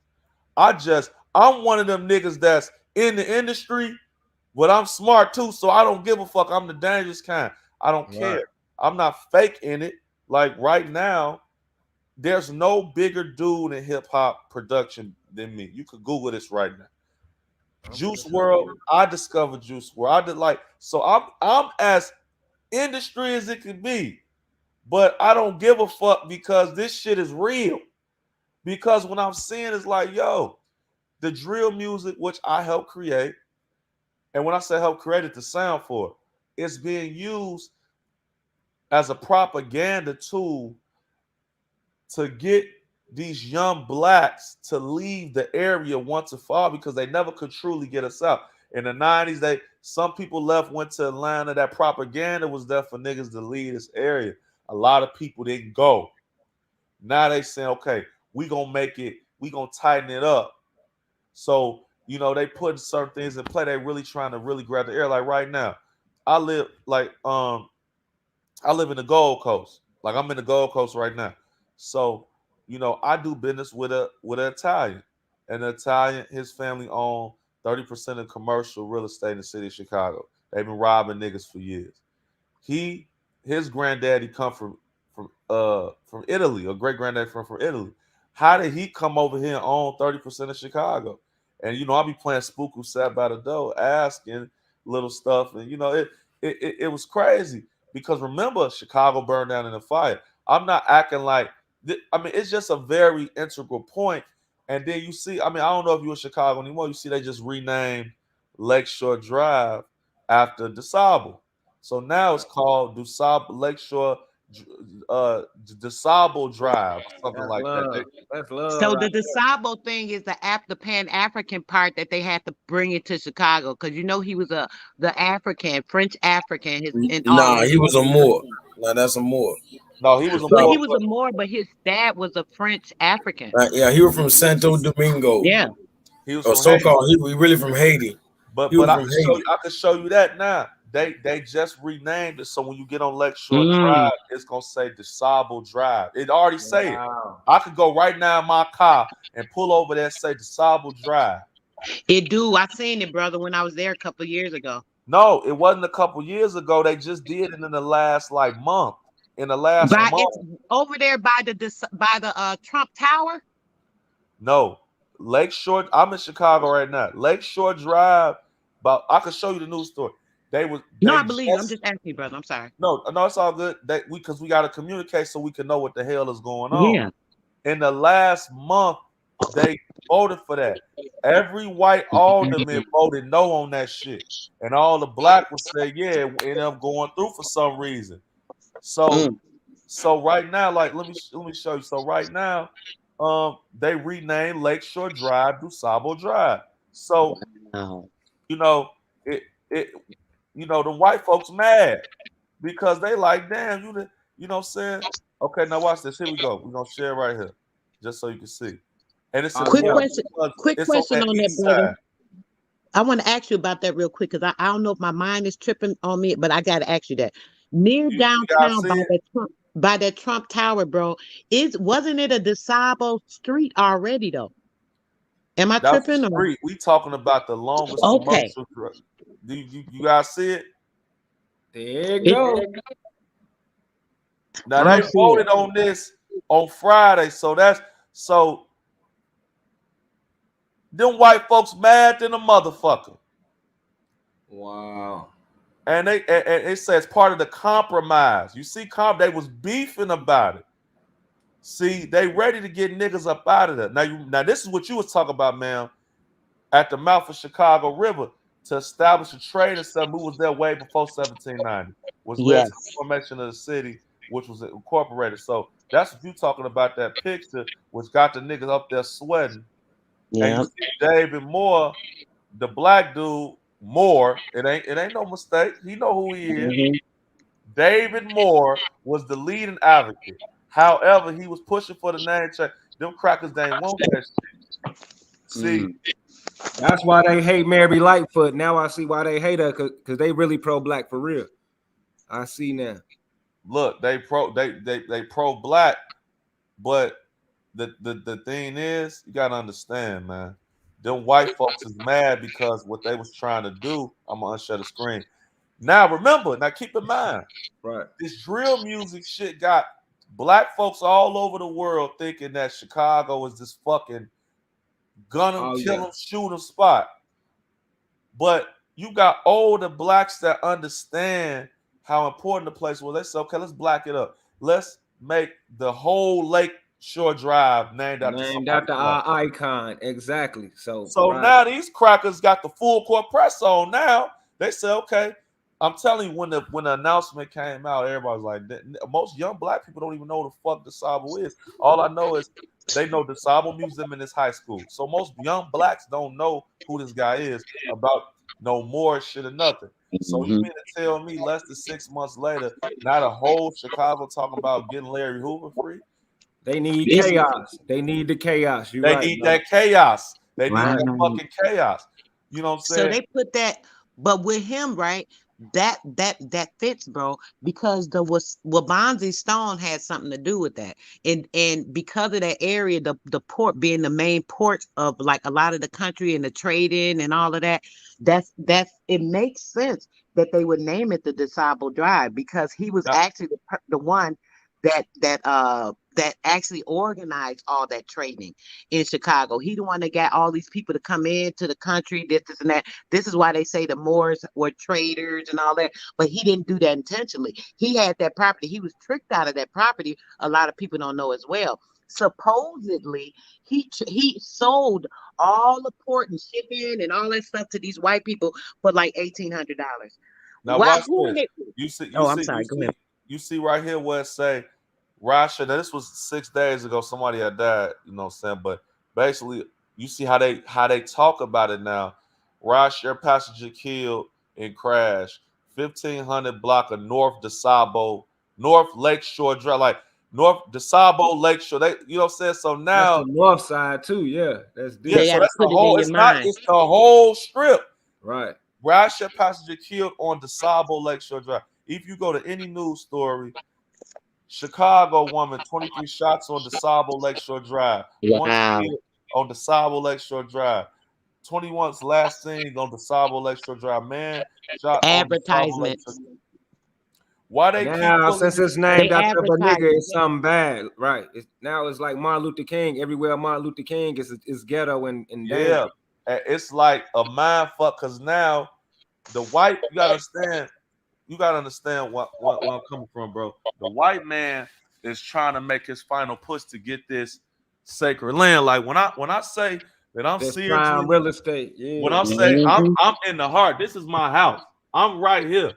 I'm one of them niggas that's in the industry, but I'm smart too, so I don't give a fuck. I'm the dangerous kind. I don't care. right. I'm not fake in it. Like right now, there's no bigger dude in hip hop production than me. You could Google this right now. I'm finna Juice check World. it out. I discovered Juice World. I did like so. I'm as industry as it could be, but I don't give a fuck because this shit is real. Because when I'm seeing it's like, yo, the drill music which I helped create, and when I say help create it, the sound for it, it's being used as a propaganda tool to get these young blacks to leave the area once and for all because they never could truly get us out. In the 90s, some people left, went to Atlanta. That propaganda was there for niggas to leave this area. A lot of people didn't go. Now they saying, okay, we gonna make it, we gonna tighten it up. So, they put certain things in play. They really trying to really grab the air. Like right now, I live I live in the Gold Coast. Like I'm in the Gold Coast right now. So, I do business with an Italian. And the Italian, his family own 30% of commercial real estate in the city of Chicago. They've been robbing niggas for years. His granddaddy come from Italy, a great granddaddy from Italy. How did he come over here and own 30% of Chicago? And I'll be playing spook who sat by the door, asking little stuff, and it was crazy because remember Chicago burned down in a fire. I'm not acting like it's just a very integral point. And then you see, I don't know if you're in Chicago anymore. You see, they just renamed Lakeshore Drive after DeSable. So now it's called DeSable Lakeshore DeSable Drive, something That's like that. love. That's love So right the DeSable thing is the Pan African part that they had to bring it to Chicago because he was the African, French African, his and all Nah, his he was a brothers and Moor. sisters. Nah, that's a Moor. No, he was a Well, more. he was a Moor, but his dad was a French African. Yeah, he was from Santo Domingo, Yeah. He was or from so Haiti. called. He was really from Haiti. He But was I from can show Haiti. you that now. They just renamed it, so when you get on Lakeshore Mm. Drive, it's gonna say DeSable Drive. It already say it. Wow. I could go right now in my car and pull over there and say DeSable Drive. It do. I seen it, brother, when I was there a couple years ago. No, it wasn't a couple years ago. They just did it in the last month. In the last By month. it's over there by the Trump Tower. No, Lakeshore. I'm in Chicago right now. Lakeshore Drive. But I could show you the news story. No, I believe you. I'm just asking you, brother. I'm sorry. No, it's all good. Because we got to communicate so we can know what the hell is going on. Yeah. In the last month, they voted for that. Every white alderman voted no on that shit, and all the black would say yeah, it ended up going through for some reason. So right now, like let me show you. So right now, they renamed Lakeshore Drive DuSable Drive. So you know it the white folks mad because they like, damn, you know what I'm saying? Okay, now watch this. Here we go. We're gonna share right here, just so you can see. And it's Quick important question. because Quick it's on question that on that, east brother. side. I want to ask you about that real quick because I don't know if my mind is tripping on me, but I got to ask you that. Near You guys downtown see it? by that Trump Tower, bro, wasn't it a DeSable street already though? Am I That's the tripping or? street. We talking about the longest Okay. commercial. Do you guys see it? There you go. Now I they don't see it. voted on this on Friday, so them white folks mad than a motherfucker. Wow. And it says part of the compromise. You see, they was beefing about it. See, they ready to get niggas up out of there. Now this is what you was talking about, man. At the mouth of Chicago River to establish a trade and something. Who was there way before 1790? Was led to the Yes. formation of the city, which was incorporated. So that's what you talking about. That picture, which got the niggas up there sweating. And you Yeah. see David Moore, the black dude Moore. It ain't no mistake. He know who he is. Mhm. David Moore was the leading advocate. However, he was pushing for the name check. Them crackers, they ain't want that shit. See, That's why they hate Mary Lightfoot. Now I see why they hate her, because they really pro-black for real. I see now. look, they pro black, but the thing is, you gotta understand, man. Them white folks is mad because what they was trying to do. I'm gonna unshare the screen. Now remember, now keep in mind, Right. this drill music shit got black folks all over the world thinking that Chicago is this fucking gun 'em, kill 'em, shoot 'em spot. But you got older blacks that understand how important the place was. They say, okay, let's black it up. Let's make the whole Lake Shore Drive named after Named somebody after black. our icon. Exactly. So right. Now these crackers got the full court press on. Now they say, okay, I'm telling you, when the announcement came out, everybody was like, most young black people don't even know what the fuck DeSable is. All I know is they know DeSable Museum in this high school. So most young blacks don't know who this guy is about no more shit or nothing. So you Mhm. mean to tell me less than 6 months later, not a whole Chicago talking about getting Larry Hoover free? They need chaos. They need the chaos. You're They right. need that chaos. They need Right. that fucking chaos. You know what I'm So saying? they put that, but with him, right? That fits, bro, because the was Wabanzi Stone had something to do with that, and because of that area, the port being the main port of like a lot of the country and the trading and all of that, that's it makes sense that they would name it the DeSable Drive because he was Now, actually the one that actually organized all that trading in Chicago. He the one that got all these people to come into the country, this and that. This is why they say the Moors were traders and all that. But he didn't do that intentionally. He had that property. He was tricked out of that property. A lot of people don't know as well. Supposedly, he sold all the port and shipping and all that stuff to these white people for like $1,800. now Why? watch Who are this. they? Oh, I'm sorry. Go ahead. You see right here where it say Rasha. Now this was 6 days ago. Somebody had died, you know what I'm saying? But basically, you see how they talk about it now. Rasha passenger killed in crash. 1500 block of North DeSable, North Lakeshore Drive, like North DeSable Lakeshore. They, you know what I'm saying? So That's now, the north side too. Yeah, that's deep. They so got to that's the put it in whole. your mind. It's the whole strip. Right. Rideshare passenger killed on DeSable Lakeshore Drive. If you go to any news story, Chicago woman 23 shots on DeSable Lakeshore Drive. One Wow. killed on DeSable Lakeshore Drive. 21's last seen on DeSable Lakeshore Drive. Man shot on DeSable Advertisements. Lakeshore. Why they keep Now, pulling? since it's They named after a advertise nigga, it. it's something bad, right? Now it's like Martin Luther King. Everywhere Martin Luther King is ghetto and damn. Yeah, it's like a mind fuck because now The white, you gotta understand. You gotta understand what where I'm coming from, bro. The white man is trying to make his final push to get this sacred land. Like when I say that I'm This prime seriously, real estate. when Yeah. I'm saying I'm in the heart. This is my house. I'm right here.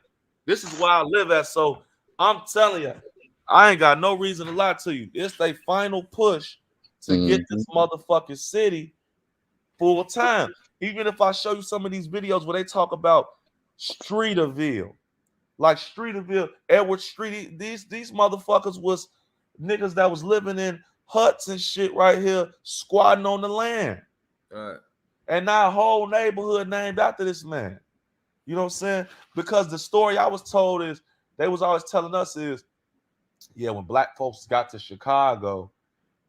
This is where I live at. So I'm telling you, I ain't got no reason to lie to you. It's their final push to get this motherfucking city full time. Even if I show you some of these videos where they talk about Streeterville, like Streeterville, Edward Street, these motherfuckers was niggas that was living in huts and shit right here, squatting on the land. Right. And now a whole neighborhood named after this man. You know what I'm saying? Because the story I was told is they was always telling us is, yeah, when black folks got to Chicago,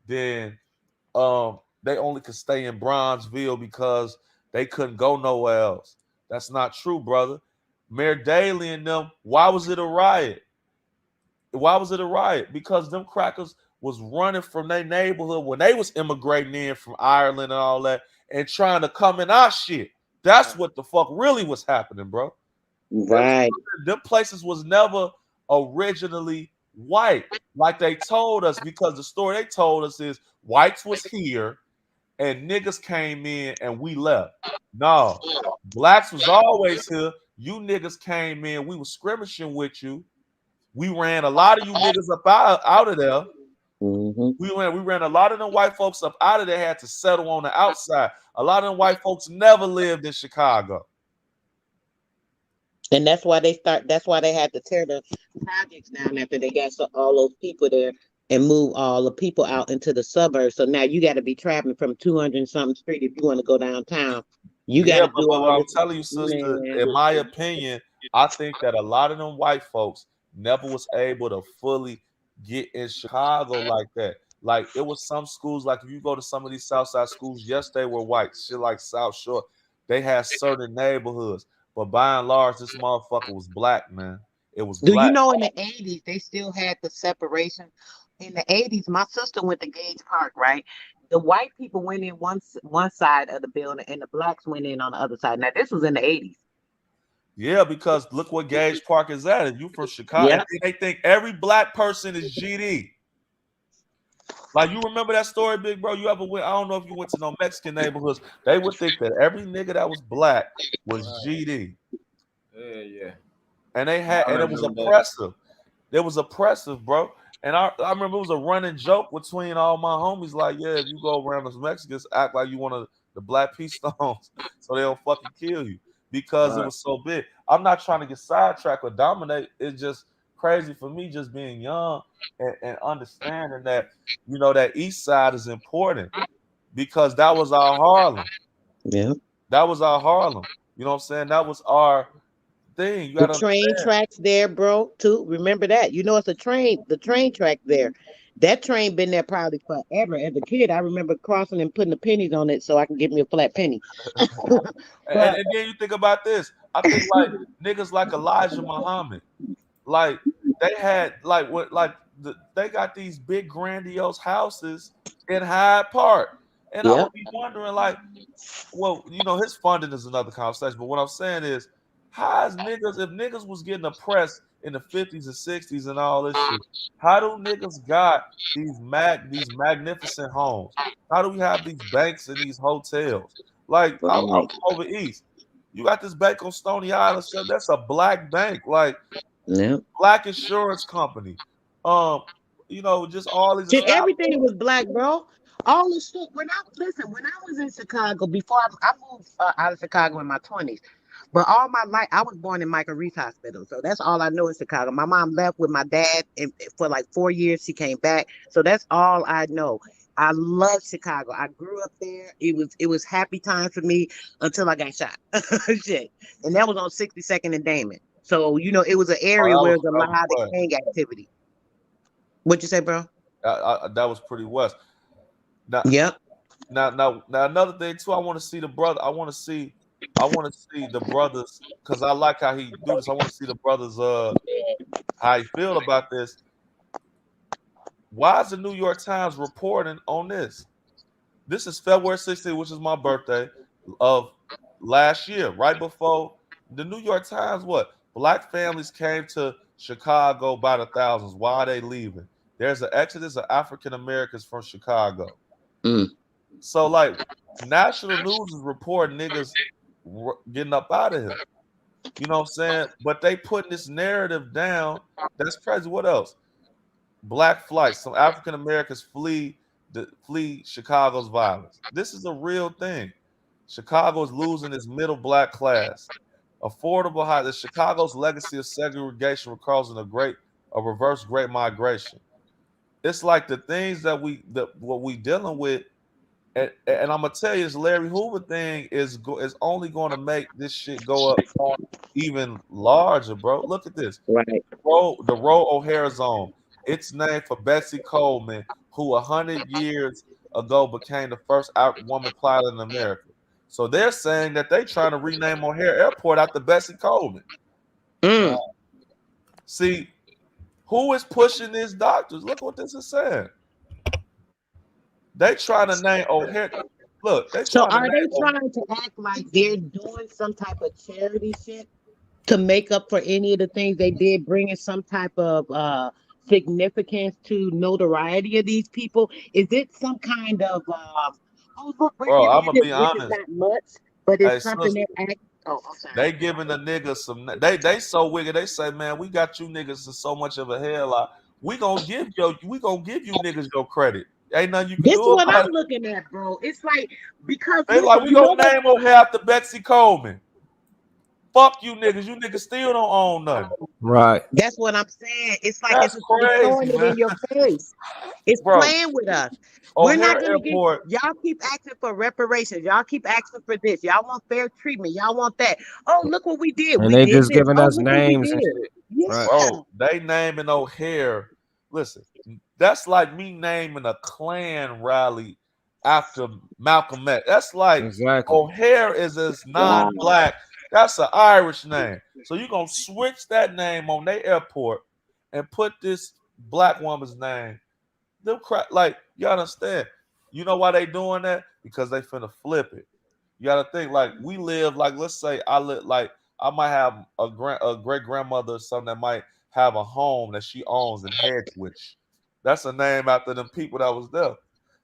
then they only could stay in Bronzeville because they couldn't go nowhere else. That's not true, brother. Mayor Daley and them, why was it a riot? Why was it a riot? Because them crackers was running from their neighborhood when they was immigrating in from Ireland and all that and trying to come in our shit. That's what the fuck really was happening, bro. Right. Them places was never originally white like they told us, because the story they told us is whites was here and niggas came in and we left. No, blacks was always here. You niggas came in, we was skirmishing with you. We ran a lot of you niggas up out of there. We ran a lot of them white folks up out of there, had to settle on the outside. A lot of them white folks never lived in Chicago. And that's why that's why they had to tear the projects down after they got all those people there and move all the people out into the suburbs. So now you got to be traveling from 200 and something street if you want to go downtown. You got Yeah, to but do all what I'm this. telling you, sister, Man. in my opinion, I think that a lot of them white folks never was able to fully get in Chicago like that. Like it was some schools, like if you go to some of these South Side schools, yes, they were white. Shit like South Shore, they had certain neighborhoods, but by and large, this motherfucker was black, man. It was Do you black. know in the 80s they still had the separation? In the 80s, my sister went to Gage Park, right? The white people went in one side of the building and the blacks went in on the other side. Now this was in the 80s. Yeah, because look what Gage Park is at. If you from Chicago, Yeah. and they think every black person is GD. Like you remember that story, big bro? You ever went? I don't know if you went to no Mexican neighborhoods. They would think that every nigga that was black was GD, Yeah. and they I had, and it was remember that. oppressive. It was oppressive, bro. And I remember it was a running joke between all my homies. Like, yeah, if you go around the Mexicans, act like you one of the black peace stones, so they don't fucking kill you because it Right. was so big. I'm not trying to get sidetracked or dominate. It's just crazy for me, just being young and understanding that that East Side is important because that was our Harlem. Yeah. That was our Harlem. You know what I'm saying? That was our thing. You The gotta train understand. tracks there, bro, too. Remember that. You know it's the train track there. That train been there probably forever. As a kid, I remember crossing and putting the pennies on it so I can get me a flat penny. And, But and then you think about this. I think like niggas like Elijah Muhammad, like they had like what like they got these big grandiose houses in Hyde Park, and I yeah. would be wondering like, well, his funding is another conversation. But what I'm saying is, how is niggas if niggas was getting oppressed in the 50s and 60s and all this shit? How do niggas got these magnificent homes? How do we have these banks and these hotels? Like I'm Right. from over east. You got this bank on Stony Island. So that's a black bank, like Yeah. black insurance company. Um, just all these Shit, establishments. everything was black, bro. All the shit. When I was in Chicago, before I moved out of Chicago in my 20s, but all my life I was born in Michael Reese Hospital, so that's all I know in Chicago. My mom left with my dad for like 4 years. She came back, so that's all I know. I love Chicago. I grew up there. It was happy times for me until I got shot. Shit, and that was on 62nd and Damon. So it was an Oh, area that where was there's a that lot of was gang activity. What you say, bro? that was pretty west. Now, Yep. now another thing too. I want to see the brother. I want to see the brothers because I like how he do this. I want to see the brothers. How he feel about this? Why is the New York Times reporting on this? This is February 16th, which is my birthday of last year, right before The New York Times, what? Black families came to Chicago by the thousands. Why are they leaving? There's an exodus of African Americans from Chicago. Mm. So, like, national news is reporting niggas getting up out of here. You know what I'm saying? But they putting this narrative down. That's crazy. What else? Black flights. Some African Americans flee Chicago's violence. This is a real thing. Chicago is losing its middle black class. Affordable high. The Chicago's legacy of segregation was causing a reverse great migration. It's like the things that what we dealing with, and I'm gonna tell you, this Larry Hoover thing is only going to make this shit go up even larger, bro. Look at this. Right. The road O'Hare Zone. It's named for Betsy Coleman, who 100 years ago became the first woman pilot in America. So they're saying that they're trying to rename O'Hare Airport after Betsy Coleman. Mm. See, who is pushing these doctors? Look what this is saying. They trying to name O'Hare. Look, they So trying to are they name trying to act like they're doing some type of charity shit to make up for any of the things they did, bringing some type of significance to notoriety of these people? Is it some kind of oh look, we're bro. giving I'm you gonna this, be which is honest. not much, but Hey, it's something sister, that act. Oh, I'm sorry. they giving the niggas some. They so wicked. They say, man, we got you niggas in so much of a hell. We gonna give you niggas your credit. Ain't nothing you can This is do what about I'm it. looking at, bro. It's like because They like listen, we you know gonna what? name O'Hare after Betsy Coleman. Fuck you niggas. You niggas still don't own nothing. Right. That's what I'm saying. It's like That's it's crazy, throwing it man. in your face. It's Bro, playing with us. We're not O'Hare gonna get Airport, y'all keep asking for reparations. Y'all keep asking for this. Y'all want fair treatment. Y'all want that. Oh, look what we did. And We they did just this. giving Oh, us look what we names and did. shit. Right. Yeah. bro, they naming O'Hare. Listen, that's like me naming a Klan rally after Malcolm X. That's like Exactly. O'Hare is Wow. non-black. That's an Irish name. So you're gonna switch that name on their airport and put this black woman's name. Them like you understand. You know why they doing that? Because they finna flip it. You gotta think like we live like let's say I live like I might have a great grandmother or something that might have a home that she owns in Hedgewich. That's a name after them people that was there.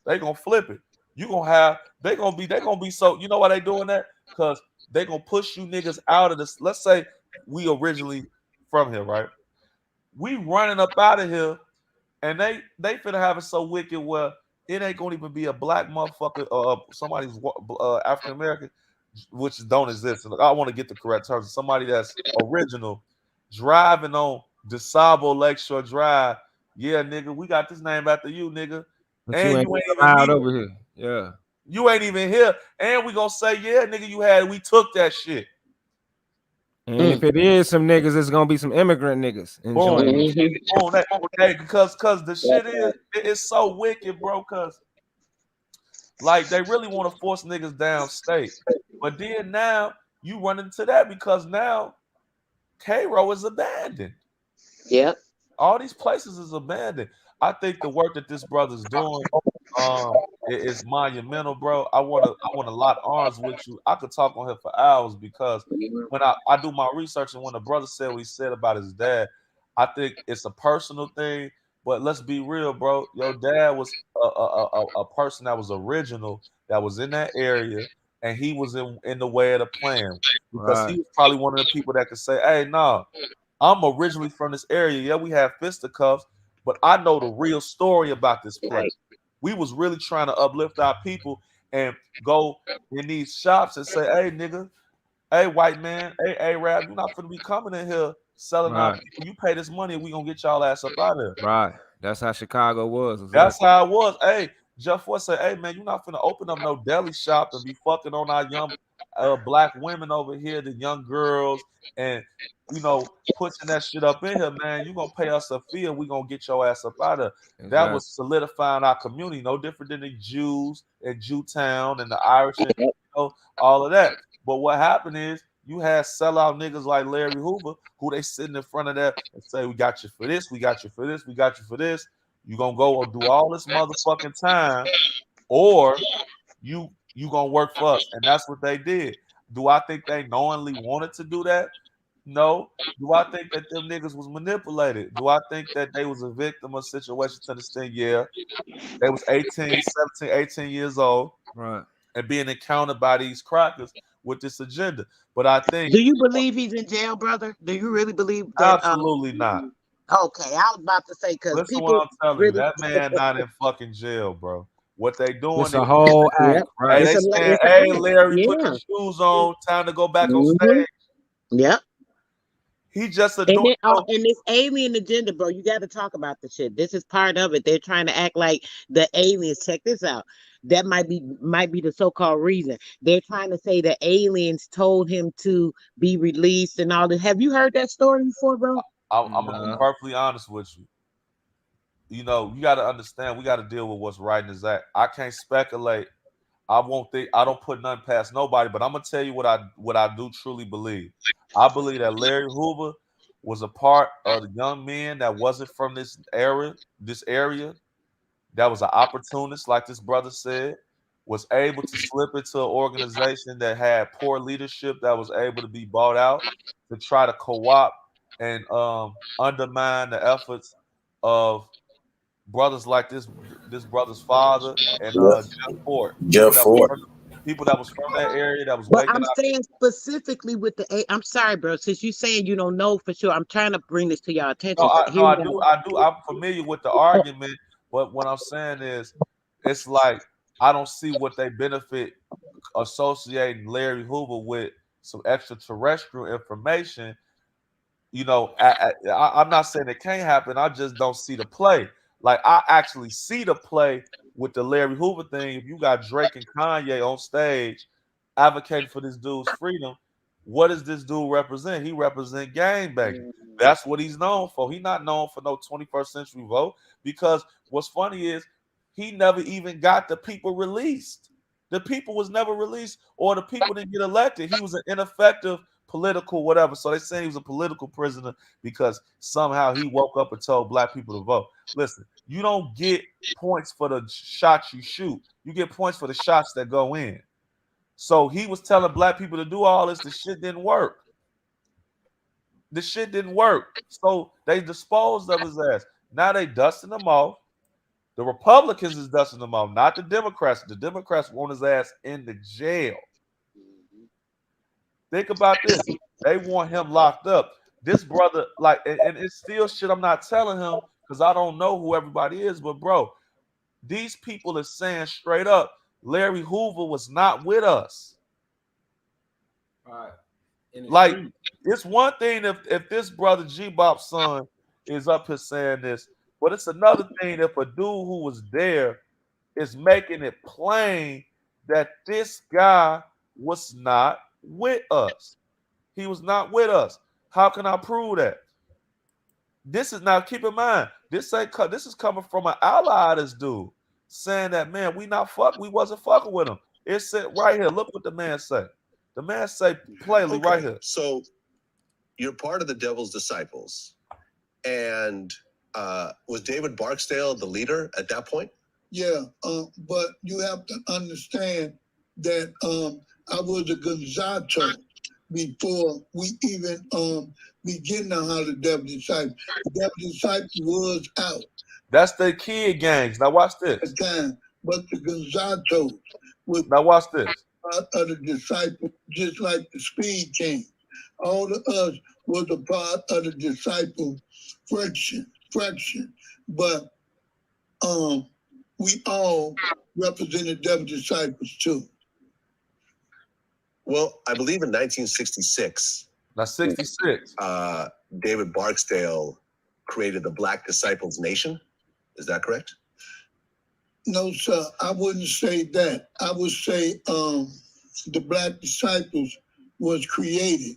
They gonna flip it. You gonna have they gonna be so you know why they doing that? Cause they gonna push you niggas out of this. Let's say we originally from here, right? We running up out of here and they finna have it so wicked where it ain't gonna even be a black motherfucker or somebody's African American, which don't exist. And I want to get the correct terms. Somebody that's original driving on DeSable Lakeshore Drive. Yeah, nigga, we got this name after you, nigga. But you And ain't you ain't even allowed here. over here. Yeah. You ain't even here. And we gonna say, yeah, nigga, we took that shit. And if it is some niggas, it's gonna be some immigrant niggas Boom. enjoying this. Boom. Hey, because the shit is so wicked, bro. Cause like they really want to force niggas downstate. But then now you run into that because now Cairo is abandoned. Yep. All these places is abandoned. I think the work that this brother's doing is monumental, bro. I want to lock arms with you. I could talk on here for hours because when I do my research and when the brother said what he said about his dad, I think it's a personal thing. But let's be real, bro. Your dad was a person that was original, that was in that area, and he was in the way of the plan because he Right. was probably one of the people that could say, "Hey, no, I'm originally from this area. Yeah, we have fisticuffs, but I know the real story about this place. Right. We was really trying to uplift our people and go in these shops and say, hey, nigga, hey, white man, hey, Arab, you're not finna be coming in here selling our Right. people. You pay this money and we gonna get y'all ass up out of here. Right. That's how Chicago was. That's Exactly. how it was. Hey, Jeff Ford said, hey, man, you're not finna open up no deli shop and be fucking on our young black women over here, the young girls, and pushing that shit up in here, man. You gonna pay us a fee and we gonna get your ass up out of. That Exactly. was solidifying our community, no different than the Jews and Jewtown and the Irish and all of that. But what happened is you had sellout niggas like Larry Hoover who they sitting in front of that and say, we got you for this, we got you for this, we got you for this. You gonna go do all this motherfucking time, or you gonna work for us, and that's what they did. Do I think they knowingly wanted to do that? No. Do I think that them niggas was manipulated? Do I think that they was a victim of situation to the extent, yeah, they was 18, 17, 18 years old, right, and being encountered by these crackers with this agenda. But I think Do you believe he's in jail, brother? Do you really believe that? absolutely not. Okay, I was about to say because Listen what people I'm telling you. really. That man not in fucking jail, bro. What they doing it's is, a whole Yep, act, hey, right? they saying, it's hey, an act. Larry, put Yeah. your shoes on. Time to go back on Hmm. stage. Yep. He just a And doing. then, and this alien agenda, bro, you got to talk about the shit. This is part of it. They're trying to act like the aliens. Check this out. That might be the so-called reason. They're trying to say the aliens told him to be released and all that. Have you heard that story before, bro? I'm gonna be Nah. perfectly honest with you. You know, you got to understand. We got to deal with what's right and exact. I can't speculate. I won't think. I don't put nothing past nobody. But I'm gonna tell you what I do truly believe. I believe that Larry Hoover was a part of the young men that wasn't from this area, that was an opportunist, like this brother said, was able to slip into an organization that had poor leadership, that was able to be bought out to try to co-opt and undermine the efforts of brothers like this brother's father and Yeah. Jeff Ford, Jeff Ford. people that was from that area that was But waking I'm up. saying specifically with the A. I'm sorry, bro. Since you saying you don't know for sure, I'm trying to bring this to your No, attention. So no, here we go. I do. I'm familiar with the argument, but what I'm saying is, it's like I don't see what they benefit associating Larry Hoover with some extraterrestrial information. You know, I'm not saying it can't happen. I just don't see the play. Like I actually see the play with the Larry Hoover thing. If you got Drake and Kanye on stage advocating for this dude's freedom, what does this dude represent? He represent gang banging. That's what he's known for. He's not known for no 21st century vote, because what's funny is he never even got the people released. The people was never released, or the people didn't get elected. He was an ineffective political whatever. So they say he was a political prisoner because somehow he woke up and told black people to vote. Listen, you don't get points for the shots you shoot. You get points for the shots that go in. So he was telling black people to do all this. The shit didn't work. The shit didn't work. So they disposed of his ass. Now they dusting him off. The Republicans is dusting him off, not the Democrats. The Democrats want his ass in the jail. Think about this. They want him locked up. This brother, like, and it's still shit I'm not telling him because I don't know who everybody is. But bro, these people are saying straight up, Larry Hoover was not with us. Right. Like, it's one thing if this brother G Bop's son is up here saying this, but it's another thing if a dude who was there is making it plain that this guy was not with us. He was not with us. How can I prove that? This is now, keep in mind, this is coming from an ally of this dude saying that, man, we wasn't fucking with him. It said right here. Look what the man say. The man say plainly right here. So you're part of the Devil's Disciples, and was David Barksdale the leader at that point? Yeah, but you have to understand that I was a Gonzato before we even begin to holler Devil Disciple. The Devil Disciple was out. That's the kid gangs. Now watch this. Time, but the Gonzatos was now watch this. Part of the disciple, just like the Speed King. All of us was a part of the disciple fraction. But we all represented Devil Disciples too. Well, I believe in 1966. That's 66. David Barksdale created the Black Disciples Nation. Is that correct? No, sir. I wouldn't say that. I would say the Black Disciples was created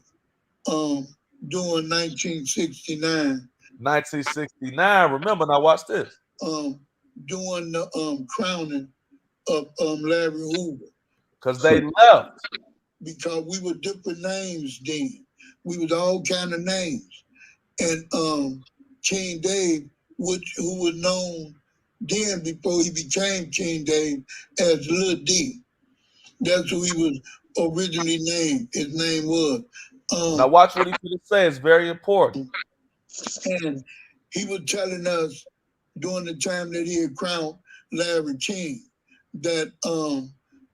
during 1969. 1969. Remember, now watch this. During the crowning of Larry Hoover. Because they left. Because we were different names then. We was all kind of names. And King Dave, who was known then before he became King Dave as Lil D. That's who he was originally named. His name was. Now watch what he could say. It's very important. And he was telling us during the time that he had crowned Larry King that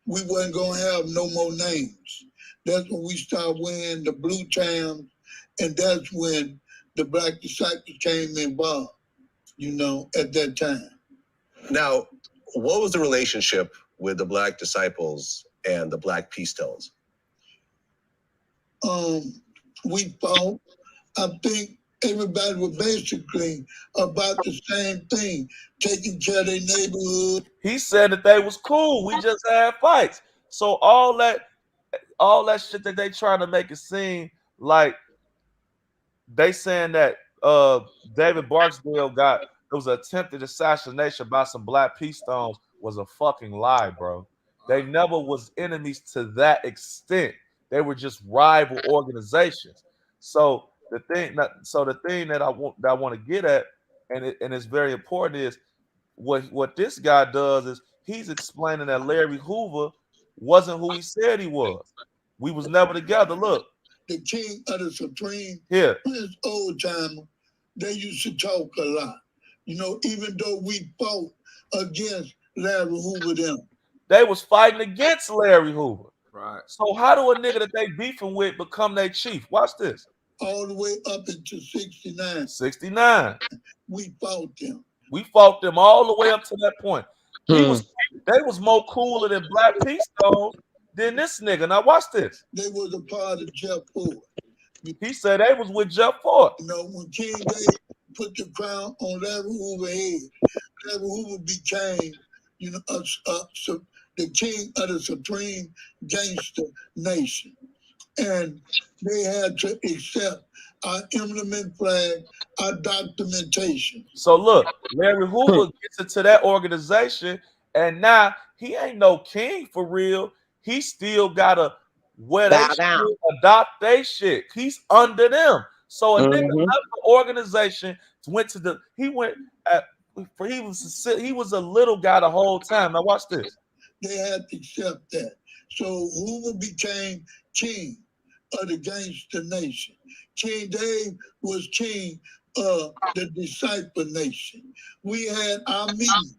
we wasn't gonna have no more names. That's when we started wearing the blue tams, and that's when the Black Disciples came involved, you know, at that time. Now, what was the relationship with the Black Disciples and the Black Peace Stones? We fought. I think everybody was basically about the same thing, taking care of their neighborhood. He said that they was cool. We just had fights. So all that shit that they trying to make it seem like they saying that David Barksdale got it was an attempted assassination by some Black Peace Stones was a fucking lie, bro. They never was enemies to that extent. They were just rival organizations. So the thing that I want to get at, and it's very important, is what this guy does is he's explaining that Larry Hoover wasn't who he said he was. We was never together. Look, the king of the Supreme, here, his old timer, they used to talk a lot. You know, even though we fought against Larry Hoover, they was fighting against Larry Hoover. Right. So how do a nigga that they beefing with become their chief? Watch this. All the way up into 69. 69. We fought them. We fought them all the way up to that point. They was more cooler than Black Peace Stones than this nigga. Now watch this. They was a part of Jeff Ford. He said they was with Jeff Ford. You know, when King Day put the crown on Larry Hoover's head, Larry Hoover became, you know, the king of the Supreme Gangster Nation. And they had to accept our emblem flag, our documentation. So look, Larry Hoover gets into that organization, and now he ain't no king for real. He still gotta wear they shit, adopt their shit. He's under them. So a nigga left the organization, went to the he was a little guy the whole time. Now watch this. They had to accept that. So Hoover became king of the gangster nation. King Dave was king of the disciple nation. We had our meeting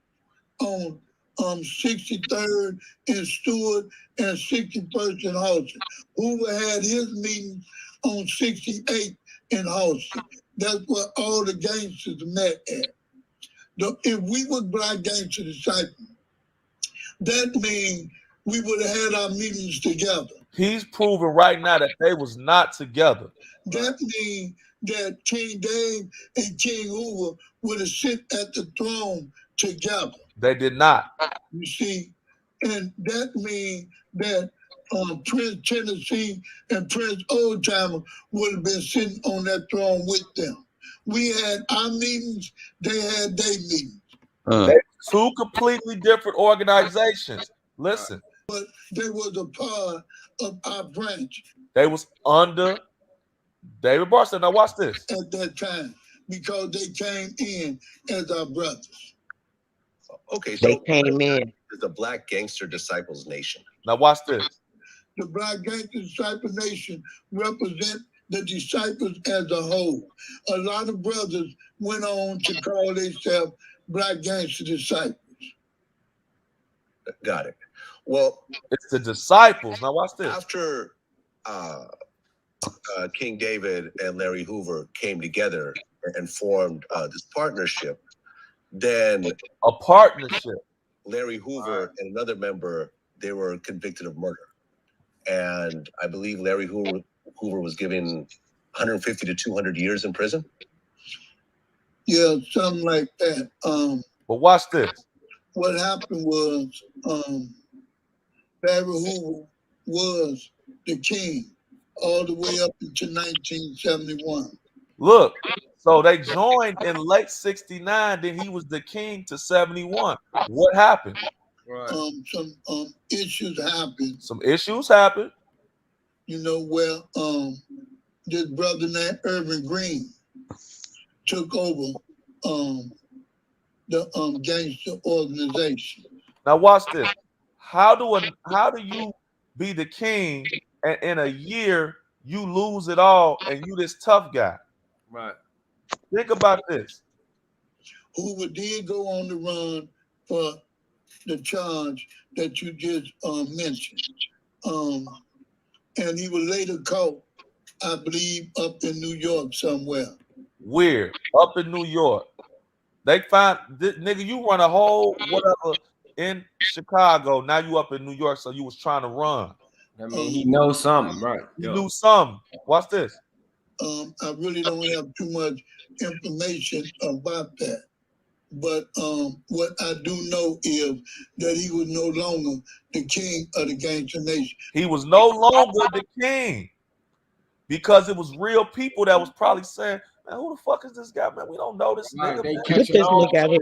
on 63rd and Stewart and 61st and Halsey. Hoover had his meetings on 68th and Halsey. That's where all the gangsters met at. If we were Black Gangster Disciples, that means we would have had our meetings together. He's proving right now that they was not together. That means that King Dave and King Hoover would have sit at the throne together. They did not. You see, and that means that Prince Tennessee and Prince Oldtimer would have been sitting on that throne with them. We had our meetings, they had their meetings. They two completely different organizations. Listen. But they was a part of our branch. They was under David Barstow. Now watch this. At that time, because they came in as our brothers. Okay, so they came in as the Black Gangster Disciples Nation. Now watch this. The Black Gangster Disciple Nation represent the disciples as a whole. A lot of brothers went on to call themselves Black Gangster Disciples. Got it. Well, it's the disciples. Now watch this. After King David and Larry Hoover came together and formed this partnership, then a partnership. Larry Hoover and another member, they were convicted of murder, and I believe Larry Hoover was given 150 to 200 years in prison. Yeah, something like that. But watch this. What happened was Larry Hoover was the king all the way up into 1971. Look, so they joined in late 69, then he was the king to 71. What happened? Right. Some issues happened. Some issues happened. You know, where this brother named Irvin Green took over the gangster organization. Now watch this. How do you be the king, and in a year you lose it all, and you this tough guy. Right. Think about this. Hoover did go on the run for the charge that you just mentioned. And he was later caught, I believe, up in New York somewhere. Weird. Up in New York. They find this nigga, you run a whole whatever in Chicago. Now you up in New York, so you was trying to run. I mean, he knows something, right? He knew something. Watch this. I really don't have too much information about that. But what I do know is that he was no longer the king of the gangster nation. He was no longer the king because it was real people that was probably saying, man, who the fuck is this guy, man? We don't know this nigga. They Man. catching on.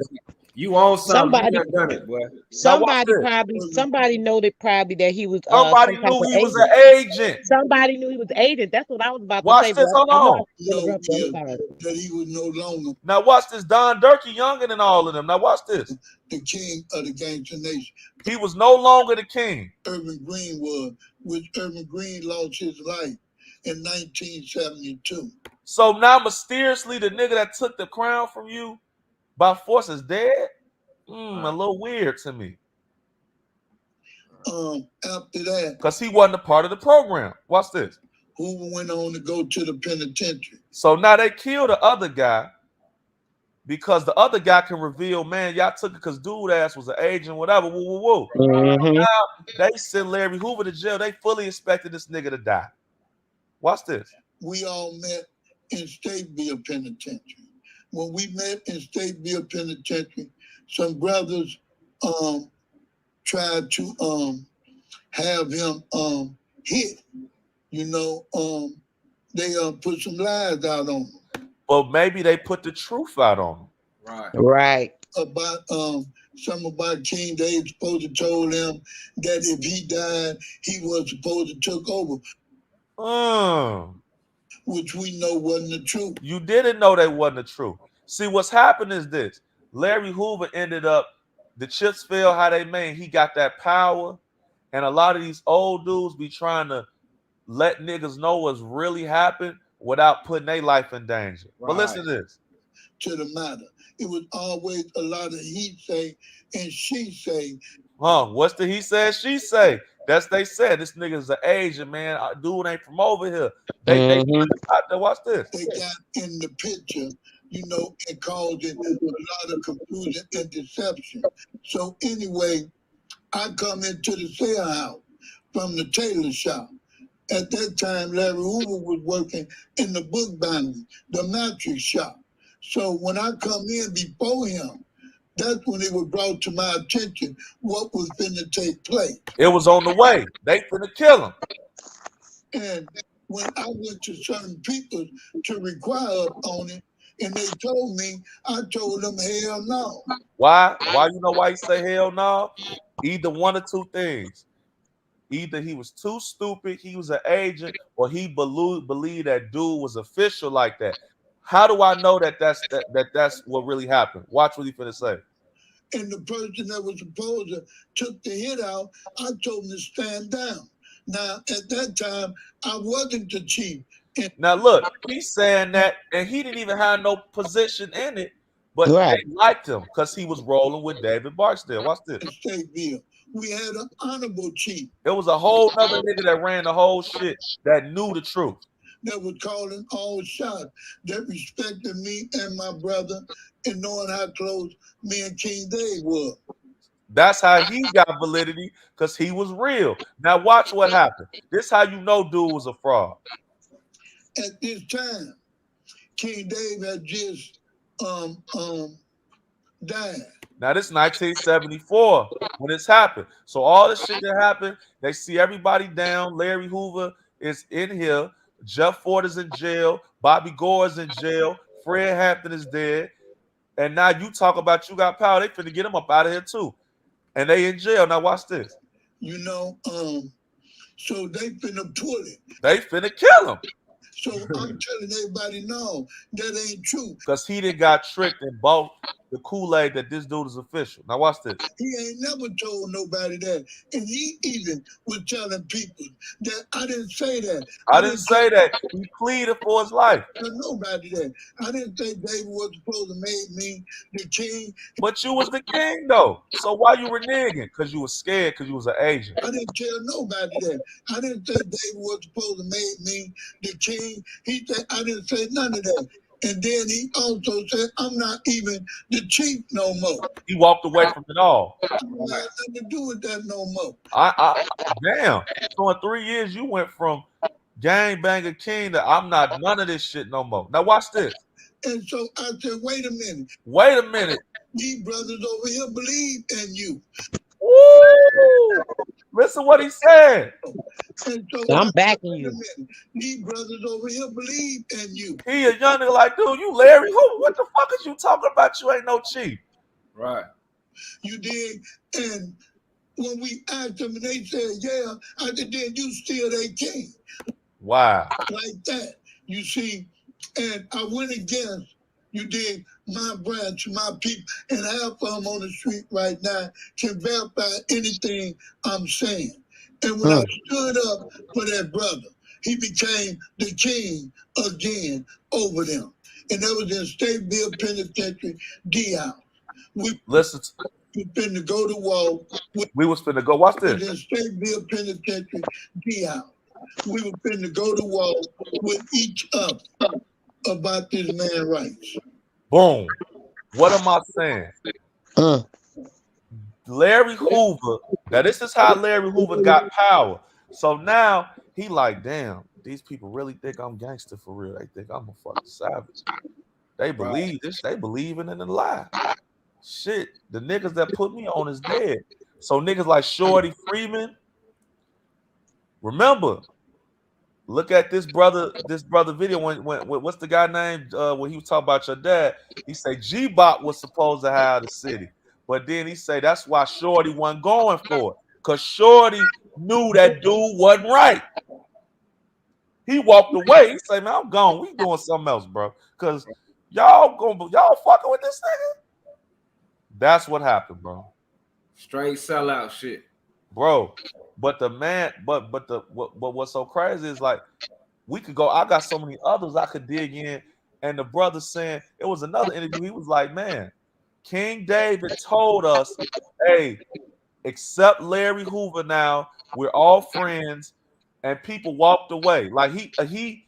You own something. You done done it, boy. Somebody noted probably that he was somebody some type knew of he was agent. an agent. Somebody knew he was agent. That's what I was about Watch to say. this. Hold on. That he was no longer Now watch this. Don Durkee younger than all of them. Now watch this. The king of the gangster nation. He was no longer the king. Irvin Green was, which Irvin Green lost his life in 1972. So now mysteriously the nigga that took the crown from you by force is dead? A little weird to me. After that, because he wasn't a part of the program. Watch this. Hoover went on to go to the penitentiary. So now they kill the other guy because the other guy can reveal, man, y'all took it because dude ass was an agent, whatever. Woo, woo, woo. Mm-hmm. Now they sent Larry Hoover to jail. They fully expected this nigga to die. Watch this. We all met in Stateville Penitentiary. When we met in Stateville Penitentiary, some brothers tried to have him hit. You know, they put some lies out on him. But maybe they put the truth out on him. Right. About something about King Dave supposed to told him that if he died, he was supposed to took over. Which we know wasn't the truth. You didn't know that wasn't the truth. See, what's happened is this. Larry Hoover ended up, the chips fell how they made. He got that power. And a lot of these old dudes be trying to let niggas know what's really happened without putting their life in danger. Right. But listen to this. To the matter. It was always a lot of he say and she say. What's the he said, she say? That's they said. This nigga's an agent, man. Dude ain't from over here. They out there. Watch this. They got in the picture, you know, and caused it a lot of confusion and deception. So anyway, I come into the sale house from the tailor shop. At that time, Larry Hoover was working in the book binding, the mattress shop. So when I come in before him, that's when it was brought to my attention what was going to take place. It was on the way. They finna kill him. And when I went to certain people to require up on it, and they told me, I told them, hell no. Why? Why you know why he say hell no? Either one or two things. Either he was too stupid, he was an agent, or he believed that dude was official like that. How do I know that that's what really happened? Watch what he finna say. And the person that was supposed to took the hit out, I told him to stand down. Now, at that time, I wasn't the chief. Now, look, he's saying that, and he didn't even have no position in it, but they liked him because he was rolling with David Barksdale. Watch this. Stateville. We had an honorable chief. It was a whole other nigga that ran the whole shit that knew the truth. That was calling all shots, that respected me and my brother and knowing how close me and King Dave were. That's how he got validity, because he was real. Now watch what happened. This how you know dude was a fraud. At this time, King Dave had just died. Now this 1974 when this happened. So all this shit that happened, they see everybody down. Larry Hoover is in here. Jeff Ford is in jail. Bobby Gore is in jail. Fred Hampton is dead. And now you talk about you got power. They finna get him up out of here too. And they in jail. Now watch this. You know, so they finna pull it. They finna kill him. So I'm telling everybody, no, that ain't true. Because he done got tricked and bought the Kool-Aid that this dude is official. Now watch this. He ain't never told nobody that. And he even was telling people that I didn't say that. I didn't say that. He pleaded for his life. Tell nobody that. I didn't say David was supposed to make me the king. But you was the king, though. So why you reneging? Because you was scared because you was an agent. I didn't tell nobody that. I didn't say David was supposed to make me the king. He said, I didn't say none of that. And then he also said, I'm not even the chief no more. He walked away from it all. I don't have nothing to do with that no more. Damn. So in 3 years, you went from gangbanger king to I'm not none of this shit no more. Now watch this. And so I said, wait a minute. Wait a minute. These brothers over here believe in you. Woo! Listen what he said. And so I'm backing you. These brothers over here believe in you. He a young nigga like, dude, you Larry who? What the fuck is you talking about? You ain't no chief. Right. You did. And when we asked them and they said, yeah, I said, then you still they king. Wow. Like that. You see, and I went against, you did, my branch, my people, and half of them on the street right now can verify anything I'm saying. And when I stood up for that brother, he became the king again over them. And that was in Stateville Penitentiary, D-House. Listen. We finna go to war. We was finna go. Watch this. In Stateville Penitentiary, D-House. We were finna go to war with each other about this man rights. Boom. What am I saying? Larry Hoover. Now this is how Larry Hoover got power. So now he like, damn, these people really think I'm gangster for real. They think I'm a fucking savage. They believe this. They believing in the lie. Shit, the niggas that put me on is dead. So niggas like Shorty Freeman. Remember, look at this brother video when what's the guy named when he was talking about your dad? He said G-Bop was supposed to have the city, but then he said that's why Shorty wasn't going for it, because Shorty knew that dude wasn't right. He walked away. He said, man, I'm gone. We doing something else, bro. Because y'all fucking with this nigga. That's what happened, bro. Straight sellout shit, bro. But the man, but what's so crazy is like we could go. I got so many others I could dig in, and the brother saying it was another interview. He was like, man, King David told us, hey, accept Larry Hoover now. We're all friends, and people walked away. Like he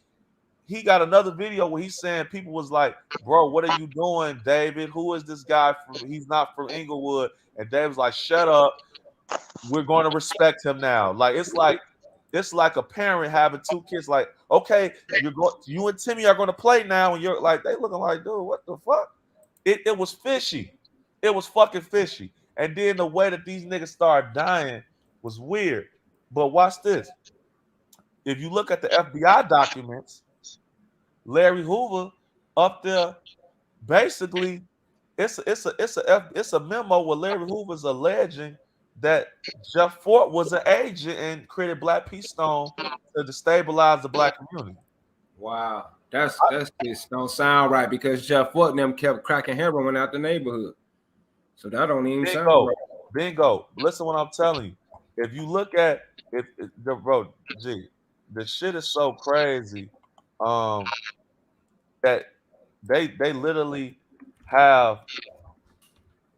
got another video where he's saying people was like, bro, what are you doing, David? Who is this guy from? He's not from Inglewood. And David's like, shut up. We're going to respect him now. Like it's like a parent having two kids. Like, okay, you and Timmy are going to play now, and you're like, they looking like, dude, what the fuck? It was fishy. It was fucking fishy. And then the way that these niggas started dying was weird. But watch this. If you look at the FBI documents, Larry Hoover up there, basically, it's a memo where Larry Hoover's alleging that Jeff Fort was an agent and created Black Peace Stone to destabilize the Black community. Wow, that's just don't sound right, because Jeff Fort and them kept cracking heroin out the neighborhood. So that don't even sound right. Bingo. Listen what I'm telling you. If you look at the shit is so crazy. That they literally have,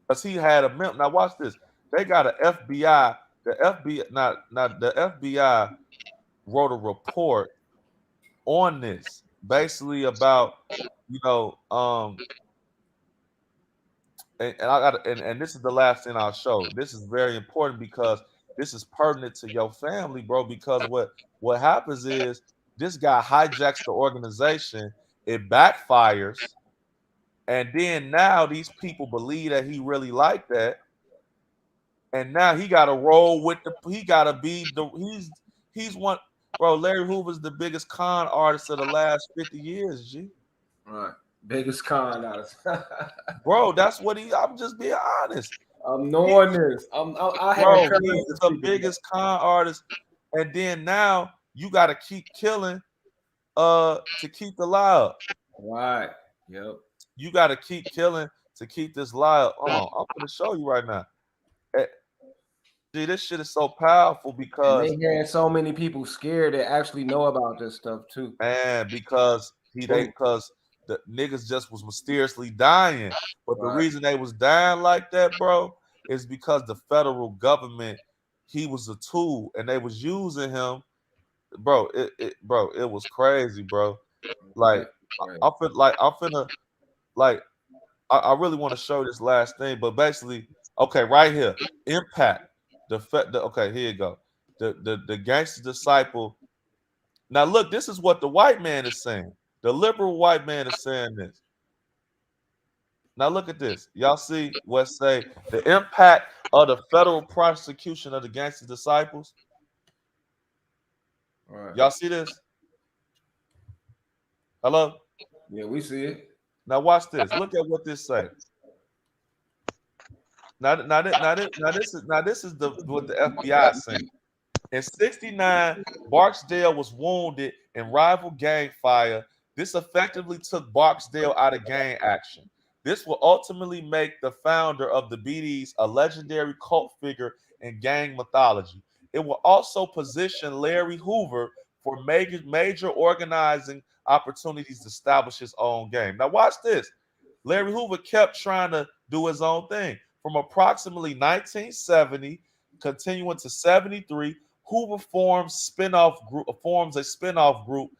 because he had a memo. Now watch this. They got an FBI. The FBI wrote a report on this, basically about and this is the last thing I'll show. This is very important because this is pertinent to your family, bro. Because what happens is this guy hijacks the organization. It backfires, and then now these people believe that he really like that, and now he got to roll with he's one, bro. Larry Hoover's the biggest con artist of the last 50 years, G. Right, biggest con artist, bro. That's what I'm just being honest. I'm knowing this. He's the biggest con artist, and then now you got to keep killing to keep the lie up. Right. Yep. You got to keep killing to keep this lie up. Hold on, I'm gonna show you right now. Eh, See, this shit is so powerful And because they hearing so many people scared that actually know about this stuff too. man, because because the niggas just was mysteriously dying. But the Right. reason they was dying like that, bro, is because the federal government, he was a tool and they was using him. Bro, it was crazy, bro. Like Right. I'm finna like I really want to show this last thing, but basically, okay, right here, impact. Okay, here you go. The gangster disciple. Now look, this is what the white man is saying. The liberal white man is saying this. Now look at this. Y'all see what say the impact of the federal prosecution of the gangster disciples? Right. Y'all see this? Hello? Yeah, we see it. Now watch this. Look at what this say. This is what the FBI is saying. In 69, Barksdale was wounded in rival gang fire. This effectively took Barksdale out of gang action. This will ultimately make the founder of the BDs a legendary cult figure in gang mythology. It will also position Larry Hoover for major organizing opportunities to establish his own game. Now, watch this. Larry Hoover kept trying to do his own thing. From approximately 1970, continuing to 73, Hoover forms a spinoff group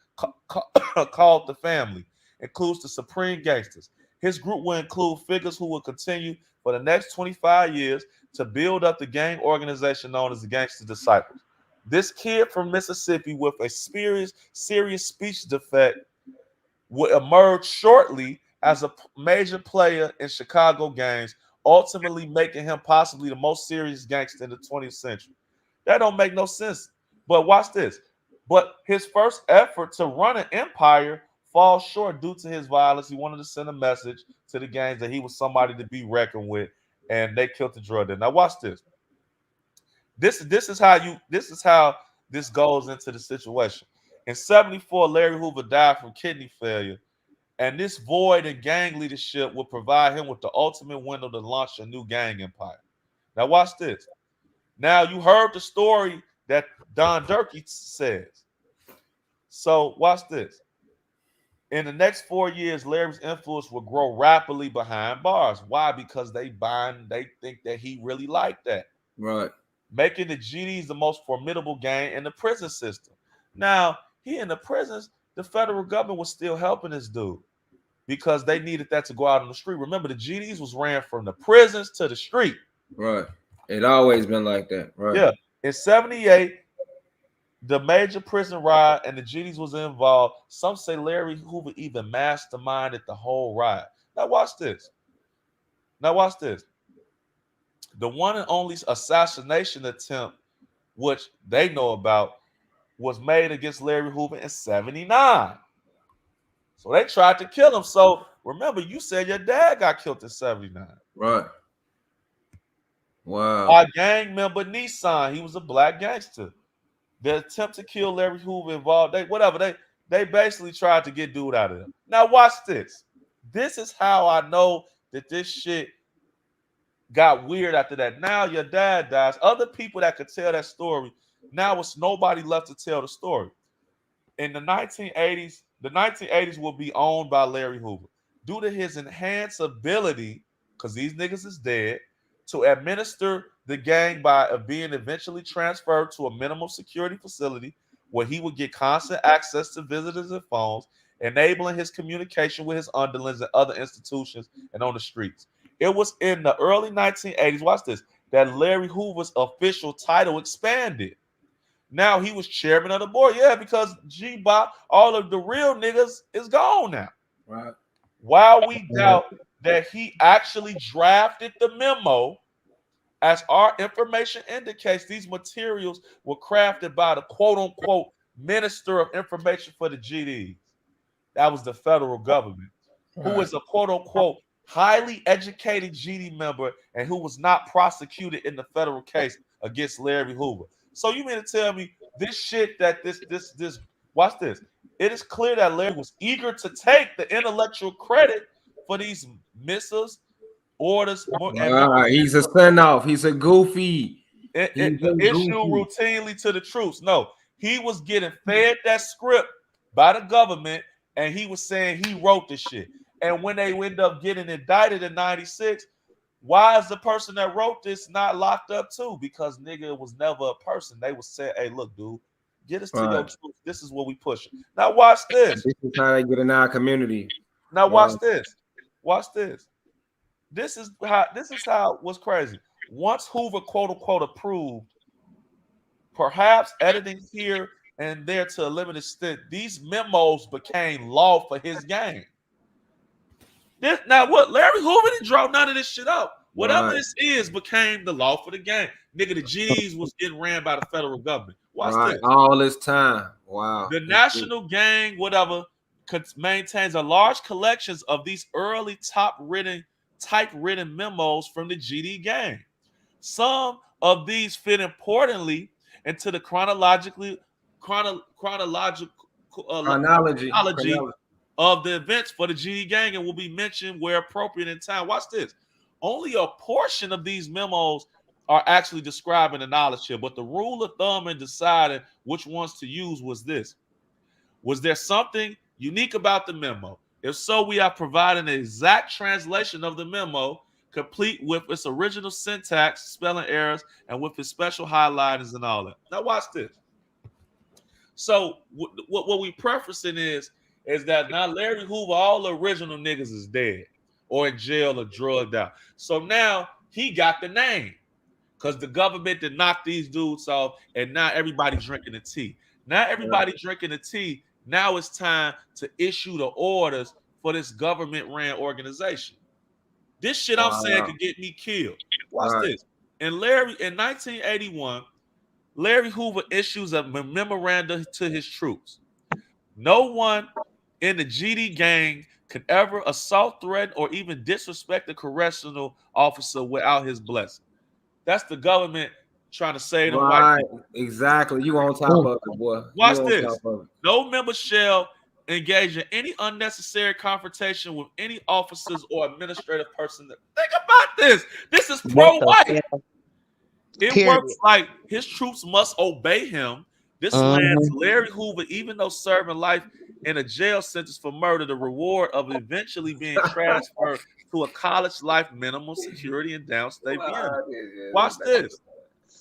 called the Family, includes the Supreme Gangsters. His group will include figures who will continue for the next 25 years to build up the gang organization known as the Gangster Disciples. This kid from Mississippi with a serious speech defect will emerge shortly as a major player in Chicago gangs, ultimately making him possibly the most serious gangster in the 20th century. That don't make no sense. But watch this. But his first effort to run an empire falls short due to his violence. He wanted to send a message to the gangs that he was somebody to be reckoned with, and they killed the drug dealer. Now watch this. This is how this goes into the situation. In 74, Larry Hoover died from kidney failure. And this void in gang leadership will provide him with the ultimate window to launch a new gang empire. Now, watch this. Now, you heard the story that Don Durkee says. So, watch this. In the next 4 years, Larry's influence will grow rapidly behind bars. Why? Because they think that he really liked that. Right. Making the GDs the most formidable gang in the prison system. Now, he in the prisons, the federal government was still helping this dude because they needed that to go out on the street. Remember, the GDs was ran from the prisons to the street. Right. It always been like that. Right. Yeah. In 78, the major prison riot and the GDs was involved. Some say Larry Hoover even masterminded the whole riot. Now watch this. The one and only assassination attempt, which they know about, was made against Larry Hoover in 79. So they tried to kill him. So remember, you said your dad got killed in 79. Right. Wow. Our gang member Nissan, he was a black gangster. The attempt to kill Larry Hoover involved they basically tried to get dude out of there. Now watch this. This is how I know that this shit got weird after that. Now your dad dies. Other people that could tell that story. Now it's nobody left to tell the story. In the 1980s will be owned by Larry Hoover. Due to his enhanced ability, because these niggas is dead, to administer the gang by being eventually transferred to a minimum security facility where he would get constant access to visitors and phones, enabling his communication with his underlings and other institutions and on the streets. It was in the early 1980s, watch this, that Larry Hoover's official title expanded. Now he was chairman of the board. Yeah, because G-Bop, all of the real niggas is gone now. Right. While we doubt that he actually drafted the memo, as our information indicates, these materials were crafted by the quote-unquote Minister of Information for the GDs. That was the federal government, who is a quote-unquote highly educated GD member and who was not prosecuted in the federal case against Larry Hoover. So you mean to tell me this shit that this watch this. it is clear that Larry was eager to take the intellectual credit for these missives, orders, and He's a send off. He's a goofy. He's a issue goofy. routinely to the troops. No, he was getting fed that script by the government, and he was saying he wrote this shit. And when they end up getting indicted in '96, why is the person that wrote this not locked up too? Because nigga was never a person. They was saying, "Hey, look, dude, get us to your truth. This is what we pushing." Now watch this. This is how they get in our community. Now watch this. Watch this. This is how it was crazy. Once Hoover quote unquote approved, perhaps editing here and there to a limited extent, these memos became law for his gang. Now what? Larry Hoover didn't draw none of this shit up. Whatever this is became the law for the gang. Nigga, the GDs was getting ran by the federal government. Watch this. All this time. Wow. The national gang, whatever, maintains a large collections of these early typewritten memos from the GD gang. Some of these fit importantly into the chronology of the events for the GD gang and will be mentioned where appropriate in time. Watch this. Only a portion of these memos are actually describing the knowledge here, but the rule of thumb in deciding which ones to use was this. Was there something unique about the memo? If so, we are providing an exact translation of the memo, complete with its original syntax, spelling errors, and with its special highlighters and all that. Now watch this. So what we prefacing is that now Larry Hoover, all the original niggas is dead or in jail or drugged out. So now he got the name because the government did knock these dudes off, and now everybody drinking the tea. Now everybody drinking the tea. Now it's time to issue the orders for this government-ran organization. This shit I'm saying could get me killed. Watch this. In 1981, Larry Hoover issues a memorandum to his troops. No one in the GD gang could ever assault, threaten, or even disrespect a correctional officer without his blessing. That's the government trying to say them white people. Exactly. You on top of it, boy. Watch this. No member shall engage in any unnecessary confrontation with any officers or administrative person. Think about this. This is pro-white. It works like his troops must obey him. This lands Larry Hoover, even though serving life in a jail sentence for murder, the reward of eventually being transferred to a college life minimum security in downstate Vienna. Watch this.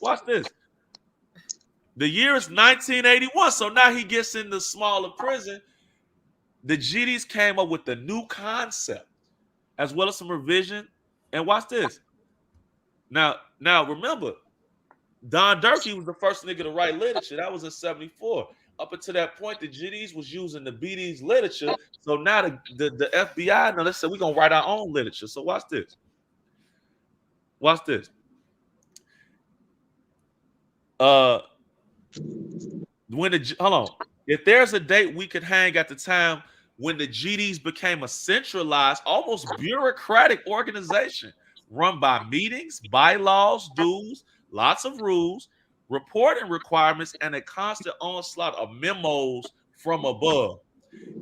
Watch this. The year is 1981, so now he gets in the smaller prison. The GDs came up with a new concept, as well as some revision. And watch this. Now remember, Don Durkee was the first nigga to write literature. That was in 74. Up until that point, the GDs was using the BD's literature. So now the FBI, now let's say we're going to write our own literature. So watch this. Watch this. Hold on. If there's a date we could hang at the time when the GDs became a centralized, almost bureaucratic organization run by meetings, bylaws, dues, lots of rules, reporting requirements, and a constant onslaught of memos from above.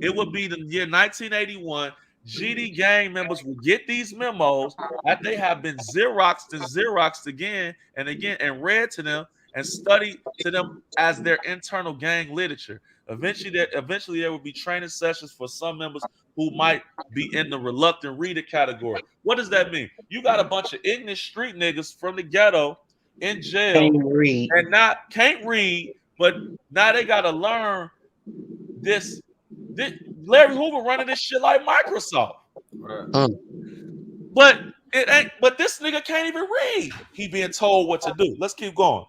It would be the year 1981. GD gang members would get these memos after they have been Xeroxed again and again and read to them and studied to them as their internal gang literature. Eventually there would be training sessions for some members who might be in the reluctant reader category. What does that mean? You got a bunch of ignorant street niggas from the ghetto in jail and can't read, but now they got to learn this. Larry Hoover running this shit like Microsoft. But it ain't. But this nigga can't even read. He being told what to do. Let's keep going.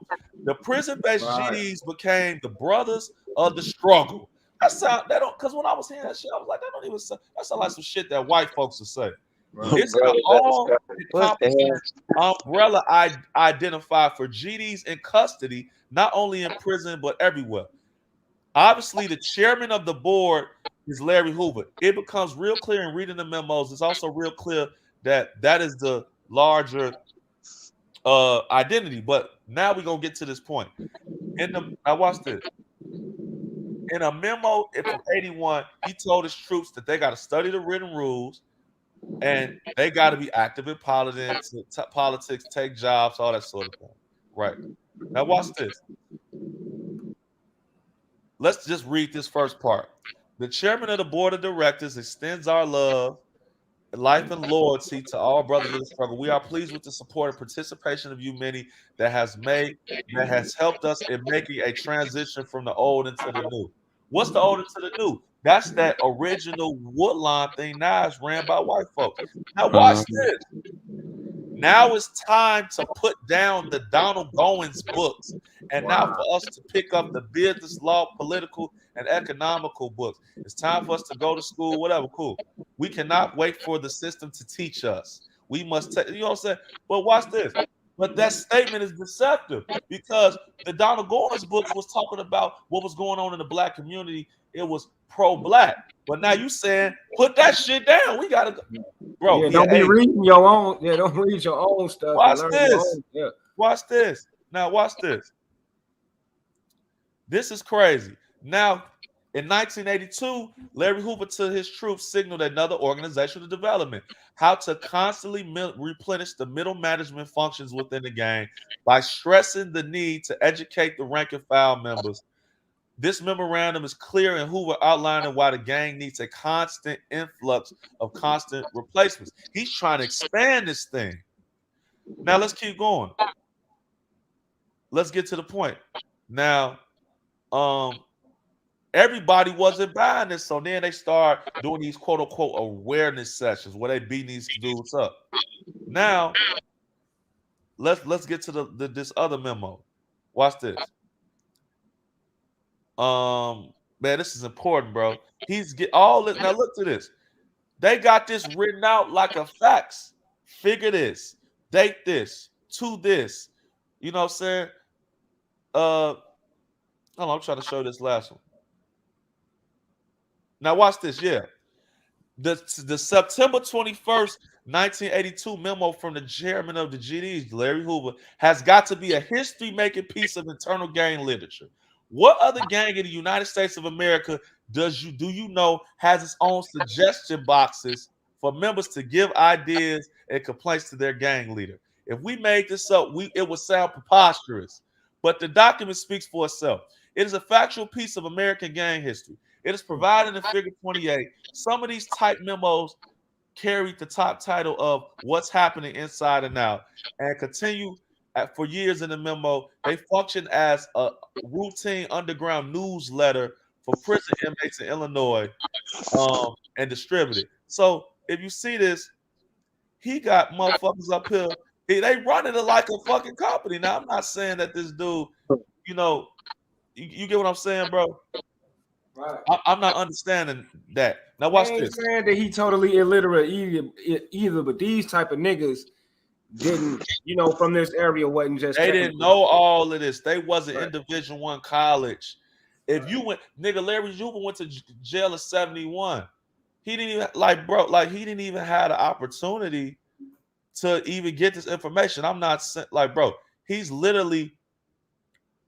The prison-based GDs became the brothers of the struggle. That don't, because when I was hearing that shit, I was like, that don't even sound, that sound like some shit that white folks would say. It's an all-encompassing umbrella identified for GDs in custody, not only in prison but everywhere. Obviously, the chairman of the board is Larry Hoover. It becomes real clear in reading the memos. It's also real clear that is the larger identity. But now we're gonna get to this point. Now watch this. In a memo from 81, he told his troops that they got to study the written rules and they got to be active in politics, take jobs, all that sort of thing. Right. Now watch this. Let's just read this first part. The chairman of the board of directors extends our love, life, and loyalty to all brothers of the struggle. We are pleased with the support and participation of you many that has helped us in making a transition from the old into the new. What's the old into the new? That's that original Woodline thing now is ran by white folks. Now watch this. Now it's time to put down the Donald Goins books and now for us to pick up the business, law, political, and economical books. It's time for us to go to school, whatever, cool. We cannot wait for the system to teach us. We must take, you know what I'm saying? But watch this. But that statement is deceptive because the Donald Goins books was talking about what was going on in the black community. It was pro-black. But now you saying, put that shit down. We got to go. Bro, yeah, don't be reading your own. Yeah, don't read your own stuff. Watch and learn this. Your own, yeah. Watch this. Now, watch this. This is crazy. Now, in 1982, Larry Hoover to his troops signaled another organizational development: how to constantly replenish the middle management functions within the gang by stressing the need to educate the rank and file members. This memorandum is clear in Hoover outlining why the gang needs a constant influx of constant replacements. He's trying to expand this thing. Now let's keep going. Let's get to the point. Now, everybody wasn't buying this, so then they start doing these quote unquote awareness sessions where they beat these dudes up. Now, let's get to this other memo. Watch this. Man, this is important, bro. He's get all this. Now look to this. They got this written out like a fax. Figure this, date this, to this. You know what I'm saying? Hold on, I'm trying to show this last one. Now watch this. Yeah. The September 21st, 1982 memo from the chairman of the GDs, Larry Hoover, has got to be a history-making piece of internal gang literature. What other gang in the United States of America do you know has its own suggestion boxes for members to give ideas and complaints to their gang leader? If we made this up, it would sound preposterous. But the document speaks for itself. It is a factual piece of American gang history. It is provided in Figure 28. Some of these type memos carried the top title of What's Happening Inside and Out and continue for years in the memo. They function as a routine underground newsletter for prison inmates in Illinois and distributed. So if you see this, he got motherfuckers up here. They running it like a fucking company. Now, I'm not saying that this dude, you know, you get what I'm saying, bro? Right. I'm not understanding that. Now watch this. Saying that he totally illiterate either, but these type of niggas didn't, you know, from this area wasn't just. They didn't know all of this. They wasn't in Division I college. If you went, nigga, Larry Hoover went to jail at 71. He didn't even he didn't even have the opportunity to even get this information. I'm not bro. He's literally.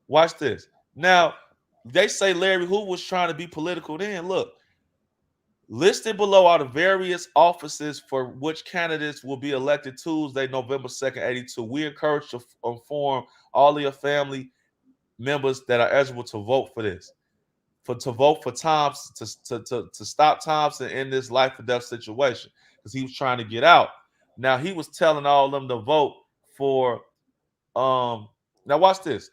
Watch this. Now. They say Larry Hoover was trying to be political then. Look, listed below are the various offices for which candidates will be elected Tuesday, November 2nd, 82. We encourage to inform all of your family members that are eligible to vote for this. To vote for Thompson, to stop Thompson in this life or death situation. Because he was trying to get out. Now he was telling all of them to vote for now watch this.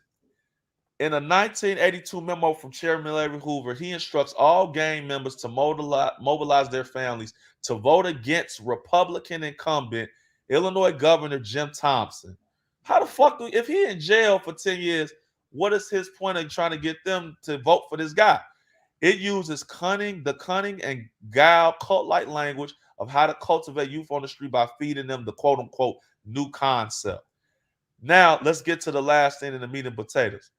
In a 1982 memo from Chairman Larry Hoover, he instructs all gang members to mobilize their families to vote against Republican incumbent Illinois Governor Jim Thompson. How the fuck if he in jail for 10 years, what is his point of trying to get them to vote for this guy? It uses the cunning and guile cult-like language of how to cultivate youth on the street by feeding them the quote-unquote new concept. Now, let's get to the last thing in the meat and potatoes.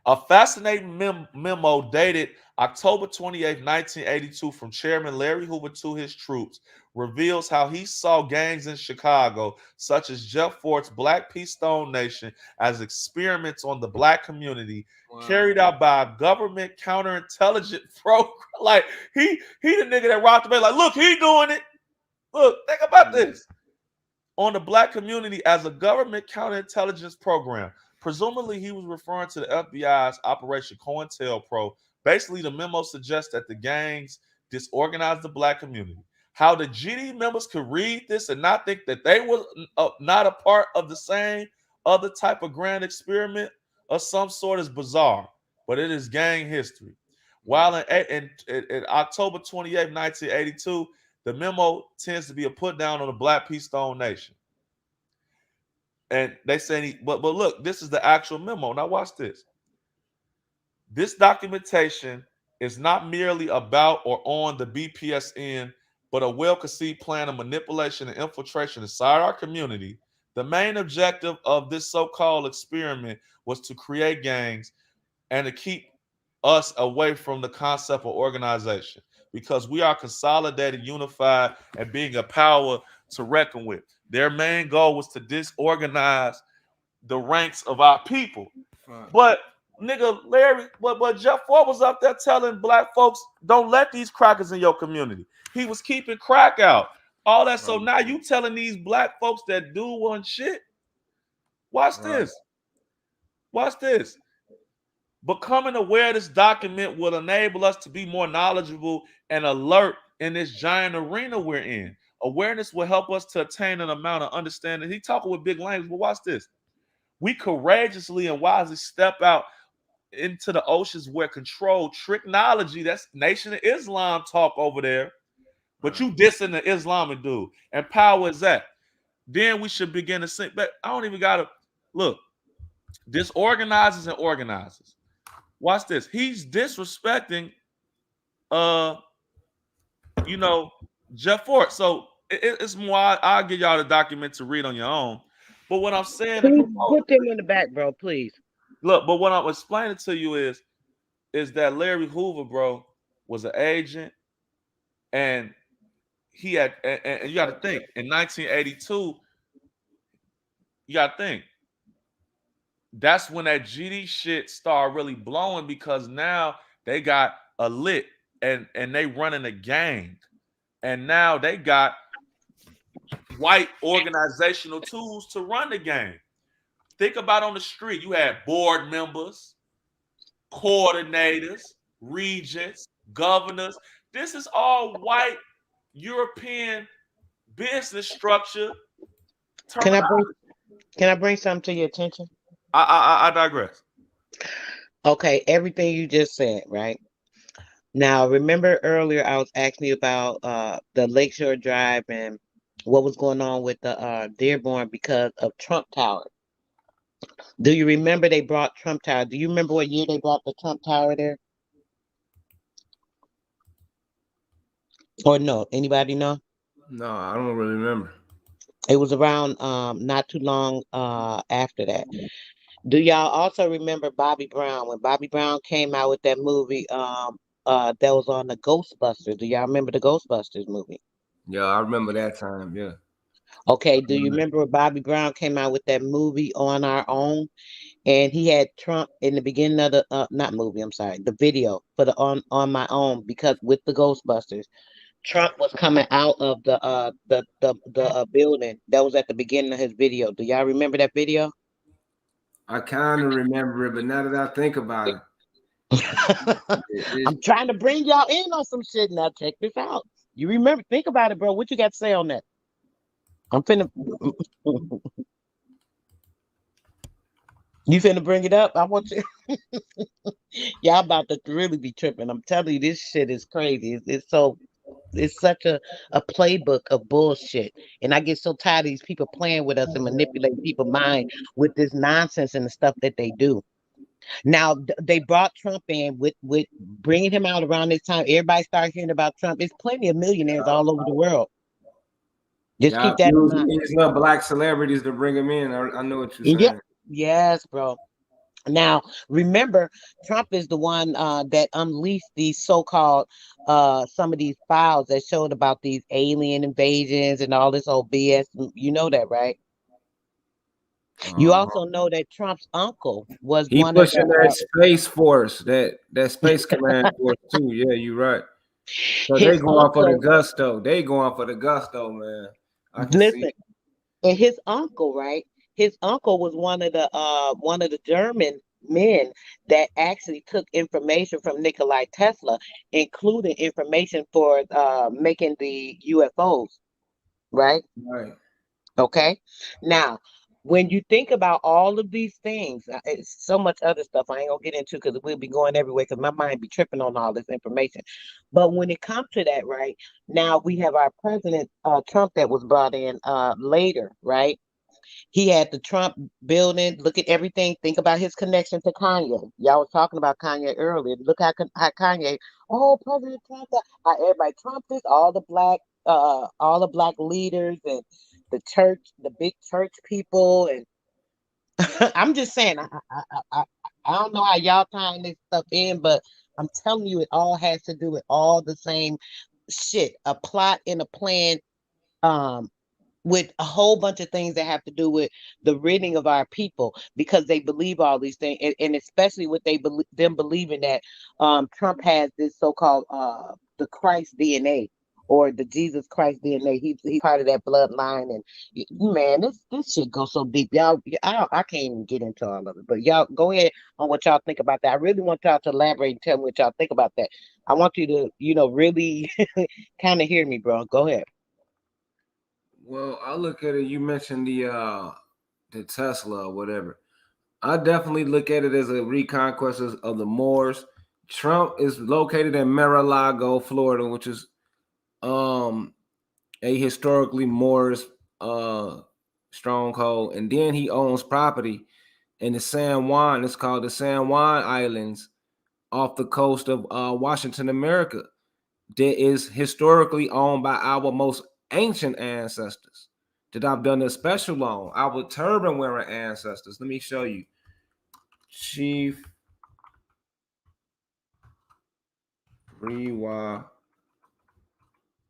A fascinating memo dated October 28, 1982, from Chairman Larry Hoover to his troops reveals how he saw gangs in Chicago, such as Jeff Fort's Black Peace Stone Nation, as experiments on the Black community carried out by a government counterintelligence program. Like, he the nigga that rocked the bed. Like, look, he doing it. Look, think about this. On the Black community as a government counterintelligence program. Presumably, he was referring to the FBI's Operation COINTELPRO. Basically, the memo suggests that the gangs disorganized the Black community. How the GD members could read this and not think that they were not a part of the same other type of grand experiment of some sort is bizarre, but it is gang history. While in October 28, 1982, the memo tends to be a put down on the Black Peace Stone Nation. And they say, but look, this is the actual memo. Now watch this. This documentation is not merely about or on the BPSN, but a well-conceived plan of manipulation and infiltration inside our community. The main objective of this so-called experiment was to create gangs and to keep us away from the concept of organization, because we are consolidated, unified, and being a power to reckon with. Their main goal was to disorganize the ranks of our people. Right. But nigga, Larry, but Jeff Ford was up there telling Black folks, don't let these crackers in your community. He was keeping crack out. All that. So now you telling these Black folks that do one shit. Watch this. Watch this. Becoming aware of this document will enable us to be more knowledgeable and alert in this giant arena we're in. Awareness will help us to attain an amount of understanding. He talking with big language, but watch this. We courageously and wisely step out into the oceans where control, technology, that's Nation of Islam talk over there, but you dissing the Islamic dude. And power is that. Then we should begin to think back. I don't even gotta look. Disorganizers and organizers. Watch this. He's disrespecting Jeff Fort. So it's more. I'll give y'all the document to read on your own. But what I'm saying, put them in the back, bro, please. Look, but what I'm explaining to you is that Larry Hoover, bro, was an agent, and he had, and you got to think, in 1982, you got to think, that's when that GD shit started really blowing, because now they got a lit and they running a gang, and now they got white organizational tools to run the game. Think about on the street, you had board members, coordinators, regents, governors. This is all white European business structure. Can I bring something to your attention? I digress. Okay, everything you just said, right? Now, remember earlier I was asking you about the Lakeshore Drive and what was going on with the Dearborn because of Trump Tower. Do you remember they brought Trump Tower? Do you remember what year they brought the Trump Tower there? Or no? Anybody know? No, I don't really remember. It was around not too long after that. Do y'all also remember Bobby Brown? When Bobby Brown came out with that movie that was on the Ghostbusters. Do y'all remember the Ghostbusters movie? Yeah, I remember that time. Yeah. Okay, do you remember when Bobby Brown came out with that movie On Our Own? And he had Trump in the beginning of the not movie, I'm sorry, the video for the on My Own, because with the Ghostbusters, Trump was coming out of the building that was at the beginning of his video. Do y'all remember that video? I kind of remember it, but now that I think about it, I'm trying to bring y'all in on some shit. Now check this out. You remember? Think about it, bro. What you got to say on that? I'm finna. You finna bring it up? I want you. Y'all about to really be tripping. I'm telling you, this shit is crazy. It's such a playbook of bullshit. And I get so tired of these people playing with us and manipulating people's mind with this nonsense and the stuff that they do. Now, they brought Trump in with bringing him out around this time. Everybody started hearing about Trump. There's plenty of millionaires all over the world. Just keep that in mind. These little black celebrities to bring him in. I know what you're saying. Yep. Yes, bro. Now, remember, Trump is the one that unleashed these so-called some of these files that showed about these alien invasions and all this old BS. You know that, right? You Uh-huh. also know that Trump's uncle was He one of pushing that the space force, that space command force too. Yeah, you're right. So they his going for the uncle. gusto. They going for the gusto, man. I can see Listen, it. and his uncle, right? His uncle was one of the German men that actually took information from Nikolai Tesla, including information for making the UFOs, right? Right. Okay. Now, when you think about all of these things, it's so much other stuff I ain't gonna get into because we'll be going everywhere because my mind be tripping on all this information. But when it comes to that, right now we have our president Trump that was brought in later, right? He had the Trump building. Look at everything. Think about his connection to Kanye. Y'all was talking about Kanye earlier. Look how Kanye. Oh, President Trump. How everybody Trump this. All the black leaders and the church, the big church people, and I'm just saying. I don't know how y'all tying this stuff in, but I'm telling you, it all has to do with all the same shit. A plot and a plan. Um, with a whole bunch of things that have to do with the ridding of our people because they believe all these things, and especially what they believe, them believing that Trump has this so-called the Christ DNA or the Jesus Christ DNA. He's part of that bloodline, and man, this shit goes so deep, y'all. I can't even get into all of it, but y'all go ahead on what y'all think about that. I really want y'all to elaborate and tell me what y'all think about that. I want you to, really kind of hear me, bro. Go ahead. Well, I look at it. You mentioned the Tesla or whatever. I definitely look at it as a reconquest of the Moors. Trump is located in Mar-a-Lago, Florida, which is um a historically Moorish uh stronghold, and then he owns property in the San Juan. It's called the San Juan Islands off the coast of Washington, America. That is historically owned by our most ancient ancestors that I've done a special on, our turban wearing ancestors. Let me show you. Chief Rewa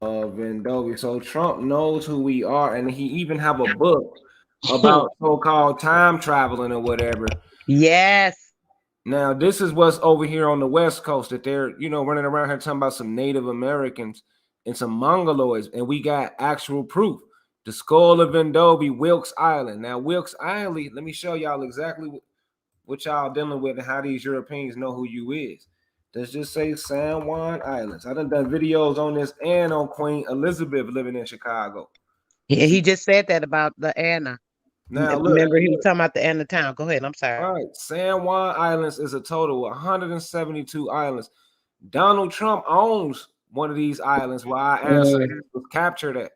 of Vendovi. So Trump knows who we are, and he even have a book about so-called time traveling or whatever. Yes. Now, this is what's over here on the West Coast that they're, running around here talking about some Native Americans and some Mongoloids, and we got actual proof. The skull of Vendovi, Wilkes Island. Now, Wilkes Island, let me show y'all exactly what y'all dealing with and how these Europeans know who you is. Let's just say San Juan Islands. I done videos on this and on Queen Elizabeth living in Chicago. He just said that about the Anna. Now, look. Remember, he was talking about the Anna town. Go ahead. I'm sorry. All right. San Juan Islands is a total of 172 islands. Donald Trump owns one of these islands where our ancestors was captured at.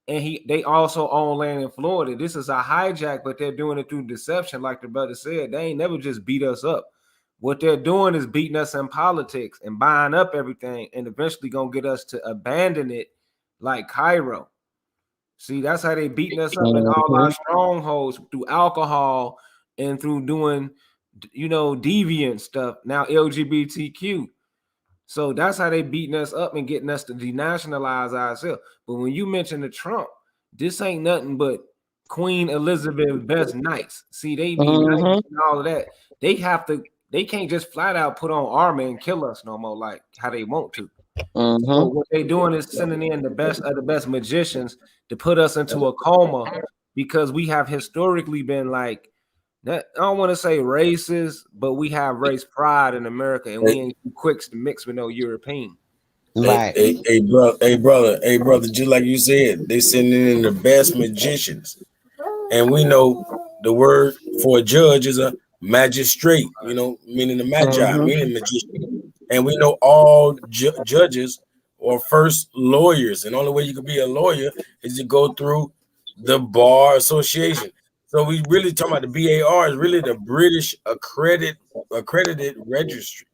And they also own land in Florida. This is a hijack, but they're doing it through deception, like the brother said. They ain't never just beat us up. What they're doing is beating us in politics and buying up everything and eventually gonna get us to abandon it like Cairo. See, that's how they beating us up in all our strongholds through alcohol and through doing, deviant stuff. Now LGBTQ. So that's how they beating us up and getting us to denationalize ourselves. But when you mention the Trump, this ain't nothing but Queen Elizabeth best nights. See, they be nice and all of that. They can't just flat out put on armor and kill us no more like how they want to. So what they doing is sending in the best of the best magicians to put us into a coma because we have historically been like that. I don't want to say racist, but we have race pride in America, and we ain't too quick to mix with no European. Right. Hey, brother, just like you said, they sending in the best magicians. And we know the word for a judge is a magistrate, meaning the magi, meaning magician. And we know all judges are first lawyers. And the only way you can be a lawyer is to go through the Bar Association. So we really talking about the BAR is really the British accredited registry.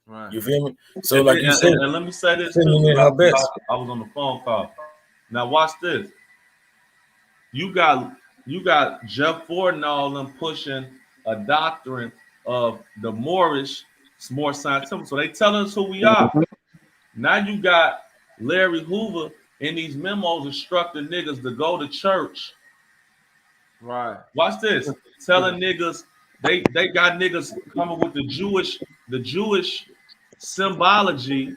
Right. You feel me? So like you said, and let me say this too, sending in her best. I was on the phone call. Now watch this. You got Jeff Ford and all them pushing a doctrine of the Moorish, it's more scientific. So they telling us who we are. Now you got Larry Hoover in these memos instructing niggas to go to church. Right. Watch this. Telling niggas they got niggas coming with the Jewish symbology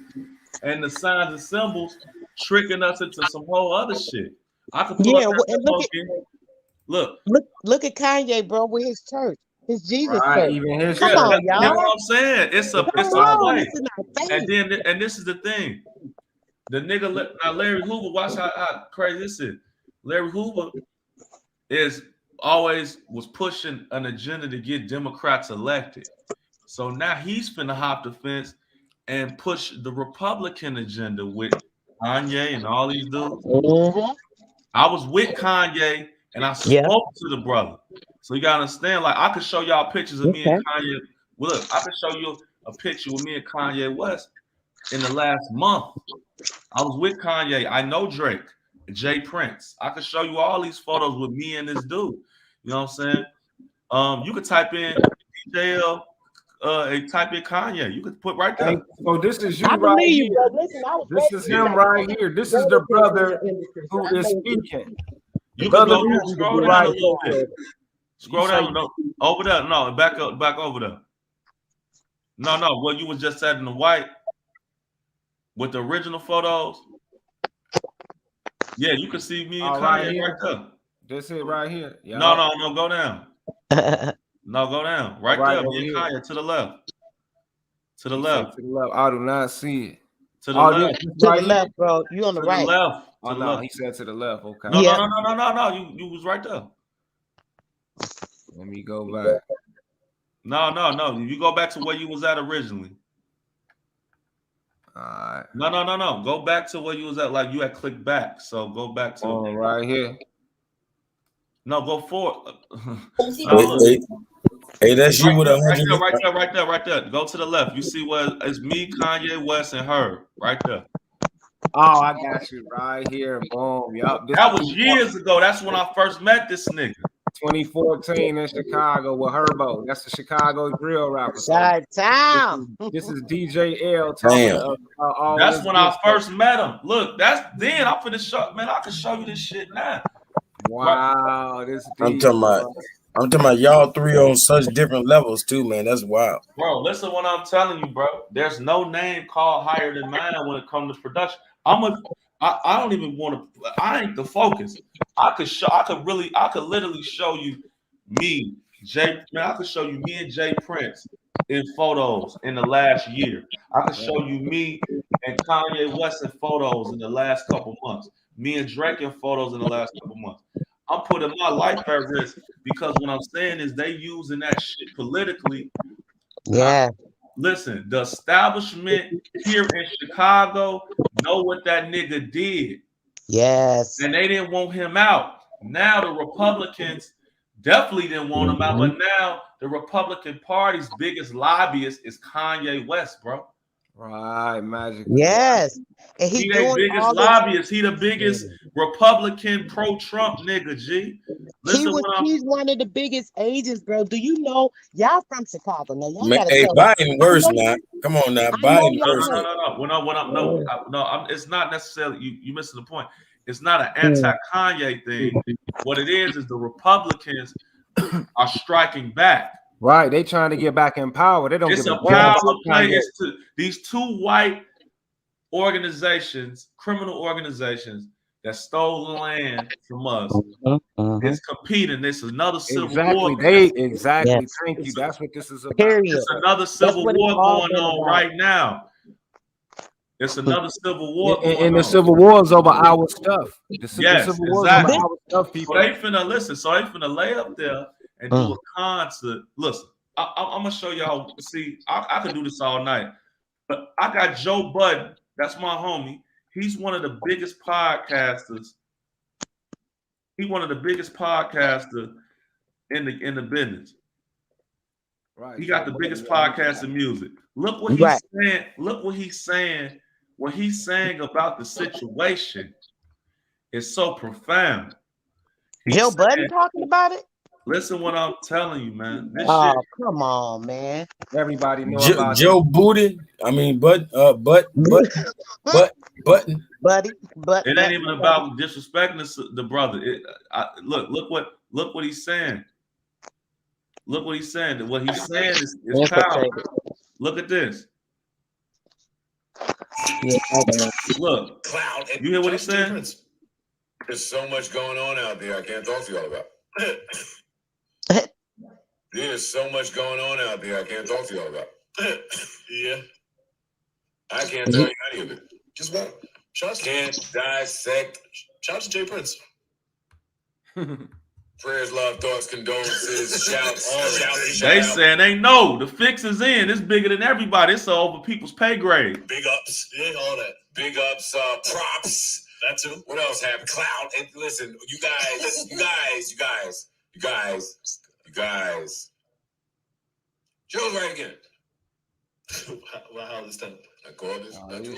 and the signs and symbols, tricking us into some whole other shit. I could pull up Yeah, that and memo again. Look, look at Kanye, bro, with his church, his Jesus Right, church. even his Come yeah, on, church. that's what y'all. I'm saying. It's Come a on, play. it's in our And face. then and this is the thing. The nigga now Larry Hoover, watch how crazy this is. Larry Hoover is always was pushing an agenda to get Democrats elected. So now he's finna hop the fence and push the Republican agenda with Kanye and all these dudes. I was with Kanye and I Yeah. spoke to the brother. So you gotta understand, like I could show y'all pictures of me and Okay. Kanye. Well, look, I could show you a picture with me and Kanye West in the last month. I was with Kanye. I know Drake, Jay Prince. I could show you all these photos with me and this dude. You know what I'm saying? You could type in DJL and type in Kanye. You could put right Hey, there. so this is you I right believe you, here. bro. Listen, I was This is him right here. This is the brother who is speaking. You The could brother go who's scroll down right a little here. bit. Scroll down. No, over there. No, back up, back over there. No, what you was just said in the white with the original photos. Yeah, you can see me and Oh, Kanye right right here. there. This it right here. No, go down. No, go down. Right Right there, over me and here. Kanye to the left. To the He left. said to the left. I do not see it. To the Oh, left. this To right the here. left, bro. You on the To right. the left. Oh To the no, left. he said to the left. Okay. No, Yeah. no. You was right there. Let me go back. No. You go back to where you was at originally. All right. No. Go back to where you was at. Like you had clicked back. So go back to right here. No, go forward. Hey, that's you with 100. Right there. Go to the left. You see where it's me, Kanye West, and her. Right there. Oh, I got you right here. Boom. Yup. That was years ago. That's when I first met this nigga. 2014 in Chicago with Herbo. That's the Chicago drill rapper. Town. This is DJ L talking to all That's this when I first met him. Look, that's then I'm finna show, man. I can show you this shit now. Wow, this I'm talking about y'all three on such different levels too, man. That's wild. Bro, listen what I'm telling you, bro. There's no name called higher than mine when it comes to production. I don't even want to. I ain't the focus. I could literally show you me, Jay. Man, I could show you me and Jay Prince in photos in the last year. I could show you me and Kanye West in photos in the last couple months. Me and Drake in photos in the last couple months. I'm putting my life at risk because what I'm saying is they using that shit politically. Yeah. Listen, the establishment here in Chicago know what that nigga did. Yes. And they didn't want him out. Now the Republicans definitely didn't want him out, but now the Republican Party's biggest lobbyist is Kanye West, bro. Right, magic. Yes. And He their biggest lobbyist. He the biggest Republican pro-Trump nigga, G. Listen, he's one of the biggest agents, bro. Do you know y'all from Chicago? Now y'all gotta hey, tell Biden worse now. Come on now, Biden worse. No. It's not necessarily you missing the point. It's not an anti-Kanye thing. What it is the Republicans are striking back. Right, they trying to get back in power. They don't It's give a power play. It's these two white organizations, criminal organizations that stole the land from us. It's competing. This is another civil war. Thank you. That's what this is about. It's another civil war going on right now. It's another civil war. And the civil war is over our stuff. The civil war is over our stuff, people. So they finna lay up there and do a concert. Listen, I'm gonna show y'all. See, I could do this all night, but I got Joe Budden. That's my homie. He's one of the biggest podcasters. He's one of the biggest podcasters in the business. Right. He got the biggest podcast in music. Look what he's saying. Look what he's saying. What he's saying about the situation is so profound. Joe Budden talking about it? Listen what I'm telling you, man. This Oh, shit. come on, man. Everybody know about Joe Booty. I mean, button. Buddy, It ain't even about disrespecting the brother. Look what he's saying. Look what he's saying. What he's saying is powerful. Look at this. Look, Cloud. you hear what he's saying? There's so much going on out there I can't talk to y'all about. There's so much going on out there I can't talk to y'all about. Yeah. I can't tell you any of it. Just what? Can't dissect. Shout out to Jay Prince. Prayers, love, thoughts, condolences, shouts. They saying they know the fix is in. It's bigger than everybody. It's over people's pay grade. Big ups, yeah, all that. Big ups, props. That too. What else happened? Cloud. And listen, you guys. Joe's right again. How this time? I called this.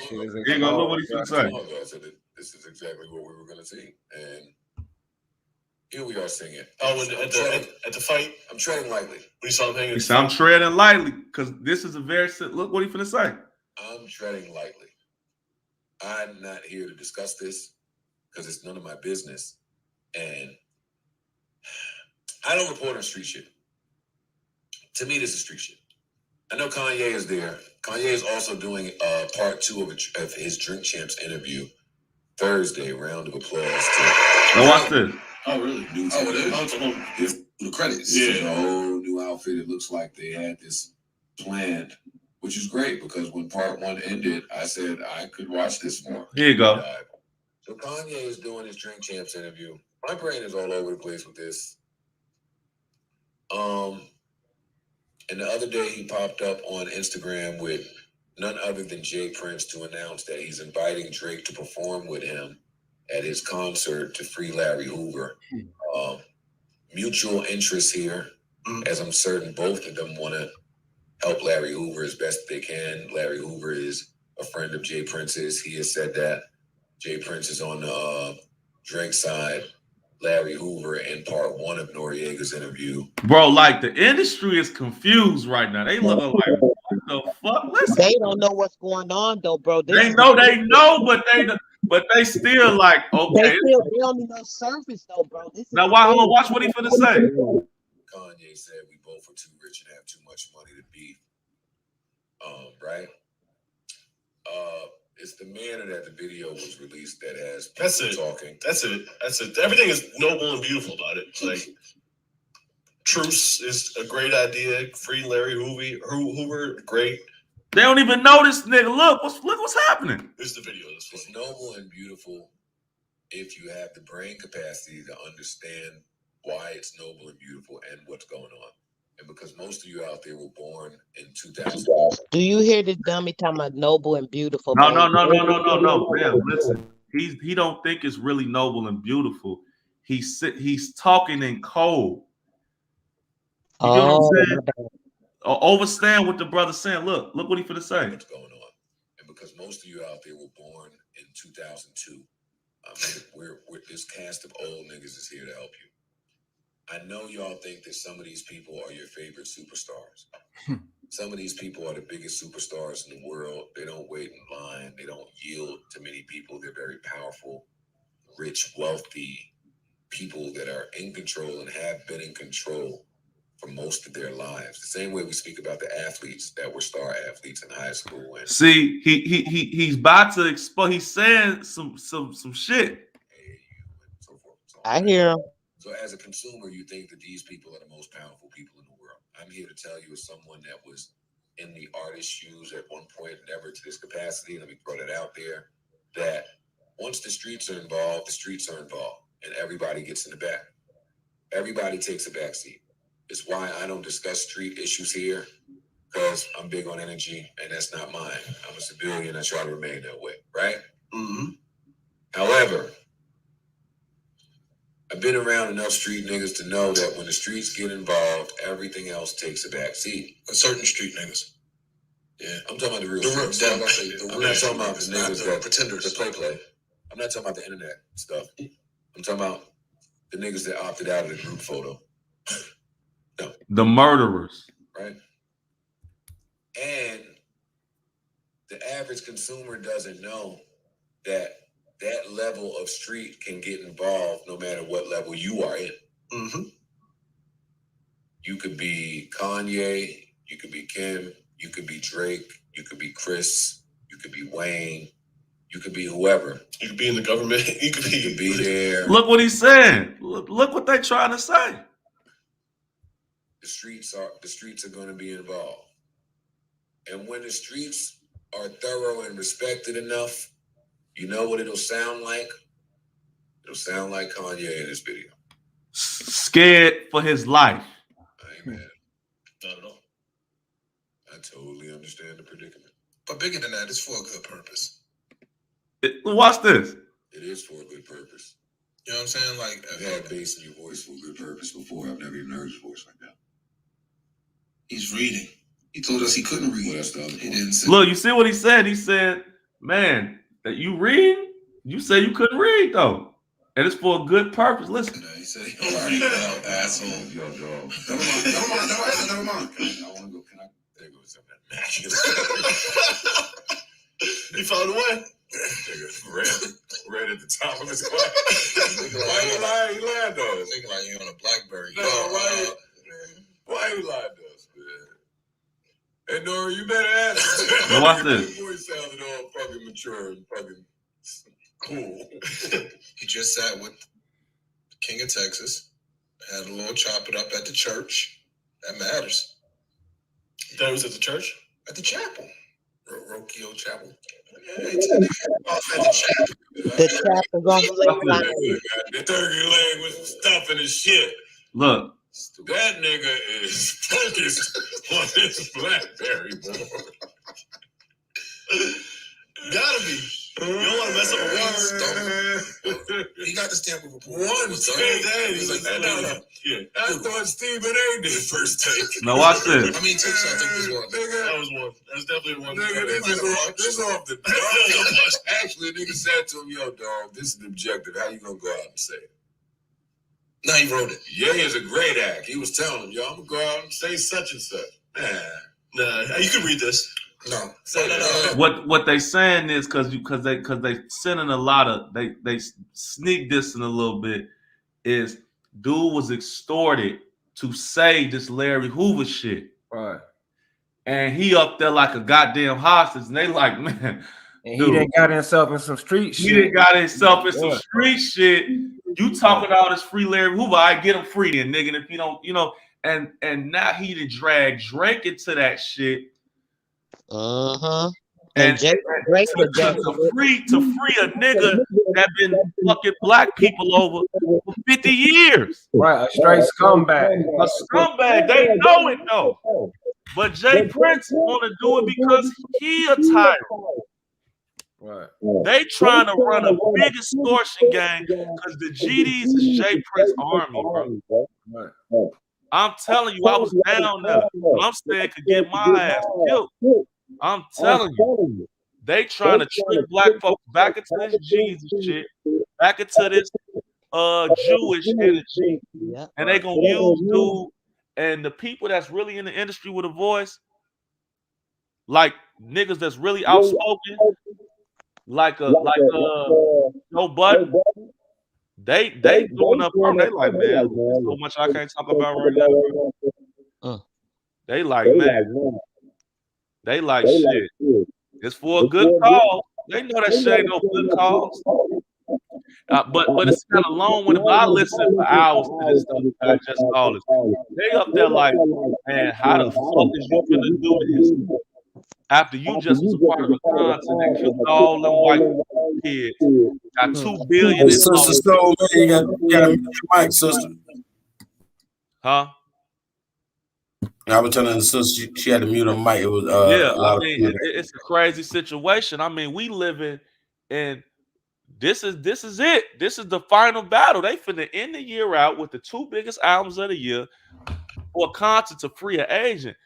Here you go. Look what he's gonna say. I said that this is exactly what we were gonna see, and here we are singing. Oh, at the fight, I'm treading lightly. We saw him hanging. He said, I'm treading lightly because this is a very look what he finna say. I'm treading lightly. I'm not here to discuss this because it's none of my business, and I don't report on street shit. To me, this is street shit. I know Kanye is there. Kanye is also doing part 2 of his Drink Champs interview Thursday. Round of applause. Now watch this. Oh, really? It's the credits. Yeah. It's a whole new outfit. It looks like they had this planned, which is great because when part 1 ended, I said I could watch this more. Here you go. So Kanye is doing his Drink Champs interview. My brain is all over the place with this. And the other day he popped up on Instagram with none other than Jay Prince to announce that he's inviting Drake to perform with him at his concert to free Larry Hoover. Mutual interest here, as I'm certain both of them want to help Larry Hoover as best they can. Larry Hoover is a friend of Jay Prince's. He has said that. Jay Prince is on the Drake side. Larry Hoover in part 1 of Noriega's interview. Bro, like the industry is confused right now. They looking like, what the fuck? Listen. They don't know what's going on though, bro. They know, but they still like, okay. They only know surface though, bro. Now watch what he finna say. Kanye said we both are too rich and have too much money to beef. Right? It's the manner that the video was released that has people talking. That's it. Everything is noble and beautiful about it. Like, truce is a great idea. Free Larry Hoover, great. They don't even know this nigga. Look what's happening. This is the video. It's noble and beautiful if you have the brain capacity to understand why it's noble and beautiful and what's going on. And because most of you out there were born in 2000. Do you hear this dummy talking about noble and beautiful? No. Man, listen. He don't think it's really noble and beautiful. He's talking in code. You know what I'm saying? Overstand what the brother's saying. Look what he finna say. What's going on? And because most of you out there were born in 2002, we're this cast of old niggas is here to help you. I know y'all think that some of these people are your favorite superstars. Some of these people are the biggest superstars in the world. They don't wait in line. They don't yield to many people. They're very powerful, rich, wealthy people that are in control and have been in control for most of their lives. The same way we speak about the athletes that were star athletes in high school. And see, he's about to expose. He's saying some shit. I hear him. So as a consumer, you think that these people are the most powerful people in the world. I'm here to tell you as someone that was in the artist's shoes at one point, never to this capacity, let me throw that out there, that once the streets are involved, the streets are involved, and everybody gets in the back. Everybody takes a back seat. It's why I don't discuss street issues here, because I'm big on energy, and that's not mine. I'm a civilian. I try to remain that way, right? Mm-hmm. However, I've been around enough street niggas to know that when the streets get involved, everything else takes a back seat. Certain street niggas. Yeah, I'm talking about the real streets. I'm not talking about the niggas that pretenders, the play. I'm not talking about the internet stuff. I'm talking about the niggas that opted out of the group photo. No. The murderers. Right. And the average consumer doesn't know that that level of street can get involved no matter what level you are in. Mm-hmm. You could be Kanye, you could be Kim, you could be Drake, you could be Chris, you could be Wayne, you could be whoever. You could be in the government. You could be there. Look what he's saying. Look what they're trying to say. The streets are going to be involved. And when the streets are thorough and respected enough, you know what it'll sound like? It'll sound like Kanye in this video. Scared for his life. I ain't mad. Not at all. I totally understand the predicament. But bigger than that, it's for a good purpose. Watch this. It is for a good purpose. You know what I'm saying? Like, I've had bass in your voice for a good purpose before. I've never even heard his voice like that. He's reading. He told us he couldn't read. Well, that's the other point. He didn't say. Look, you see what he said? He said, man, that you read? You said you couldn't read, though. And it's for a good purpose. Listen. He said, asshole. Yo, dog. Never mind. I want to go. Can I? There goes something immaculate. You found one? Red at the top of his class. Why you lying? You lying to us? Thinking like you on a BlackBerry. No, why you lying to us, man? Hey, Nora, you better ask. Now watch this. Your voice sounded all fucking mature and fucking cool. He just sat with the King of Texas, had a little chop it up at the church. That matters. That was at the church? At the chapel. Rokio Chapel. At the chapel. The chapel's on the leg. The turkey leg with some stuffing and shit. Look. That nigga is focused on his BlackBerry board. Gotta be. You don't want to mess up a word. He got the stamp of approval. One day. He's like, I thought Stephen A did first take. Now watch this. I mean, two, so I think this one. That was one. That's definitely one. Nigga, this off the dog. Actually, nigga said to him, yo, dog, this is the objective. How you gonna go out and say it? No, he wrote it. Yeah, is a great act. He was telling him, yo, I'm gonna go out and say such and such. Nah, you can read this. No. What they saying is because they sending a lot of they sneak this in a little bit is dude was extorted to say this Larry Hoover shit. Right. And he up there like a goddamn hostage, and they like, man. And he done got himself in some street shit. He done got himself in some street shit. You talking all this free Larry Hoover, I get him free then, nigga. And if you don't, and now he done dragged Drake into that shit. And to free a nigga that been fucking black people over for 50 years. Right, a straight scumbag. A scumbag. They know it though. But Jay Prince want to do it because he a tyrant. Right. They trying to run a big extortion gang because the GDs is Jay Prince army, bro. Right. I'm telling you, I was down there. I'm saying could get my ass killed. I'm telling you, they trying to trick black folks back into this Jesus shit, back into this Jewish energy, and they gonna use dude and the people that's really in the industry with a voice, like niggas that's really outspoken, like Joe Budden. They doing up front. They like, man, there's so much I can't talk about right now. They like, man. They like shit. It's for a good cause. They know that shit ain't no good cause. But it's kind of long when I listen for hours to this stuff. I just call it. They up there like, man, how the fuck is you gonna do this? After you just was a part of a content that killed all them white kids, got $2 billion. Sister Soul, you got to mute your mic, sister. Huh? I was telling the sister she had to mute her mic. It was I mean, it's a crazy situation. I mean, we living in this is it. This is the final battle. They finna end the year out with the two biggest albums of the year for a concert to free an agent.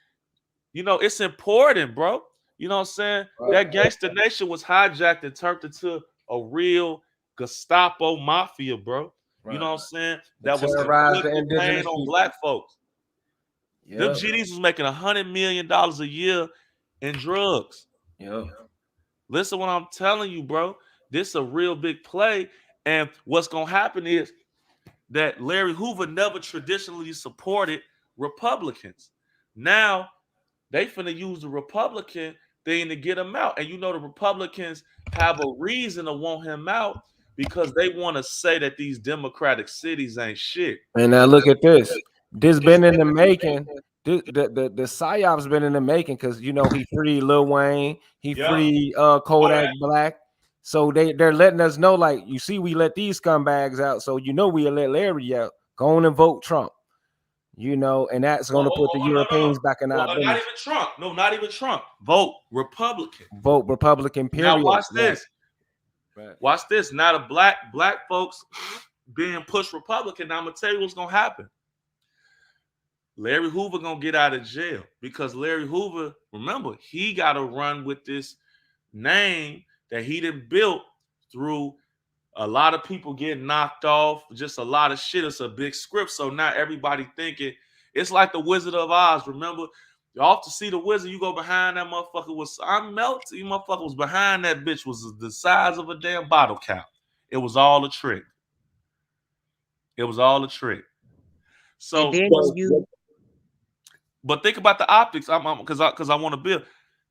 You know, it's important, bro. You know what I'm saying? That Gangsta Nation was hijacked and turned into a real Gestapo mafia, bro. You know what I'm saying? To That was terrorize the inflicting indigenous pain on people. black folks. Them Yep. GDs was making $100 million a year in drugs. Yep. Listen what I'm telling you, bro. This is a real big play. And what's going to happen is that Larry Hoover never traditionally supported Republicans. Now, they finna use the Republican thing to get him out. And you know the Republicans have a reason to want him out because they want to say that these Democratic cities ain't shit. And now look at this. This been in the making. The psyop's been in the making because you know he freed Lil Wayne, he freed Kodak Black. So they're letting us know, like, you see, we let these scumbags out, so you know we'll let Larry out. Go on and vote Trump. You know, and that's going to put the Europeans back in our Not business. even Trump. No, not even Trump. Vote Republican. Vote Republican, period. Now watch this. Right. Watch this. Now the black folks being pushed Republican. Now I'm gonna tell you what's gonna happen. Larry Hoover gonna get out of jail because Larry Hoover, remember, he got to run with this name that he done built through a lot of people getting knocked off, just a lot of shit. It's a big script. So now everybody thinking it's like the Wizard of Oz. Remember, you off to see the wizard, you go behind that motherfucker was I'm melting. You motherfucker was behind that bitch was the size of a damn bottle cap. It was all a trick. It was all a trick. So, but think about the optics. Because I want to build.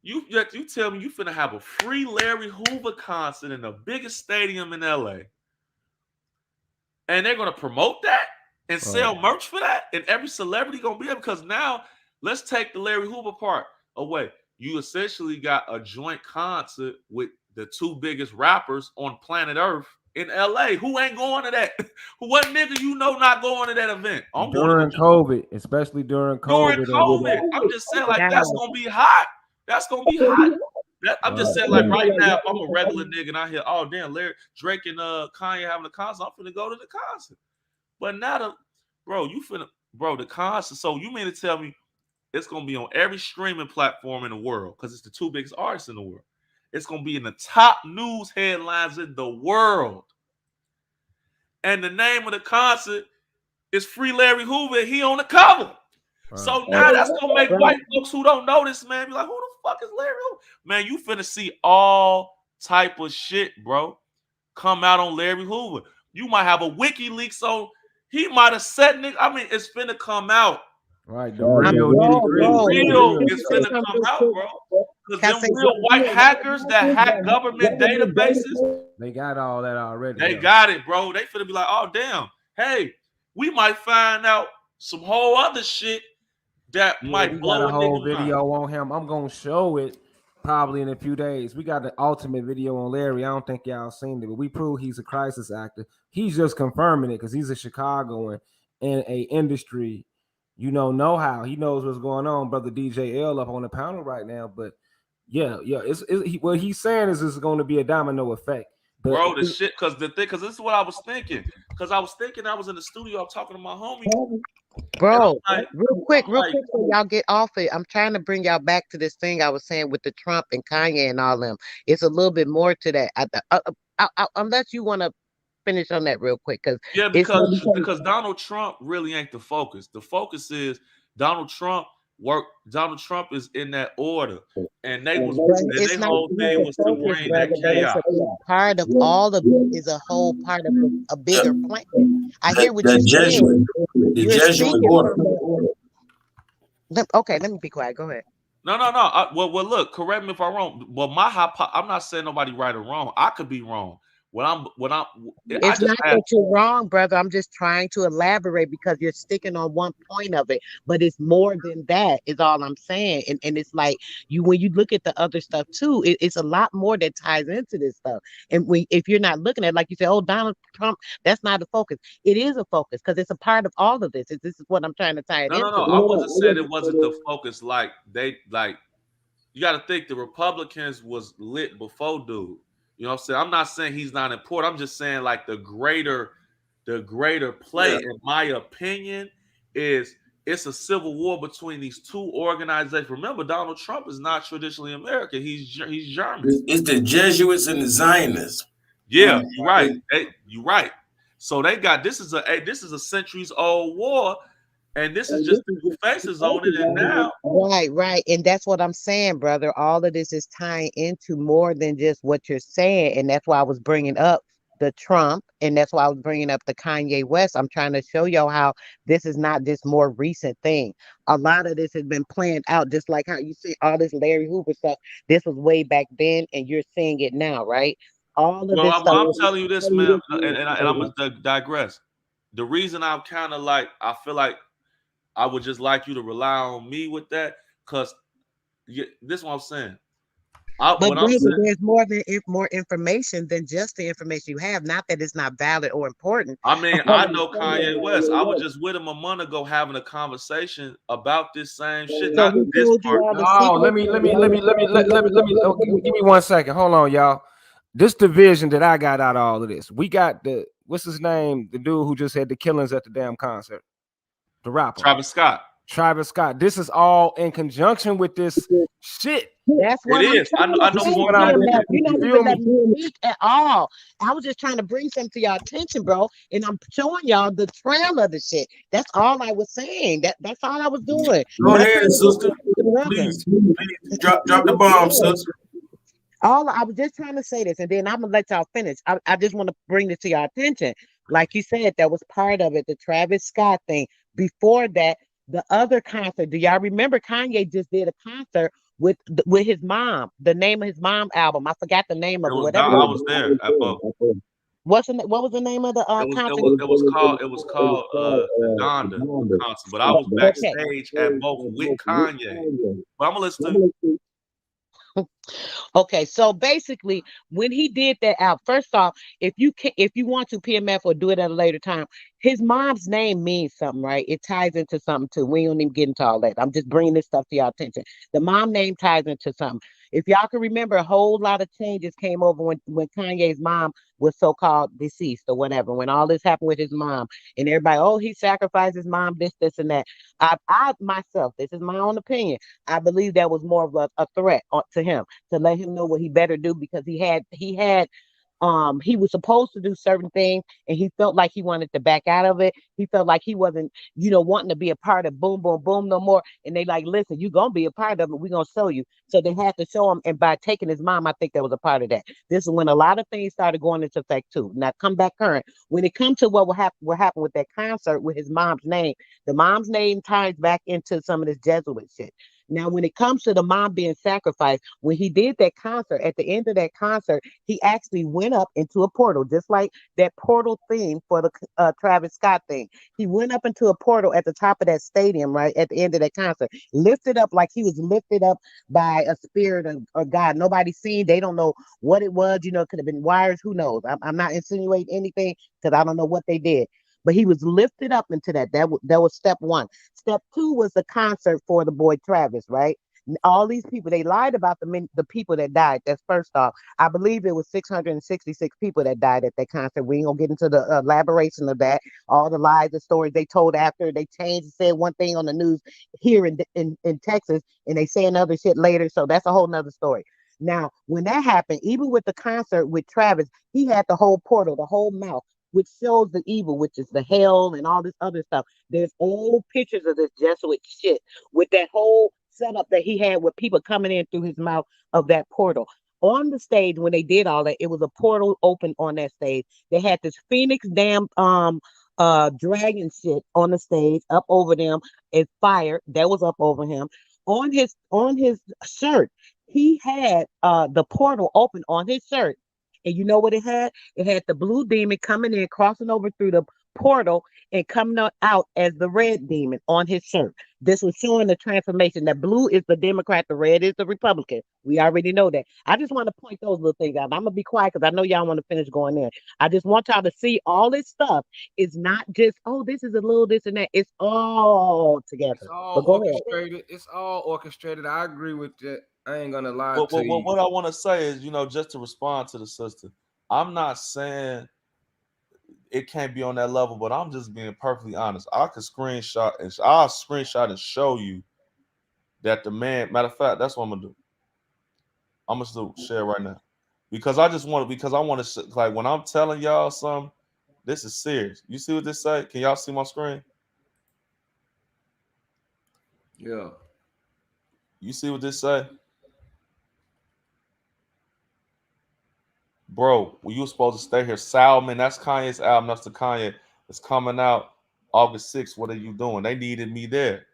You tell me you finna have a free Larry Hoover concert in the biggest stadium in LA, and they're gonna promote that and sell merch for that, and every celebrity gonna be there because now let's take the Larry Hoover part away. You essentially got a joint concert with the two biggest rappers on planet Earth in LA. Who ain't going to that? What nigga you know not going to that event? I'm during COVID, especially during COVID. I'm just saying, like, that's gonna be hot. That's gonna be hot. I'm just saying, like, right now, if I'm a regular nigga and I hear, oh damn, Larry Drake and Kanye having a concert, I'm finna go to the concert. But now the concert. So you mean to tell me it's gonna be on every streaming platform in the world because it's the two biggest artists in the world. It's gonna be in the top news headlines in the world. And the name of the concert is Free Larry Hoover. And he on the cover. So now that's gonna make white folks who don't know this, man, be like, who the fuck is Larry Hoover? Man, you finna see all type of shit, bro, come out on Larry Hoover. You might have a WikiLeaks, so he might have said nigga. I mean, it's finna come out. Right, the real is finna come out, bro. Because them real white hackers that hack government databases, they got all that already. They got it, bro. They finna be like, oh damn, hey, we might find out some whole other shit that might blow a whole video on him. I'm gonna show it probably in a few days. We got the ultimate video on Larry. I don't think y'all seen it, but we prove he's a crisis actor. He's just confirming it because he's a Chicagoan in a industry, know how. He knows what's going on. Brother DJ L up on the panel right now, but yeah, what he's saying is it's going to be a domino effect. But bro, the shit, because this is what I was thinking. Because I was in the studio talking to my homie. Bro, real quick, so y'all get off it. I'm trying to bring y'all back to this thing I was saying with the Trump and Kanye and all them. It's a little bit more to that. Unless you want to finish on that real quick, because Donald Trump really ain't the focus. The focus is Donald Trump is in that order, and their whole thing was to bring that chaos. Part of all of it is a whole part of a bigger plan. I hear what you're saying. The Jesuit order. Okay, let me be quiet. Go ahead. No. Well, look. Correct me if I'm wrong. Well, I'm not saying nobody right or wrong. I could be wrong. It's not that you're wrong, brother. I'm just trying to elaborate because you're sticking on one point of it, but it's more than that, is all I'm saying. And it's like when you look at the other stuff too, it's a lot more that ties into this stuff. And if you're not looking at, like you say, oh, Donald Trump, that's not a focus. It is a focus because it's a part of all of this. This is what I'm trying to tie it into. No. I wasn't saying it wasn't the focus. You got to think the Republicans was lit before, dude. You know what I'm saying? I'm not saying he's not important. I'm just saying like the greater play, in my opinion, is it's a civil war between these two organizations. Remember, Donald Trump is not traditionally American. He's German. It's the Jesuits and the Zionists. Yeah, you're right. You're right. So they got this is a centuries old war, and this is just the new faces on it. And now, Right. And that's what I'm saying, brother. All of this is tying into more than just what you're saying. And that's why I was bringing up the Trump, and that's why I was bringing up the Kanye West. I'm trying to show y'all how this is not this more recent thing. A lot of this has been planned out, just like how you see all this Larry Hoover stuff. This was way back then, and you're seeing it now, right? All of well, this I'm, stuff. I'm telling you this, man, and I'm gonna digress. The reason I'm kind of like I feel like I would just like you to rely on me with that, because this is what I'm saying. But What I'm brother, saying, there's more than more information than just the information you have. Not that it's not valid or important. I mean, All I I'm know saying Kanye West. I was just with him a month ago having a conversation about this same shit. so Not he this told you part. all the No, secrets. oh, give me 1 second. Hold on, y'all. This division that I got out of all of this. We got the what's his name? The dude who just had the killings at the damn concert. The rapper. Travis Scott. Travis Scott. This is all in conjunction with this shit. That's It what I'm is. trying to I This know is say, what more I'm about PMF. it. You you don't feel even me? let me speak at all. I was just trying to bring something to your attention, bro. And I'm showing y'all the trail of the shit. That's all I was saying. That's all I was doing. Go Not ahead, trying to be sister. the brother. Please drop the bomb, sister. All I was just trying to say this, and then I'm gonna let y'all finish. I just want to bring this to your attention. Like you said, that was part of it, the Travis Scott thing. Before that, the other concert. Do y'all remember Kanye just did a concert with his mom? The name of his mom album. I forgot the name It of it. was Whatever. God. I was there at both. What was the name of the concert? It was called the Donda concert, but I was Okay. backstage at both with Kanye. But I'm gonna listen to Okay, so basically, when he did that out, first off, if you want to PMF or do it at a later time, his mom's name means something, right? It ties into something too. We don't even get into all that. I'm just bringing this stuff to your attention. The mom name ties into something. If y'all can remember, a whole lot of changes came over when Kanye's mom was so-called deceased or whatever. When all this happened with his mom, and everybody, oh, he sacrificed his mom, this, and that. I myself, this is my own opinion. I believe that was more of a threat to him to let him know what he better do because he was supposed to do certain things and he felt like he wanted to back out of it. He felt like he wasn't, wanting to be a part of boom, boom, boom no more. And they like, listen, you're gonna be a part of it. We're gonna show you. So they had to show him. And by taking his mom, I think that was a part of that. This is when a lot of things started going into effect too. Now come back current. When it comes to what happened with that concert with his mom's name, the mom's name ties back into some of this Jesuit shit. Now, when it comes to the mom being sacrificed, when he did that concert, at the end of that concert, he actually went up into a portal, just like that portal theme for the Travis Scott thing. He went up into a portal at the top of that stadium, right at the end of that concert, lifted up like he was lifted up by a spirit or God. Nobody seen. They don't know what it was. It could have been wires. Who knows? I'm not insinuating anything because I don't know what they did. But he was lifted up into that. That was step one. Step two was the concert for the boy Travis, right? All these people, they lied about the people that died. That's first off. I believe it was 666 people that died at that concert. We ain't gonna get into the elaboration of that. All the lies, the stories they told after they changed and said one thing on the news here in Texas, and they say another shit later. So that's a whole nother story. Now, when that happened, even with the concert with Travis, he had the whole portal, the whole mouth, which shows the evil, which is the hell and all this other stuff. There's old pictures of this Jesuit shit with that whole setup that he had with people coming in through his mouth of that portal. On the stage, when they did all that, it was a portal open on that stage. They had this phoenix damn dragon shit on the stage up over them. It fire that was up over him. On his shirt, he had the portal open on his shirt. And you know what it had? It had the blue demon coming in, crossing over through the portal and coming out as the red demon on his shirt. This was showing the transformation. That blue is the Democrat, the red is the Republican. We already know that. I just want to point those little things out. I'm gonna be quiet because I know y'all want to finish going in. I just want y'all to see all this stuff is not just, oh, this is a little this and that. It's all together. It's all But go ahead. orchestrated. It's all orchestrated. I agree with that. I ain't gonna lie what, to what, you. what I want to say is, just to respond to the sister, I'm not saying it can't be on that level, but I'm just being perfectly honest. I'll screenshot and show you that the man. Matter of fact, that's what I'm gonna do. I'm gonna share right now because I want to like when I'm telling y'all something This is serious. You see what this say? Can y'all see my screen? Yeah. You see what this say? Bro, well, you were supposed to stay here. Salmon, that's Kanye's album. That's the Kanye. It's coming out August 6th. What are you doing? They needed me there.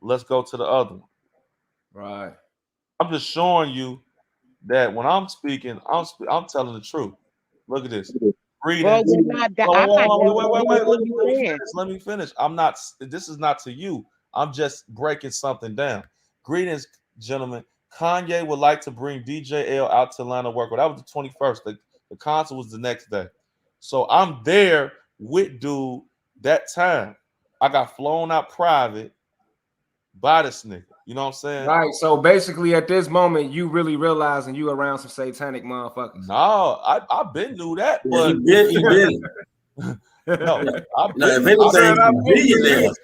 Let's go to the other one. Right. I'm just showing you that when I'm speaking, I'm telling the truth. Look at this. Well, Greetings. we're not. Wait, I'm not wait. disagreeing with what you're saying. Let me finish. I'm not. This is not to you. I'm just breaking something down. Greetings, gentlemen. Kanye would like to bring DJ L out to Atlanta work. Well, that was the 21st. The concert was the next day. So I'm there with dude that time. I got flown out private by this nigga. You know what I'm saying? Right. So basically, at this moment, you really realizing you around some satanic motherfuckers. No, I've been knew that, Yeah, but he been. no, I've No, if been. anything, I've been billionaires.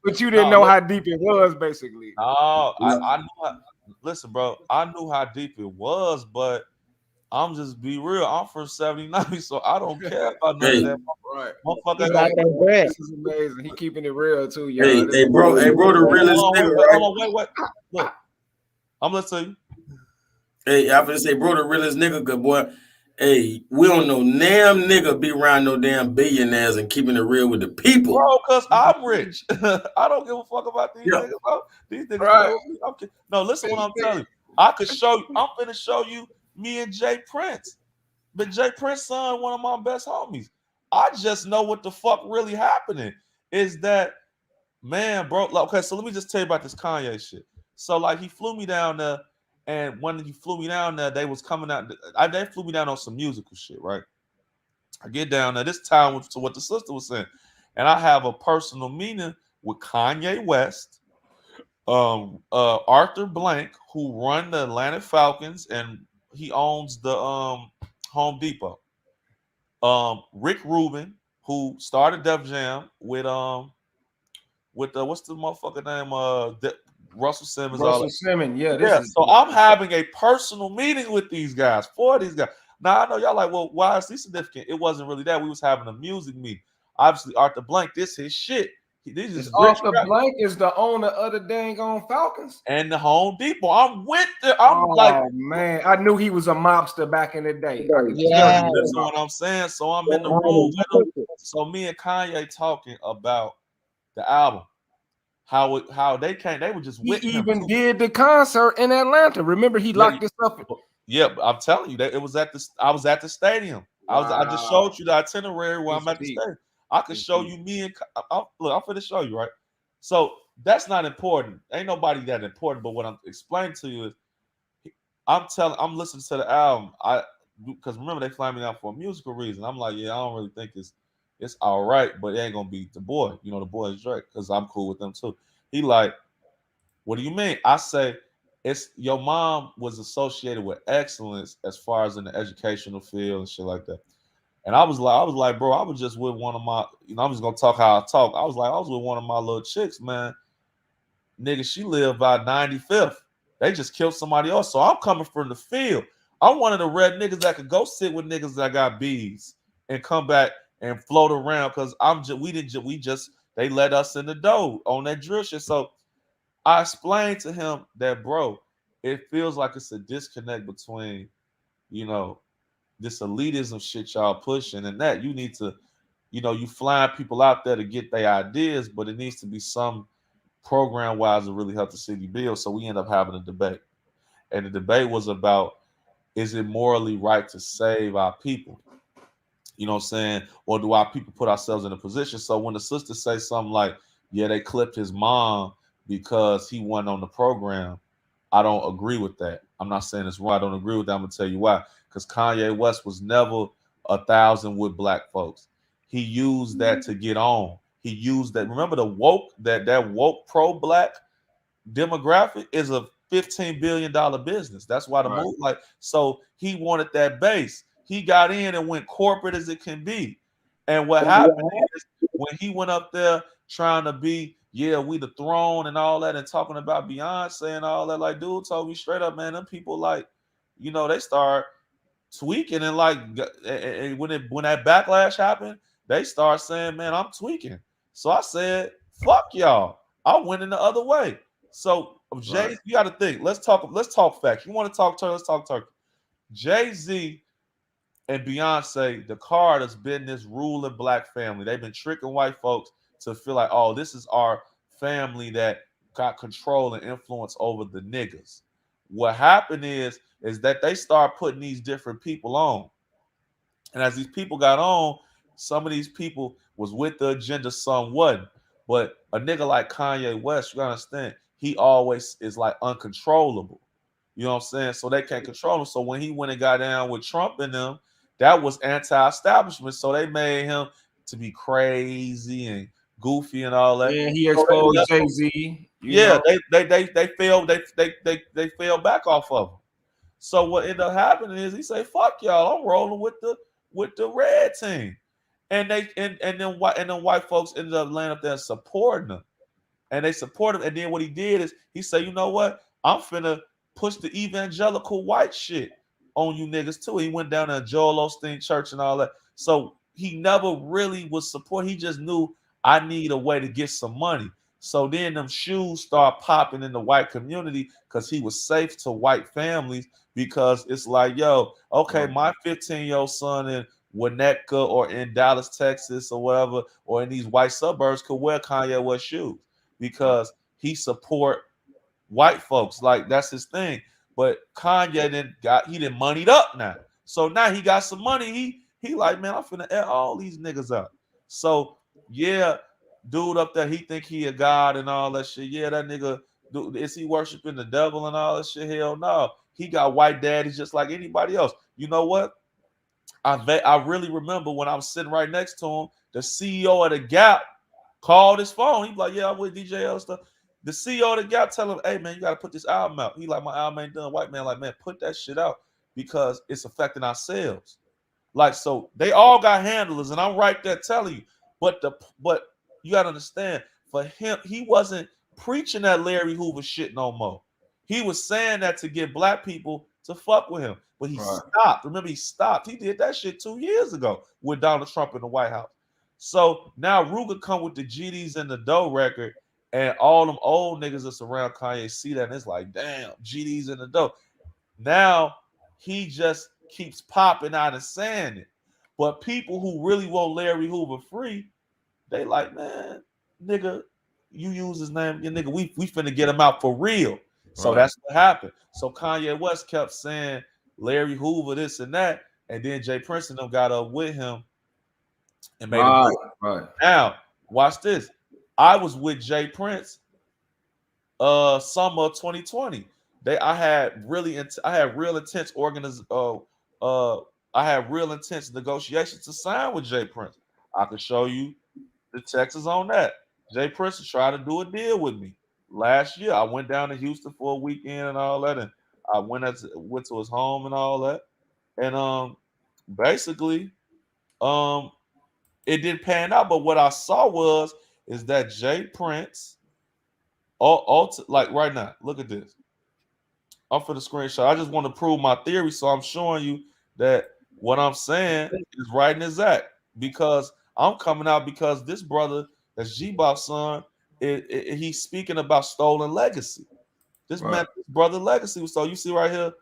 but you didn't know how deep it was, basically. No, I knew. Listen, bro, I knew how deep it was, but I'm just be real. I'm from '79, so I don't care about none of that. Right. Motherfucker, About that bread. This is amazing. He keeping it real too, y'all. Hey, This hey, is bro, amazing. the realest hold nigga, on, right? wait. Look, I'm listening. Hey, I'm gonna say, bro, the realest nigga, good boy. Hey, we don't know damn nigga be around no damn billionaires and keeping it real with the people. Bro, cause I'm rich. I don't give a fuck about these niggas, bro. These niggas Right. play with me. I'm kidding. No, listen what I'm telling you. I could show you. I'm finna show you me and Jay Prince. But Jay Prince son, one of my best homies. I just know what the fuck really happening is that, man, bro. Okay, so let me just tell you about this Kanye shit. So like he flew me down there, and when he flew me down there, they was coming out. They flew me down on some musical shit, right? I get down there. This time to what the sister was saying, and I have a personal meeting with Kanye West, Arthur Blank, who run the Atlanta Falcons, and he owns the Home Depot. Rick Rubin, who started Def Jam with what's the motherfucker name? Russell Simmons. Russell Simmons, yeah. This Yeah, is so I'm having a personal meeting with these guys for these guys. Now I know y'all like, well, why is this significant? It wasn't really that. We was having a music meeting. Obviously, Arthur Blank, this his shit. This is rich Arthur guy. Blank is the owner of the dang on Falcons. And the Home Depot. I'm with the. I'm like, man, I knew he was a mobster back in the day. I could Yeah. that's what I'm saying. So I'm in the room with him. So me and Kanye talking about the album. How they came, they were just He with him. even did the concert in Atlanta. Remember, he locked this up. Yeah, I'm telling you that it was at the. I was at the stadium. I just showed you the itinerary where I'm at the stadium. I could show you me and look. I'm finna show you, right? So that's not important. Ain't nobody that important. But what I'm explaining to you is, I'm listening to the album. Because remember they fly me out for a musical reason. I'm like, yeah, I don't really think it's all right, but it ain't gonna beat the boy. You know, the boy is Drake because I'm cool with them too. He like, what do you mean? I say, it's your mom was associated with excellence as far as in the educational field and shit like that. And I was like, bro, I was just with one of my, I'm just gonna talk how I talk. I was with one of my little chicks, man. Nigga, she lived by 95th. They just killed somebody else. So I'm coming from the field. I'm one of the red niggas that could go sit with niggas that got bees and come back and float around because they let us in the door on that drill shit. So I explained to him that, bro, it feels like it's a disconnect between, this elitism shit y'all pushing and that you need to, you flying people out there to get their ideas, but it needs to be some program wise to really help the city build. So we end up having a debate. And the debate was about, is it morally right to save our people? You know what I'm saying? Or do our people put ourselves in a position? So when the sister say something like, yeah, they clipped his mom because he went on the program, I don't agree with that. I'm not saying it's wrong. I don't agree with that. I'm gonna tell you why. Because Kanye West was never 1,000 with black folks. He used that to get on. He used that. Remember the woke, that woke pro-black demographic is a $15 billion business. That's why the move, so he wanted that base. He got in and went corporate as it can be. And what happened is when he went up there trying to be, yeah, we the throne and all that, and talking about Beyonce and all that, like, dude told me straight up, man, them people like, they start tweaking and like, and when that backlash happened, they start saying, man, I'm tweaking. So I said, fuck y'all. I went in the other way. So Jay, Right. you got to think. Let's talk facts. You want to talk turkey? Let's talk turkey. Jay-Z and Beyonce, the card has been this ruling black family. They've been tricking white folks to feel like, oh, this is our family that got control and influence over the niggas. What happened is that they start putting these different people on. And as these people got on, some of these people was with the agenda, some wasn't. But a nigga like Kanye West, you gotta understand, he always is like uncontrollable. You know what I'm saying? So they can't control him. So when he went and got down with Trump and them, that was anti-establishment. So they made him to be crazy and goofy and all that. Yeah, he So they exposed left him. Jay-Z, you Yeah, know. they fell they fell back off of him. So what ended up happening is he say, "Fuck y'all, I'm rolling with the red team," and then white folks ended up laying up there supporting him, and they support him. And then what he did is he said, "You know what? I'm finna push the evangelical white shit on you niggas too." He went down to Joel Osteen Church and all that. So he never really was support. He just knew I need a way to get some money. So then them shoes start popping in the white community because he was safe to white families because it's like, yo, okay, Right. my 15-year-old son in Winnetka or in Dallas, Texas, or whatever, or in these white suburbs could wear Kanye West shoes because he support white folks. Like that's his thing. But Kanye he didn't moneyed up now. So now he got some money. He like, man, I'm finna air all these niggas up. So yeah, dude up there, he think he a god and all that shit. Yeah, that nigga, dude, is he worshiping the devil and all that shit? Hell no. He got white daddies just like anybody else. You know what? I really remember when I was sitting right next to him, the CEO of the Gap called his phone. He was like, "Yeah, I'm with DJ L stuff." The CEO of the Gap tell him, "Hey man, you got to put this album out." He like, "My album ain't done." White man like, "Man, put that shit out because it's affecting our sales." Like so, they all got handlers, and I'm right there telling you. But you gotta understand, for him, he wasn't preaching that Larry Hoover shit no more. He was saying that to get black people to fuck with him, but he Right. stopped. Remember, he stopped. He did that shit 2 years ago with Donald Trump in the White House. So now Ruger come with the GDs and the Doe record, and all them old niggas that's around Kanye see that, and it's like, damn, GDs and the Doe. Now he just keeps popping out and saying it. But people who really want Larry Hoover free, they like, man, nigga, you use his name, your nigga, we finna get him out for real. So Right. that's what happened. So Kanye West kept saying Larry Hoover, this and that, and then Jay Prince and them got up with him and made him. Right. Right. Now, watch this. I was with Jay Prince summer of 2020. I had real intense I had real intense negotiations to sign with Jay Prince. I could show you the texts on that. Jay Prince is trying to do a deal with me. Last year, I went down to Houston for a weekend and all that, and I went to his home and all that. And basically, um, it didn't pan out. But what I saw is that Jay Prince, like right now, look at this. I'm for the screenshot. I just want to prove my theory, so I'm showing you that what I'm saying is right and exact because I'm coming out because this brother, that's G-Bop's son, he's speaking about stolen legacy. This Right. man, his brother legacy. So you see right here,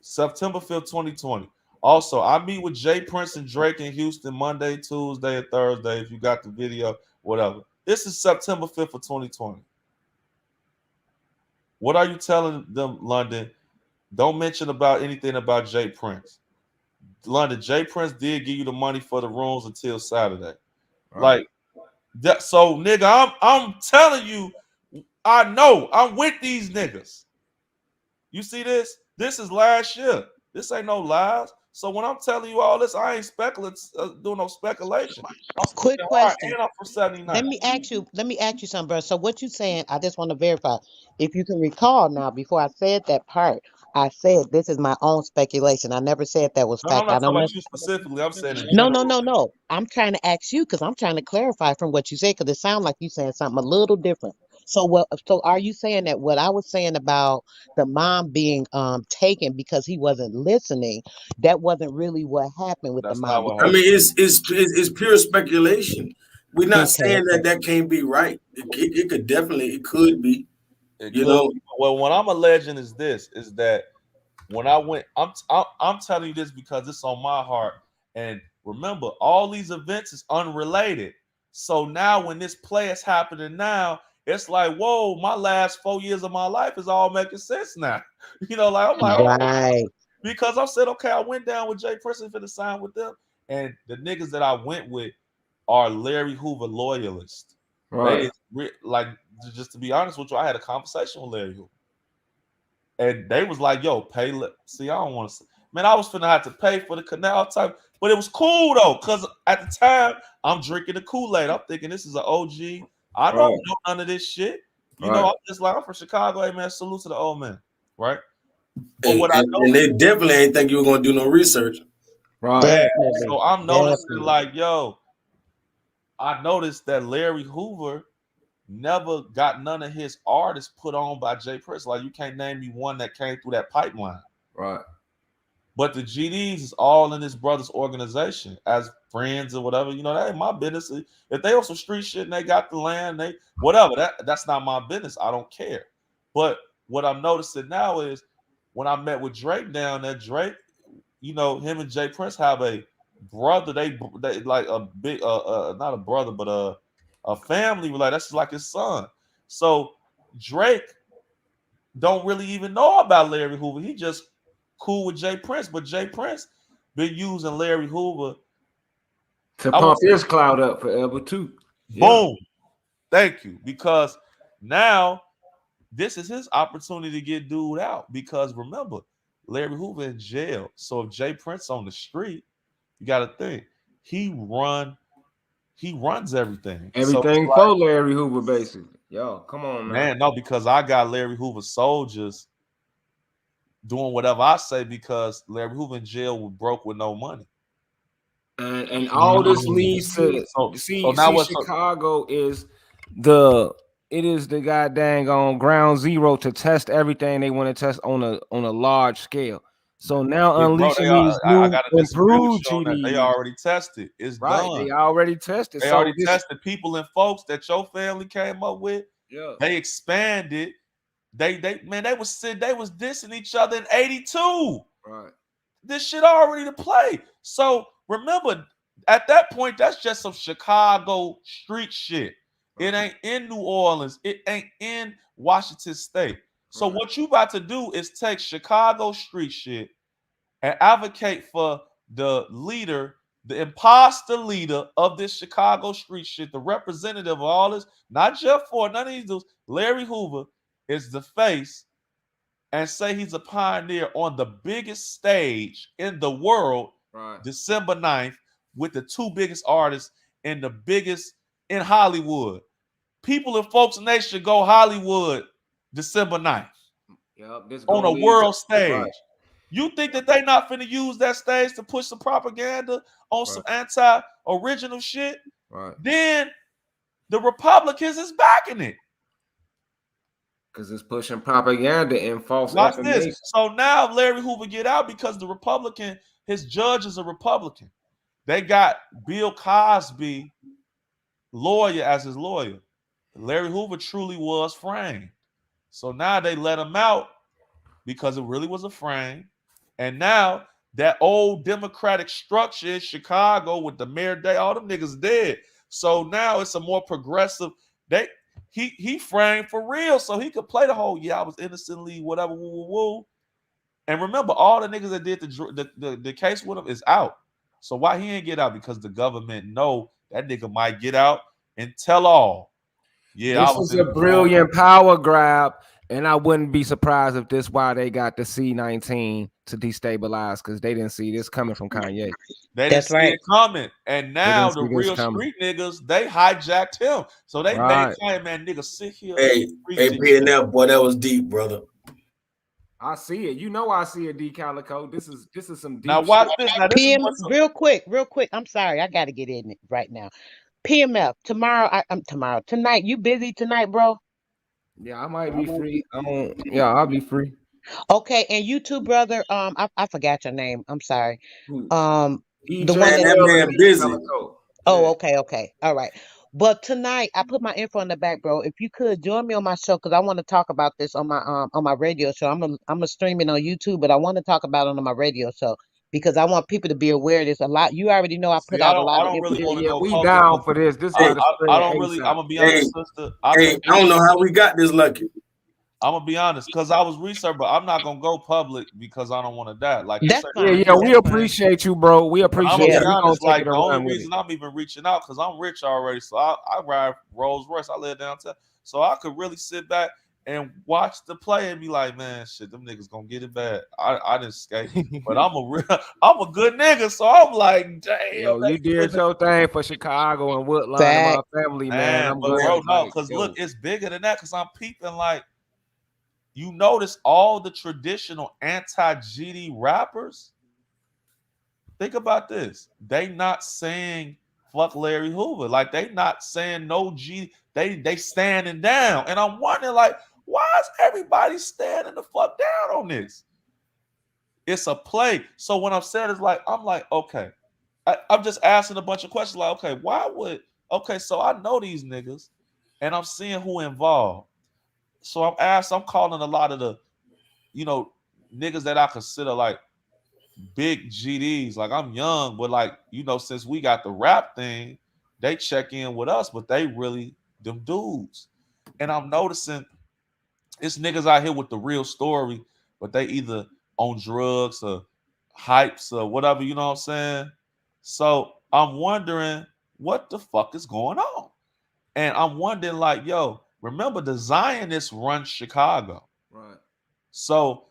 September 5th, 2020. Also, I meet with Jay Prince and Drake in Houston Monday, Tuesday, and Thursday. If you got the video, whatever. This is September 5th of 2020. What are you telling them, London? Don't mention about anything about Jay Prince. London, Jay Prince did give you the money for the rooms until Saturday. Right. Like that. So, nigga, I'm telling you, I know I'm with these niggas. You see this? This is last year. This ain't no lies. So when I'm telling you all this, I ain't doing no speculation. I'm Quick speaking hard question. and I'm for 79. Let me ask you something, bro. So what you saying, I just want to verify. If you can recall now, before I said that part, I said this is my own speculation. I never said that was No, I'm fact. I not talking don't know. about you specifically. I'm saying in No, general. no, no, no. I'm trying to ask you because I'm trying to clarify from what you said because it sounds like you saying something a little different. So are you saying that what I was saying about the mom being taken because he wasn't listening, that wasn't really what happened with the That's mom? not what I Because mean, happened. it's pure speculation. We're not okay, saying okay. that can't be right. It could definitely, it could be. It You could know, be. Well, what I'm alleging is this: is that when I went, I'm telling you this because it's on my heart. And remember, all these events is unrelated. So now when this play is happening now, it's like, whoa, my last 4 years of my life is all making sense now. I'm like, oh, Right. because I said, okay, I went down with Jay Prince for the sign with them, and the niggas that I went with are Larry Hoover loyalists. Right. They like, just to be honest with you, I had a conversation with Larry Hoover, and they was like, "Yo, pay." See, I don't want to. Man, I was finna have to pay for the canal type, but it was cool though, cause at the time I'm drinking the Kool-Aid. I'm thinking this is an OG. I don't Right. know none of this shit. Right. I'm just like, I'm from Chicago. Hey man, salute to the old man, right? But and, what I and, know, and they definitely ain't think you were gonna do no research. Right. man. Definitely. So I'm noticing Definitely. like, yo, I noticed that Larry Hoover never got none of his artists put on by Jay Prince. Like, you can't name me one that came through that pipeline. Right. But the GDs is all in his brother's organization as friends or whatever. That ain't my business. If they on some street shit and they got the land, they whatever. That's not my business. I don't care. But what I'm noticing now is when I met with Drake down there, Drake, him and Jay Prince have a brother. They like a big not a brother, but a family. Like, that's like his son. So Drake don't really even know about Larry Hoover. He just cool with Jay Prince, but Jay Prince been using Larry Hoover. To I pump want his cloud up forever too. Yeah. boom. Thank you. Because now this is his opportunity to get dude out. Because remember, Larry Hoover in jail. So if Jay Prince on the street, you got to think he runs everything. So it's Everything like, for Larry Hoover, basically. Yo, come on now. man, no, because I got Larry Hoover soldiers doing whatever I say because Larry Hoover in jail was broke with no money. And all this leads to So now see what's Chicago is the goddamn on ground zero to test everything they want to test on a large scale. So now big bro? unleashing these I new gotta disagree with improved you on that. They GDs, already tested. It's right? done. They already tested. They So already this, tested people and folks that your family came up with. yeah, They expanded. They was dissing each other in 82. right, This shit already to play. So remember, at that point, that's just some Chicago street shit. It ain't in New Orleans. It ain't in Washington State. So what you about to do is take Chicago street shit and advocate for the leader, the imposter leader of this Chicago street shit, the representative of all this, not Jeff Ford, none of these dudes. Larry Hoover is the face, and say he's a pioneer on the biggest stage in the world, right. December 9th, with the two biggest artists and the biggest in Hollywood. People in Folks Nation go Hollywood December 9th Yep, this on gonna a lead world right, stage. You think that they not finna use that stage to push some propaganda on some right, anti-original shit? right. Then the Republicans is backing it. Because it's pushing propaganda and false Watch this. information. So now Larry Hoover get out because the Republican, his judge is a Republican. They got Bill Cosby lawyer as his lawyer. Larry Hoover truly was framed. So now they let him out because it really was a frame. And now that old Democratic structure in Chicago with the mayor day, all them niggas dead. So now it's a more progressive. He framed for real, so he could play the whole I was innocently whatever woo woo woo. And remember, all the niggas that did the case with him is out. So why he ain't get out? Because the government know that nigga might get out and tell all. Yeah, I This was is in a the wrong. brilliant power grab, and I wouldn't be surprised if this why they got the C-19 to destabilize because they didn't see this coming from Kanye. They didn't That's see right. it coming. And They now didn't the see this real coming. street niggas, they hijacked him. So they made Right. Kanye, man, nigga, sit here and Hey, preach hey, this P and shit. F, boy, that was deep, brother. I see it. You know I see it, D Calico. This is some Now deep watch shit. this. Now this is PM, what's real quick. I'm sorry, I got to get in it right now. PMF tomorrow. I'm tomorrow. Tonight, you busy tonight, bro? Yeah, I might be free. Yeah, I'll be free. Okay, and you too, brother. I forgot your name. I'm sorry. Who? The EJ one Man, that. that Taylor man and East busy. Calico. Oh, Yeah. okay. All right. But tonight I put my info in the back, bro. If you could join me on my show, because I want to talk about this on my radio show. I'm a streaming on YouTube, but I want to talk about it on my radio show because I want people to be aware of this. A lot. You already know I See, put I out a don't I lot of don't really Yeah, want to information. yeah, go we public down because for this. This I, got to I spread don't really. I'm ASAP. gonna be Hey, honest, sister. I've hey, been I don't know how researching. we got this lucky. I'm gonna be honest, because I was researching, but I'm not gonna go public because I don't want to die. Like this That's ain't the Yeah, fine. yeah, reason. we That's fine. appreciate you, bro. We But I'm gonna appreciate Yeah. you. be We gonna honest, take it like the only around with it. reason I'm even reaching out because I'm rich already. So I ride Rolls Royce. I live downtown. So I could really sit back and watch the play and be like, man, shit, them niggas gonna get it bad. I didn't skate. But I'm a real, I'm a good nigga. So I'm like, damn, Yo, you they did finna. your thing for Chicago and Woodline and my Fact. family, man. Man, I'm but glad. bro, no, Like, because look, yo, it's bigger than that. Because I'm peeping like you notice all the traditional anti-GD rappers. Think about this. They not saying fuck Larry Hoover. Like they not saying no G. They standing down. And I'm wondering, like, why is everybody standing the fuck down on this? It's a play. So when I'm saying it's like, I'm like, okay. I'm just asking a bunch of questions, like, okay, why would okay, so I know these niggas and I'm seeing who involved. So I'm calling a lot of the, you know, niggas that I consider like big GDs. Like I'm young, but like, you know, since we got the rap thing, they check in with us, but they really them dudes. And I'm noticing it's niggas out here with the real story, but they either on drugs or hypes or whatever, you know what I'm saying? So I'm wondering what the fuck is going on. And I'm wondering, like, yo, remember the Zionists run Chicago. right. So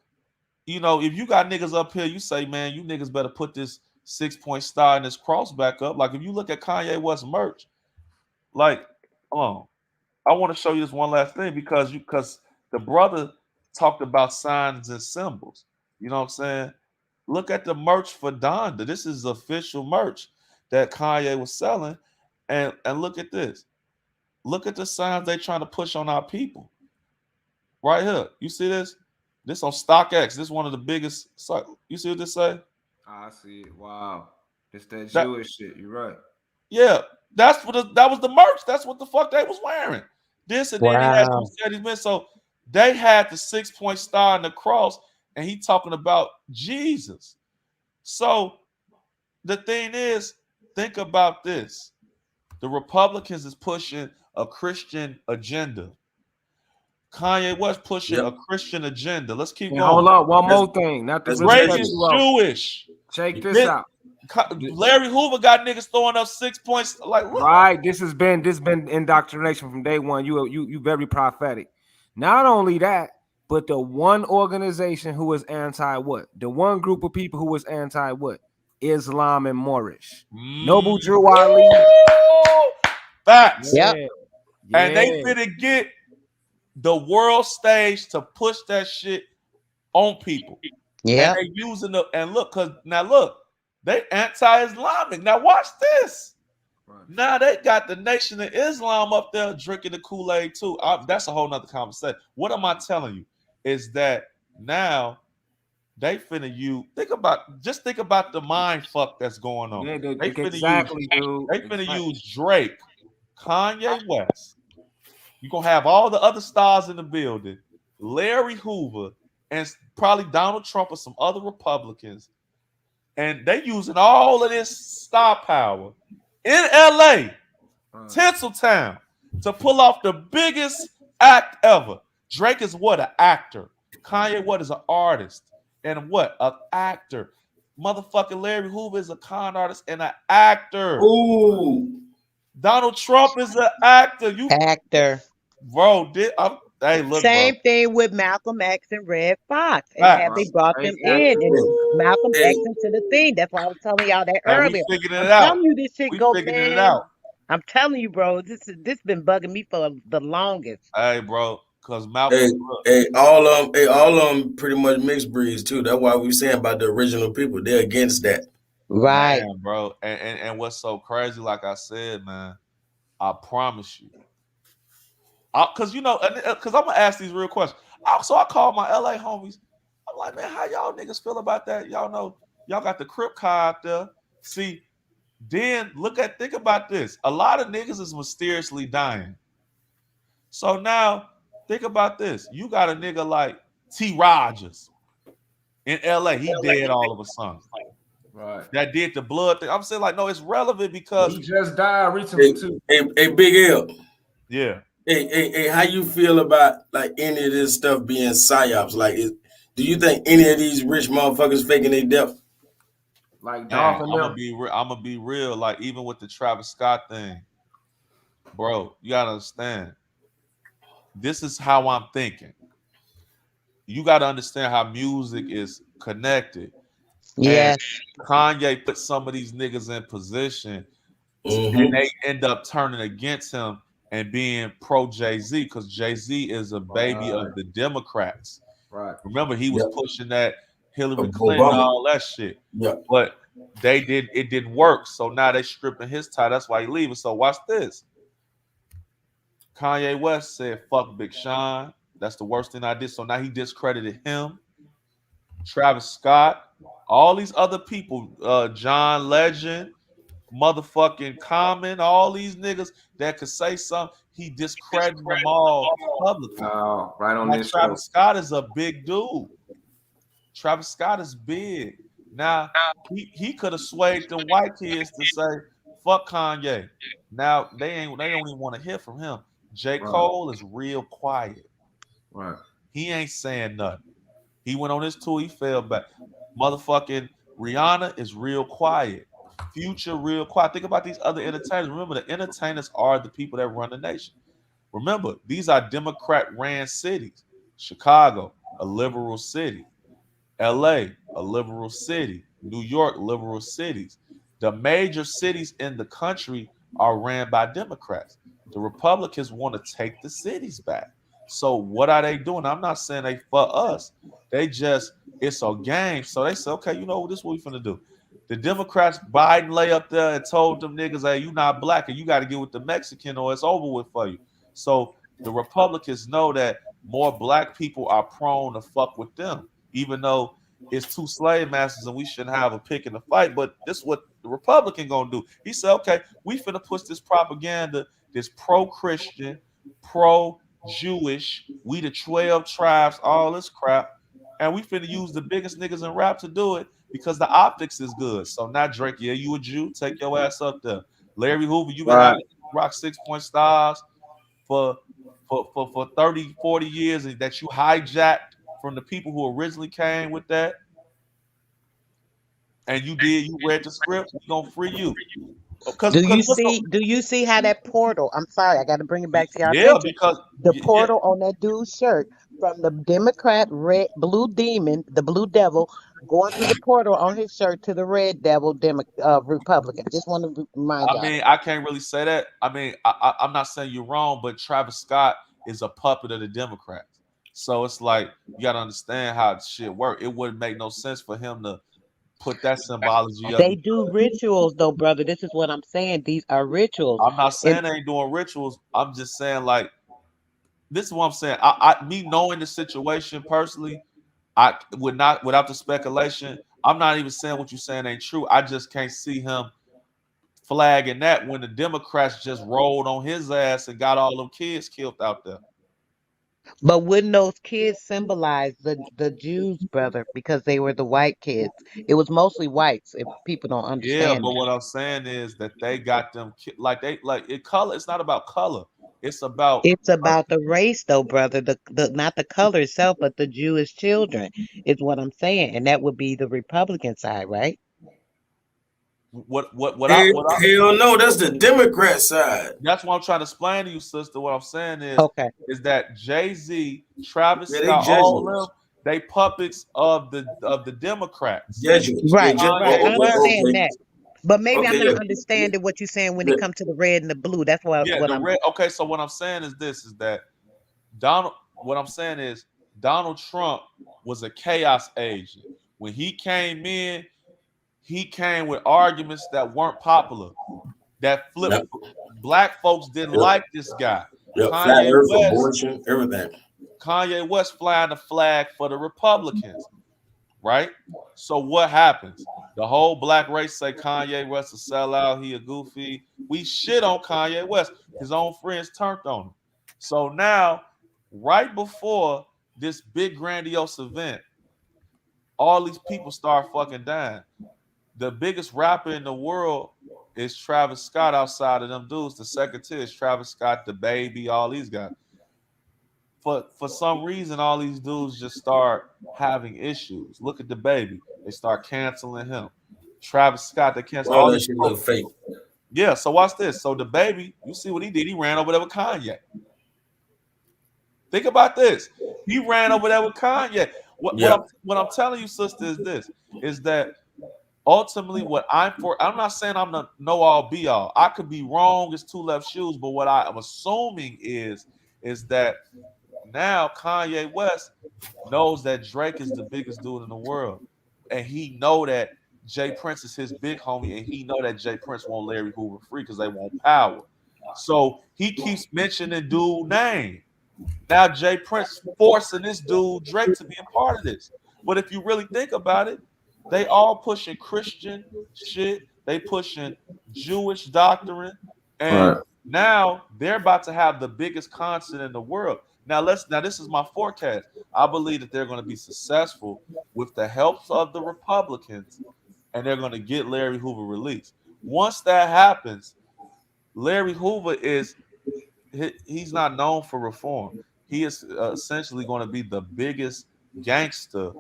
you know, if you got niggas up here, you say, man, you niggas better put this 6-point star and this cross back up. Like if you look at Kanye West merch, like, I want to show you this one last thing because the brother talked about signs and symbols. You know what I'm saying? Look at the merch for Donda. This is official merch that Kanye was selling. And look at this. Look at the signs they trying to push on our people. Right here. You see this? This on StockX. This is one of the biggest. You see what this say? I see it. Wow. It's that That Jewish shit. You're right. yeah. That was the merch. That's what the fuck they was wearing. This and then he had some Wow. studies men. So they had the 6-point star and the cross, and he talking about Jesus. So the thing is, think about this. The Republicans is pushing a Christian agenda. Kanye West pushing Yep. a Christian agenda. Let's keep And hold going. up, one That's more thing. Not to that's really Drake cut Jay-Z. is you off. Jewish. Check this This- out. Larry Hoover got niggas throwing up 6 points. Like, look. Right. This been indoctrination from day one. You very prophetic. Not only that, but the one organization who is anti what? The one group of people who is anti what? Islam and Moorish. Noble Drew Ali. Facts. Yep. Yeah. And they Yeah. finna get the world stage to push that shit on people. And Yep. they using the and look, cause now look, they anti-Islamic. Now watch this. Right. Now they got the Nation of Islam up there drinking the Kool-Aid too. That's a whole nother conversation. What am I telling you? Is that now they finna use think about the mind fuck that's going on. Yeah, They finna exactly, dude. they finna Exactly. use Drake, Kanye West. You're gonna have all the other stars in the building, Larry Hoover, and probably Donald Trump or some other Republicans, and they using all of this star power in LA, Tinseltown, to pull off the biggest act ever. Drake is what? An actor. Kanye what is an artist. And what? An actor. Motherfucking Larry Hoover is a con artist and an actor. Ooh. Donald Trump is an actor. You Actor. bro, hey, look, bro. Same thing with Malcolm X and Red Fox. And have they Facts. brought them in and Malcolm Hey, X into the thing? That's why I was telling y'all that And we earlier. figuring I'm it out. telling you this shit We go, figuring it man. out. I'm telling you, bro, this been bugging me for the longest. Hey, bro, because hey, Malcolm, look, all of them pretty much mixed breeds too. That's why we saying about the original people. They're against that. Right. man, bro. And what's so crazy, like I said, man, I promise you, Because because I'm gonna ask these real questions. So I called my LA homies. I'm like, man, how y'all niggas feel about that? Y'all know y'all got the Crip car out there. See, then think about this. A lot of niggas is mysteriously dying. So now think about this. You got a nigga like T. Rogers in LA. He dead all of a sudden. Right. That did the blood thing. I'm saying, like, no, it's relevant because he just died recently too. Hey, Big L. Yeah. Hey, how you feel about like any of this stuff being psyops? Like, do you think any of these rich motherfuckers faking their death? Like Man, Dolph and I'm them. gonna be real. Like, even with the Travis Scott thing, bro, you gotta understand. This is how I'm thinking. You gotta understand how music is connected. And Yes. Kanye put some of these niggas in position, and they end up turning against him and being pro Jay-Z because Jay-Z is a baby of the Democrats. Right. Remember, he was pushing that Hillary Clinton, Obama. all that shit. Yeah. But it didn't work. So now they stripping his tie. That's why he leaving. So watch this. Kanye West said, fuck Big Sean. That's the worst thing I did. So now he discredited him. Travis Scott, all these other people, John Legend, motherfucking Common, all these niggas that could say something, he discrediting them all publicly. Oh, right on Now, this show. Travis Scott is a big dude. Travis Scott is big. Now, he could have swayed them white kids to say, fuck Kanye. Now they don't even want to hear from him. J. Cole is real quiet. Right. He ain't saying nothing. He went on his tour, he fell back. Motherfucking Rihanna is real quiet. Future real quiet. Think about these other entertainers. Remember, the entertainers are the people that run the nation. Remember, these are Democrat-ran cities. Chicago, a liberal city. LA, a liberal city. New York, liberal cities. The major cities in the country are ran by Democrats. The Republicans want to take the cities back. So what are they doing? I'm not saying they for us. They just, it's a game. So they say, okay, you know what, this is what we finna do. The Democrats, Biden lay up there and told them niggas, hey, you not black and you got to get with the Mexican or it's over with for you. So the Republicans know that more black people are prone to fuck with them, even though it's two slave masters and we shouldn't have a pick in the fight. But this is what the Republican gonna do. He said, okay, we finna push this propaganda, this pro-Christian, pro-Jewish, we the 12 tribes, all this crap, and we finna use the biggest niggas in rap to do it because the optics is good. So now Drake, yeah, you a Jew, take your ass up there. Larry Hoover, you been having rock 6-point stars for 30, 40 years that you hijacked from the people who originally came with that. And you read the script, we gonna free you. Do you see how that portal? I'm sorry, I got to bring it back to your yeah, attention. because The portal on that dude's shirt from the Democrat red blue demon, the blue devil, going through the portal on his shirt to the red devil Republican. Just want to remind I y'all. mean, I can't really say that. I mean, I'm not saying you're wrong, but Travis Scott is a puppet of the Democrats. So it's like you gotta understand how shit work. It wouldn't make no sense for him to put that symbology up. They do rituals though, brother. This is what I'm saying. These are rituals. I'm not And saying they ain't doing rituals. I'm just saying, like, this is what I'm saying. Me knowing the situation personally, I would not, without the speculation. I'm not even saying what you're saying ain't true. I just can't see him flagging that when the Democrats just rolled on his ass and got all them kids killed out there. but wouldn't those kids symbolize the Jews, brother? Because they were the white kids. It was mostly whites. If people don't Yeah, understand but that. what I'm saying is that they got them like they like it color. It's not about color. It's about It's about the race, though, brother. The not the color itself, but the Jewish children is what I'm saying, and that would be the Republican side, right? Hell no, that's the Democrat side. That's what I'm trying to explain to you, sister. What I'm saying Okay. is that Jay-Z, Travis Yeah, they Scott, all of Jesuits. them, they puppets of the Democrats. Jesuits. Right, Yeah, right. I understand okay. that, but maybe I'm Okay, not yeah. understanding what you're saying when Yeah. it comes to the red and the blue. That's Yeah, what the I'm. red. Okay, so what I'm saying is this: is that Donald. What I'm saying is Donald Trump was a chaos agent. When he came in, he came with arguments that weren't popular. That flipped. Yep. Black folks didn't Yep. like this guy. Yep, flat Kanye earth, West, abortion, everything. Kanye West flying the flag for the Republicans, right? So what happens? The whole black race say Kanye West a sellout, he a goofy. We shit on Kanye West. His own friends turned on him. So now, right before this big grandiose event, all these people start fucking dying. The biggest rapper in the world is Travis Scott outside of them dudes. The second tier is Travis Scott, the baby, all these guys. For some reason, all these dudes just start having issues. Look at the baby. They start canceling him. Travis Scott, they cancel All all that these shit look folks. fake. Yeah, so watch this. So the baby, you see what he did? He ran over there with Kanye. Think about this. He ran over there with Kanye. Yeah. What I'm telling you, sister, is this: is that ultimately what I'm not saying I'm the know all be all. I could be wrong. It's two left shoes. But what I'm assuming is that now Kanye West knows that Drake is the biggest dude in the world, and he know that Jay Prince is his big homie, and he know that Jay Prince want Larry Hoover free because they want power. So he keeps mentioning dude name. Now Jay Prince forcing this dude Drake to be a part of this. But if you really think about it, they all pushing Christian shit. They pushing Jewish doctrine, and Right. now they're about to have the biggest concert in the world. Now this is my forecast. I believe that they're going to be successful with the help of the Republicans, and they're going to get Larry Hoover released. Once that happens, Larry Hoover he's not known for reform. He is essentially going to be the biggest gangster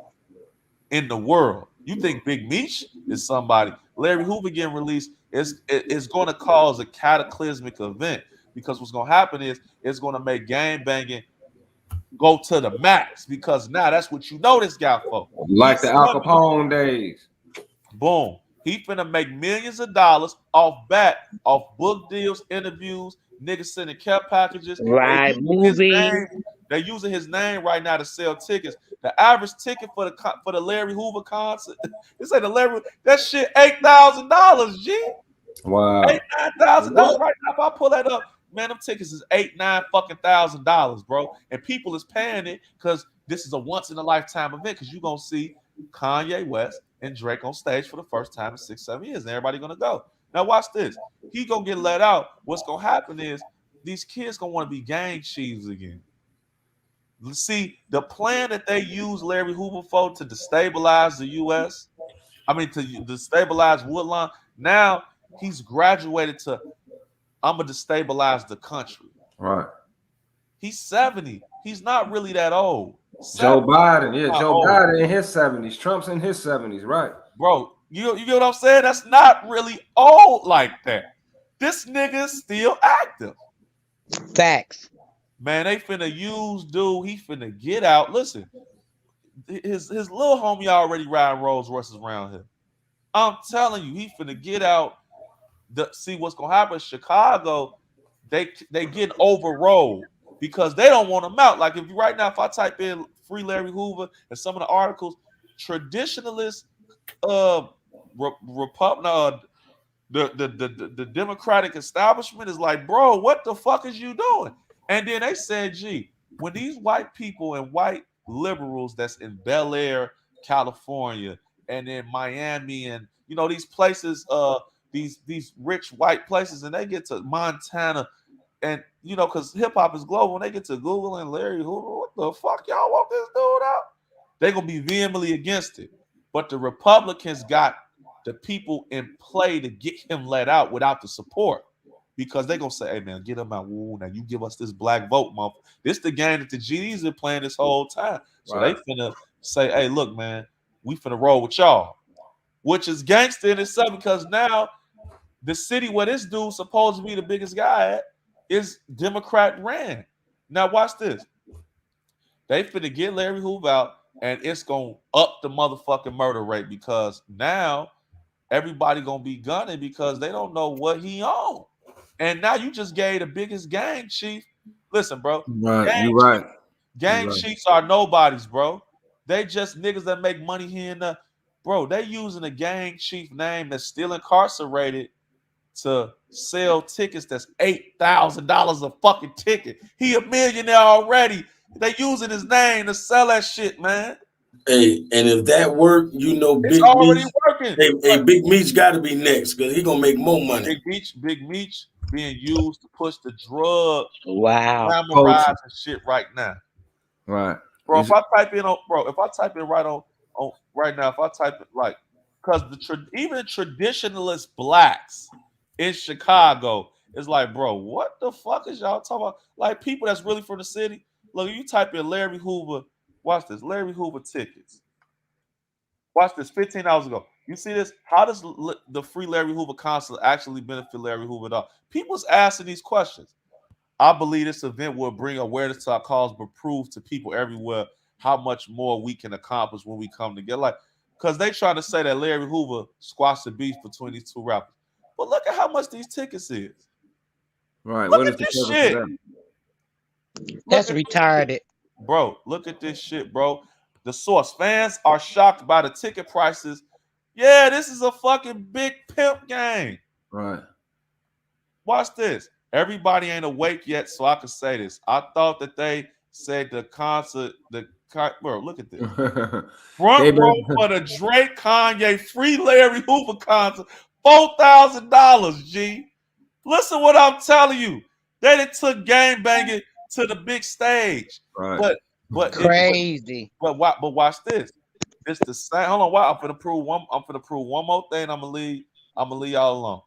in the world. You think Big Meech is somebody? Larry Hoover getting released is going to cause a cataclysmic event, because what's going to happen is it's going to make gang banging go to the max, because now that's what you know this guy for. Like He's the Al 70. Capone days. Boom. He finna make millions of dollars off book deals, interviews, niggas sending care packages. They Right, using his movie. name. They're using his name right now to sell tickets. The average ticket for the Larry Hoover concert, this ain't the Larry. That shit $8,000, G. Wow. $8,000-$9,000 right now. If I pull that up, man, them tickets is $8,000-$9,000, bro. And people is paying it because this is a once in a lifetime event. Because you're gonna see Kanye West and Drake on stage for the first time in 6-7 years, and everybody gonna go. Now watch this. He gonna get let out. What's gonna happen is these kids gonna want to be gang chiefs again. See, the plan that they use Larry Hoover for to destabilize the U.S. To destabilize Woodlawn. Now he's graduated to I'm gonna destabilize the country. Right. He's 70. He's not really that old. Joe 70 Biden, is yeah, not Joe old. Biden in his 70s. Trump's in his 70s, right? Bro, you get what I'm saying? That's not really old like that. This nigga is still active. Facts. Man, they finna use dude. He finna get out. Listen, his little homie already riding Rolls Royces around here. I'm telling you, he finna get out. See what's gonna happen. Chicago, they get overrode because they don't want him out. Like if right now, if I type in "free Larry Hoover" and some of the articles, traditionalists, the Democratic establishment is like, bro, what the fuck is you doing? And then they said, gee, when these white people and white liberals that's in Bel Air, California, and in Miami, and these places, these rich white places, and they get to Montana, and because hip hop is global, when they get to Google and Larry Hoover, what the fuck y'all want this dude out? They're gonna be vehemently against it. But the Republicans got the people in play to get him let out without the support, because they're gonna say, hey man, get him out. Woo, now you give us this black vote, month. This the game that the GDs been playing this whole time. So Right. they finna say, hey, look, man, we finna roll with y'all, which is gangster in itself, because now the city where this dude supposed to be the biggest guy at is Democrat ran. Now watch this. They finna get Larry Hoover out, and it's gonna up the motherfucking murder rate, because now everybody gonna be gunning because they don't know what he on. And now you just gave the biggest gang chief. Listen, bro, Right. gang You right. gang chiefs are nobodies, bro. They just niggas that make money here and there. Bro, they using a gang chief name that's still incarcerated to sell tickets that's $8,000 a fucking ticket. He a millionaire already. They using his name to sell that shit, man. Hey, and if that work, you know, It's Big already Meech. working. Hey, Big Meech got to be next because he gonna make more money. Big Meech being used to push the drug Wow. and shit right now. Right. Bro, if I type in right on right now, if I type it like, because even traditionalist blacks in Chicago is like, bro, what the fuck is y'all talking about? Like people that's really from the city. Look, you type in Larry Hoover. Watch this, Larry Hoover tickets. Watch this, 15 hours ago. You see this? How does the free Larry Hoover concert actually benefit Larry Hoover at all? People's asking these questions. I believe this event will bring awareness to our cause, but prove to people everywhere how much more we can accomplish when we come together. Like, because they try to say that Larry Hoover squashed the beef between these two rappers. But look at how much these tickets is. Right. Look What at is the this purpose shit. of that? That's retarded. Bro, look at this shit, bro. The source. Fans are shocked by the ticket prices. Yeah, this is a fucking big pimp game. Right. Watch this. Everybody ain't awake yet, so I can say this. I thought that they said bro, look at this. Front row for the Drake Kanye free Larry Hoover concert, $4,000, G. Listen what I'm telling you. They done took game banging to the big stage. Right. Crazy. But watch this. It's the same. Hold on, why? I'm finna prove one more thing. I'm gonna leave y'all alone.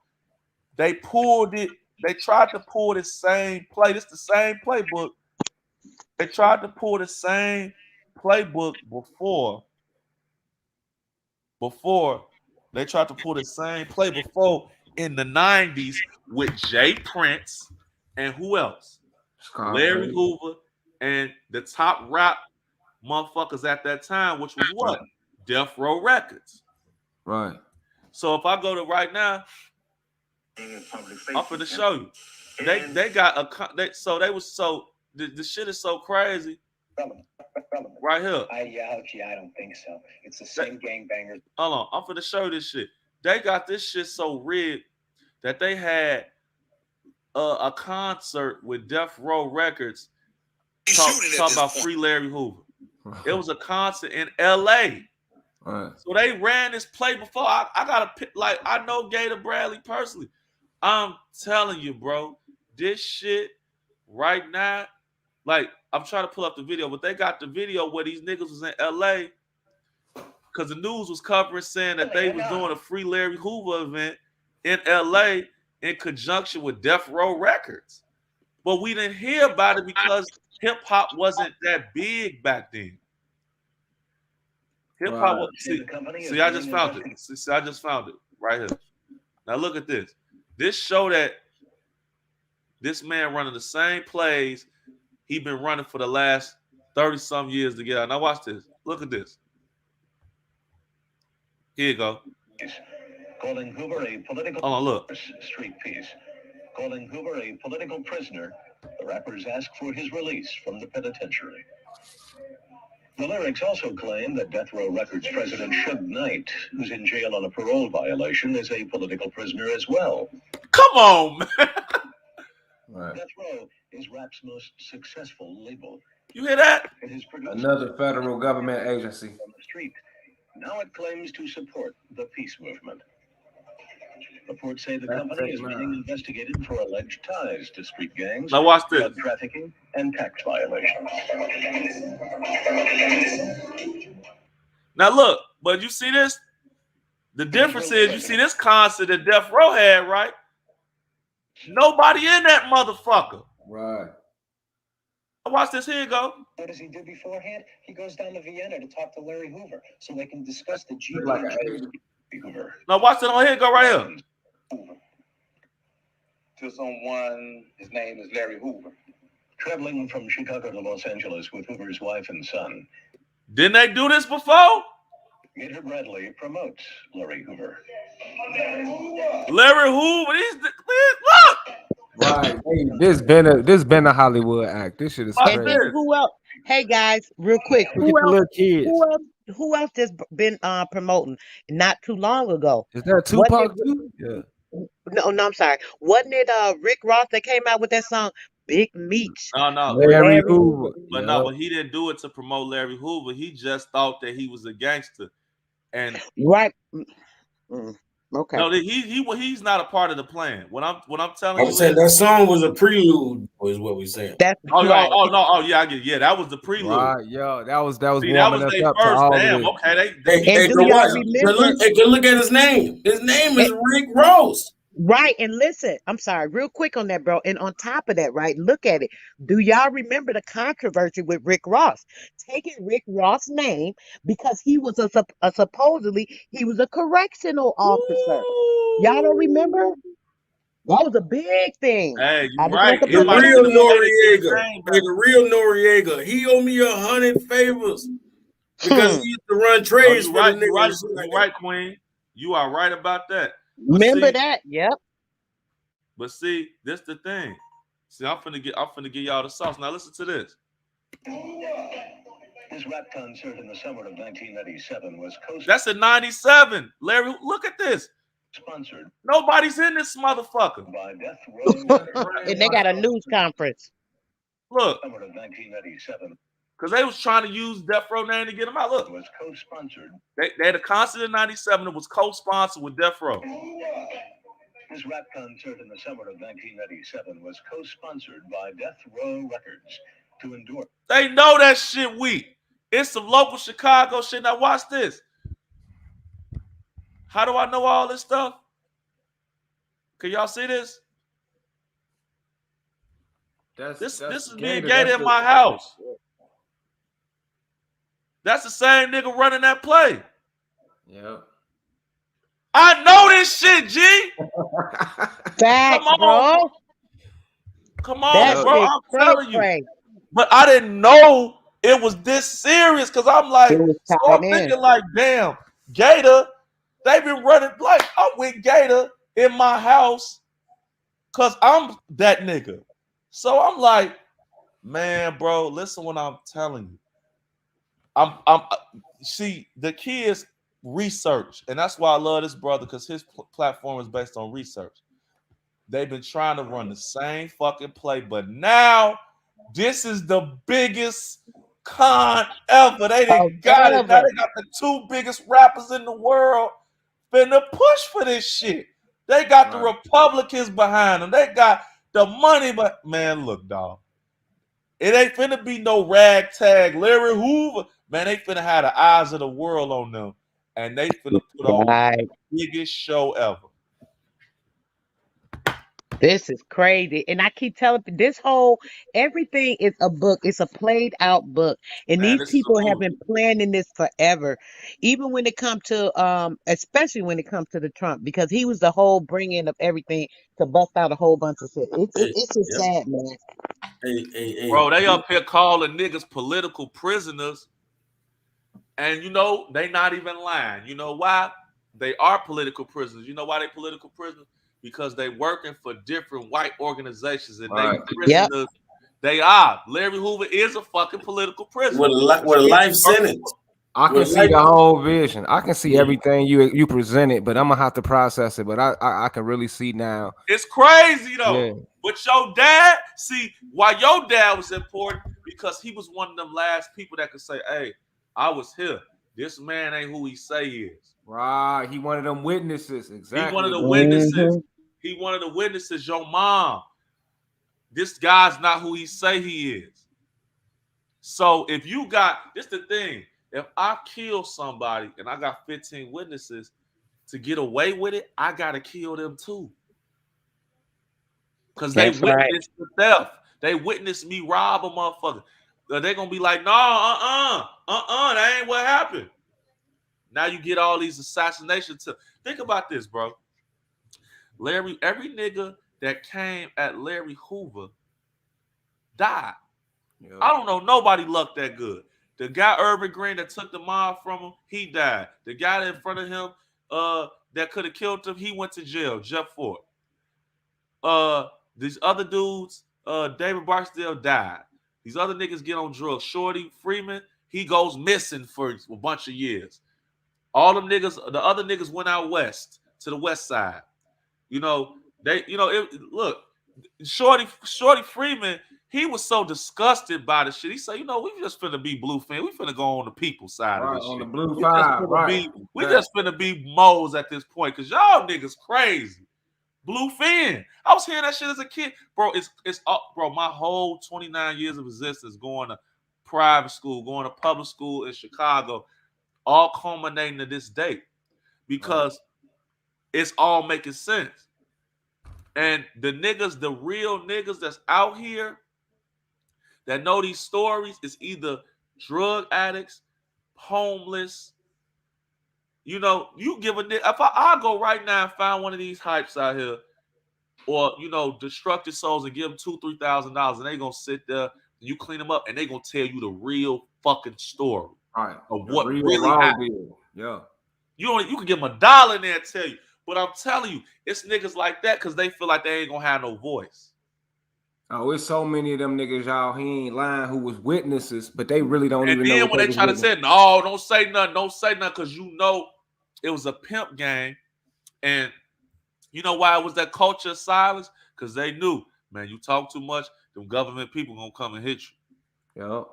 They pulled it. They tried to pull the same play. This the same playbook. They tried to pull the same playbook before. They tried to pull the same play before in the 90s with Jay Prince and who else? Larry Hoover and the top rap motherfuckers at that time, which was what? Death Row Records. Right. So if I go to right now, I'm finna show you. They got a the shit is so crazy. Right here. I don't think so. It's the same gangbangers. Hold on, I'm finna show you this shit. They got this shit so rigged that they had a concert with Death Row Records talking about free Larry Hoover. It was a concert in LA. Right. So they ran this play before. I got to like I know Gator Bradley personally. I'm telling you, bro, this shit right now, like I'm trying to pull up the video, but they got the video where these niggas was in LA because the news was covering saying that they was doing a free Larry Hoover event in LA in conjunction with Death Row Records. But we didn't hear about it because hip hop wasn't that big back then. Hip hop was see, I just found it. See, I just found it right here. Now look at this. This show that this man running the same plays he been running for the last 30-some years to get out. Now watch this. Look at this. Here you go. Calling Hoover a political street piece. Calling Hoover a political prisoner, the rappers ask for his release from the penitentiary. The lyrics also claim that Death Row Records president Suge Knight, who's in jail on a parole violation, is a political prisoner as well. Come on, man. Right. Death Row is rap's most successful label. You hear that? It has produced Another federal government agency on the street. Now it claims to support the peace movement. Reports say the company is being investigated for alleged ties to street gangs, now watch this. drug trafficking, and tax violations. Now look, but you see this? The difference is you see this concert that Death Row had, right? Nobody in that motherfucker. Right. Watch this. Here you go. What does he do beforehand? He goes down to Vienna to talk to Larry Hoover so they can discuss the G. Like Hoover. Now watch it on here. Go right here. To someone, his name is Larry Hoover. Traveling from Chicago to Los Angeles with Hoover's wife and son. Didn't they do this before? Gator Bradley promotes Larry Hoover. Larry Hoover, look. Right. Hey, this been a Hollywood act. This shit is And crazy. then who else? Hey guys, real quick, Look at the little kids. who else just been promoting not too long ago? Is that Tupac too? Yeah. No, no, I'm sorry. Wasn't it Rick Ross that came out with that song Big Meech? No, Larry Larry Hoover. Hoover. but no, but he didn't do it to promote Larry Hoover. He just thought that he was a gangster, and Right. Okay. no, he's not a part of the plan. What I'm telling I'm you saying is, that song was a prelude, is what we're saying. That's oh, right. no, oh yeah, I get, yeah, that was the prelude. Right, yo, that was See, that warming was us their up to first. all of Damn, this. okay, Hey, And hey, do go y'all watch. remember? Look at his name. His name is Rick Ross. Right. And listen, I'm sorry, real quick on that, bro. And on top of that, right, look at it. Do y'all remember the controversy with Rick Ross? Taking Rick Ross' name because he was a supposedly he was a correctional officer. Y'all don't remember? That was a big thing. Hey, I you just want right. to The bring Everybody that real up. should have paid to get his Noriega. name Hey, back. the real Noriega. He owed me 100 favors because Hmm. he used to run Oh, trades you for the right, you nigga right, and shit like you that. right, Queen. You are right about that. Remember that? Yep. But see, this the thing. See, I'm finna get y'all the sauce. Now listen to this. His rap concert in the summer of 1997 was That's in '97. Larry, look at this. co-sponsored Nobody's in this motherfucker. by Death Row. And they got a news conference. Look, Summer of 1997 because they was trying to use Death Row name to get him out. Look, was co-sponsored. they had a concert in '97 that was co-sponsored with Death Row. His rap concert in the summer of 1997 was co-sponsored by Death Row Records to endorse. They know that shit weak. It's some local Chicago shit. Now watch this. How do I know all this stuff? Can y'all see this? This is me and Gator in my house. That's the same nigga running that play. Yep. I know this shit, G. Facts, Come on, bro. come on, That bro. shit I'm cray telling you. cray. But I didn't know it was this serious because I'm like, It was so tied I'm in. thinking like, damn, Gator, they been running like I'm with Gator in my house because I'm that nigga. So I'm like, man, bro, listen what I'm telling you. I'm see the kids research, and that's why I love this brother because his platform is based on research. They've been trying to run the same fucking play, but now this is the biggest con ever. They didn't got it. Now Ever. they got the two biggest rappers in the world finna push for this shit. They got the Republicans behind them. They got the money, but man, look, dog. It ain't finna be no ragtag Larry Hoover. Man, they finna have the eyes of the world on them. And they finna put on Right. the biggest show ever. This is crazy. And I keep telling you, this whole everything is a book. It's a played out book. And Man, these this is a people have movie. been planning this forever. Even when it comes to especially when it comes to the Trump, because he was the whole bring in of everything to bust out a whole bunch of shit. It's just Yep. sad, man. Hey. Bro, they up here calling niggas political prisoners. And you know, they not even lying. You know why? They are political prisoners. You know why they political prisoners? Because they working for different white organizations and they Yep. prisoners. They are. Larry Hoover is a fucking political prisoner. With a life sentence. I can With see life. the whole vision. I can see Yeah. everything you presented, but I'm gonna have to process it. But I can really see now. It's crazy though. Yeah. But your dad, see, why your dad was important because he was one of them last people that could say, hey, I was here. This man ain't who he say he is. Right. He one of them witnesses. Exactly. He one of the witnesses. Mhm. He one of the witnesses, your mom. This guy's not who he say he is. So if you got, this the thing, if I kill somebody and I got 15 witnesses to get away with it, I gotta kill them too. Because they That's right. witnessed the theft. They witnessed me rob a motherfucker. They're gonna be like, no, that ain't what happened. Now you get all these assassinations. Think about this, bro. Larry, every nigga that came at Larry Hoover died. Yeah. I don't know nobody lucked that good. The guy Urban Green that took the mob from him, he died. The guy in front of him, that could have killed him, he went to jail. Jeff Ford. These other dudes, David Barksdale died. These other niggas get on drugs. Shorty Freeman, he goes missing for a bunch of years. All them niggas, the other niggas went out west to the west side. You know, look, Shorty Freeman, he was so disgusted by the shit. He said, we just finna be blue fan. We finna go on the people side of Right, this on the shit. blue five, right. We just finna be moles at this point, because y'all niggas crazy. Blue fin. I was hearing that shit as a kid. Bro, it's up, bro. My whole 29 years of existence going to private school, going to public school in Chicago, all culminating to this date. Because it's all making sense. And the real niggas that's out here that know these stories is either drug addicts, homeless. You give a nigga. If I go right now and find one of these hypes out here, or destructive souls, and give them $2,000-$3,000, and they gonna sit there, and you clean them up, and they gonna tell you the real fucking story of what real really raw happened. deal. Yeah. You can give them $1 in there and tell you. But I'm telling you, it's niggas like that because they feel like they ain't gonna have no voice. Oh, it's so many of them niggas, y'all. He ain't lying. Who was witnesses, but they really don't even know. And what then when they try to say, no, don't say nothing, because it was a pimp gang, and you know why it was that culture of silence? Because they knew, man, you talk too much, them government people gonna come and hit you. Yep,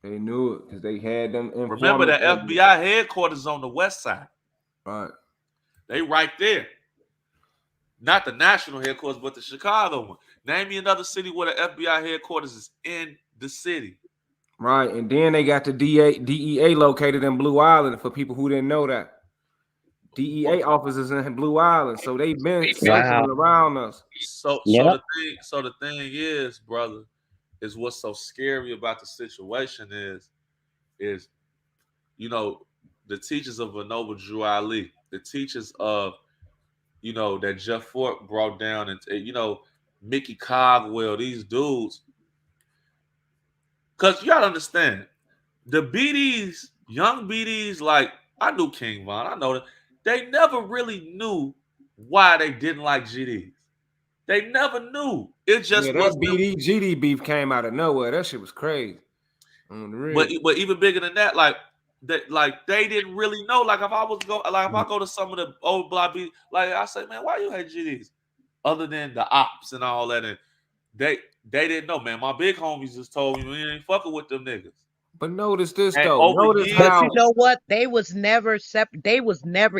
they knew it because they had them informants. Remember that FBI headquarters is on the west side. Right. They right there. Not the national headquarters, but the Chicago one. Name me another city where the FBI headquarters is in the city. Right, and then they got the DEA located in Blue Island for people who didn't know that. DEA offices in Blue Island, so they've been circling around us. So the thing is, brother, is what's so scary about the situation is the teachers of Vanoba Drew Ali, the teachers of that Jeff Fort brought down, and Mickey Cogwell, these dudes. Because you gotta understand, the BDs, young BDs, like I knew King Von, I know that they never really knew why they didn't like GDs. They never knew. It just was that BD GD beef came out of nowhere. That shit was crazy. But even bigger than that, they didn't really know. Like if I go to some of the old block B, like I say, man, why you hate GDs? Other than the ops and all that, and they didn't know, man. My big homies just told me, we ain't fucking with them niggas. But notice this And though. Notice But how you know what? They was never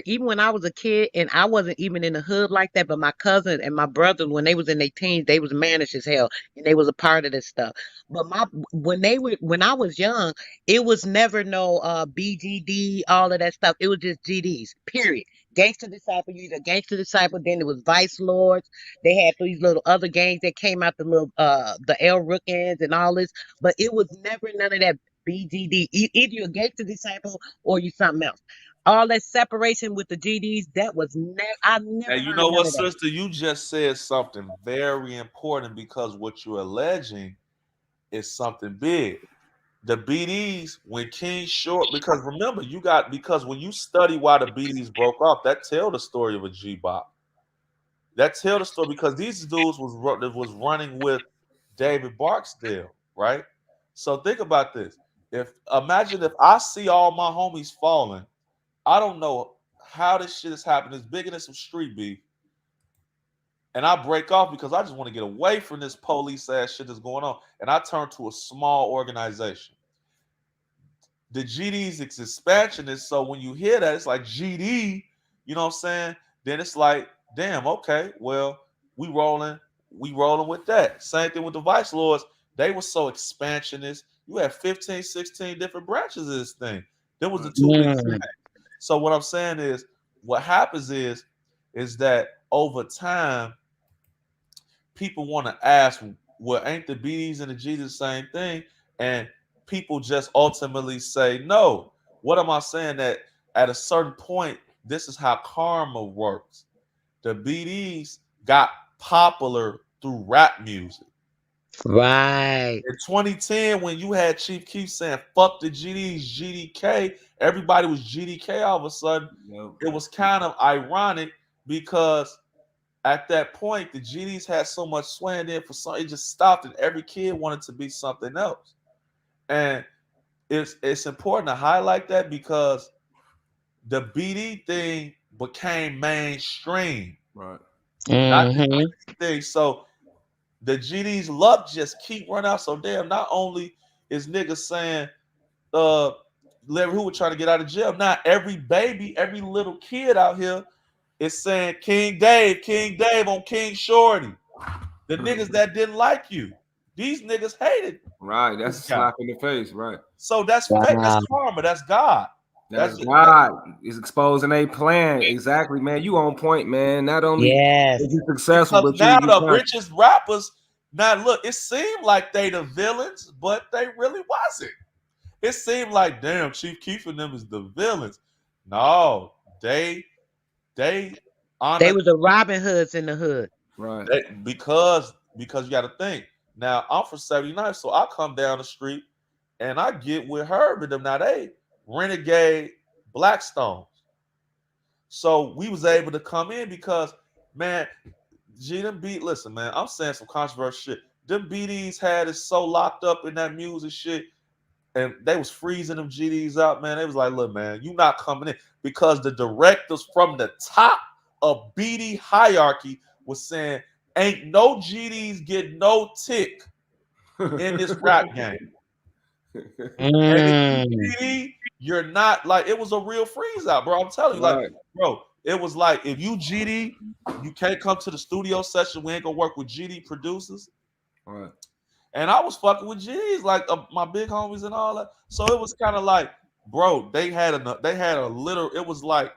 even when I was a kid and I wasn't even in the hood like that, but my cousin and my brother, when they was in their teens, they was mannish as hell and they was a part of this stuff. But when I was young, it was never no BGD, all of that stuff. It was just GDs, period. Gangster Disciple, you either Gangster Disciple, then it was Vice Lords. They had these little other gangs that came out, the El Rookins and all this, but it was never none of that BGD. Either you're a gangster disciple or you something else. All that separation with the GDs, that was I never And you heard know none what, of that. sister? You just said something very important, because what you're alleging is something big. The BDs, when King Short, because remember, because when you study why the BDs broke off, that tell the story of a G-Bop. That tell the story because these dudes was running with David Barksdale, right? So think about this. Imagine if I see all my homies falling, I don't know how this shit is happening. It's bigger than some street beef. And I break off because I just want to get away from this police ass shit that's going on. And I turn to a small organization. The GD's expansion is, so when you hear that, it's like GD, you know what I'm saying? Then it's like, damn, okay, well, we rolling with that. Same thing with the Vice Lords. They were so expansionist. You had 15, 16 different branches of this thing. There was the two biggest. So what I'm saying is, what happens is that over time, people want to ask, well, ain't the BDs and the G's the same thing? And people just ultimately say no. What am I saying? That at a certain point, this is how karma works. The BDs got popular through rap music. Right. In 2010, when you had Chief Keef saying, fuck the GDs, GDK, everybody was GDK all of a sudden. Yep. It was kind of ironic because at that point, the GDs had so much sway, and then it just stopped, and every kid wanted to be something else. And it's important to highlight that because the BD thing became mainstream. Right. Not just Mm-hmm. things. So the GD's luck just keep running out. So damn, not only is niggas saying Larry Hoover trying to get out of jail, now every baby, every little kid out here is saying King Dave on King Shorty. The niggas that didn't like you. These niggas hated Right. this That's a guy. slap in the face. Right. So that's fake. That's Wow. karma. That's God. That's God is exposing a plan. Exactly, man. You on point, man. Not only Yes. is you successful, Because but now you the trying. richest rappers, now look, it seemed like they the villains, but they really wasn't. It seemed like damn, Chief Keef and them is the villains. No, they They honor was the Robin Hoods in the hood. Right. because you got to think. Now I'm from 79, so I come down the street and I get with Herb and them. Now they renegade Blackstones. So we was able to come in because man, them beat. Listen, man, I'm saying some controversial shit. Them BDs had it so locked up in that music shit, and they was freezing them GDs out, man. They was like, look, man, you not coming in because the directors from the top of BD hierarchy was saying, ain't no GDs get no tick in this rap game. And if you Mm. GD, you're not like it was a real freeze out, bro. I'm telling you, like, Right. bro, it was like if you GD, you can't come to the studio session. We ain't gonna work with GD producers. Right. And I was fucking with GDs, like my big homies and all that. So it was kind of like, bro, they had a little. It was like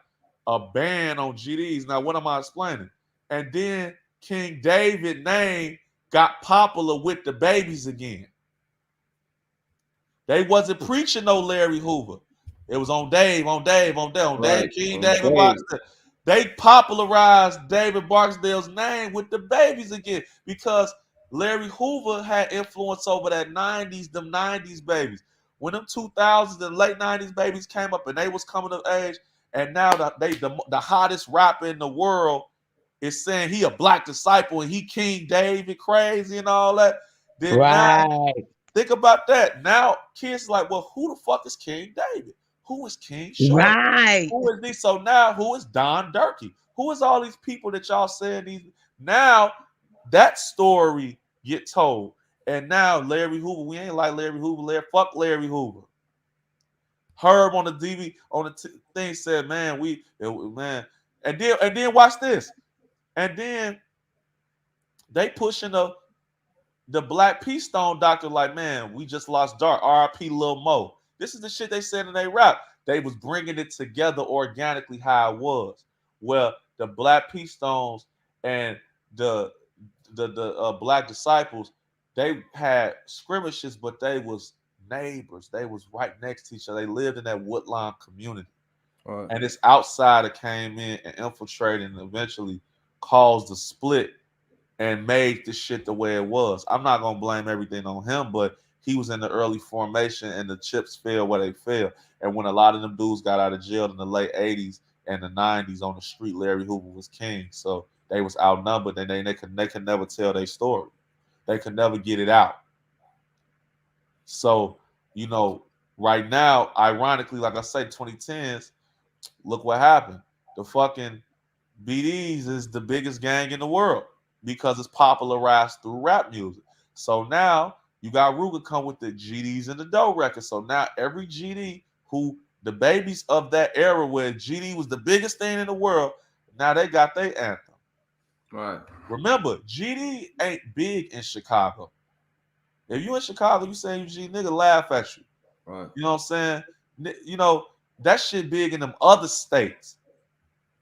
a ban on GDs. Now, what am I explaining? And then King David name got popular with the babies again. They wasn't preaching no Larry Hoover. It was on Dave, on Dave, on Dave, on Dave, Right. King On David Dave. Barksdale. They popularized David Barksdale's name with the babies again because Larry Hoover had influence over that 90s, them 90s babies. When them 2000s and late 90s babies came up and they was coming of age, and now the hottest rapper in the world is saying he a black disciple and he King David crazy and all that. Then now Right. think about that. Now kids like, well, who the fuck is King David? Who is King Short? Right. Who is this? So now who is Don Durkee? Who is all these people that y'all saying these? Now that story get told. And now Larry Hoover, we ain't like Larry Hoover. Fuck Larry Hoover. Herb on the DV on the thing said, man, man. And then watch this. And then they pushing the Black Peace Stone doctor, like, man, we just lost Dark. RIP Lil Mo. This is the shit they said in their rap. They was bringing it together organically how it was. Well, the Black Peace Stones and the Black Disciples, they had skirmishes, but they was neighbors. They was right next to each other. They lived in that Woodlawn community. Right. And this outsider came in and infiltrated and eventually caused the split and made the shit the way it was. I'm not gonna blame everything on him, but he was in the early formation and the chips fell where they fell. And when a lot of them dudes got out of jail in the late 80s and the 90s on the street, Larry Hoover was king. So they was outnumbered and they could never tell their story. They could never get it out. So, right now, ironically, like I say, 2010s, look what happened. The fucking BDs is the biggest gang in the world because it's popularized through rap music. So now you got Ruger come with the GDs and the Doe record. So now every GD who the babies of that era where GD was the biggest thing in the world, now they got their anthem. Right. Remember, GD ain't big in Chicago. If you in Chicago, you say you GD, nigga laugh at you. Right. You know what I'm saying? That shit big in them other states.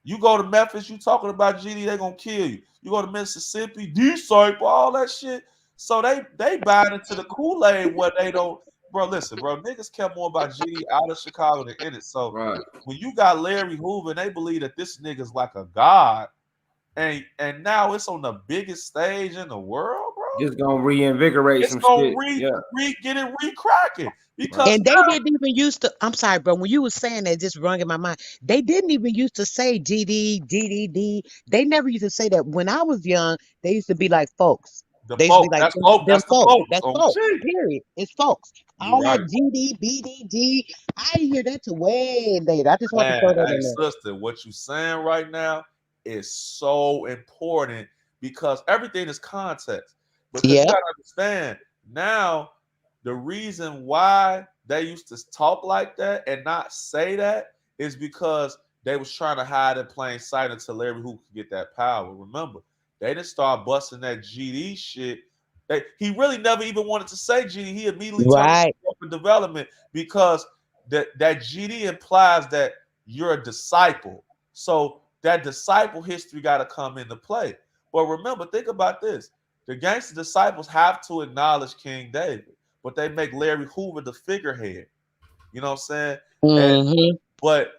You go to Memphis, you talking about GD, they gonna kill you. You go to Mississippi, Disciple, all that shit. So they buy into the Kool-Aid where they don't. Bro, listen, bro, niggas care more about GD out of Chicago than in it. So Right. when you got Larry Hoover, they believe that this nigga's like a god, and now it's on the biggest stage in the world, bro. Just gonna reinvigorate It's some gonna shit. get it re-cracking because And they didn't even used to. I'm sorry, bro. When you was saying that, just rung in my mind. They didn't even used to say GD, GDD. They never used to say that. When I was young, they used to be like folks. the They used to be folk, like that's folk, them that's the folks. folks That's on folks. G. Period. It's folks. You All that right. GD, BDD. I didn't hear that till way later. I just want to Man, throw that hey in there. sister, what you saying right now is so important because everything is context. Because you Yeah. gotta understand now the reason why they used to talk like that and not say that is because they was trying to hide in plain sight until Larry Hoover could get that power. Remember, they didn't start busting that GD shit. He really never even wanted to say GD. He immediately turned Right. to corporate development because that GD implies that you're a disciple. So that disciple history got to come into play. But remember, think about this. The gangster disciples have to acknowledge King David, but they make Larry Hoover the figurehead. You know what I'm saying? Mm-hmm. But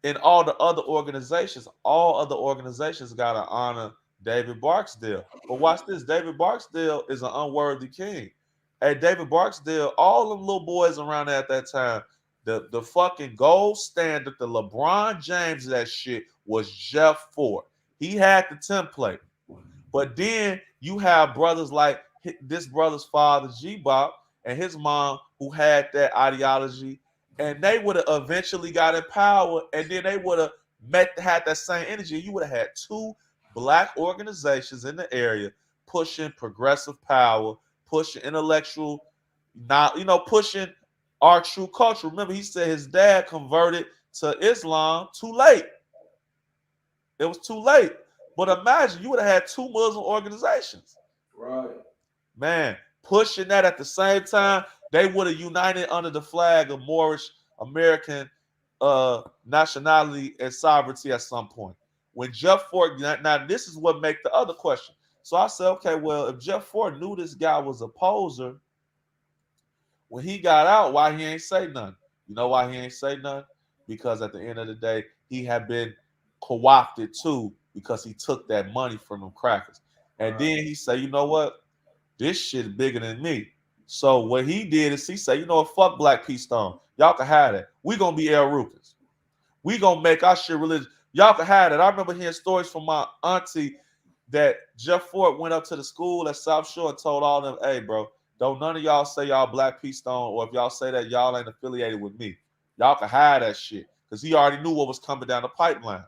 in all other organizations got to honor David Barksdale. But watch this. David Barksdale is an unworthy king. Hey, David Barksdale, all them little boys around there at that time, the fucking gold standard, the LeBron James of that shit was Jeff Ford. He had the template. But then you have brothers like this brother's father, G-Bop, and his mom, who had that ideology, and they would have eventually got in power, and then they would have had that same energy. You would have had two black organizations in the area pushing progressive power, pushing intellectual, not pushing our true culture. Remember, he said his dad converted to Islam too late. It was too late. But imagine you would have had two Muslim organizations. Right. Man, pushing that at the same time, they would have united under the flag of Moorish American nationality and sovereignty at some point. When Jeff Ford, now this is what make the other question. So I said, okay, well, if Jeff Ford knew this guy was a poser, when he got out, why he ain't say nothing? You know why he ain't say nothing? Because at the end of the day, he had been co-opted too because he took that money from them crackers. And then he said, you know what? This shit is bigger than me. So what he did is he said, you know what? Fuck Black P Stone. Y'all can have that. We gonna be El Rukins. We gonna make our shit religious. Y'all can have it. I remember hearing stories from my auntie that Jeff Ford went up to the school at South Shore and told all them, hey, bro, don't none of y'all say y'all Black P Stone, or if y'all say that, y'all ain't affiliated with me. Y'all can hide that shit. Because he already knew what was coming down the pipeline.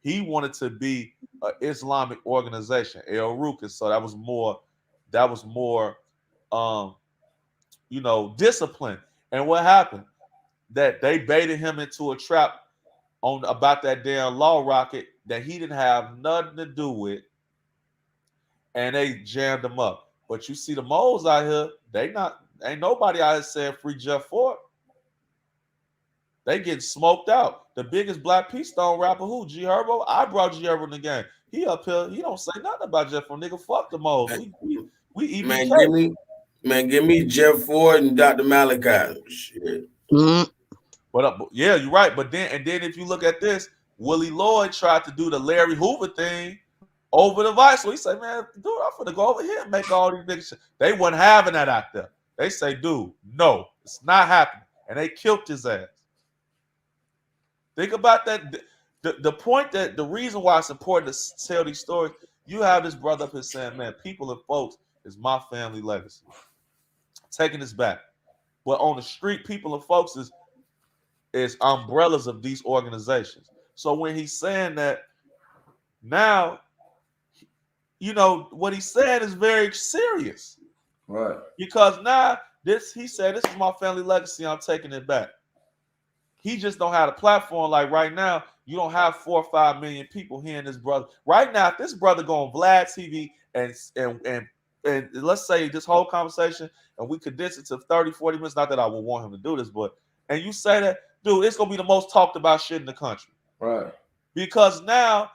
He wanted to be an Islamic organization, El Rukins. So that was more discipline. And what happened? That they baited him into a trap on about that damn law rocket that he didn't have nothing to do with, and they jammed him up. But you see the moles out here, ain't nobody out here saying free Jeff Ford. They getting smoked out. The biggest Black P Stone rapper, who? G Herbo? I brought G Herbo in the game. He up here, he don't say nothing about Jeff Ford. Nigga, fuck the moles. We EBK. Give me Jeff Ford and Dr. Malachi. Shit. But yeah, you're right. But then if you look at this, Willie Lloyd tried to do the Larry Hoover thing over the vice. So he said, man, dude, I'm gonna go over here and make all these niggas. They wasn't having that out there. They say, dude, no, it's not happening. And they killed his ass. Think about that. The point that the reason why it's important to tell these stories, you have this brother up here saying, man, people and folks is my family legacy. Taking this back. But on the street, people and folks is umbrellas of these organizations. So when he's saying that now, what he's saying is very serious. Right. Because now he said, this is my family legacy, I'm taking it back. He just don't have a platform. Like right now, you don't have 4 or 5 million people hearing this brother. Right now, if this brother go on Vlad TV and let's say this whole conversation and we condense it to 30, 40 minutes, not that I would want him to do this, and you say that, dude, it's gonna be the most talked about shit in the country. Right. Because now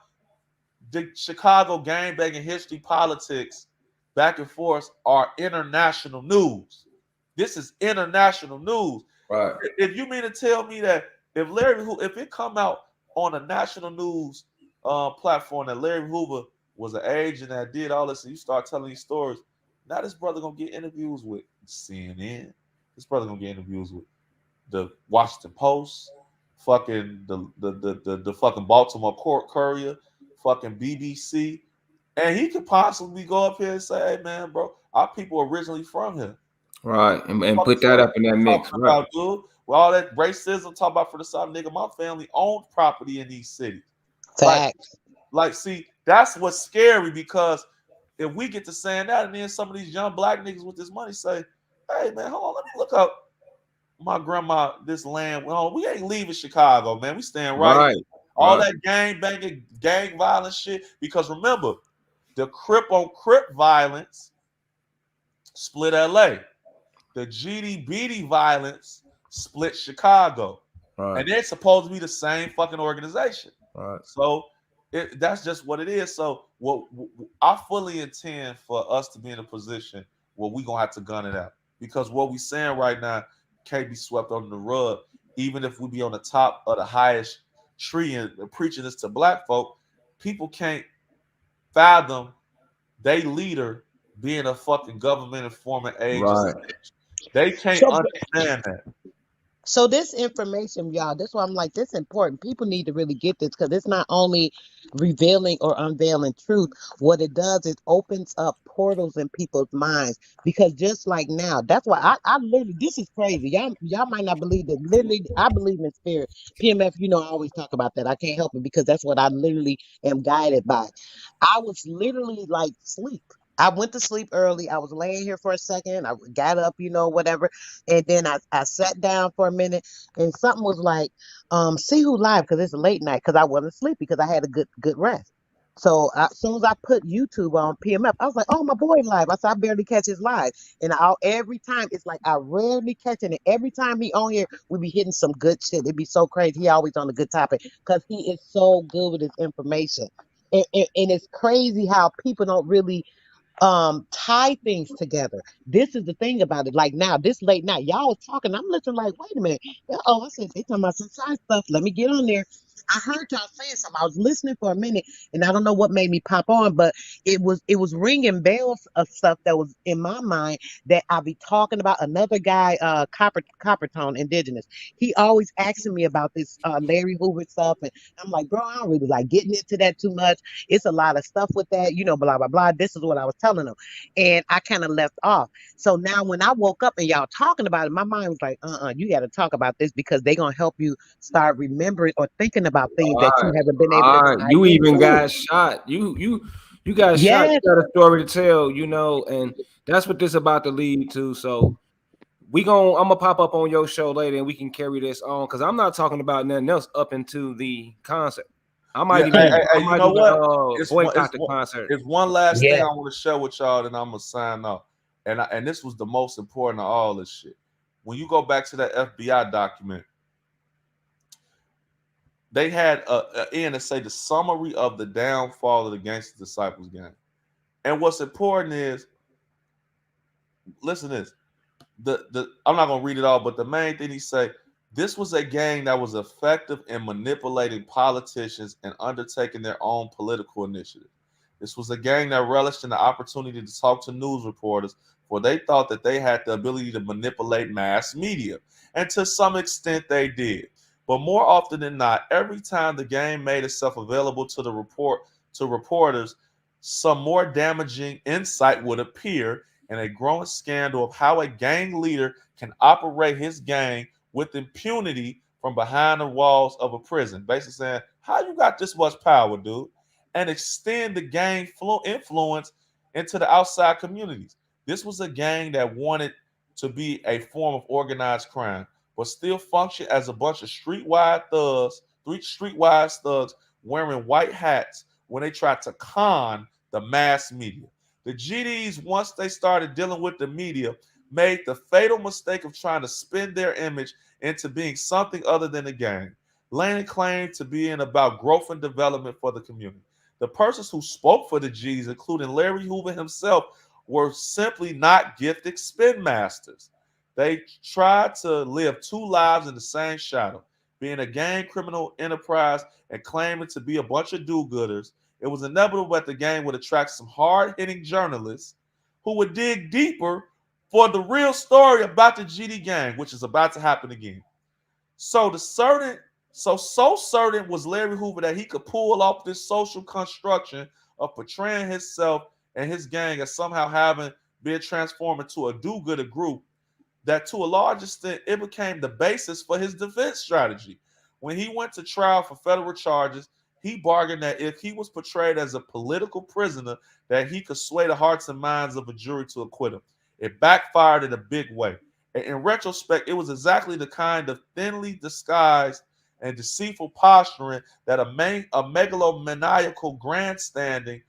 the Chicago gangbanging history, politics, back and forth are international news. This is international news. Right. If you mean to tell me that if it come out on a national news platform that Larry Hoover was an agent that did all this, and you start telling these stories, now this brother gonna get interviews with CNN. This brother gonna get interviews with the Washington Post, fucking the fucking Baltimore Courier, fucking BBC, and he could possibly go up here and say, "Hey man, bro, our people originally from here." Right, and put that up in that mix, right? About, dude, with all that racism, talk about for the South, nigga. My family owned property in these cities. Facts. Like, see, that's what's scary, because if we get to saying that, and then some of these young black niggas with this money say, hey man, hold on, let me look up my grandma this land. Well, we ain't leaving Chicago, man. We staying right Right. here. All Right. that gang banging, gang violence shit. Because remember, the Crip on Crip violence split LA. The GD violence split Chicago. Right. And they're supposed to be the same fucking organization. Right. So that's just what it is. So I fully intend for us to be in a position where we're gonna have to gun it out, because what we saying right now can't be swept under the rug. Even if we be on the top of the highest tree and preaching this to black folk, people can't fathom they leader being a fucking government informant age. Right. They can't So, understand that. so this information, y'all, that's why I'm like, this important. People need to really get this, because it's not only revealing or unveiling truth. What it does is opens up portals in people's minds. Because just like now, that's why I literally, this is crazy. Y'all might not believe this. Literally, I believe in spirit. PMF, I always talk about that. I can't help it, because that's what I literally am guided by. I was literally like sleep. I went to sleep early. I was laying here for a second. I got up, whatever. And then I sat down for a minute, and something was like, see who live, because it's a late night, because I wasn't sleepy, because I had a good rest. So as soon as I put YouTube on PMF, I was like, oh, my boy live. I said, I barely catch his live. And every time, it's like I rarely catch it. And every time he on here, we be hitting some good shit. It'd be so crazy. He always on a good topic, because he is so good with his information. And it's crazy how people don't really tie things together. This is the thing about it. Like now, this late night, y'all was talking. I'm listening like, wait a minute. Oh, I said they talking about some side stuff. Let me get on there. I heard y'all saying something. I was listening for a minute, and I don't know what made me pop on, but it was ringing bells of stuff that was in my mind that I be talking about. Another guy, Coppertone Indigenous. He always asking me about this Larry Hoover stuff, and I'm like, bro, I don't really like getting into that too much. It's a lot of stuff with that, blah, blah, blah. This is what I was telling them. And I kind of left off. So now when I woke up and y'all talking about it, my mind was like, you got to talk about this, because they're going to help you start remembering or thinking about things that you Right. haven't been able to Right. tie You even into. got shot. You got shot. Yes. You got a story to tell, and that's what this about to lead to. So I'm gonna pop up on your show later, and we can carry this on, because I'm not talking about nothing else up into the concert. I might Yeah, even hey, you know what? boycott the concert. It's one last thing Yeah. I want to share with y'all, then I'm gonna sign off. And this was the most important of all this shit. When you go back to that FBI document, they had in to say the summary of the downfall of the Gangster Disciples gang. And what's important is, listen to this. I'm not gonna read it all, but the main thing he say, this was a gang that was effective in manipulating politicians and undertaking their own political initiative. This was a gang that relished in the opportunity to talk to news reporters, for they thought that they had the ability to manipulate mass media. And to some extent they did. But more often than not, every time the gang made itself available to reporters, some more damaging insight would appear, and a growing scandal of how a gang leader can operate his gang with impunity from behind the walls of a prison. Basically saying, how you got this much power, dude? And extend the gang influence into the outside communities. This was a gang that wanted to be a form of organized crime, but still function as a bunch of streetwise thugs wearing white hats when they tried to con the mass media. The GDs, once they started dealing with the media, made the fatal mistake of trying to spin their image into being something other than a gang, laying claim to being about growth and development for the community. The persons who spoke for the G's, including Larry Hoover himself, were simply not gifted spin masters. They tried to live two lives in the same shadow, being a gang criminal enterprise and claiming to be a bunch of do-gooders. It was inevitable that the gang would attract some hard-hitting journalists who would dig deeper for the real story about the GD gang, which is about to happen again. So so certain was Larry Hoover that he could pull off this social construction of portraying himself and his gang as somehow having been transformed into a do-gooder group, that to a large extent it became the basis for his defense strategy. When he went to trial for federal charges, he bargained that if he was portrayed as a political prisoner, that he could sway the hearts and minds of a jury to acquit him. It backfired in a big way. In retrospect, it was exactly the kind of thinly disguised and deceitful posturing that a megalomaniacal grandstanding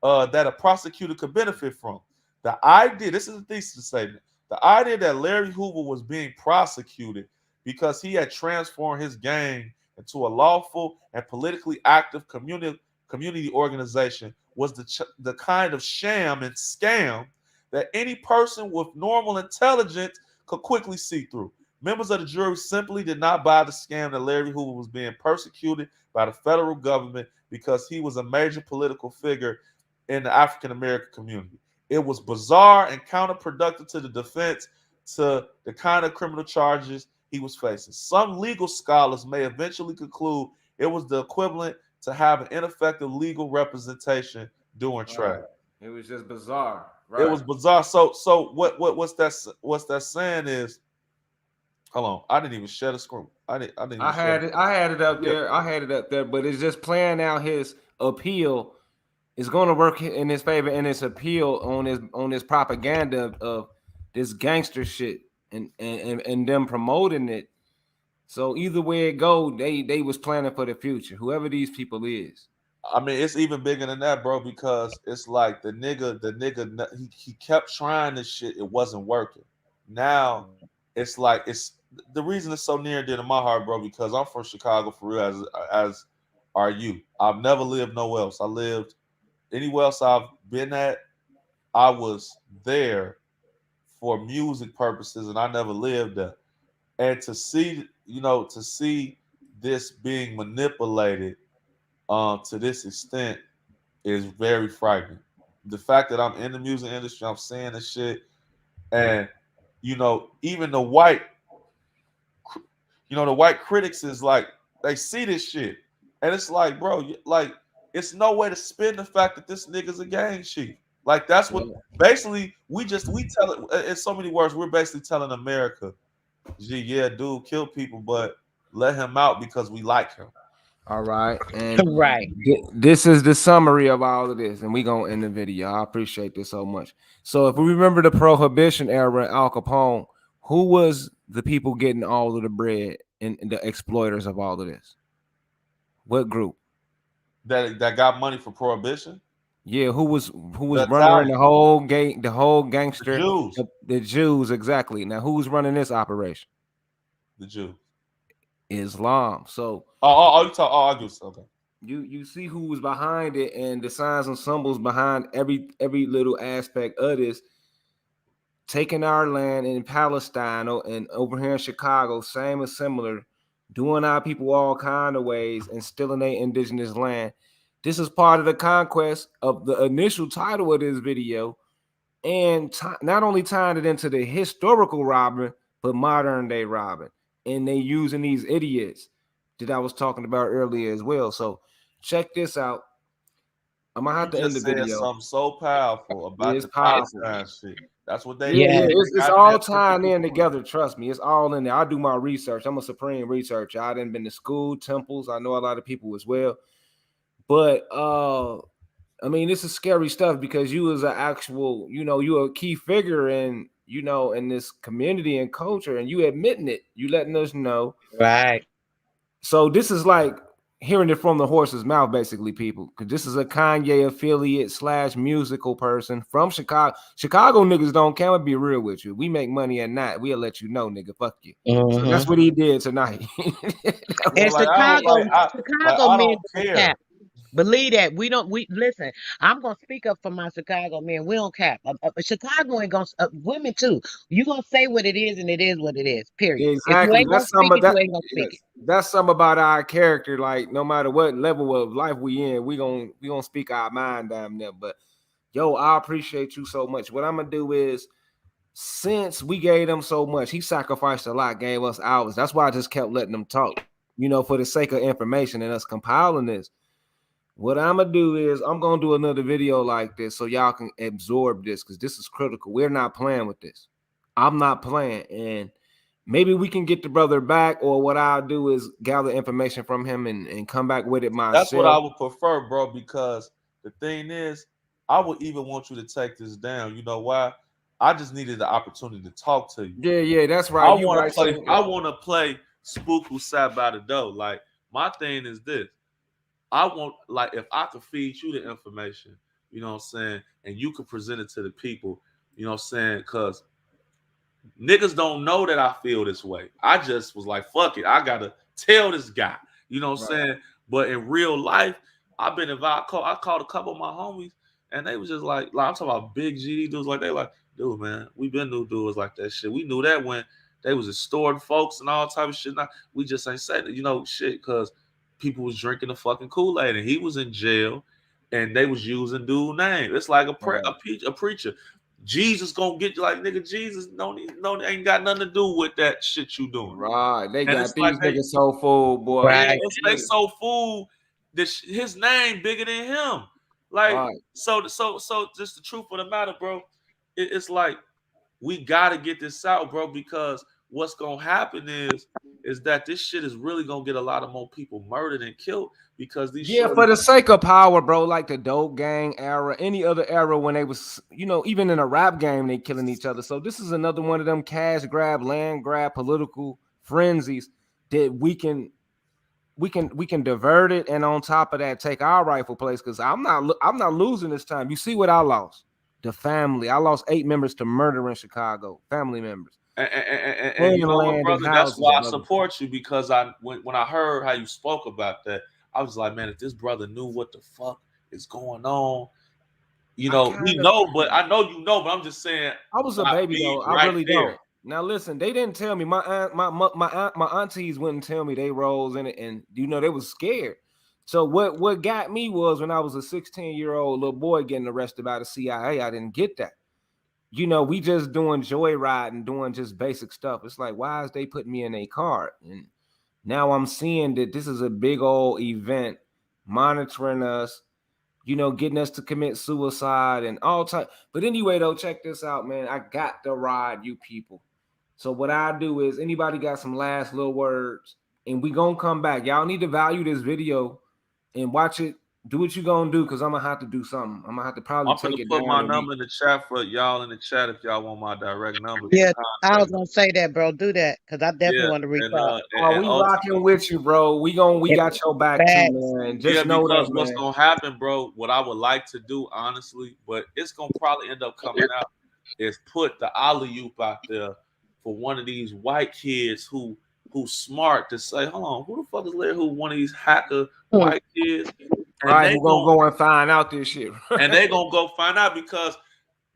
that a prosecutor could benefit from. The idea, this is a thesis statement, the idea that Larry Hoover was being prosecuted because he had transformed his gang into a lawful and politically active community organization was the kind of sham and scam that any person with normal intelligence could quickly see through. Members of the jury simply did not buy the scam that Larry Hoover was being persecuted by the federal government because he was a major political figure in the African American community. It was bizarre and counterproductive to the defense, to the kind of criminal charges he was facing. Some legal scholars may eventually conclude it was the equivalent to having ineffective legal representation during trial. It was just bizarre. It was bizarre. So what's that saying is, hold on, I didn't even share the screen. I had it up there. I had it up there, but it's just playing out his appeal. It's going to work in his favor in his appeal on his propaganda of this gangster shit and them promoting it. So either way it go, they was planning for the future. Whoever these people is. I mean, it's even bigger than that, bro, because it's like the nigga, he kept trying this shit. It wasn't working. Now it's like it's the reason it's so near and dear to my heart, bro, because I'm from Chicago for real, as are you. I've never lived nowhere else. I lived anywhere else I've been at, I was there for music purposes, and I never lived there. And to see, to see this being manipulated to this extent is very frightening. The fact that I'm in the music industry, I'm seeing this shit, and even the white critics is like, they see this shit, and it's like, bro, like, it's no way to spin the fact that this nigga's a gang chief. Like, that's what basically we tell it in so many words. We're basically telling America, gee, yeah, dude, kill people, but let him out because we like him. All right, and right. This is the summary of all of this, and we gonna end the video. I appreciate this so much. So, if we remember the Prohibition era, Al Capone, who was the people getting all of the bread and the exploiters of all of this? What group? That got money for Prohibition? Yeah, who was running the whole gangster? The Jews. The Jews, exactly. Now, who's running this operation? The Jews. Islam. So okay. You see who was behind it and the signs and symbols behind every little aspect of this. Taking our land in Palestine and over here in Chicago, same or similar, doing our people all kind of ways and stealing their indigenous land. This is part of the conquest of the initial title of this video, and not only tying it into the historical robbing, but modern day robbing. And they using these idiots that I was talking about earlier as well. So check this out. I'm gonna have to end the video. Something so powerful about the Palestine shit. That's what they. Yeah, it's all tying in together. Trust me, it's all in there. I do my research. I'm a supreme researcher. I done been to school, temples. I know a lot of people as well. But I mean, this is scary stuff because you as an actual, you're a key figure in, in this community and culture, and you admitting it. You letting us know. Right. So this is like hearing it from the horse's mouth, basically, people. Because this is a Kanye affiliate / musical person from Chicago. Chicago niggas don't care. I'll be real with you. We make money at night. We'll let you know, nigga. Fuck you. So that's what he did tonight. And Chicago men don't cap. Believe that. We listen. I'm gonna speak up for my Chicago men. We don't cap. Chicago ain't gonna women too. You gonna say what it is, and it is what it is. Period. Exactly. If you ain't gonna speak it, you ain't gonna speak it. That's something about our character. Like no matter what level of life we in, we gonna speak our mind down there. But yo, I appreciate you so much. What I'm gonna do is, since we gave them so much, he sacrificed a lot, gave us hours. That's why I just kept letting them talk. For the sake of information and us compiling this. What I'm gonna do is I'm gonna do another video like this so y'all can absorb this because this is critical. We're not playing with this. I'm not playing, and maybe we can get the brother back, or what I'll do is gather information from him and come back with it That's what I myself. would prefer, bro, because the thing is, I would even want you to take this down. You know why? I just needed the opportunity to talk to you. Yeah, that's right. I You want right, to play. sir. I want to play spook who sat by the door. Like my thing is this. I want, like, if I could feed you the information, you know what I'm saying, and you could present it to the people, you know what I'm saying, because niggas don't know that I feel this way. I just was like, fuck it. I gotta tell this guy. You know what I'm saying? But in real life, I've been involved. I called a couple of my homies, and they was just like I'm talking about big GD dudes. Like they like, dude, man, we been knew dudes like that shit. We knew that when they was extorting folks and all type of shit. Now we just ain't saying it, shit, because people was drinking the fucking Kool-Aid, and he was in jail, and they was using dude name. It's like a preacher. Jesus gonna get you, like, nigga. Jesus ain't got nothing to do with that shit you doing. Right. They And got it's like these niggas so full, boy. yeah, they so fool that his name bigger than him. Like Right. so just the truth of the matter, bro. It's like we gotta get this out, bro, because what's gonna happen is that this shit is really gonna get a lot of more people murdered and killed because these Yeah, shorties. for the sake of power, bro, like the dope gang era, any other era when they was, even in a rap game, they killing each other. So this is another one of them cash grab, land grab, political frenzies that we can divert it, and on top of that, take our rightful place. Because I'm not losing this time. You see what I lost? The family. I lost 8 members to murder in Chicago. Family members. And you And know what, land and brother? That's houses, why I brother. support you, because when I heard how you spoke about that, I was like, man, if this brother knew what the fuck is going on, he know, but I know but I'm just saying, I was a not baby be though. I right really there. don't. Now listen, they didn't tell me. My aunt, my aunties wouldn't tell me they roles in it, and they was scared. So what got me was when I was a 16-year-old little boy getting arrested by the CIA. I didn't get that. We just doing joyriding, doing just basic stuff. It's like, why is they putting me in a car? And now I'm seeing that this is a big old event monitoring us, getting us to commit suicide and all time. But anyway, though, check this out, man. I got to ride, you people. So what I do is, anybody got some last little words, and we gonna come back. Y'all need to value this video and watch it. Do what you gonna do, because I'm gonna have to do something. I'm gonna have to probably I'm take finna it put down my and number in the chat for y'all in the chat if y'all want my direct number. Yeah, I was Contact. gonna say that, bro. Do that because I definitely Yeah, want to reach and out. we ultimately, rocking with you, bro. We got your back too, Facts. man. yeah, Just know that, because what's man. gonna happen, bro? What I would like to do, honestly, but it's gonna probably end up coming out, is put the alley oop out there for one of these white kids who's smart to say, hold on, who the fuck is Larry? Who one of these hacker white kids? And Right, they we're gonna go and find out this shit. and they gonna go find out because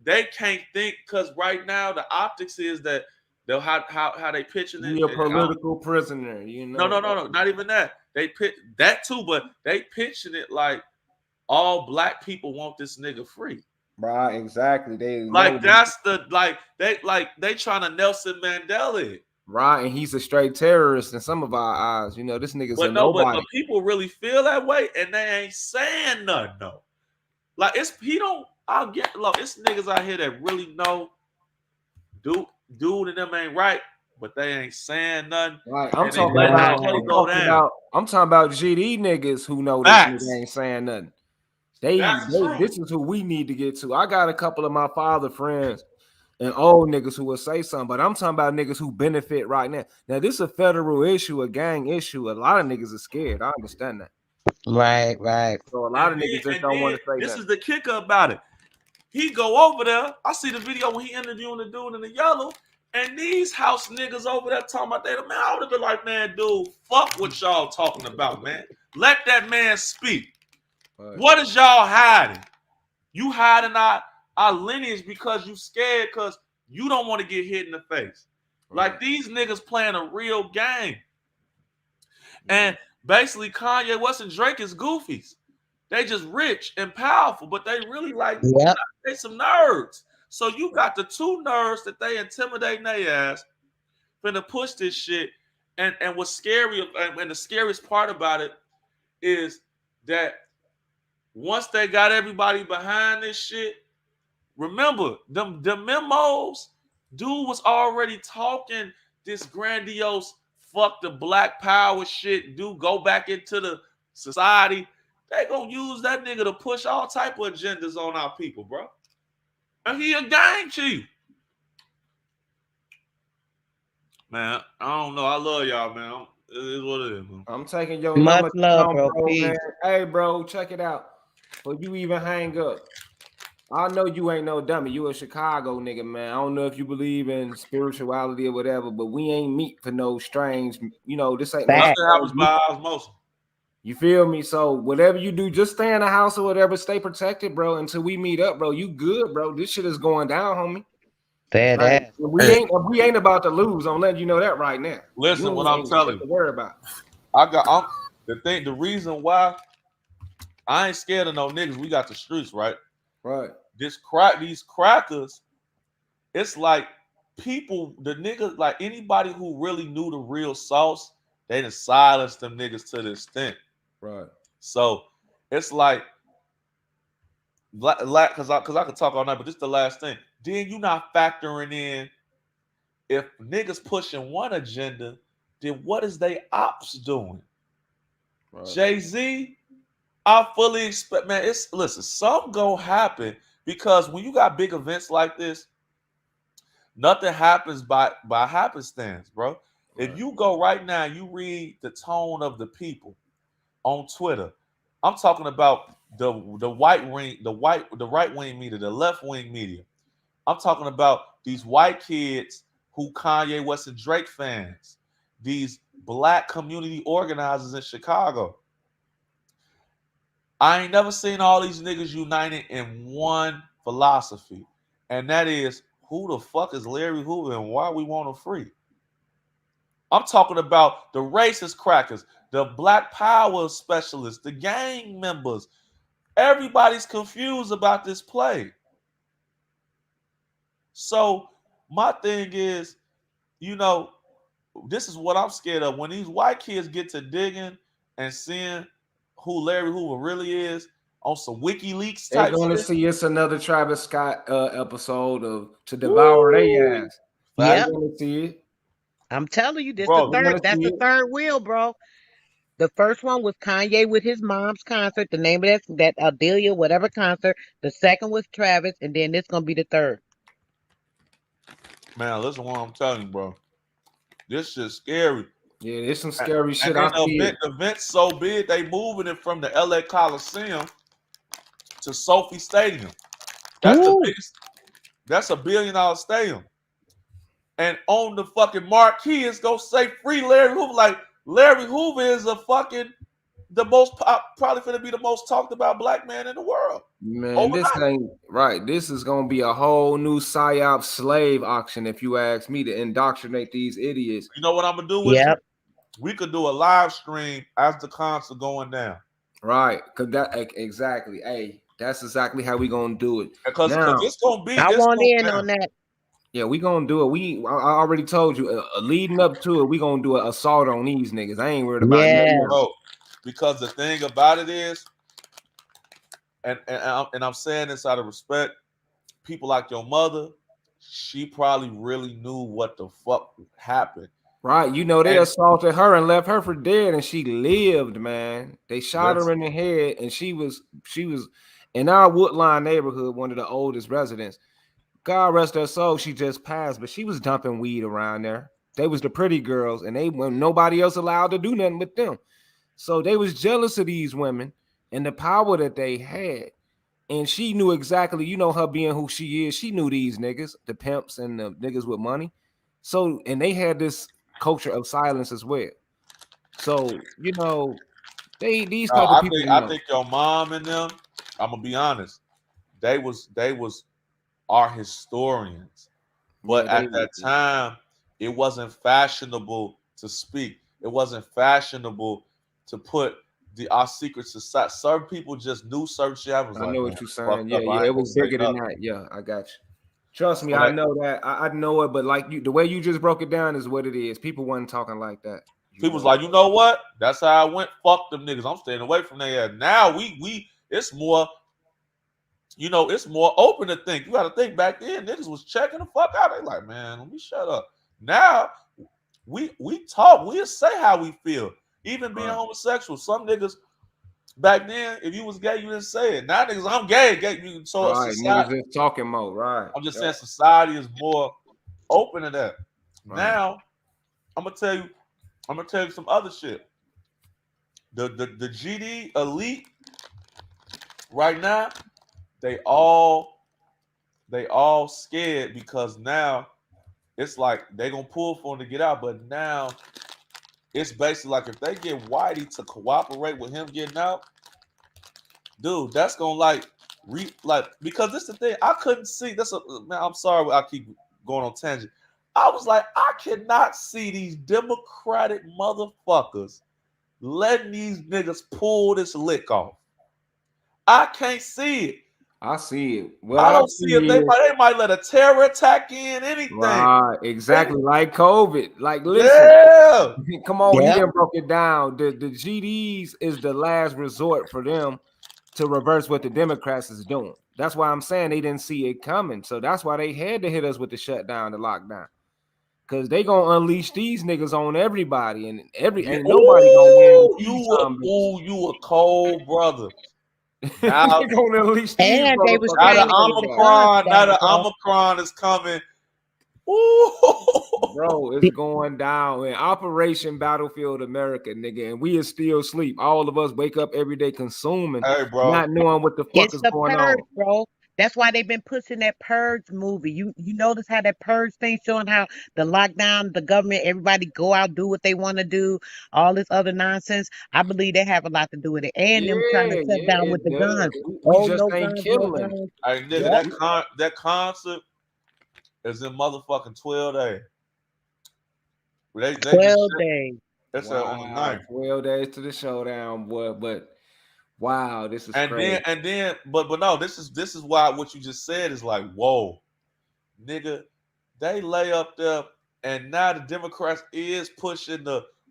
they can't think, because right now the optics is that they'll how they pitching it. You're a political prisoner, No, not even that. They pitch that too, but they pitching it like all black people want this nigga free. Right, exactly. They Like know. that's the they trying to Nelson Mandela it. Right, and he's a straight terrorist in some of our eyes. This nigga's a But no, but nobody. people really feel that way, and they ain't saying nothing though. Like I'll get look, it's niggas out here that really know dude and them ain't right, but they ain't saying nothing. Right, I'm And they talking letting that about. shit go down. I'm talking about GD niggas who know this Facts. nigga ain't saying nothing. They this is who we need to get to. I got a couple of my father friends and old niggas who will say something, but I'm talking about niggas who benefit right now. Now, this is a federal issue, a gang issue. A lot of niggas are scared. I understand that. Right. So a lot of niggas just don't want to say this nothing. is the kicker about it. He go over there. I see the video when he interviewing the dude in the yellow, and these house niggas over there talking about that. Man, I would have been like, man, dude, fuck what y'all talking about, man. Let that man speak. Right. What is y'all hiding? You hiding our lineage because you scared, because you don't want to get hit in the face. Right. Like these niggas playing a real game. And basically Kanye West and Drake is goofies. They just rich and powerful, but they really they some nerds. So you got the two nerds that they intimidate their ass, finna push this shit. And what's scary, and the scariest part about it is that once they got everybody behind this shit, remember the memos, dude was already talking this grandiose fuck the black power shit, go back into the society, they gonna use that nigga to push all type of agendas on our people, bro. And he a gang chief. Man, I don't know. I love y'all, man. It is what it is, man. I'm taking your Much number love, down, bro. bro, Peace. man. Hey, bro, check it out. But you even hang up. I know you ain't no dummy. You a Chicago nigga, man. I don't know if you believe in spirituality or whatever, but we ain't meet for no strange, this ain't no Nothing strange happens meet. by osmosis. You feel me? So whatever you do, just stay in the house or whatever. Stay protected, bro, until we meet up, bro. You good, bro. This shit is going down, homie. That Like, ass. we ain't about to lose. I'm letting you know that right now. Listen, what I'm ain't telling shit to you. worry about. The reason why I ain't scared of no niggas, we got the streets, right? Right. These crackers, it's like people, the niggas, like anybody who really knew the real sauce, they done silenced them niggas to the extent. Right. So it's like because I could talk all night, but this is the last thing. Then you not factoring in if niggas pushing one agenda, then what is they ops doing? Right. Jay-Z, I fully expect, man. Listen, something gonna happen because when you got big events like this, nothing happens by happenstance, bro. Right. If you go right now, you read the tone of the people on Twitter. I'm talking about the right wing media, the left wing media. I'm talking about these white kids who Kanye West and Drake fans, these black community organizers in Chicago. I ain't never seen all these niggas united in one philosophy, and that is who the fuck is Larry Hoover and why we want him free. I'm talking about the racist crackers, the black power specialists, the gang members. Everybody's confused about this play. So my thing is, this is what I'm scared of. When these white kids get to digging and seeing who Larry Hoover really is on some WikiLeaks They're type gonna shit. see it's another Travis Scott episode of To Devour Their Ass. Yep. They're gonna see it. I'm telling you, this Bro, the third. That's the third wheel, bro. The first one was Kanye with his mom's concert. The name of that Adelia, whatever concert. The second was Travis, and then this gonna be the third. Man, listen what I'm telling you, bro. This shit's scary. Yeah, there's some scary shit. And I then see it. the event's so big, they moving it from the LA Coliseum to Sophie Stadium. That's the biggest. That's $1 billion stadium. And on the fucking marquee, it's gonna say free Larry Hoover. Like Larry Hoover is probably gonna be the most talked about black man in the world. Man, overnight. this ain't right. This is gonna be a whole new psyop slave auction, if you ask me, to indoctrinate these idiots. You know what I'm gonna do with you? We could do a live stream as the concert going down. Right, because exactly. Hey, that's exactly how we gonna do it. Because it's gonna be. I want in on that. Yeah, we gonna do it. I already told you, leading up to it, we gonna do an assault on these niggas. I ain't worried about nothing else. Bro, because the thing about it is, and I'm saying this out of respect, people like your mother, she probably really knew what the fuck happened. Right, they assaulted her and left her for dead, and she lived, man. They shot her in the head, and she was in our Woodline neighborhood, one of the oldest residents. God rest her soul, she just passed, but she was dumping weed around there. They was the pretty girls, and they were nobody else allowed to do nothing with them. So they was jealous of these women and the power that they had. And she knew exactly, her being who she is. She knew these niggas, the pimps and the niggas with money. So, and they had this culture of silence as well. So, these type of people. I think your mom and them, I'm gonna be honest, they was are historians. But at that time, it wasn't fashionable to speak. It wasn't fashionable to put our secret society. Certain people just knew certain shit. I know what you're saying. Yeah, it was bigger than that. Yeah, I got you. Trust me, I know that. I know it, but the way you just broke it down is what it is. People wasn't talking like that. People's like, you know what? That's how I went. Fuck them niggas. I'm staying away from their ass. Now it's more, it's more open to think. You got to think back then, niggas was checking the fuck out. They like, man, let me shut up. Now, we talk, we'll say how we feel. Even being Right. homosexual. Some niggas back then, if you was gay, you didn't say it. Now niggas, I'm gay. So Right. society, Niggas just talking mode. Right. I'm just Yep. saying society is more open to that. Right. Now, I'm gonna tell you some other shit. The GD elite right now, they all scared because now it's like they gonna pull for him to get out, but now it's basically like if they get Whitey to cooperate with him getting out, dude, that's gonna because this is the thing. I couldn't see this. Man, I'm sorry, I keep going on tangent. I was like, I cannot see these Democratic motherfuckers letting these niggas pull this lick off. I can't see it. I see it. What I I don't see if see they is might let a terror attack in anything. right, exactly like COVID. Like, listen, Yeah. come on, he Yeah. done broke it down. The GDs is the last resort for them to reverse what the Democrats is doing. That's why I'm saying they didn't see it coming. So that's why they had to hit us with the shutdown, the lockdown. Cause they gonna unleash these niggas on everybody, and ain't nobody gonna win with these You a cold brother. Now, they gonna unleash these And they was motherfuckers. now trying the to get the guns back, bro. Omicron is coming. Ooh. Bro, it's going down in Operation Battlefield America, nigga, and we are still asleep. All of us wake up every day consuming, Hey, bro. not knowing what the fuck It's is the going purge, on. bro. That's why they've been pushing that purge movie. You notice how that purge thing showing how the lockdown, the government, everybody go out, do what they want to do, all this other nonsense. I believe they have a lot to do with it. And them trying to Yeah, shut down with it the does. guns. We Oh, just no ain't guns, no killing. guns. Hey, nigga, Yep. that concert is in motherfucking 12 days. They just 12 days. that's on the Wow, 9th. 12 days to the showdown, boy. But wow, this is crazy. But no, this is why what you just said is like, whoa, nigga, they lay up there, and now the Democrats is pushing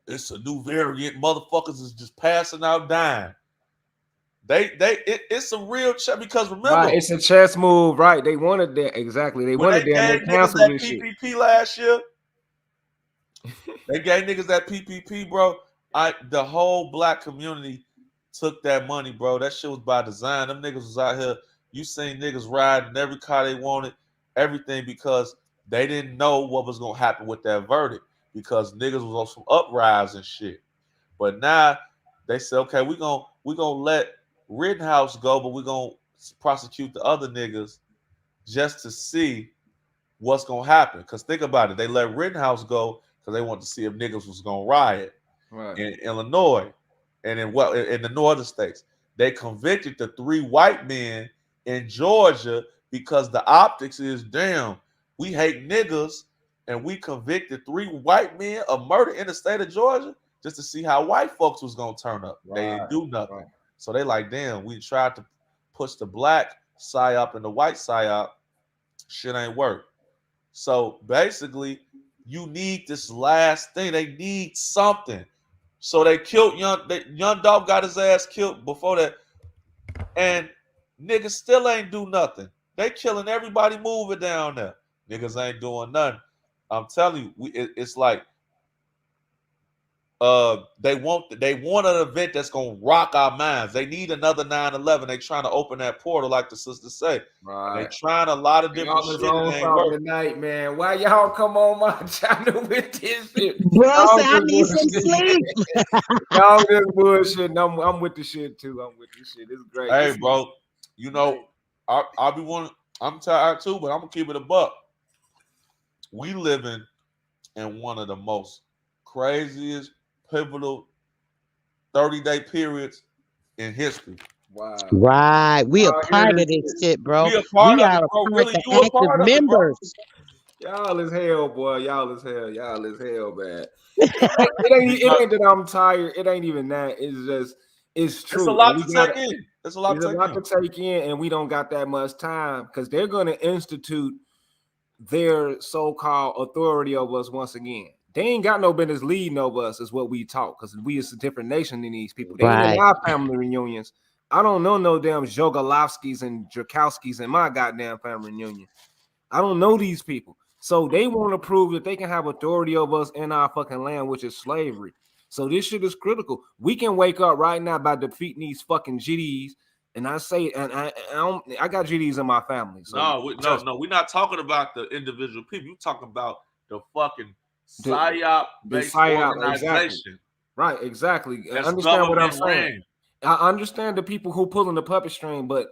it's a new variant. Motherfuckers is just passing out dying. It's a real check because remember, Right, it's a chess move, right? They wanted that exactly. They when wanted they that and gave they niggas canceled that this shit. PPP last year, they gave niggas that PPP, bro. The whole black community took that money, bro. That shit was by design. Them niggas was out here. You seen niggas riding every car they wanted, everything because they didn't know what was gonna happen with that verdict because niggas was on some uprise and shit. But now they said, okay, we gonna let Rittenhouse go, but we gonna prosecute the other niggas just to see what's gonna happen. Because think about it, they let Rittenhouse go because they wanted to see if niggas was gonna riot Right. in Illinois and in the northern states. They convicted the 3 white men in Georgia because the optics is damn, we hate niggas, and we convicted 3 white men of murder in the state of Georgia just to see how white folks was gonna turn up. They didn't do nothing. Right. So they like, damn, we tried to push the black psyop and the white psyop. Shit ain't work. So basically, you need this last thing. They need something. So they killed young Dolph got his ass killed before that, and niggas still ain't do nothing. They killing everybody moving down there. Niggas ain't doing nothing. I'm telling you, it's like they want an event that's gonna rock our minds. They need another 9/11. They trying to open that portal, like the sisters say. And they Right. trying a lot of different Y'all is shit. on It ain't something working. tonight, man. Why y'all come on my channel with this shit? Bro Y'all said, I just need some bullshit. sleep. Y'all just bullshit. I'm with the shit too. I'm with this shit. It's great. Hey, This bro, you know, I'll be one. I'm tired too, but I'm gonna keep it a buck. We living in one of the most craziest, pivotal 30-day periods in history. wow. Right. We a Y'all hear part of this this shit? shit, bro. We a part We of it, are a bro. part, Really, the you a active part of it, bro. members. Y'all is hell, boy. Y'all is hell. Y'all is hell, man. It ain't that I'm tired. It ain't even that. It's just it's true. It's a And lot we to got take in. It's a lot It's to a take lot in. to take in, and we don't got that much time because they're going to institute their so-called authority over us once again. They ain't got no business leading over us, is what we talk, because we is a different nation than these people. They ain't in Right. our family reunions. I don't know no damn Jogalovskis and Drakowskis in my goddamn family reunion. I don't know these people. So they want to prove that they can have authority over us in our fucking land, which is slavery. So this shit is critical. We can wake up right now by defeating these fucking GDs. And I say, and I got GDs in my family. So no, we're not talking about the individual people. You're talking about the fucking the PSYOP-based PSYOP, exactly. organization. Right, exactly. That's Understand what I'm government saying. ran. I understand the people who pulling the puppet string, but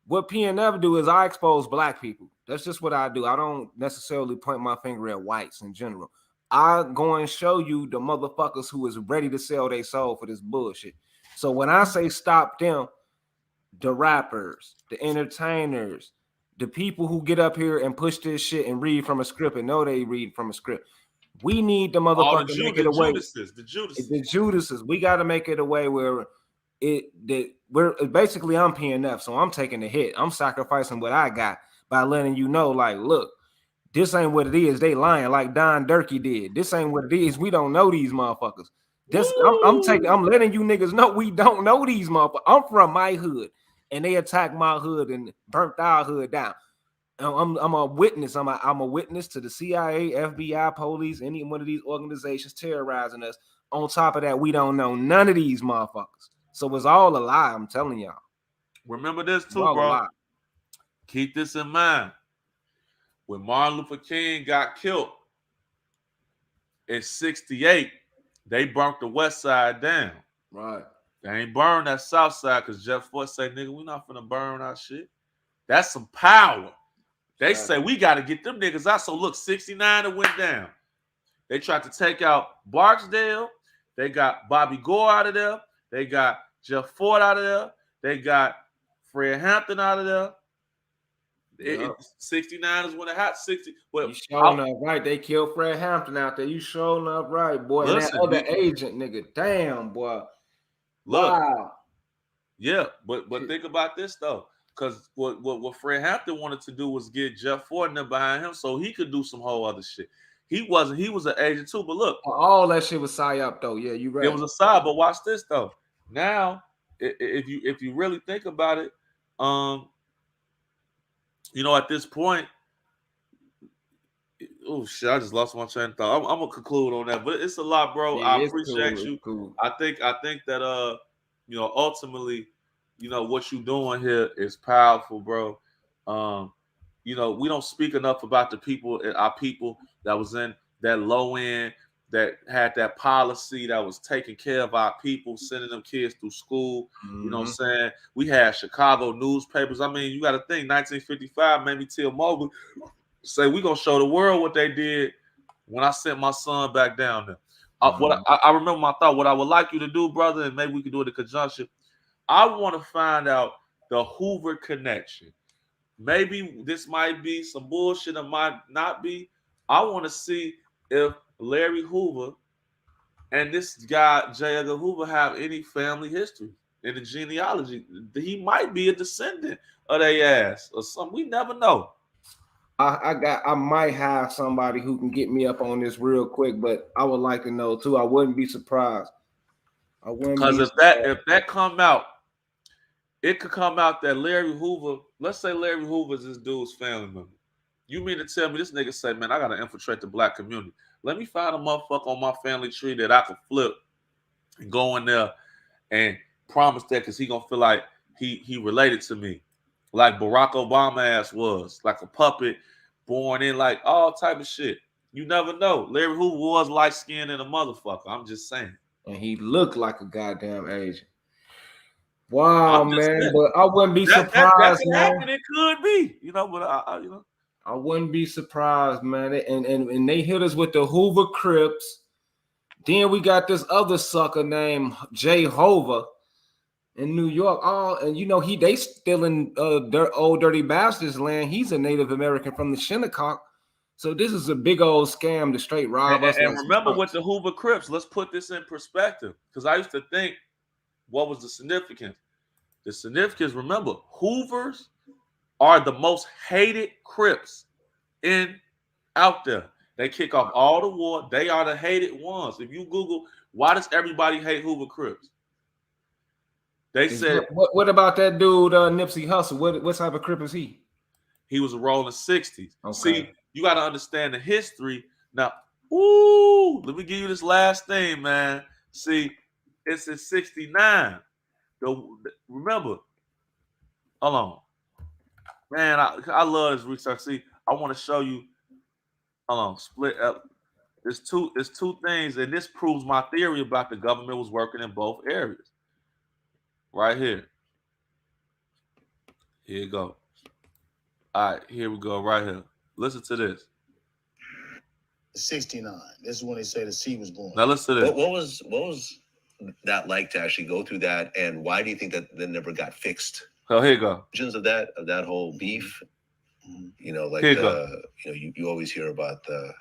what PNF do is I expose black people. That's just what I do. I don't necessarily point my finger at whites in general. I go and show you the motherfuckers who is ready to sell their soul for this bullshit. So when I say stop them, the rappers, the entertainers, the people who get up here and push this shit and read from a script and know they read from a script. We need the All the motherfucker make it away. The Judases. The Judases. We got to make it a way where we're basically I'm PNF, so I'm taking the hit. I'm sacrificing what I got by letting you know, like, look, this ain't what it is. They lying like Don Durkee did. This ain't what it is. We don't know these motherfuckers. This I'm letting you niggas know we don't know these motherfuckers. I'm from my hood, and they attacked my hood and burnt our hood down. I'm a witness. I'm a witness to the CIA, FBI, police, any one of these organizations terrorizing us. On top of that, we don't know none of these motherfuckers. So it's all a lie. I'm telling y'all. Remember this too, bro. Keep this in mind. When Martin Luther King got killed in '68, they burnt the West Side down. Right. They ain't burned that South Side because Jeff Ford say, nigga, we not finna burn our shit. That's some power. They say we got to get them niggas out. So look, 69 it went down. They tried to take out Barksdale. They got Bobby Gore out of there. They got Jeff Ford out of there. They got Fred Hampton out of there. 69 is when it hot 60. Well, you showing up right. They killed Fred Hampton out there. You showing up right, boy. Listen, and that other agent, nigga, damn, boy. Look, wow. Yeah, but think about this though, because what Fred Hampton wanted to do was get Jeff Ford and them behind him so he could do some whole other shit. He was an agent too, but look, all that shit was psyop though. Yeah, you right. It was a side, but watch this though. Now, if you really think about it, you know, at this point, oh shit, I just lost my train of thought. I'm gonna conclude on that, but it's a lot, bro. Yeah, I appreciate you. Cool. I think that you know, ultimately, you know, what you doing here is powerful, bro. You know, we don't speak enough about the people, our people that was in that low end, that had that policy that was taking care of our people, sending them kids through school. You know what I'm saying? We had Chicago newspapers. I mean, you got to think 1955, maybe Till Mobley say we gonna show the world what they did when I sent my son back down there. I remember my thought. What I would like you to do, brother, and maybe we can do it in conjunction. I want to find out the Hoover connection. Maybe this might be some bullshit. It might not be. I want to see if Larry Hoover and this guy J. Edgar Hoover have any family history in the genealogy. He might be a descendant of their ass or something. We never know. I might have somebody who can get me up on this real quick, but I would like to know too. I wouldn't be surprised. Because if that come out, it could come out that Larry Hoover, let's say Larry Hoover is this dude's family member. You mean to tell me this nigga say, man, I gotta infiltrate the black community. Let me find a motherfucker on my family tree that I can flip and go in there and promise that because he gonna feel like he related to me. Like Barack Obama ass was, like a puppet born in, like all type of shit. You never know. Larry Hoover was light skinned and a motherfucker. I'm just saying. And he looked like a goddamn agent. Wow, man, but I wouldn't be surprised. That could happen. It could be, you know, but you know, I wouldn't be surprised, man. And they hit us with the Hoover Crips. Then we got this other sucker named Jay Hoover in New York. Oh, and you know they still in their old dirty bastards land. He's a Native American from the Shinnecock. So this is a big old scam to straight rob us. And remember with the Hoover Crips, let's put this in perspective. Because I used to think, what was the significance? The significance, remember, Hoovers are the most hated Crips out there. They kick off all the war. They are the hated ones. If you Google, why does everybody hate Hoover Crips? They said, what about that dude, Nipsey Hussle? What type of Crip is he? He was a rolling 60s. Okay. See, you got to understand the history. Now, let me give you this last thing, man. See, it's in 69. Remember, hold on. Man, I love this research. See, I want to show you, hold on, split up. It's two things, and this proves my theory about the government was working in both areas. Right here. Here you go. All right, here we go, right here. Listen to this. 69. This is when they say the seed was born. Now listen to this. What was that like to actually go through that, and why do you think that never got fixed? So here you go. Of that whole beef, you know, like you always hear about the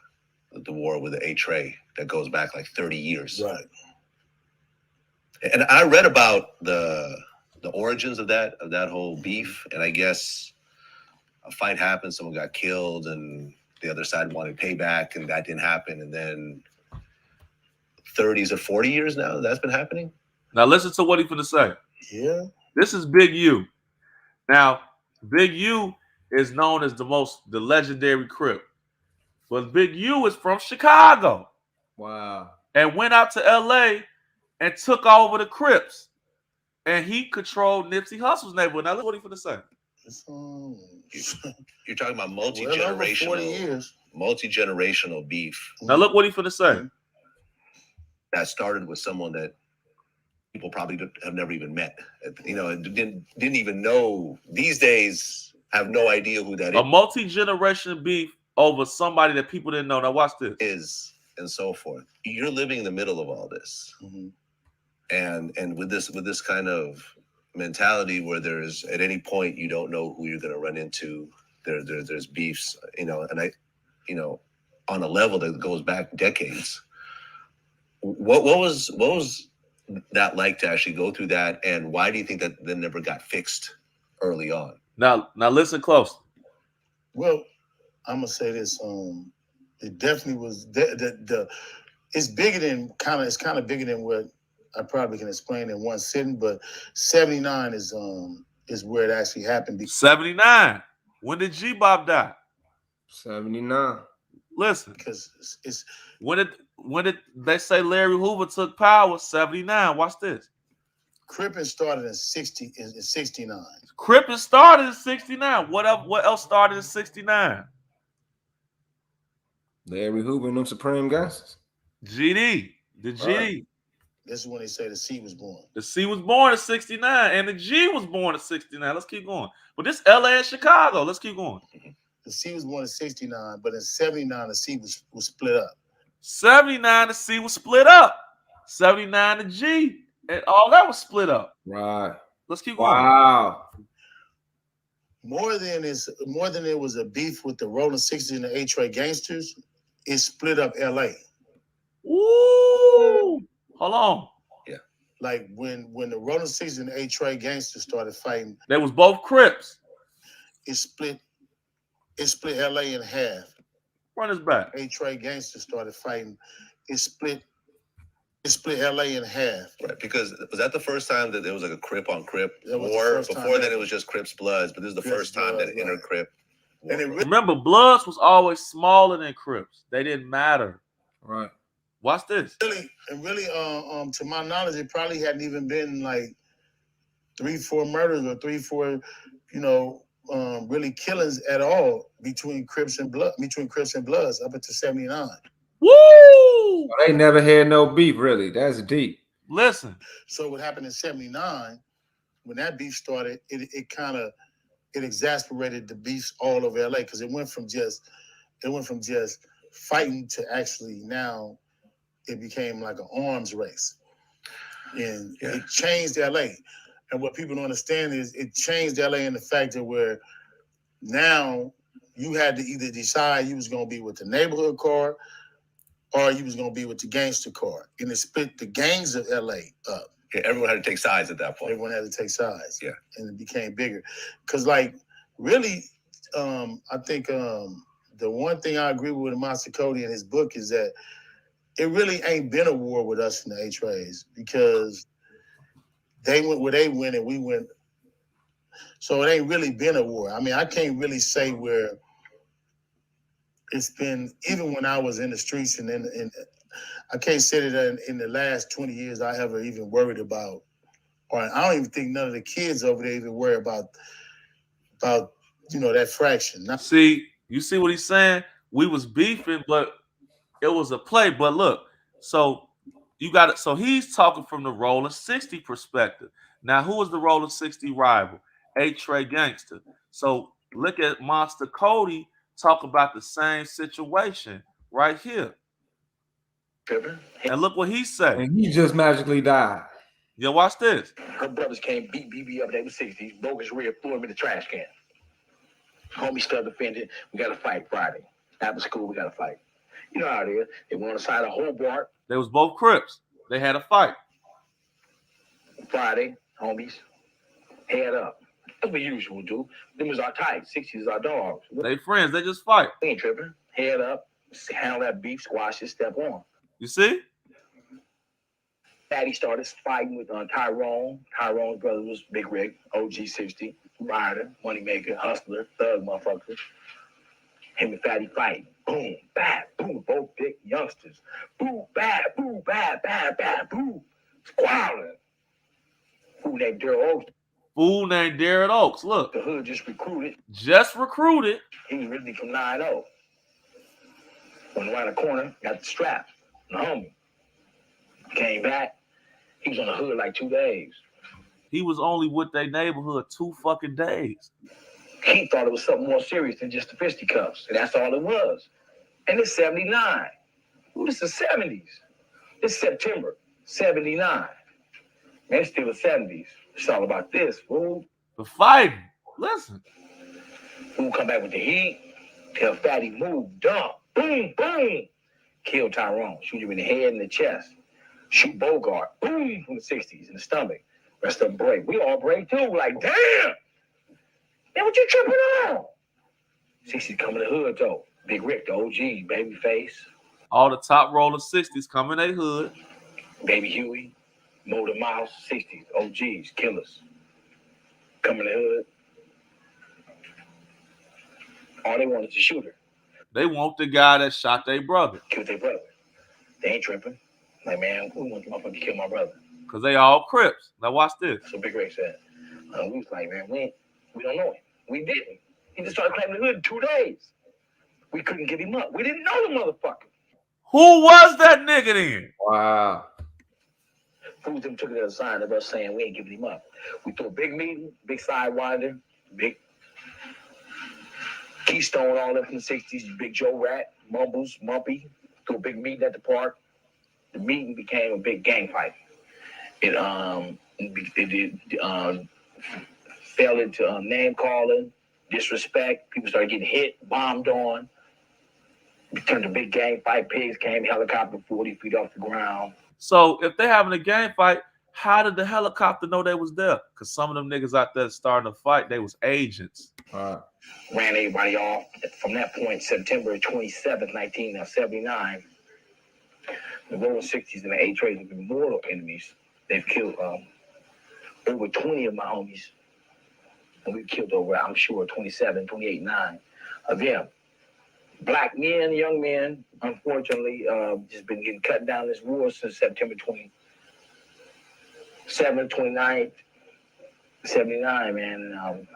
war with the A-Tray that goes back like 30 years. Right. And I read about the origins of that whole beef, and I guess a fight happened, someone got killed, and the other side wanted payback, and that didn't happen. And then 30s or 40 years now that's been happening. Now listen to what he's gonna say. Yeah. This is Big U. Now, Big U is known as the legendary Crip. But Big U is from Chicago. Wow. And went out to LA and took over the Crips. And he controlled Nipsey Hussle's neighborhood. Now look what he's gonna say. You're talking about multi-generational beef. Now look what he's gonna say. That started with someone that people probably have never even met. You know, didn't even know. These days, have no idea who that is. A multi-generation beef over somebody that people didn't know. Now watch this. And so forth. You're living in the middle of all this, and with this kind of mentality where there's at any point you don't know who you're going to run into. There's beefs, you know, and on a level that goes back decades. What was that like to actually go through that, and why do you think that never got fixed early on? Now listen close. Well, I'm gonna say this. It definitely was it's bigger than it's kind of bigger than what I probably can explain in one sitting. But 79 is where it actually happened. 79. When did G-Bob die? 79. Listen, because it's when did they say Larry Hoover took power? 79. Watch this. Crippin started in 69. Crippin started in 69. What else started in 69? Larry Hoover and them Supreme Gangsters. GD. The GD. Right. This is when they say the C was born. The C was born in 69, and the G was born in 69. Let's keep going. But this LA and Chicago. Let's keep going. The C was born in 69, but in 79, the C was split up. 79, the C was split up. 79, the G, and all that was split up. Right. Let's keep going. Wow. More than it was a beef with the Rolling 60s and the A-Tray gangsters, it split up LA. Ooh. Hold on. Yeah. Like when the Rolling 60s and the A-Tray gangsters started fighting. They was both Crips. It split LA in half. Run this back. A-Tray gangsters started fighting. It split LA in half. Right, because was that the first time that there was like a Crip on Crip war? Before then it was just Crips Bloods, but this is the first time that inner Crip. And remember, Bloods was always smaller than Crips. They didn't matter. Right. Watch this. Really, to my knowledge, it probably hadn't even been like 3-4 murders or 3-4, really killings at all between Crips and Bloods up until 79. Woo! They never had no beef, really. That's deep. Listen. So what happened in 79, when that beef started, it exasperated the beefs all over LA, because it went from just fighting to actually now it became like an arms race. And it changed LA. And what people don't understand is it changed LA in the fact that where now you had to either decide you was going to be with the neighborhood car or you was going to be with the gangster car. And it split the gangs of LA up. Yeah, everyone had to take sides at that point. Everyone had to take sides. Yeah. And it became bigger. Because, like, really, I think the one thing I agree with Master Cody in his book is that it really ain't been a war with us in the A-Trays, because they went where they went and we went. So it ain't really been a war. I mean, I can't really say where it's been, even when I was in the streets and I can't say that in the last 20 years I ever even worried about, or I don't even think none of the kids over there even worry about that fraction. See, you see what he's saying? We was beefing, but it was a play. But look, so you got it. So he's talking from the Rolling 60 perspective. Now, who is the Rolling 60 rival? A-Trey Gangster. So look at Monster Cody talk about the same situation right here. And look what he said. And he just magically died. Yeah, watch this. Her brothers came beat BB up. They was 60s. Broke his rear, threw him in the trash can. Homie still defended. We got to fight Friday. After school, we got to fight. You know how it is. They went on the side of Hobart. They was both Crips. They had a fight. Friday, homies, head up. That's what usual do. Them is our type. 60s our dogs. They friends. They just fight. We ain't tripping. Head up. Handle that beef, squash it, step on. You see? Fatty started fighting with Tyrone. Tyrone's brother was Big Rick, OG 60, rider, moneymaker, hustler, thug motherfucker. Him and Fatty fighting. Boom, bad, boom, both big youngsters. Boom, bad, boom, bad, bad, bad, boom. Squalling. Fool named Daryl Oaks. Fool named Darren Oaks. Look. The hood just recruited. Just recruited. He was originally from 9-0. Went around the corner, got the strap. The homie. Came back. He was on the hood like 2 days. He was only with their neighborhood 2 fucking days. He thought it was something more serious than just the fisticuffs. And that's all it was. And it's 79. Ooh, this is the 70s. It's September 79. Man, it's still the 70s. It's all about this, fool. The fighting. Listen. Fool come back with the heat. Tell Fatty move, dump. Boom, boom. Kill Tyrone. Shoot him in the head and the chest. Shoot Bogart. Boom, from the 60s in the stomach. Rest of them break. We all break too. Like, damn. Man, what you tripping on? 60s coming to the hood, though. Big Rick, the OG, Babyface. All the top roller 60s coming to hood. Baby Huey, Motor Mouse, 60s, OGs, killers. Coming to the hood. All they want is a shooter. They want the guy that shot their brother. Killed their brother. They ain't tripping. Like, man, who wants the motherfucker to kill my brother? Because they all Crips. Now watch this. So Big Rick said, we was like, man, we don't know him. We didn't. He just started claiming the hood in 2 days. We couldn't get him up. We didn't know the motherfucker. Who was that nigga then? Wow. Fools them took it as a sign of us saying we ain't giving him up. We threw a big meeting, big sidewinder, big Keystone, all them from the 60s, Big Joe Rat, Mumbles, Mumpy. Threw a big meeting at the park. The meeting became a big gang fight. It fell into name calling, disrespect. People started getting hit, bombed on. It turned a big gang fight. Pigs came, helicopter 40 feet off the ground. So if they having a gang fight, how did the helicopter know they was there? Because some of them niggas out there starting to fight, they was agents. Ran everybody off. From that point, September 27th, 1979, the Rolling 60s and the A-Trays have been mortal enemies. They've killed over 20 of my homies. And we've killed over, I'm sure, 27, 28, 9 of them. Black men, young men, unfortunately, just been getting cut down this war since September 27th, 29th, 79, man.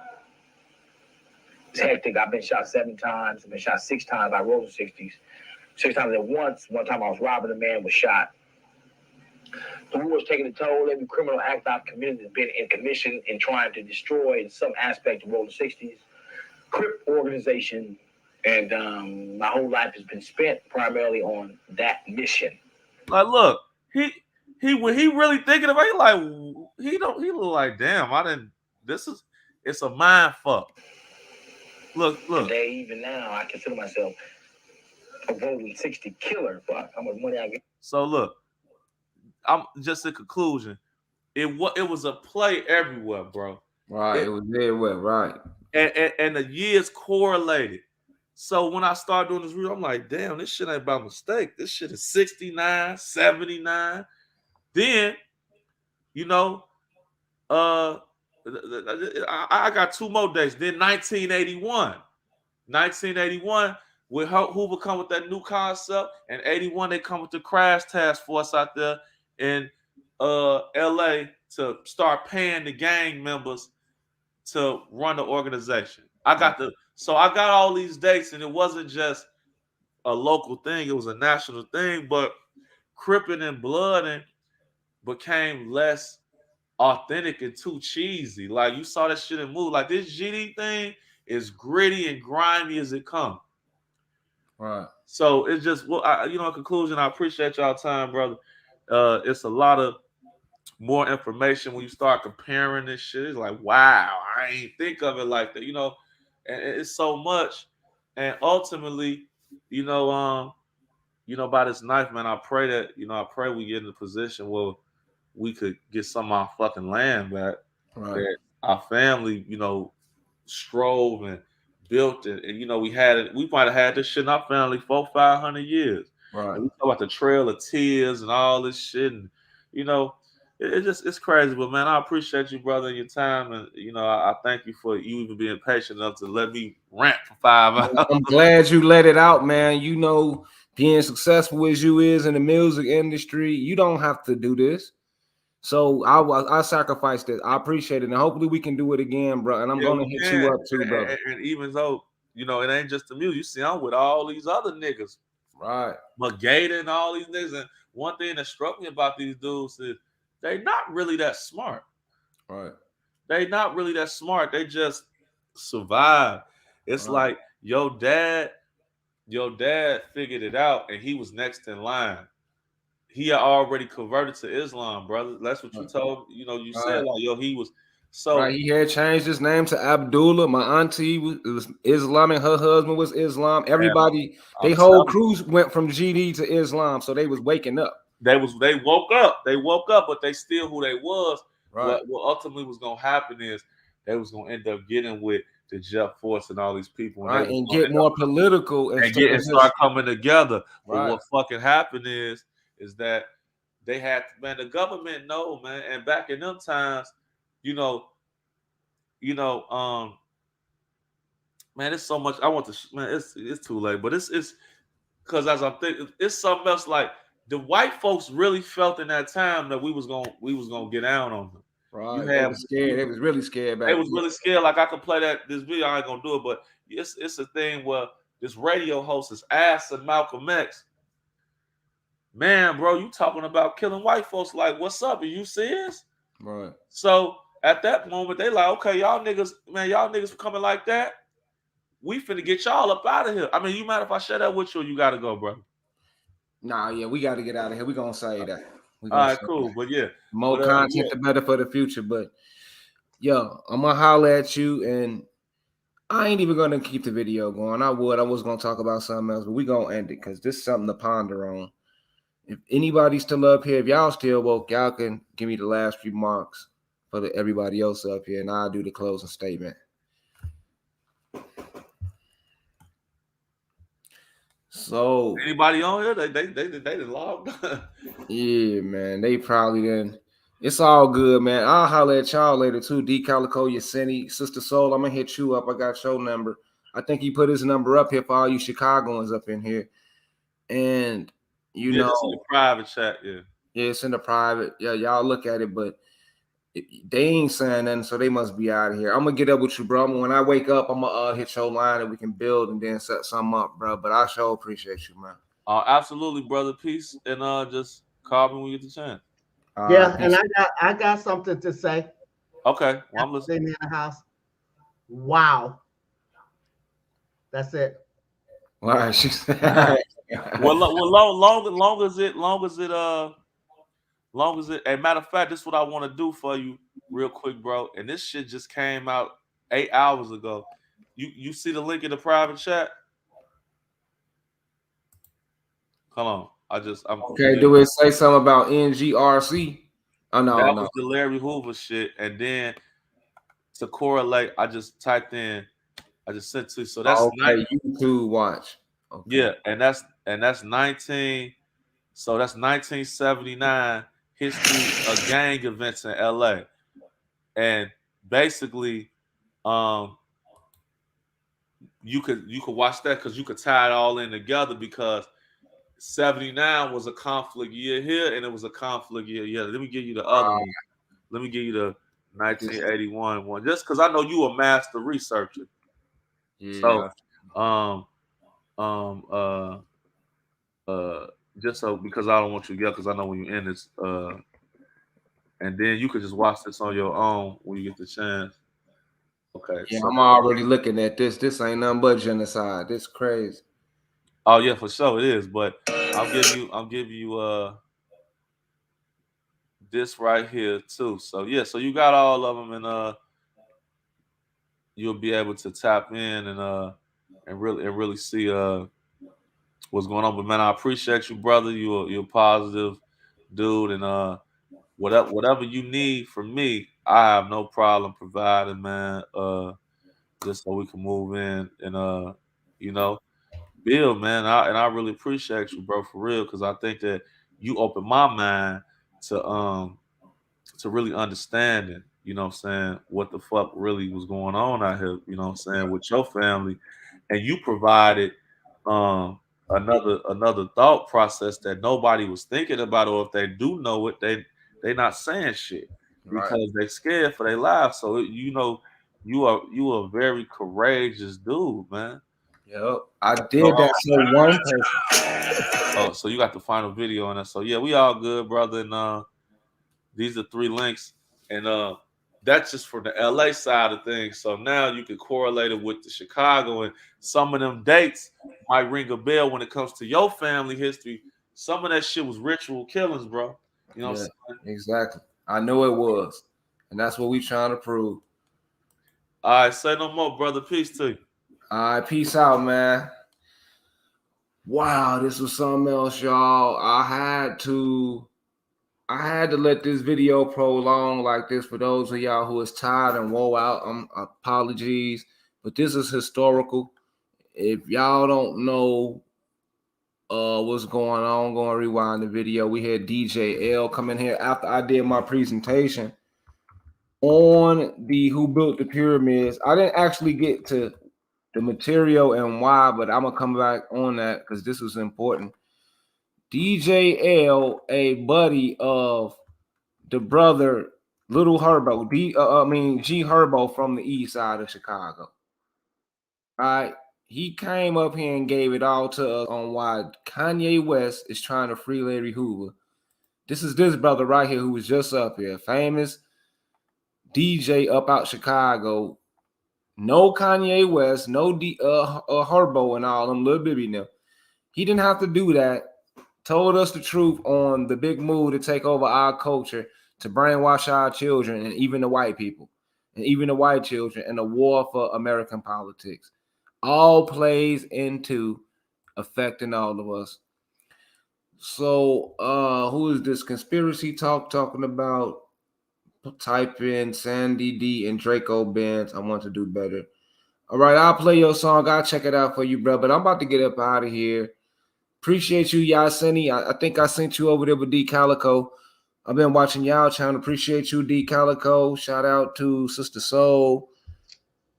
It's hectic. I've been shot 7 times. I've been shot 6 times by Rolling 60s. 6 times at once. One time I was robbing a man, was shot. The war is taking a toll. Every criminal act I've committed has been in commission in trying to destroy in some aspect of Rolling 60s. Crip organization. And my whole life has been spent primarily on that mission. Like, look, he when he really thinking about it, he look like, damn, it's a mind fuck. Look. Today, even now, I consider myself a Rolling 60 killer. Fuck, how much money I get. So look, I'm just in conclusion. It was a play everywhere, bro. Right, it was everywhere, right. And the years correlated. So when I started doing this review, I'm like, damn, this shit ain't by mistake. This shit is 69, 79. Then, I got 2 more days. Then 1981. 1981, with Hoover come with that new concept, and 81 they come with the crash task force out there in LA to start paying the gang members to run the organization. I got all these dates, and it wasn't just a local thing, it was a national thing, but Crippin' and Bloodin' became less authentic and too cheesy. Like you saw that shit in movie. Like this GD thing is gritty and grimy as it comes. Right. So it's just in conclusion, I appreciate y'all time, brother. It's a lot of more information when you start comparing this shit. It's like, wow, I ain't think of it like that, and it's so much. And ultimately, by this knife, man, I pray that, I pray we get in a position where we could get some of our fucking land back. Right. That our family, strove and built it. And we had it, we might have had this shit in our family 400-500 years. Right. And we talk about the Trail of Tears and all this shit. And it's crazy. But man, I appreciate you, brother, and your time. And I thank you for you even being patient enough to let me rant for 5 hours. I'm glad you let it out, man. Being successful as you is in the music industry, you don't have to do this. So I sacrificed it. I appreciate it, and hopefully we can do it again, bro. And I'm gonna hit you up too, brother. And even though it ain't just the music, you see, I'm with all these other niggas, right? McGada and all these niggas. And one thing that struck me about these dudes is they not really that smart. Right? They not really that smart. They just survive. It's like your dad figured it out, and he was next in line. He had already converted to Islam, brother. That's what you told. You said like, he was. So right, he had changed his name to Abdullah. My auntie was Islamic. Her husband was Islam. Everybody, they whole crew went from GD to Islam, so they was waking up. They woke up. They woke up, but they still who they was. Right. What ultimately was gonna happen is they was gonna end up getting with the Jeff Force and all these people, right, and get more political and start coming together. Right. But what fucking happened is that they had, man, the government know, man, and back in them times, man, it's so much I want to, man, it's too late, but it's because as I'm thinking, it's something else. Like the white folks really felt in that time that we was gonna get down on them. Right, they was scared. They was really scared back. They was really scared. Like I could play this video, I ain't gonna do it, but it's a thing where this radio host is asking Malcolm X, man, bro, you talking about killing white folks? Like, what's up? Are you serious? Right. So at that moment, they like, okay, y'all niggas coming like that. We finna get y'all up out of here. I mean, you mind if I share that with you, or you gotta go, bro? Nah, yeah, we got to get out of here. We gonna say that. All right, cool. But yeah, more content, the better for the future. But yo, I'm gonna holler at you, and I ain't even gonna keep the video going. I was gonna talk about something else, but we gonna end it because this is something to ponder on. If anybody's still up here, if y'all still woke, y'all can give me the last remarks for everybody else up here, and I'll do the closing statement. So anybody on here? They logged. Yeah, man. They probably didn't. It's all good, man. I'll holler at y'all later too. D Calico, Yesenia, Sister Soul. I'm gonna hit you up. I got your number. I think he put his number up here for all you Chicagoans up in here. And you know, it's in the private chat. Yeah, it's in the private. Yeah, y'all look at it, but they ain't saying nothing, so they must be out of here. I'm gonna get up with you, bro. When I wake up, I'm gonna hit your line and we can build and then set something up, bro. But I sure appreciate you, man. Absolutely, brother. Peace, and just call me when you get the chance. Yeah, and I got something to say. Okay, well, I'm listening. In the house. Wow. That's it. Why she said? long as it. A matter of fact, this is what I want to do for you, real quick, bro. And this shit just came out 8 hours ago. You see the link in the private chat? Hold on. I'm okay. Do it say something about NGRC? Oh no, that was the Larry Hoover shit, and then to correlate, I just typed in. I just sent to you. So that's YouTube watch. Okay. Yeah, and that's 19. So that's 1979 history of gang events in LA, and basically, you could watch that because you could tie it all in together because 79 was a conflict year here and it was a conflict year. Yeah, let me give you the other one. Let me give you the 1981 one, just because I know you a master researcher. Yeah. So, um, just so because I don't want you to get because I know when you end this, and then you could just watch this on your own when you get the chance. Okay, Yeah, so I'm already looking at this. This ain't nothing but genocide. This crazy. oh yeah, for sure it is. But I'll give you this right here too. So yeah, so you got all of them, and you'll be able to tap in and really see what's going on. But man, I appreciate you, brother. You're a positive dude, and whatever you need from me, I have no problem providing, man. Just so we can move in and you know, build, man. I really appreciate you, bro, for real, because I think that you opened my mind to really understanding, you know what I'm saying, what the fuck really was going on out here, you know what I'm saying, with your family. And you provided another thought process that nobody was thinking about, or if they do know it, they not saying shit Right. because they scared for their lives. So you know, you are a very courageous dude, man. Yep. I So, did that for one person. oh, so you got the final video on us. So yeah, we all good, brother. And these are 3 links, and that's just for the LA side of things. So now you can correlate it with the Chicago, and some of them dates might ring a bell when it comes to your family history. Some of that shit was ritual killings, bro. You know what Yeah, I'm saying? exactly. I know it was. And that's what we trying to prove. All right, say no more, brother. Peace to you. All right, peace out, man. Wow, this was something else, y'all. I had to let this video prolong like this for those of y'all who is tired and woe out. Apologies, but this is historical. If y'all don't know what's going on, I'm gonna rewind the video. We had DJ L come in here after I did my presentation on the who built the pyramids. I didn't actually get to the material and why, but I'm gonna come back on that because this was important. DJ L, a buddy of the brother Little Herbo, G Herbo from the east side of Chicago. All right. He came up here and gave it all to us on why Kanye West is trying to free Larry Hoover. This is this brother right here who was just up here, famous DJ up out Chicago. No Kanye West, no Herbo and all them little baby now. He didn't have to do that. Told us the truth on the big move to take over our culture, to brainwash our children and even the white people and even the white children, and the war for American politics. All plays into affecting all of us. So who is this conspiracy talking about? Type in Sandy D and Draco Benz. I want to do better. All right, I'll play your song. I'll check it out for you, bro. But I'm about to get up out of here. Appreciate you, Yasini. I think I sent you over there with D Calico. I've been watching y'all channel. Appreciate you, D Calico. Shout out to Sister Soul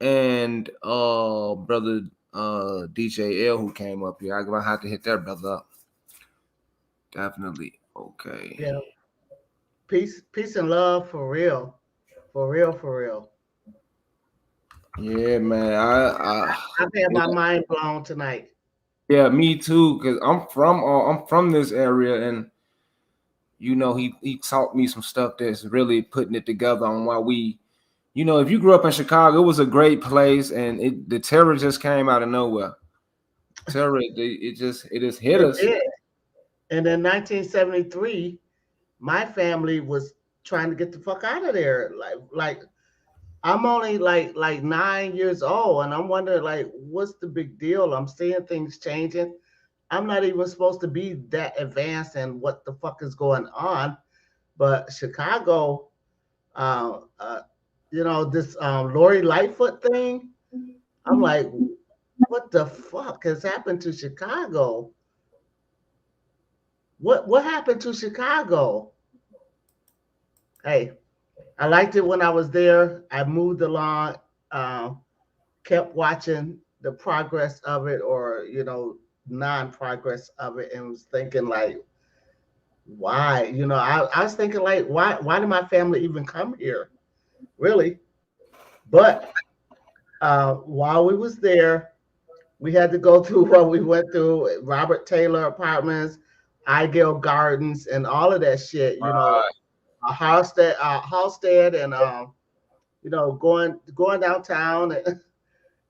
and brother DJ L who came up here. I'm gonna have to hit that brother up. Definitely. Okay. Yeah. Peace and love for real. For real, for real. Yeah, man. I've had my mind blown tonight. Yeah, me too. Cause I'm from this area, and you know he taught me some stuff that's really putting it together on why we. You know, if you grew up in Chicago, it was a great place, and the terror just came out of nowhere. Terror, it just hit It us. did. And in 1973, my family was trying to get the fuck out of there. Like I'm only like 9 years old, and I'm wondering like, what's the big deal? I'm seeing things changing. I'm not even supposed to be that advanced in what the fuck is going on, but Chicago, uh, uh, this Lori Lightfoot thing. I'm like, what the fuck has happened to Chicago? What happened to Chicago? Hey, I liked it when I was there. I moved along, kept watching the progress of it, or non-progress of it, and was thinking like, why? I was thinking like, why did my family even come here? Really? But while we was there, we had to go through what we went through, Robert Taylor Apartments, Ideal Gardens, and all of that shit. Halstead, and going downtown.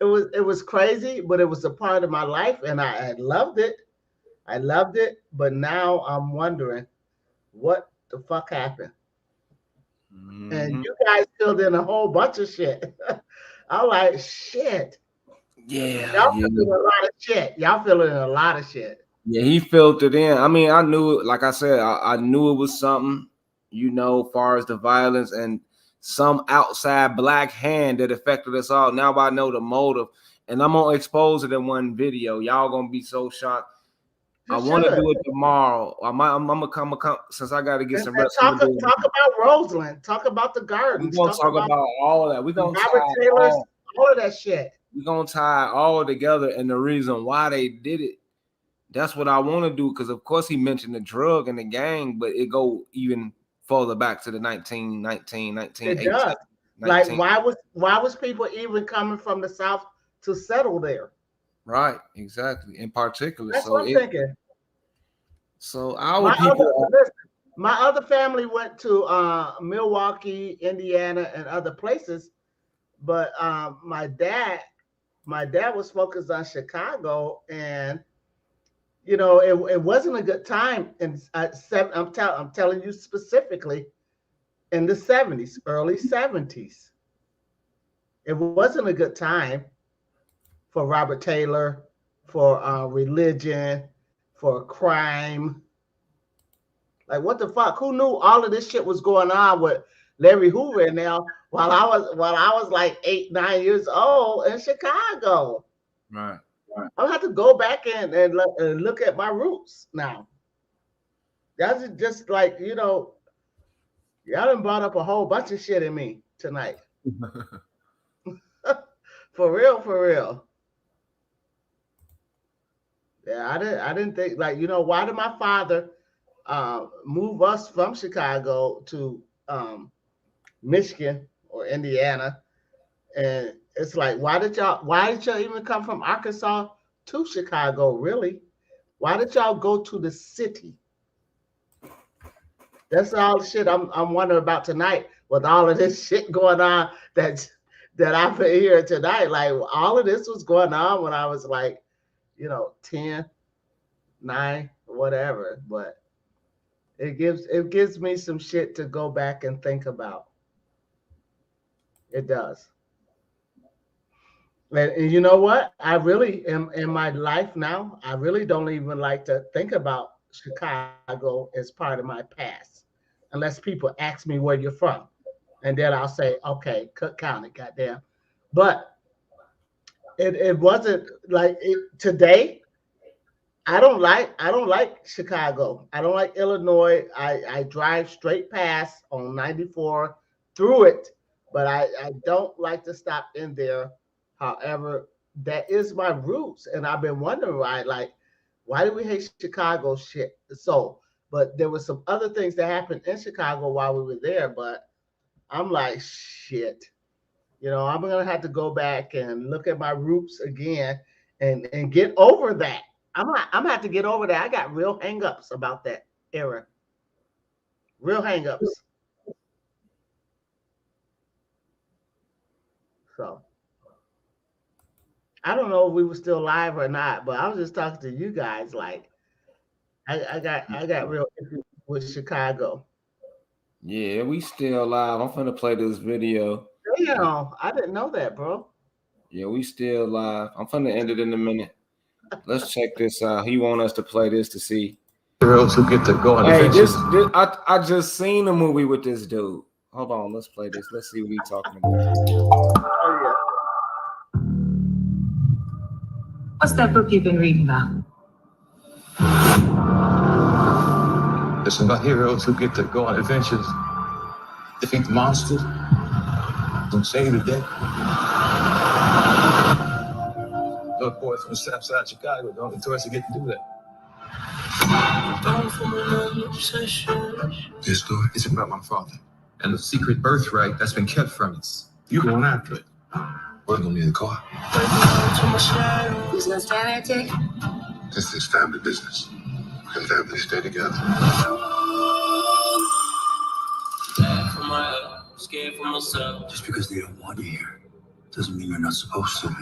It was crazy, but it was a part of my life, and I loved it. I loved it, but now I'm wondering what the fuck happened. And you guys filled in a whole bunch of shit. I'm like, shit. Yeah, Y'all filled in a lot of shit. Y'all filled in a lot of shit. Yeah, he filtered in. I mean, I knew it. Like I said, I knew it was something. Far as the violence and some outside black hand that affected us all. Now I know the motive, and I'm gonna expose it in one video. Y'all gonna be so shocked. I want to do it tomorrow. I'm gonna come since I got to get some rest. Talk about Roseland. Talk about the gardens. We're gonna talk about all of that. We're gonna Robert Taylor's, all of that shit. We're gonna tie all together, and the reason why they did it. That's what I want to do, because of course he mentioned the drug and the gang, but it go even further back to the 1918. It does. Like why was people even coming from the South to settle there? Right, exactly. In particular, that's what I'm thinking. So our people. My other family went to Milwaukee, Indiana, and other places, but my dad was focused on Chicago, and it wasn't a good time. And I'm telling you specifically, in the 70s, early 70s, it wasn't a good time for Robert Taylor, for religion, for crime. Like, what the fuck? Who knew all of this shit was going on with Larry Hoover now? While I was like 8, 9 years old in Chicago. Right. I'll have to go back and look at my roots now. That's just like, y'all done brought up a whole bunch of shit in me tonight. For real. Yeah, I didn't think, like, why did my father move us from Chicago to Michigan or Indiana? And it's like, why did y'all even come from Arkansas to Chicago? Really? Why did y'all go to the city? That's all the shit I'm wondering about tonight, with all of this shit going on that I've been hearing tonight. Like, all of this was going on when I was like, 10, 9, whatever. But it gives me some shit to go back and think about. It does. And you know what? I really am in my life now. I really don't even like to think about Chicago as part of my past, unless people ask me where you're from, and then I'll say, okay, Cook County, goddamn. But it wasn't like it today. I don't like Chicago. I don't like Illinois. I drive straight past on 94 through it, but I don't like to stop in there. However, that is my roots, and I've been wondering why do we hate Chicago shit? So, but there were some other things that happened in Chicago while we were there, but I'm like, shit. I'm gonna have to go back and look at my roots again and get over that. I'm gonna have to get over that. I got real hang-ups about that era. Real hang-ups. So I don't know if we were still live or not, but I was just talking to you guys. Like, I got real issues with Chicago. Yeah, we still live. I'm finna play this video. Damn, I didn't know that, bro. Yeah, we still live. I'm finna end it in a minute. Let's check this out. He want us to play this to see. Girls who get to go on adventures. I just seen a movie with this dude. Hold on, let's play this. Let's see what he's talking about. Oh, yeah. What's that book you've been reading about? It's about heroes who get to go on adventures, defeat the monsters, and save the day. young boy from the south side of Chicago. The only tourists that get to do that. This story is about my father and the secret birthright that's been kept from us. You going after it. We're gonna need a car. Who's gonna stand there, Jake? This is family business. And families stay together. Scared for myself. Just because they don't want you here doesn't mean you're not supposed to be.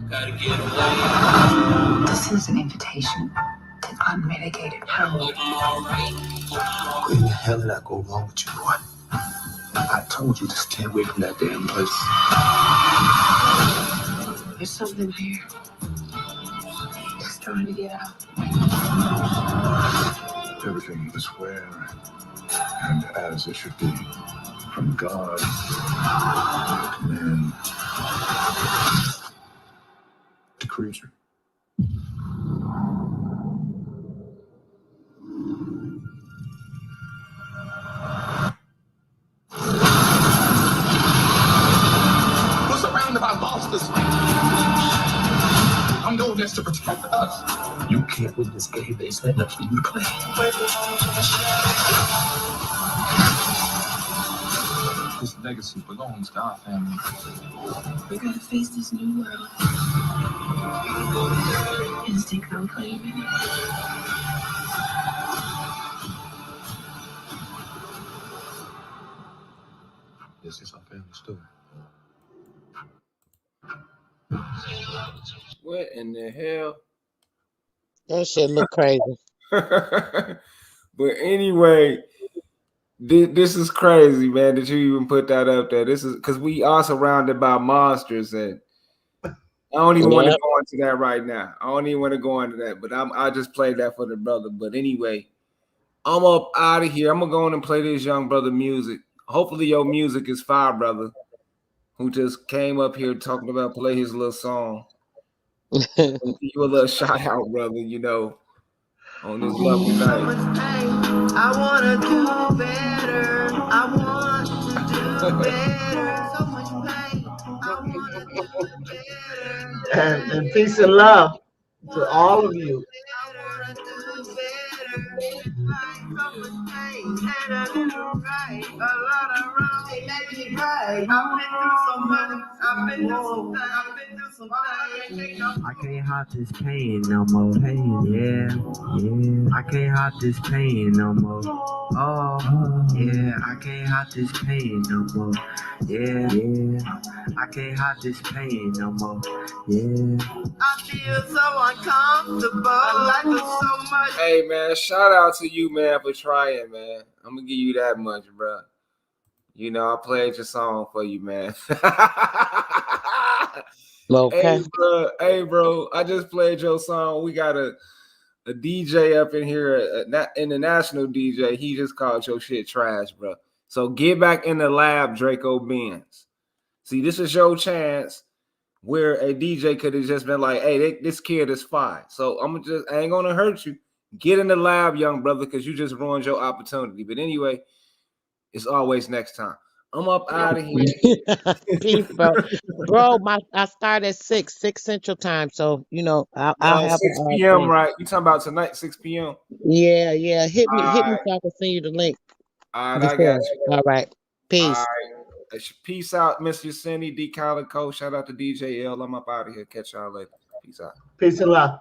Gotta get away. This is an invitation to unmitigated hell. What in the hell did I go wrong with you, boy? I told you to stay away from that damn place. There's something here. It's trying to get out. Everything is where and as it should be. From God to man to creature. We're surrounded by monsters. I'm doing this to protect us. You can't win this game. They set up for you to play. This legacy belongs to our family. We gotta face this new world. Instinct no claiming it. This is our family story. What in the hell? That shit look crazy. But anyway, this is crazy, man, that you even put that up there. This is because we are surrounded by monsters, and I don't even want to go into that right now. I don't even want to go into that, but I just played that for the brother. But anyway, I'm up out of here. I'm gonna go in and play this young brother music. Hopefully your music is fire, brother, who just came up here talking about play his little song. Give you a little shout out, brother, you know, on this lovely night. I wanna do better. I want to do better. So much pain. I wanna do better. And peace and love to all of you. I can't hide this pain no more. Yeah. I can't hide this pain no more. Oh, yeah. I can't hide this pain no more. Yeah. I can't hide this pain no more. Yeah. I feel so uncomfortable. I like it so much. Hey, man, shout out to you, man, for trying, man. I'm gonna give you that much, bro. You know, I played your song for you, man. Okay. Hey, bro, I just played your song. We got a DJ up in here, an international DJ. He just called your shit trash, bro. So get back in the lab, Draco Benz. See, this is your chance where a DJ could have just been like, hey, this kid is fine. So I ain't gonna hurt you. Get in the lab, young brother, because you just ruined your opportunity. But anyway, it's always next time. I'm up out of here. Peace, bro. Bro, I start at 6 Central Time. So, you know, I'll have 6 p.m., right? You talking about tonight, 6 p.m.? Yeah. Hit me All so right. I can send you the link. All right, I got you. All right. Peace. All right. Peace out, Mr. Cindy, D. Colin Cole. Shout out to DJ L. I'm up out of here. Catch y'all later. Peace out. Peace and love.